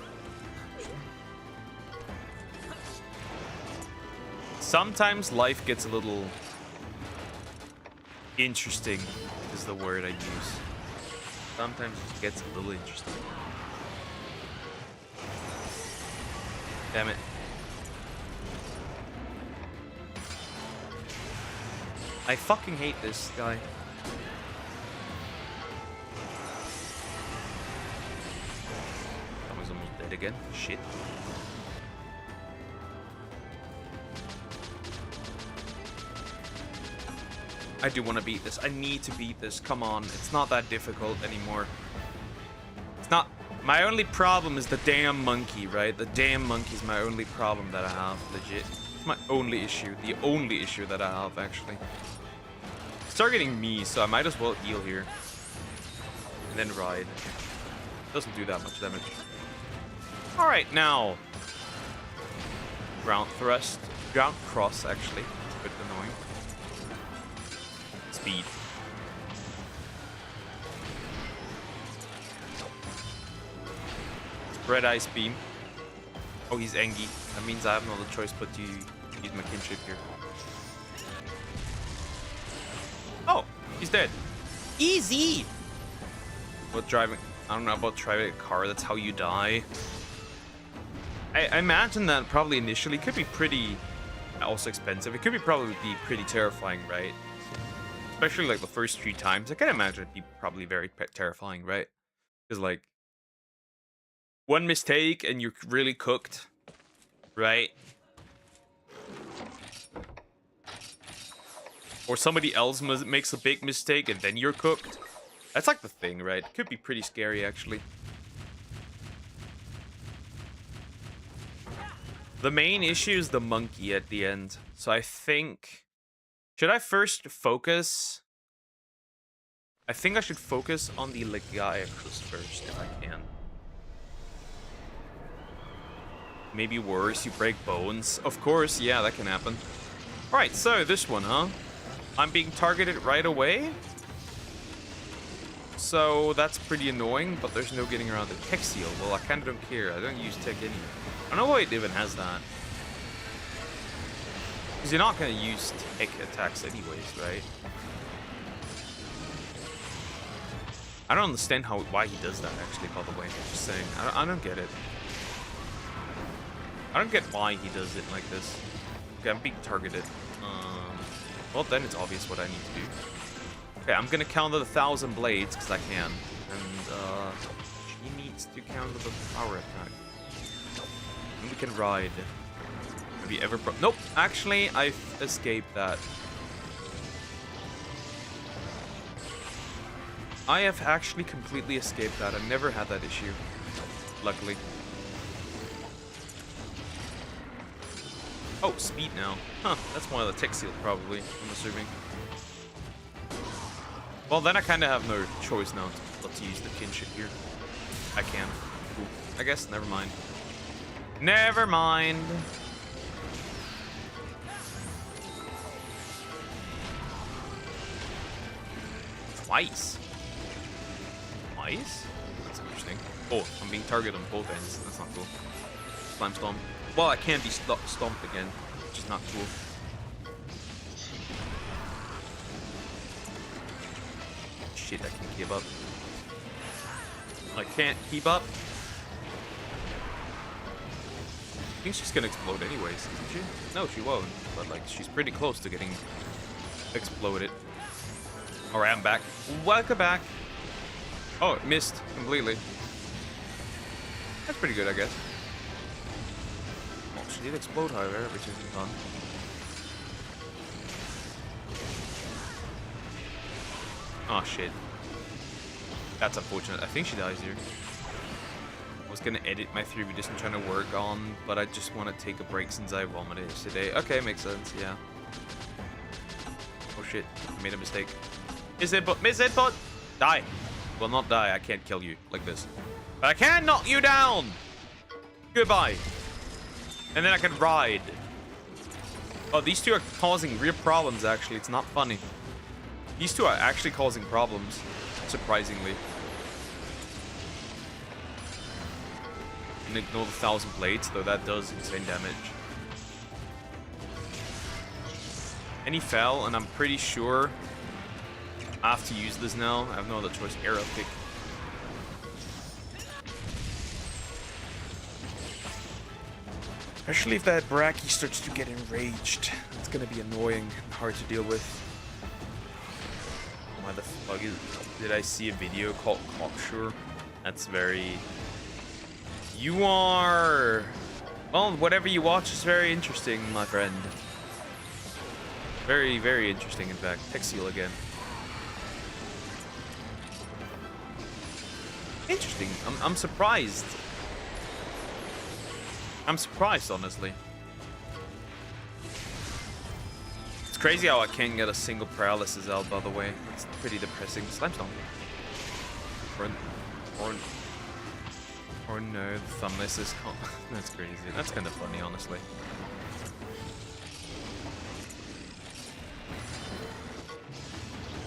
Sometimes life gets a little interesting, is the word I use. Sometimes it gets a little interesting. Damn it. I fucking hate this guy. I was almost dead again. Shit. I do want to beat this. I need to beat this. Come on. It's not that difficult anymore. It's not... My only problem is the damn monkey, right? The damn monkey is my only problem that I have, legit. It's my only issue. The only issue that I have, actually. It's targeting me, so I might as well heal here. And then ride. Doesn't do that much damage. Alright, now. Ground thrust. Ground cross, actually. It's a bit annoying. Speed. Red Ice Beam. Oh, he's Engie. That means I have no other choice but to use my kinship here. Oh, he's dead. Easy! But driving... I don't know about driving a car. That's how you die. I imagine that probably initially could be pretty... Also expensive. It could be probably be pretty terrifying, right? Especially like the first 3 times. I can imagine it'd be probably very terrifying, right? Because like... One mistake and you're really cooked, right? Or somebody else makes a big mistake and then you're cooked. That's like the thing, right? It could be pretty scary, actually. The main issue is the monkey at the end. So I think... Should I first focus... I think I should focus on the Legiacrus first, if I can. Maybe worse, you break bones. Of course, yeah, that can happen. Alright, so this one, huh? I'm being targeted right away. So that's pretty annoying, but there's no getting around the tech seal. Well, I kind of don't care. I don't use tech anyway. I don't know why it even has that. Because you're not going to use tech attacks anyways, right? I don't understand why he does that, actually, by the way. Just saying. I don't get it. I don't get why he does it like this. Okay, I'm being targeted. Well, then it's obvious what I need to do. Okay, I'm gonna counter the 1,000 blades, because I can. And, she needs to counter the power attack. And we can ride. Have you ever nope, actually, I've escaped that. I have actually completely escaped that. I've never had that issue. Luckily. Oh, speed now. Huh, that's one of the tech seals, probably, I'm assuming. Well, then I kind of have no choice now to use the kinship here. I can. Ooh, I guess, never mind. Never mind. Twice. Twice? That's interesting. Oh, I'm being targeted on both ends. That's not cool. Slime Stomp. Well, I can't be stomped again, which is not cool. Shit, I can't keep up. I can't keep up. I think she's gonna explode anyways, isn't she? No, she won't. But like, she's pretty close to getting exploded. Alright, I'm back. Welcome back. Oh, it missed completely. That's pretty good, I guess. Oh, she did explode, however, which isn't fun. Oh, shit. That's unfortunate. I think she dies here. I was gonna edit my 3v just trying to work on, but I just want to take a break since I vomited today. Okay, makes sense, yeah. Oh shit, I made a mistake. Miss it, but die. Well, not die, I can't kill you like this. But I can knock you down! Goodbye. And then I can ride. Oh, these two are causing real problems, actually. It's not funny. These two are actually causing problems, surprisingly. And ignore the 1,000 blades, though that does insane damage. And he fell, and I'm pretty sure I have to use this now. I have no other choice. Arrow pick. Especially if that Braki starts to get enraged. It's gonna be annoying and hard to deal with. Why the fuck did I see a video called Cocksure? That's very... You are... Well, whatever you watch is very interesting, my friend. Very, very interesting, in fact. Texil again. Interesting. I'm surprised. I'm surprised, honestly. It's crazy how I can't get a single paralysis out, by the way. It's pretty depressing. Slime Stomp. Or no, the thumbless is... That's crazy. That's kind of funny, honestly.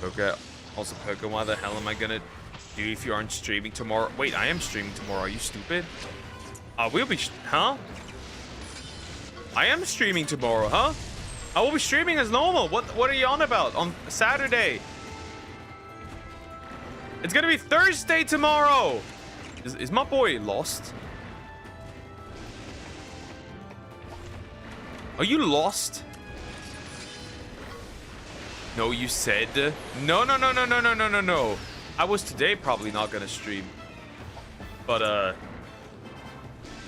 Okay. Also, Poke, why the hell am I gonna do if you aren't streaming tomorrow? Wait, I am streaming tomorrow. Are you stupid? We'll be... Huh? I am streaming tomorrow, huh? I will be streaming as normal. What are you on about? On Saturday. It's gonna be Thursday tomorrow. Is my boy lost? Are you lost? No, you said... No. I was today probably not gonna stream. But,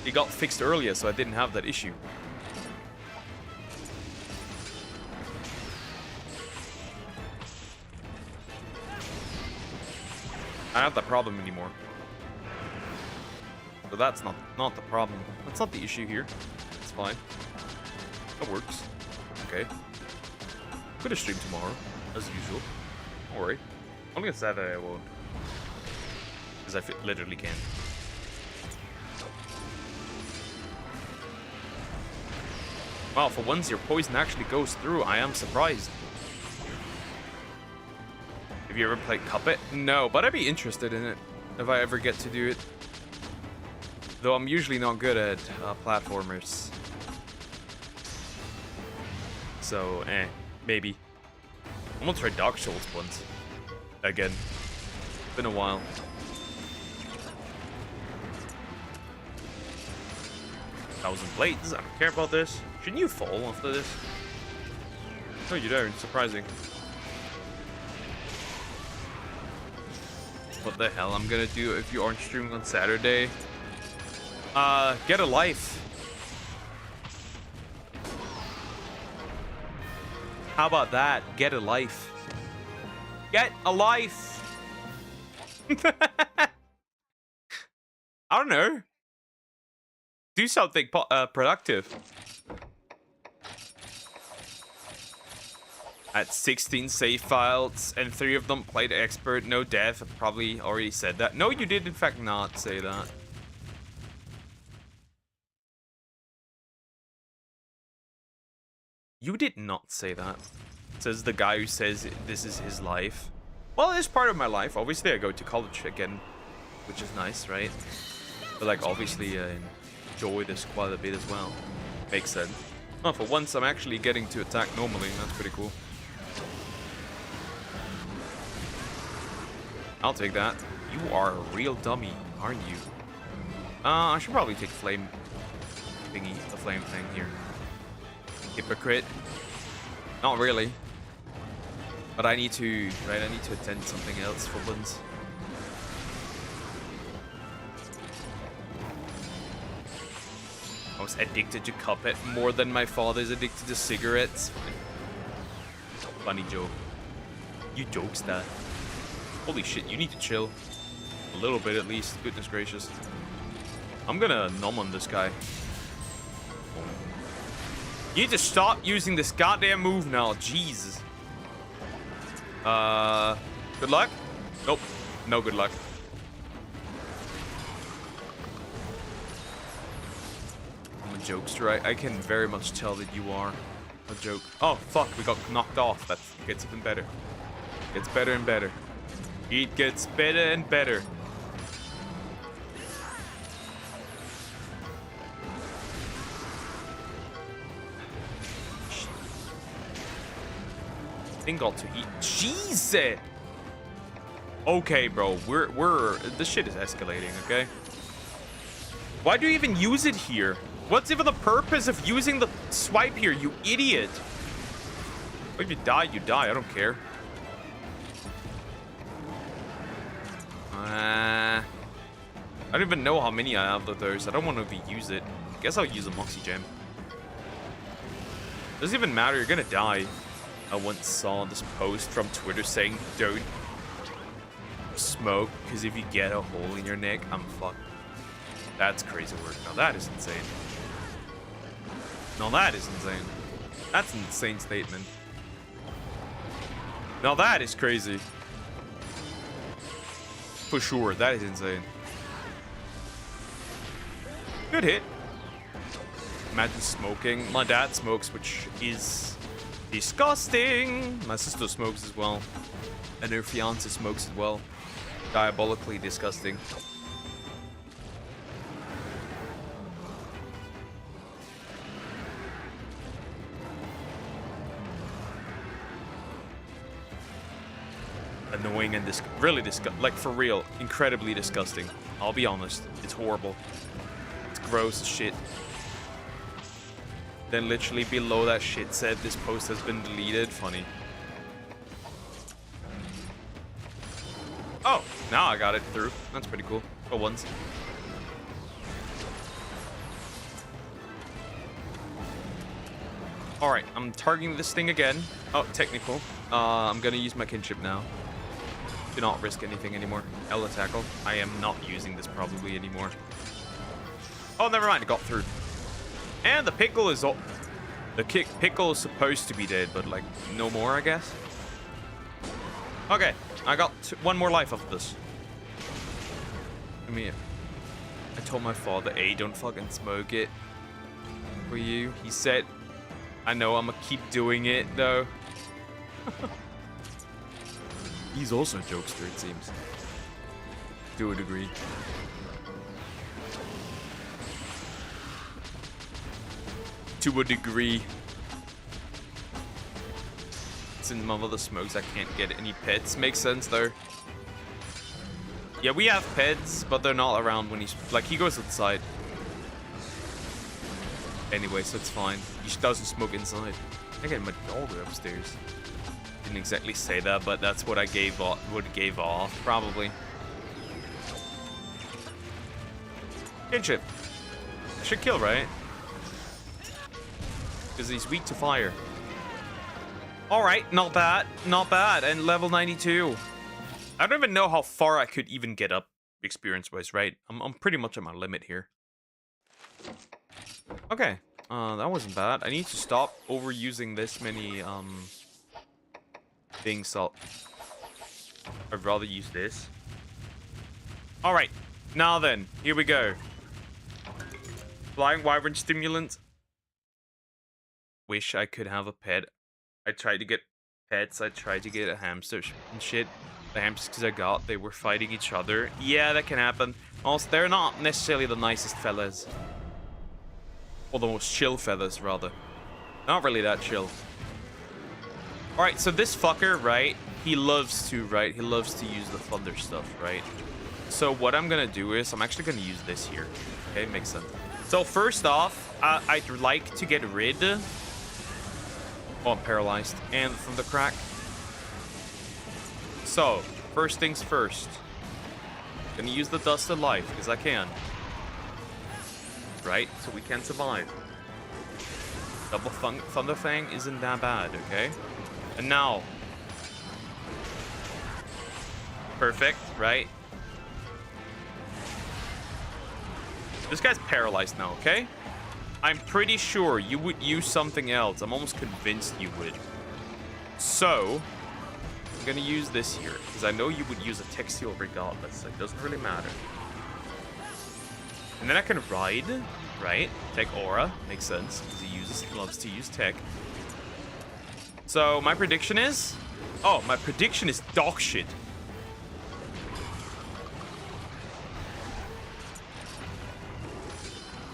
it got fixed earlier, so I didn't have that issue. I don't have that problem anymore. So that's not the problem. That's not the issue here. It's fine. That works. Okay. I'm gonna stream tomorrow, as usual. Don't worry. Only on Saturday I won't. Because I literally can't. Wow, for once your poison actually goes through. I am surprised. Have you ever played Cuphead? No, but I'd be interested in it if I ever get to do it. Though I'm usually not good at platformers. So, maybe. I'm gonna try Dark Souls once. Again. Been a while. Thousand blades. I don't care about this. Shouldn't you fall after this? No, you don't. Surprising. What the hell I'm gonna do if you aren't streaming on Saturday? Get a life. How about that? Get a life. Get a life. I don't know. Do something productive. At 16 save files, and 3 of them played expert, no death. I probably already said that. No, you did in fact not say that. You did not say that. Says the guy who says this is his life. Well, it is part of my life. Obviously, I go to college again, which is nice, right? But like, obviously, enjoy this quite a bit as well. Makes sense. Oh, for once, I'm actually getting to attack normally. That's pretty cool. I'll take that. You are a real dummy, aren't you? I should probably take flame thingy, the flame thing here. Hypocrite. Not really. But I need to, right? I need to attend to something else for once. I was addicted to Cuphead more than my father's addicted to cigarettes. Funny joke. You jokester. Holy shit, you need to chill. A little bit at least. Goodness gracious. I'm gonna numb on this guy. You need to stop using this goddamn move now. Jesus. Good luck? Nope. No good luck. I'm a jokester. I can very much tell that you are a joke. Oh, fuck. We got knocked off. That gets even better. Gets better and better. It gets better and better. Thing got to heat. Jesus. Okay, bro. This shit is escalating, okay? Why do you even use it here? What's even the purpose of using the swipe here, you idiot? If you die, you die. I don't care. I don't even know how many I have of those. I don't want to use it. Guess I'll use a Moxie Gem. Doesn't even matter. You're gonna die. I once saw this post from Twitter saying, don't smoke, because if you get a hole in your neck, I'm fucked. That's crazy work. Now that is insane. Now that is insane. That's an insane statement. Now that is crazy. For sure, that is insane. Good hit. Imagine smoking. My dad smokes, which is disgusting. My sister smokes as well. And her fiance smokes as well. Diabolically disgusting. Annoying and really like for real, incredibly disgusting. I'll be honest, it's horrible. It's gross as shit. Then literally below that shit said this post has been deleted. Funny. Oh, now I got it through. That's pretty cool. For once. Alright, I'm targeting this thing again. Oh, technical. I'm gonna use my kinship now. Do not risk anything anymore. Ella tackle. I am not using this probably anymore. Oh, never mind. It got through. And the pickle is... pickle is supposed to be dead, but like no more, I guess. Okay, I got one more life of this. Come here. I told my father, hey, don't fucking smoke it. For you. He said, I know, I'm gonna keep doing it though. He's also a jokester, it seems. To a degree. To a degree. Since my mother smokes, I can't get any pets. Makes sense, though. Yeah, we have pets, but they're not around when he's... Like, he goes outside. Anyway, so it's fine. He doesn't smoke inside. I get my dog upstairs. Didn't exactly say that, but that's what I gave off, probably. Kinship. Should kill, right? Because he's weak to fire. Alright, not bad. Not bad. And level 92. I don't even know how far I could even get up experience-wise, right? I'm pretty much at my limit here. Okay. That wasn't bad. I need to stop overusing this many, thing, so I'd rather use this. All right, now then, here we go. Flying wyvern stimulant. Wish I could have a pet. I tried to get pets. I tried to get a hamster and shit. The hamsters I got, they were fighting each other. Yeah, that can happen. Also, they're not necessarily the nicest fellas. Or the most chill fellas, rather. Not really that chill. Alright, so this fucker, right? He loves to, right? He loves to use the thunder stuff, right? So what I'm gonna do is, I'm actually gonna use this here. Okay, makes sense. So first off, I'd like to get rid... Oh, I'm paralyzed. And from the crack. So, first things first. Gonna use the dust of life, because I can. Right? So we can survive. Double Thunder Fang isn't that bad, okay? And now. Perfect, right? This guy's paralyzed now, okay? I'm pretty sure you would use something else. I'm almost convinced you would. So, I'm gonna use this here, because I know you would use a Textile regardless. It doesn't really matter. And then I can ride, right? Tech Aura, makes sense, because he loves to use tech. So, my prediction is... Oh, my prediction is dog shit.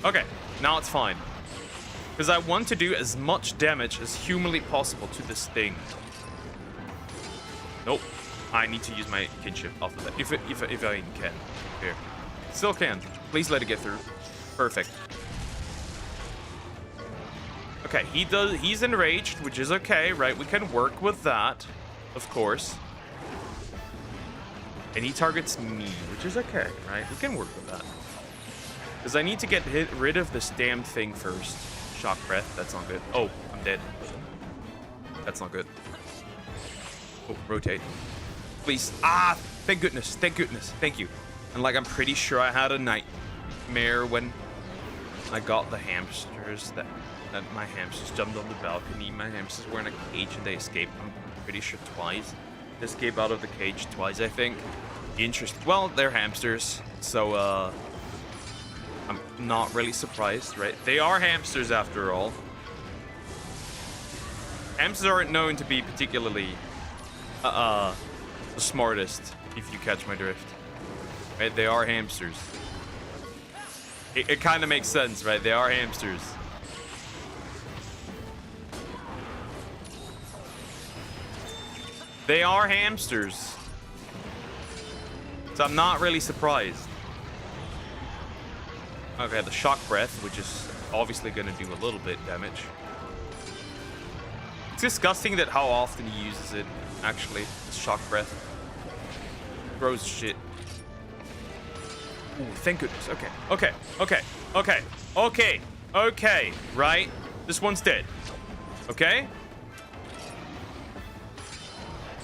Okay, now it's fine. Because I want to do as much damage as humanly possible to this thing. Nope. I need to use my kinship off of that. If I even can. Here. Still can. Please let it get through. Perfect. Okay, he's enraged, which is okay, right? We can work with that, of course. And he targets me, which is okay, right? We can work with that. Because I need to get rid of this damn thing first. Shock breath, that's not good. Oh, I'm dead. That's not good. Oh, rotate. Please. Ah, thank goodness, thank goodness, thank you. And like, I'm pretty sure I had a nightmare when I got the hamsters, that my hamsters jumped on the balcony. My hamsters were in a cage and they escaped, I'm pretty sure twice. They escaped out of the cage twice, I think. Interesting. Well, they're hamsters, so, I'm not really surprised, right? They are hamsters after all. Hamsters aren't known to be particularly, the smartest, if you catch my drift. Right? They are hamsters. It kind of makes sense, right? They are hamsters. They are hamsters. So I'm not really surprised. Okay, the shock breath, which is obviously going to do a little bit damage. It's disgusting that how often he uses it, actually. The shock breath. Gross shit. Ooh, thank goodness. Okay, okay, okay, okay, okay, okay, right? This one's dead. Okay?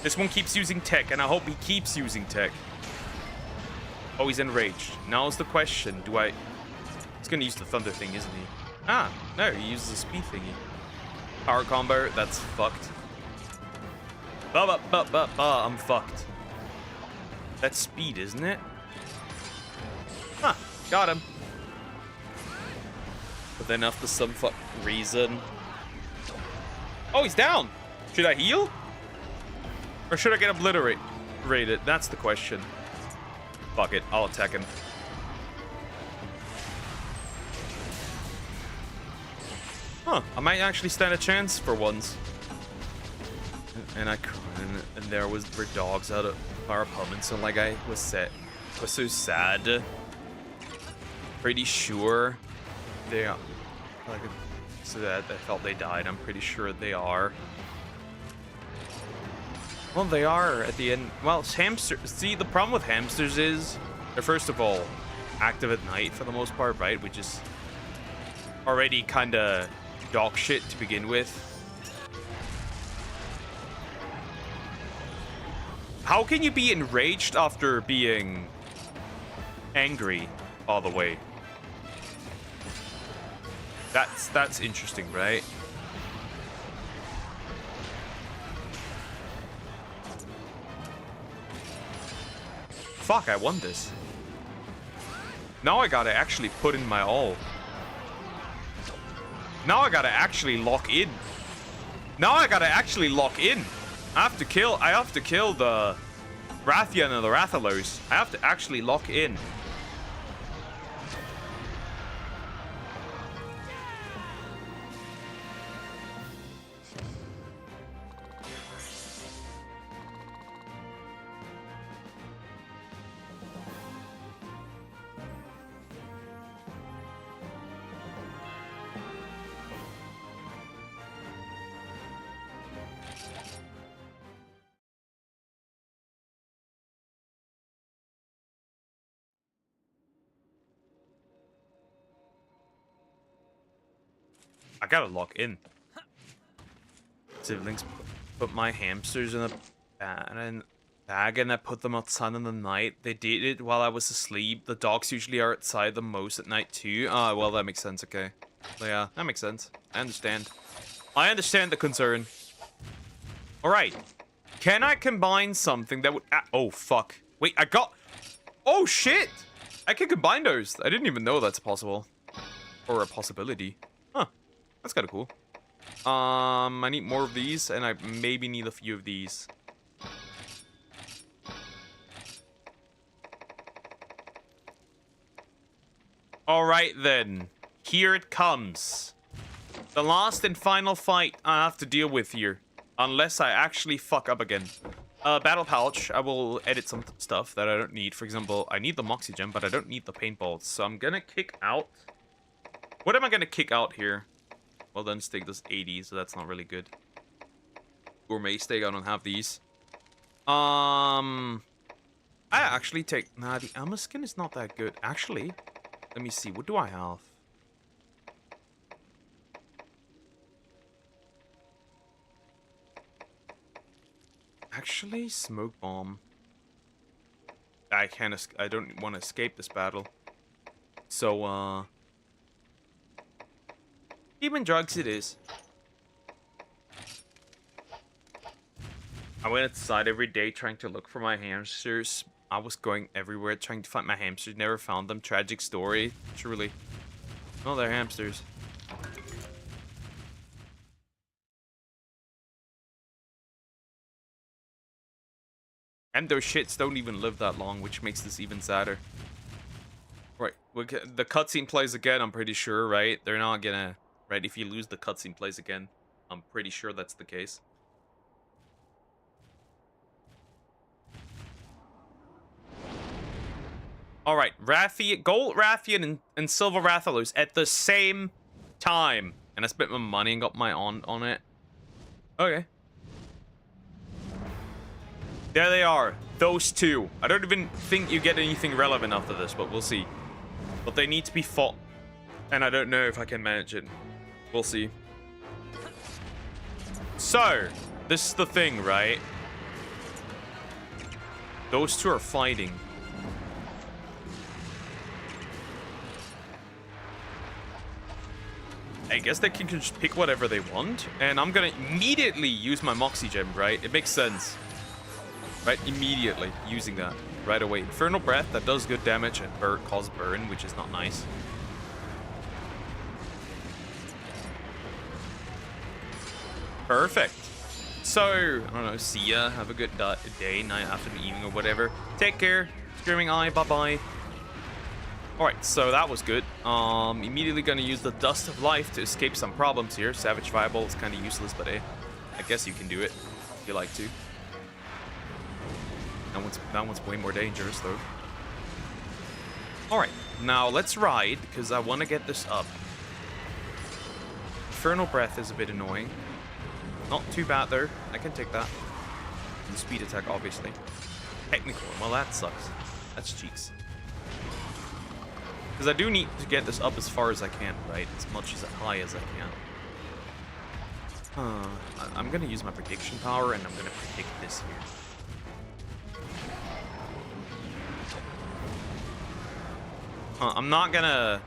This one keeps using tech, and I hope he keeps using tech. Oh, he's enraged. Now's the question, do I... He's gonna use the thunder thing, isn't he? Ah, no, he uses the speed thingy. Power combo, that's fucked. I'm fucked. That's speed, isn't it? Huh, got him. But then after some fucking reason... Oh, he's down! Should I heal? Or should I get obliterated? That's the question. Fuck it, I'll attack him. Huh, I might actually stand a chance for once. And there were dogs out of our opponents, and like I was so sad. Pretty sure they are, like, so that I felt they died. I'm pretty sure they are. Well, they are at the end. Well, hamsters. See, the problem with hamsters is they're first of all active at night for the most part, right? Which is already kind of dog shit to begin with. How can you be enraged after being angry all the way? That's interesting, right? fuck, I won this. Now I gotta actually put in my all. Now I gotta actually lock in. Now I gotta actually lock in. I have to kill the Rathian and the Rathalos. I have to actually lock in. I gotta lock in. Siblings put my hamsters in a bag and I put them outside in the night. They did it while I was asleep. The dogs usually are outside the most at night too. Ah, well, that makes sense, okay. Yeah, that makes sense. I understand. I understand the concern. Alright. Can I combine something that would... oh, fuck. Wait, I got... Oh, shit! I can combine those. I didn't even know that's possible. Or a possibility. Huh. That's kind of cool. I need more of these, and I maybe need a few of these. Alright then. Here it comes. The last and final fight I have to deal with here. Unless I actually fuck up again. Battle pouch. I will edit some stuff that I don't need. For example, I need the Moxie Gem, but I don't need the paintballs. So I'm gonna kick out... What am I gonna kick out here? Well, then steak does 80, so that's not really good. Gourmet steak, I don't have these. I actually take... Nah, the Amma skin is not that good. Actually, let me see. What do I have? Actually, smoke bomb. I can't... I don't want to escape this battle. So, Demon drugs it is. I went outside every day trying to look for my hamsters. I was going everywhere trying to find my hamsters. Never found them. Tragic story. Truly. Oh, they're hamsters. And those shits don't even live that long, which makes this even sadder. Right. The cutscene plays again, I'm pretty sure, right? They're not gonna... Right, if you lose, the cutscene plays again. I'm pretty sure that's the case. Alright, Gold Rathian and Silver Rathalos at the same time. And I spent my money and got my on it. Okay. There they are. Those two. I don't even think you get anything relevant after this, but we'll see. But they need to be fought. And I don't know if I can manage it. We'll see. So, this is the thing, right? Those two are fighting. I guess they can just pick whatever they want. And I'm gonna immediately use my Moxie Gem, right? It makes sense. Right? Immediately using that. Right away. Infernal Breath, that does good damage and cause burn, which is not nice. Perfect. So, I don't know, see ya. Have a good day, night, afternoon, evening, or whatever. Take care. Screaming eye, bye-bye. Alright, so that was good. Immediately gonna use the Dust of Life to escape some problems here. Savage Fireball is kind of useless, but hey, I guess you can do it if you like to. That one's way more dangerous, though. Alright, now let's ride, because I want to get this up. Infernal Breath is a bit annoying. Not too bad, though. I can take that. And speed attack, obviously. Technical. Well, that sucks. That's cheeks. Because I do need to get this up as far as I can, right? As much as high as I can. I'm going to use my prediction power, and I'm going to predict this here. I'm not going to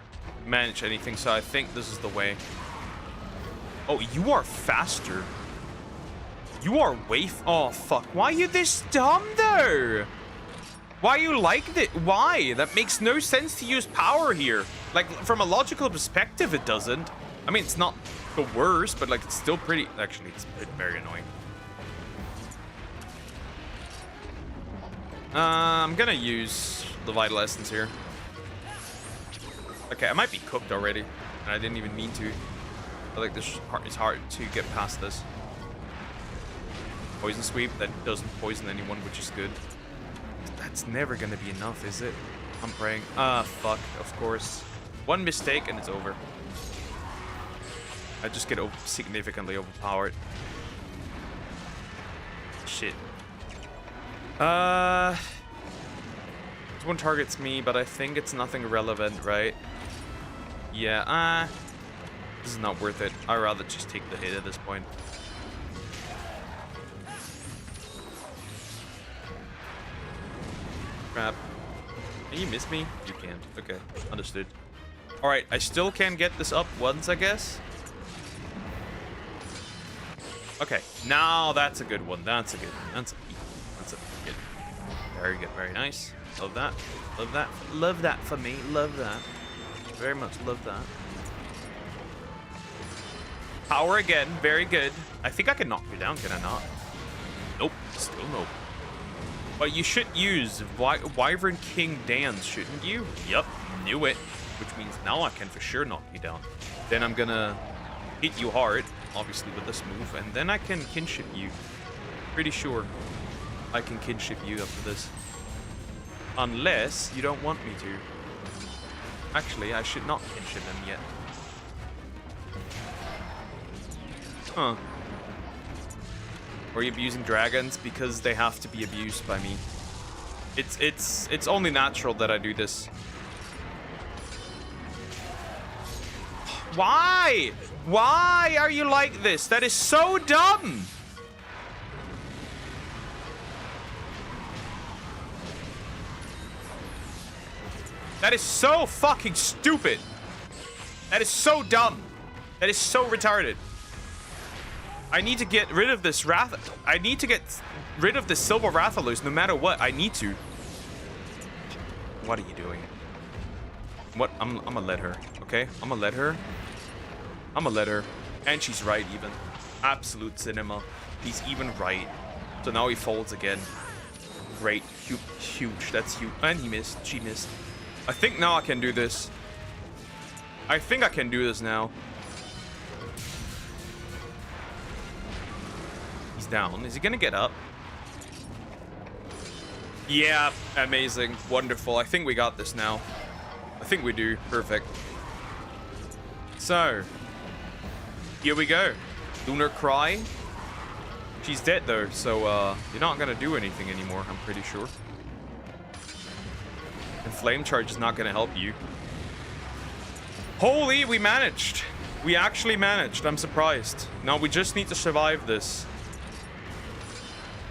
manage anything, so I think this is the way. Oh, you are faster. You are way... Oh, fuck. Why are you this dumb, though? Why you liked it? Why? That makes no sense to use power here. Like, from a logical perspective, it doesn't. I mean, it's not the worst, but like, it's still pretty... Actually, it's very annoying. I'm gonna use the Vital Essence here. Okay, I might be cooked already, and I didn't even mean to. I feel like it's hard to get past this. Poison Sweep, that doesn't poison anyone, which is good. That's never gonna be enough, is it? I'm praying. Ah, fuck, of course. One mistake and it's over. I just get significantly overpowered. Shit. This one targets me, but I think it's nothing relevant, right? Yeah, this is not worth it. I'd rather just take the hit at this point. Crap. Can you miss me? You can't. Okay, understood. Alright, I still can get this up once, I guess. Okay, now that's a good one. That's a good good. Very good, very nice. Love that. Love that. Love that for me. Love that. Very much love that. Power again, very good. I think I can knock you down, can I not? Nope, still nope. But you should use Wyvern King Dance, shouldn't you? Yep, knew it. Which means now I can for sure knock you down. Then I'm gonna hit you hard, obviously with this move, and then I can kinship you. Pretty sure I can kinship you after this. Unless you don't want me to. Actually, I should not kinship him yet. Huh. Or are you abusing dragons because they have to be abused by me? It's only natural that I do this. Why? Why are you like this? That is so dumb. That is so fucking stupid. That is so dumb. That is so retarded. I need to get rid of this Wrath. I need to get rid of the Silver Rathalos no matter what. I need to. What are you doing? What? I'm gonna let her, okay? I'm gonna let her. I'm gonna let her. And she's right even. Absolute cinema. He's even right. So now he folds again. Great. Huge. That's huge. And he missed. She missed. I think now I can do this. I think I can do this now. He's down. Is he gonna get up? Yeah, amazing. Wonderful. I think we got this now. I think we do. Perfect. So, here we go. Lunar Cry. She's dead though, so you're not gonna do anything anymore, I'm pretty sure. And Flame Charge is not gonna help you. Holy, we managed. We actually managed. I'm surprised. Now we just need to survive this.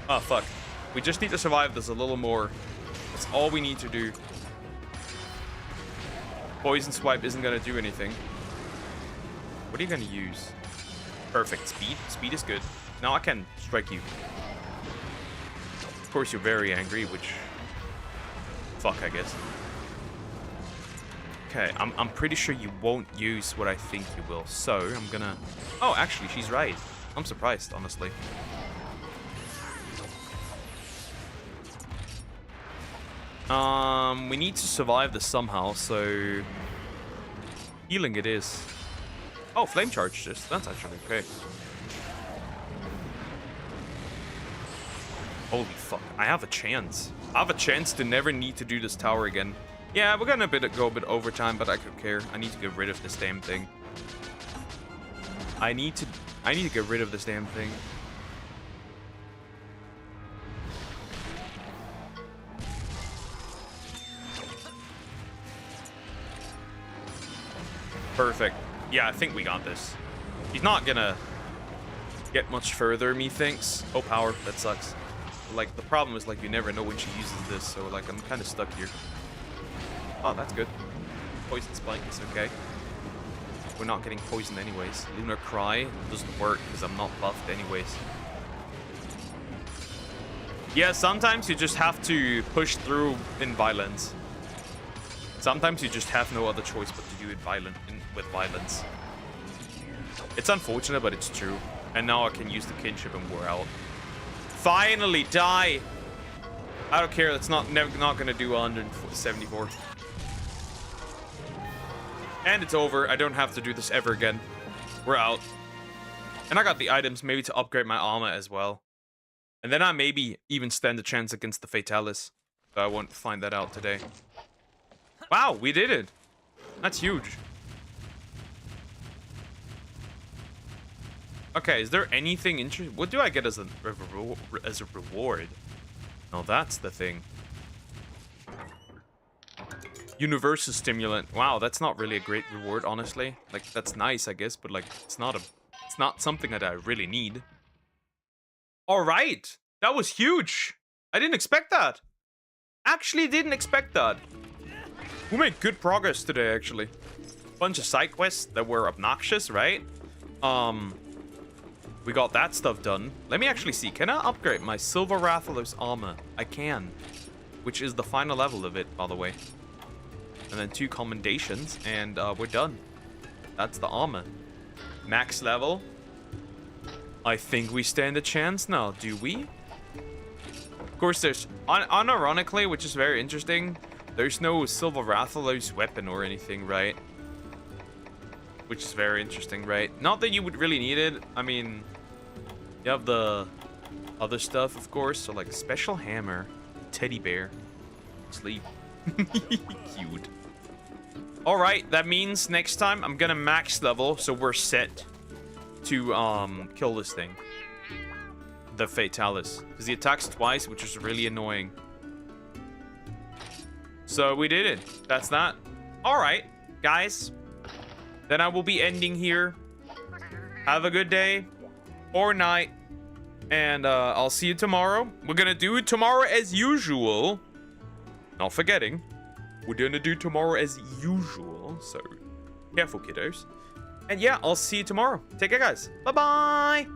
Oh, fuck. We just need to survive this a little more. That's all we need to do. Poison Swipe isn't gonna do anything. What are you gonna use? Perfect. Speed. Speed is good. Now I can strike you. Of course, you're very angry, which... Fuck, I guess. Okay, I'm pretty sure you won't use what I think you will. So, I'm gonna... Oh, actually, she's right. I'm surprised, honestly. We need to survive this somehow, so... Healing it is. Oh, Flame Charge just. That's actually okay. Holy fuck. I have a chance. I have a chance to never need to do this tower again. Yeah, we're gonna go a bit overtime, but I could care. I need to get rid of this damn thing. I need to get rid of this damn thing. Perfect. Yeah, I think we got this. He's not gonna get much further, methinks. Oh, power. That sucks. Like, the problem is, like, you never know when she uses this, so, like, I'm kind of stuck here. Oh, that's good. Poison Spike is okay. We're not getting poisoned anyways. Lunar Cry doesn't work because I'm not buffed anyways. Yeah, sometimes you just have to push through in violence. Sometimes you just have no other choice but to do it with violence. It's unfortunate, but it's true. And now I can use the kinship and we're out. Finally, die! I don't care, that's not gonna do 174. And it's over. I don't have to do this ever again. We're out. And I got the items maybe to upgrade my armor as well. And then I maybe even stand a chance against the Fatalis. But I won't find that out today. Wow, we did it. That's huge. Okay, is there anything interesting? What do I get as a reward? Oh, that's the thing. Universal stimulant. Wow, that's not really a great reward, honestly. Like, that's nice, I guess, but like, it's not something that I really need. All right, that was huge. I didn't expect that. Actually, didn't expect that. We made good progress today, actually. Bunch of side quests that were obnoxious, right? We got that stuff done. Let me actually see. Can I upgrade my Silver Rathalos armor? I can. Which is the final level of it, by the way. And then 2 commendations, and we're done. That's the armor. Max level. I think we stand a chance now, do we? Of course, there's... unironically, which is very interesting, there's no Silver Rathalos weapon or anything, right? Which is very interesting, right? Not that you would really need it. I mean, you have the other stuff, of course. So, like, special hammer, teddy bear, sleep. Cute. Alright, that means next time I'm gonna max level, so we're set to kill this thing. The Fatalis. Because he attacks twice, which is really annoying. So we did it. That's that. Alright, guys. Then I will be ending here. Have a good day or night. And I'll see you tomorrow. We're gonna do it tomorrow as usual. Not forgetting. We're gonna do tomorrow as usual. So, careful, kiddos. And yeah, I'll see you tomorrow. Take care, guys. Bye-bye.